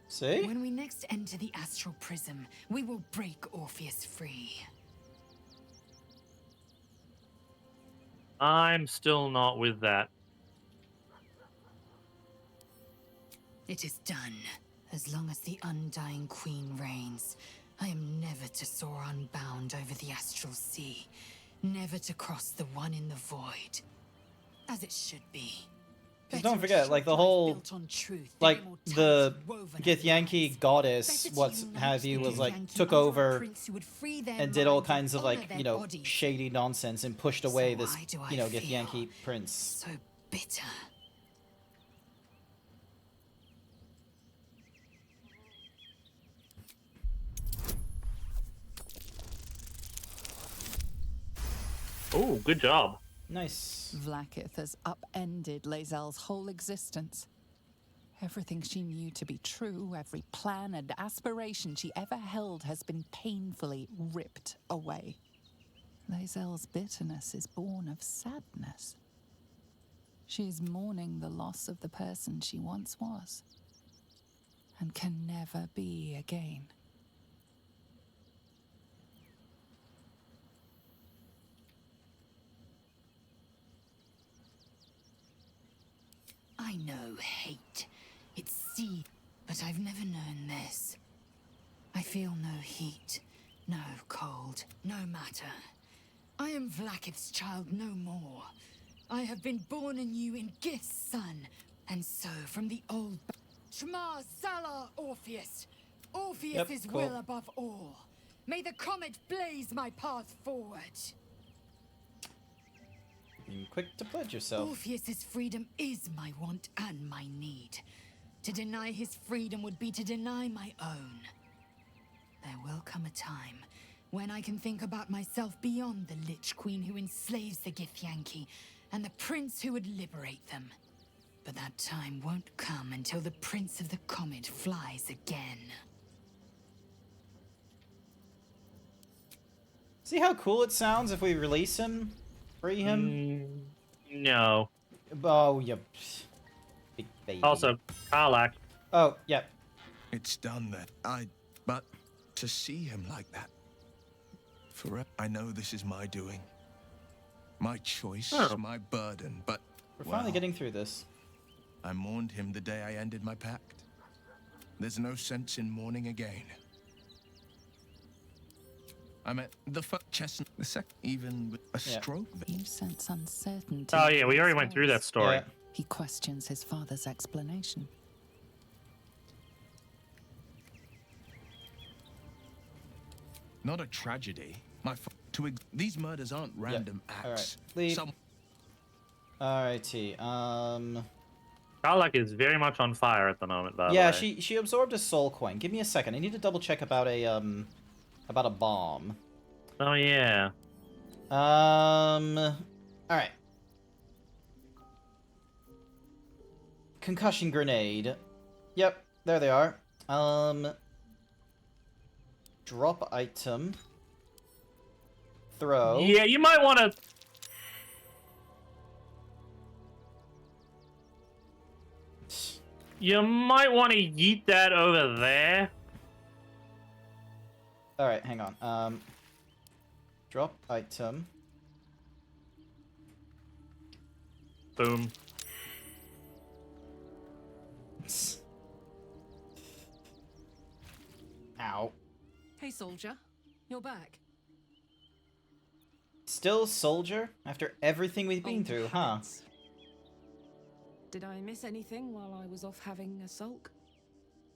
See? When we next enter the Astral Prism, we will break Orpheus free. I'm still not with that. It is done. As long as the Undying Queen reigns, I am never to soar unbound over the Astral Sea. Never to cross the one in the void. As it should be. Just don't forget, like, the whole, like, the Githyanki goddess, what have you, was, like, took over and did all kinds of, like, you know, shady nonsense and pushed away this, you know, Githyanki prince. So bitter. Oh, good job. Nice. Vlaakith has upended Lae'zel's whole existence. Everything she knew to be true, every plan and aspiration she ever held has been painfully ripped away. Lae'zel's bitterness is born of sadness. She is mourning the loss of the person she once was, and can never be again. I know hate. It's seed, but I've never known this. I feel no heat, no cold, no matter. I am Vlaakith's child no more. I have been born anew in Gith's son, and so from the old... Shema Salar Orpheus. Orpheus is will above all. May the comet blaze my path forward. Being quick to pledge yourself. Orpheus's freedom is my want and my need. To deny his freedom would be to deny my own. There will come a time when I can think about myself beyond the Lich Queen who enslaves the Githyanki and the prince who would liberate them. But that time won't come until the Prince of the Comet flies again. See how cool it sounds if we release him? Free him? No. Oh, yeah. Big baby. Also, Karlach. Oh, yeah. It's done then. But to see him like that, forever, I know this is my doing. My choice, my burden, but... We're finally getting through this. I mourned him the day I ended my pact. There's no sense in mourning again. I met the chestnut, the sec, even with a stroke. You sense uncertainty. Oh yeah, we already went through that story. Yeah. He questions his father's explanation. Not a tragedy. These murders aren't random acts. Alright, Alrighty, Karlach is very much on fire at the moment, by the way. Yeah, she absorbed a soul coin. Give me a second. I need to double check about a bomb. Oh yeah. Alright. Concussion grenade. Yep, there they are. Drop item. Throw. Yeah, you might want to... You might want to yeet that over there. Alright, hang on. Drop item. Boom. Ow. Hey, soldier. You're back. Still soldier? After everything we've been through, huh? Did I miss anything while I was off having a sulk?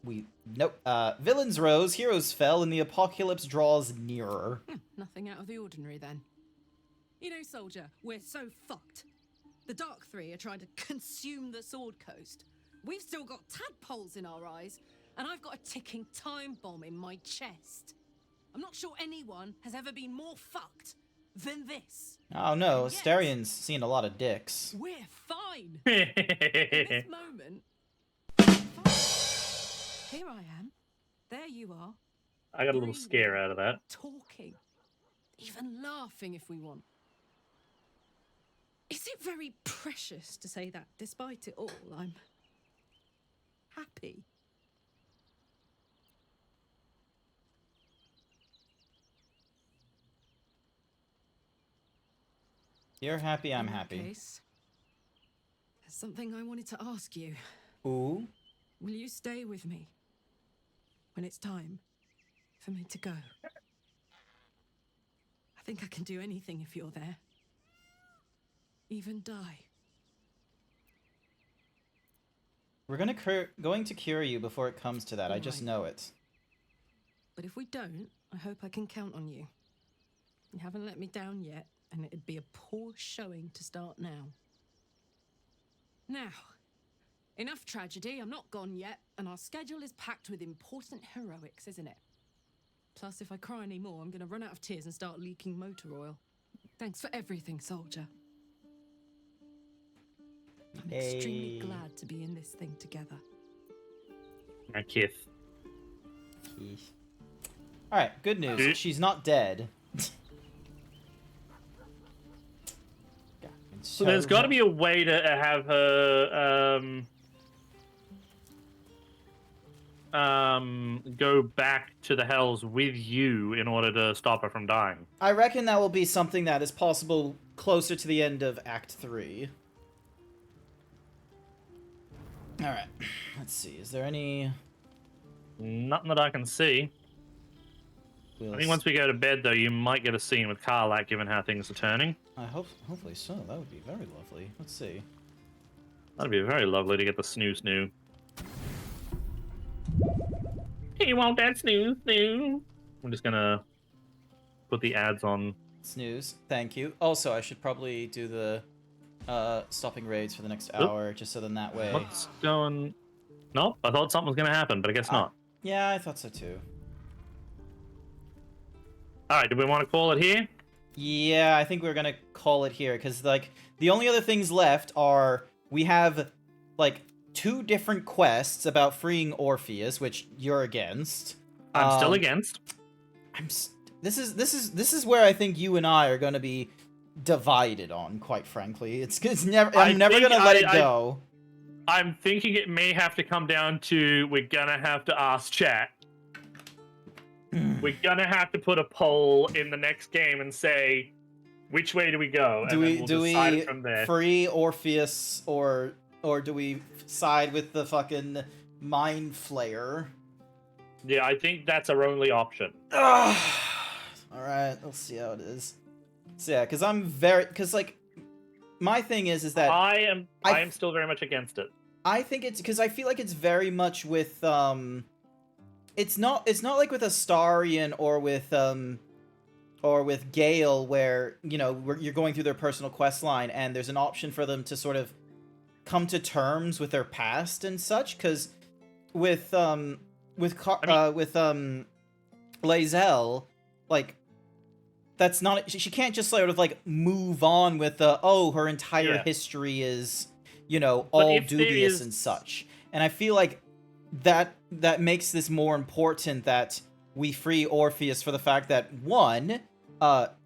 Nope. Villains rose, heroes fell, and the apocalypse draws nearer. Nothing out of the ordinary then. You know, soldier, we're so fucked. The Dark Three are trying to consume the Sword Coast. We've still got tadpoles in our eyes, and I've got a ticking time bomb in my chest. I'm not sure anyone has ever been more fucked than this. Oh no, Astarion's seen a lot of dicks. We're fine. In this moment, here I am. There you are. I got a little scare out of that. Talking. Even laughing if we want. Is it very precious to say that despite it all, I'm happy? You're happy, I'm In that happy. case, there's something I wanted to ask you. Ooh. Will you stay with me when it's time for me to go? I think I can do anything if you're there. Even die. We're going to cure you before it comes to that. I just know it. But if we don't, I hope I can count on you. You haven't let me down yet, and it'd be a poor showing to start now. Now, enough tragedy. I'm not gone yet, and our schedule is packed with important heroics, isn't it? Plus, if I cry any more, I'm gonna run out of tears and start leaking motor oil. Thanks for everything, soldier. I'm extremely glad to be in this thing together. I kiss. Alright, good news. She's not dead. So there's got to be a way to have her go back to the Hells with you in order to stop her from dying. I reckon that will be something that is possible closer to the end of Act 3. Alright, let's see. Is there any... Nothing that I can see. I think once we go to bed, though, you might get a scene with Karlak, given how things are turning. Hopefully so. That would be very lovely. Let's see. That'd be very lovely to get the snoo. You want that snoo? I'm just gonna put the ads on. Snooze. Thank you. Also, I should probably do the stopping raids for the next hour, just so then that way. What's going? Nope. I thought something was gonna happen, but I guess not. Yeah, I thought so too. All right. Do we want to call it here? Yeah, I think we're gonna call it here because like the only other things left are we have like 2 different quests about freeing Orpheus, which you're against. I'm still against. This is where I think you and I are gonna be divided on. Quite frankly, I'm never gonna let it go. I'm thinking it may have to come down to we're gonna have to ask chat. We're gonna have to put a poll in the next game and say which way do we go, and then we'll decide it from there. Free Orpheus or do we side with the fucking Mind Flayer? Yeah, I think that's our only option. All right, let's see how it is. So yeah, because like my thing is that I am still very much against it. I think it's because I feel like it's very much with it's not like with Astarion or with Gale where, you know, you're going through their personal quest line and there's an option for them to sort of come to terms with their past and such, because with Lae'zel, like that's not, she can't just sort of like move on with her entire history is, you know, all dubious and such. And I feel like that makes this more important that we free Orpheus for the fact that, one,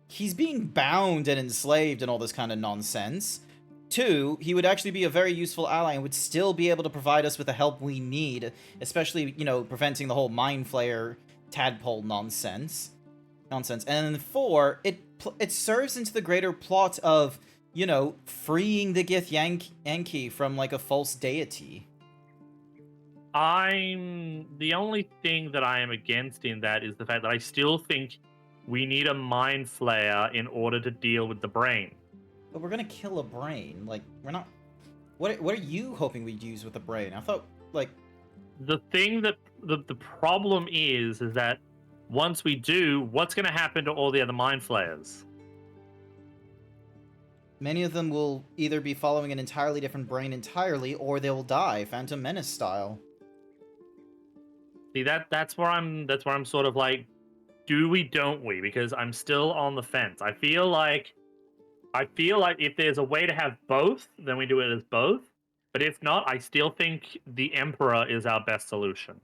he's being bound and enslaved and all this kind of nonsense. 2, he would actually be a very useful ally and would still be able to provide us with the help we need, especially, you know, preventing the whole Mind Flayer tadpole nonsense. And then 4, it serves into the greater plot of, you know, freeing the Githyanki from like a false deity. The only thing that I am against in that is the fact that I still think we need a Mind Flayer in order to deal with the brain. But we're gonna kill a brain. Like, we're not... What are you hoping we'd use with the brain? I thought, like... The thing that... The problem is that once we do, what's gonna happen to all the other Mind Flayers? Many of them will either be following an entirely different brain entirely, or they will die, Phantom Menace style. See, that's where I'm sort of like, do we, don't we? Because I'm still on the fence. I feel like if there's a way to have both, then we do it as both. But if not, I still think the Emperor is our best solution.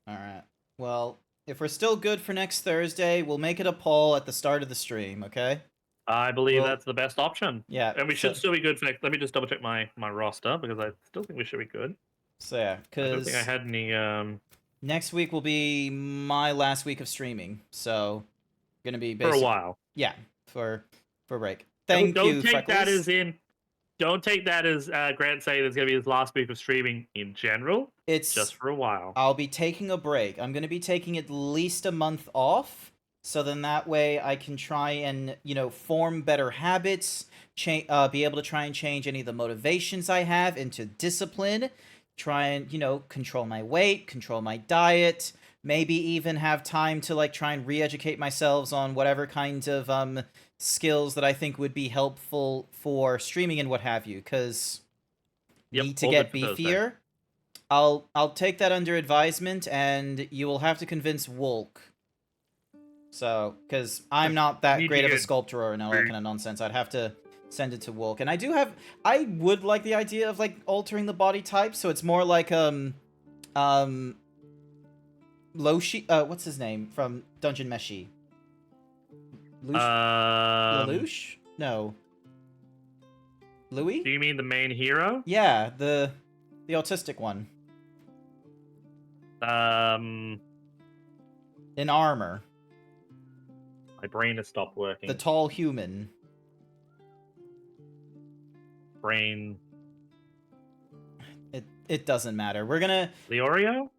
Alright. Well, if we're still good for next Thursday, we'll make it a poll at the start of the stream, okay? I believe that's the best option. Yeah. And we should still be good for next... Let me just double check my roster, because I still think we should be good. So yeah, because... I don't think I had any... Next week will be my last week of streaming, so... Gonna be for a while. Yeah, for break. Thank you, Don't take Freckles. that as in... Don't take that as Grant saying it's going to be his last week of streaming in general. It's just for a while. I'll be taking a break. I'm going to be taking at least a month off, so then that way I can try and, you know, form better habits, be able to try and change any of the motivations I have into discipline, try and, you know, control my weight, control my diet, maybe even have time to, like, try and re-educate myself on whatever kinds of, skills that I think would be helpful for streaming and what have you, because need to get beefier. I'll take that under advisement, and you will have to convince Wolk. So, because I'm not that great of a sculptor or all that kind of nonsense, I'd have to send it to Wolk. And I would like the idea of, like, altering the body type, so it's more like, Loshi, what's his name from Dungeon Meshi? Lelouch? No. Louis? Do you mean the main hero? Yeah, the autistic one. In armor. My brain has stopped working. The tall human. Brain. It doesn't matter. We're gonna... Leorio?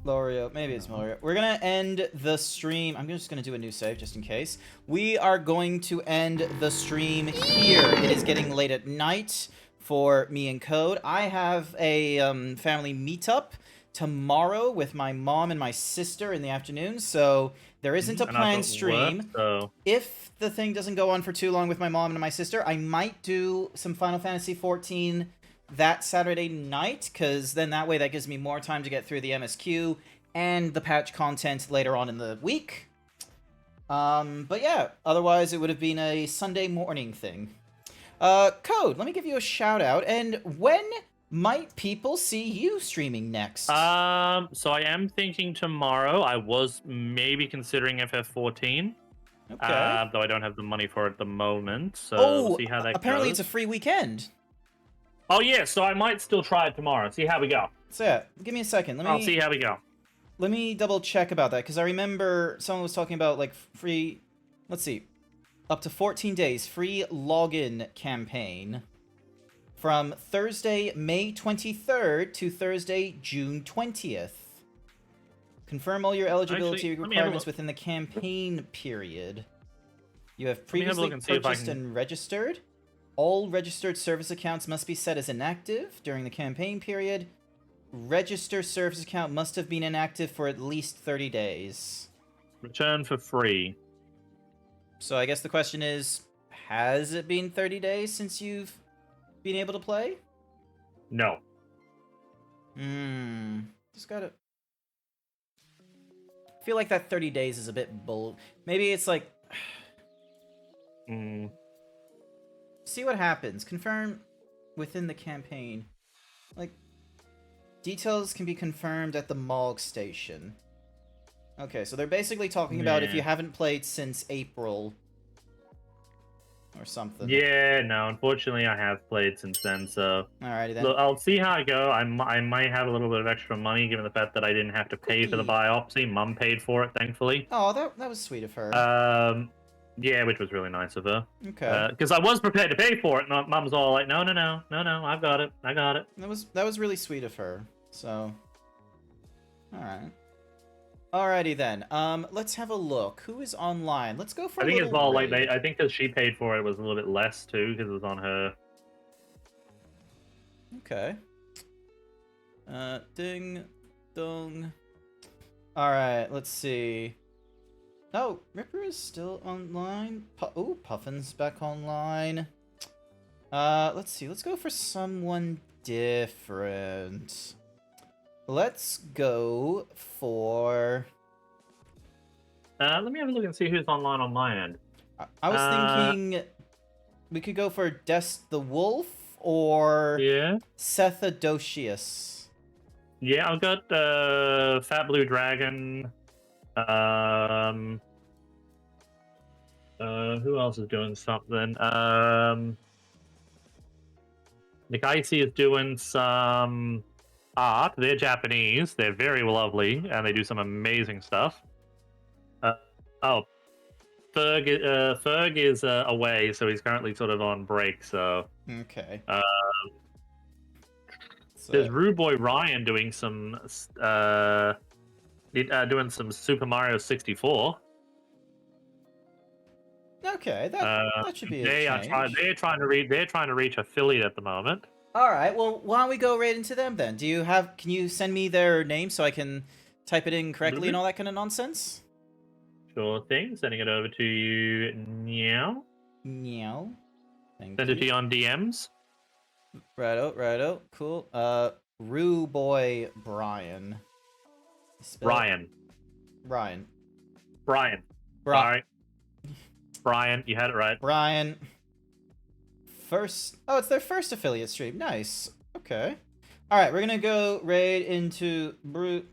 Lorio. Maybe it's Lorio. We're gonna end the stream. I'm just gonna do a new save just in case. We are going to end the stream here. It is getting late at night for me and Code. I have a family meetup tomorrow with my mom and my sister in the afternoon, so there isn't a planned stream. Work, so... If the thing doesn't go on for too long with my mom and my sister, I might do some Final Fantasy XIV that Saturday night, because then that way that gives me more time to get through the MSQ and the patch content later on in the week. But yeah, otherwise it would have been a Sunday morning thing. Code, let me give you a shout out, and when might people see you streaming next? So I am thinking tomorrow. I was maybe considering FF14. Okay. Though I don't have the money for it at the moment, so we'll see how that apparently goes. it's a free weekend. Oh yeah, so I might still try it tomorrow. See how we go. So yeah, give me a second. I'll see how we go. Let me double check about that, because I remember someone was talking about like free, let's see, up to 14 days free login campaign from Thursday, May 23rd to Thursday, June 20th. Confirm all your eligibility requirements within the campaign period. You have previously purchased and registered. All registered service accounts must be set as inactive during the campaign period. Register service account must have been inactive for at least 30 days. Return for free. So I guess the question is, has it been 30 days since you've been able to play? No. Just gotta... I feel like that 30 days is a bit bold. Maybe it's like... See what happens. Confirm within the campaign. Like, details can be confirmed at the Mog station. Okay, so they're basically talking about if you haven't played since April or something. Yeah, no, unfortunately I have played since then, so... Alrighty then. Look, I'll see how I go. I might have a little bit of extra money, given the fact that I didn't have to pay for the biopsy. Mum paid for it, thankfully. Oh, that was sweet of her. Yeah, which was really nice of her. Okay. Because I was prepared to pay for it, and Mum's all like, no, I've got it. I got it. That was really sweet of her, so... Alright. Alrighty then. Let's have a look. Who is online? Let's go for I think as well, like, I think that she paid for it was a little bit less, too, because it was on her. Okay. Ding, dong. Alright, let's see. Oh, Ripper is still online. Puffin's back online. Let's see. Let's go for someone different. Let's go for... let me have a look and see who's online on my end. I was thinking we could go for Dest the Wolf or Seth Adocius. Yeah, I've got Fat Blue Dragon. Who else is doing something? Nick Icy is doing some art. They're Japanese. They're very lovely, and they do some amazing stuff. Ferg is away, so he's currently sort of on break. So okay. There's Rude Boy Ryan doing some Super Mario 64. Okay, that should be a change. They're trying to reach affiliate at the moment. All right. Well, why don't we go right into them then? Can you send me their name so I can type it in correctly and all that kind of nonsense? Sure thing. Sending it over to you now. Meow. Send it to you on DMs. Righto. Cool. Rue Boy Brian. Brian. Sorry. Brian, you had it right. Brian. It's their first affiliate stream. Nice. Okay. Alright, we're gonna go right into Rue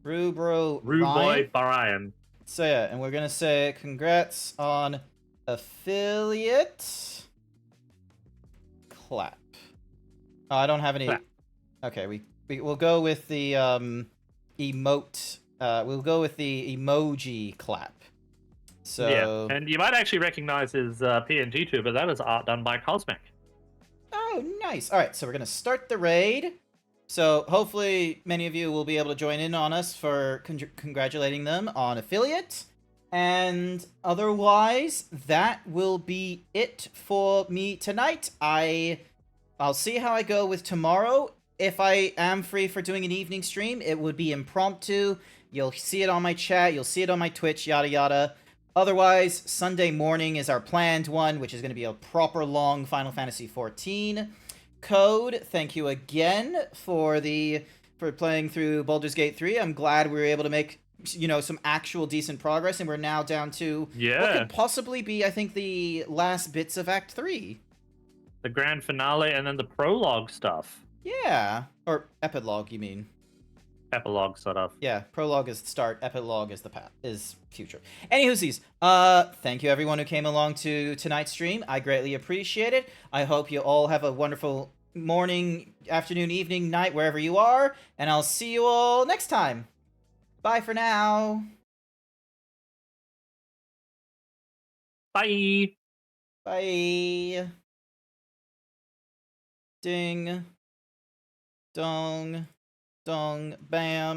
Boy Brian. So yeah, and we're gonna say congrats on affiliate. Clap. Oh, I don't have any. Clap. Okay, we'll go with the emote. We'll go with the emoji clap. So yeah, and you might actually recognize his PNG too, but that is art done by Cosmic. Oh, nice. All right, so we're gonna start the raid. So hopefully many of you will be able to join in on us for congratulating them on affiliate. And otherwise, that will be it for me tonight. I'll see how I go with tomorrow. If I am free for doing an evening stream, it would be impromptu. You'll see it on my chat, you'll see it on my Twitch, yada yada. Otherwise, Sunday morning is our planned one, which is going to be a proper long Final Fantasy XIV. Code, thank you again for playing through Baldur's Gate 3. I'm glad we were able to make, you know, some actual decent progress, and we're now down to what could possibly be, I think, the last bits of Act 3. The grand finale and then the prologue stuff. Yeah. Or epilogue, you mean. Epilogue, sort of. Yeah, prologue is the start, epilogue is the future. Anywhoosies, thank you everyone who came along to tonight's stream. I greatly appreciate it. I hope you all have a wonderful morning, afternoon, evening, night, wherever you are, and I'll see you all next time. Bye for now. Bye. Bye. Ding. Dong. Dong. Bam.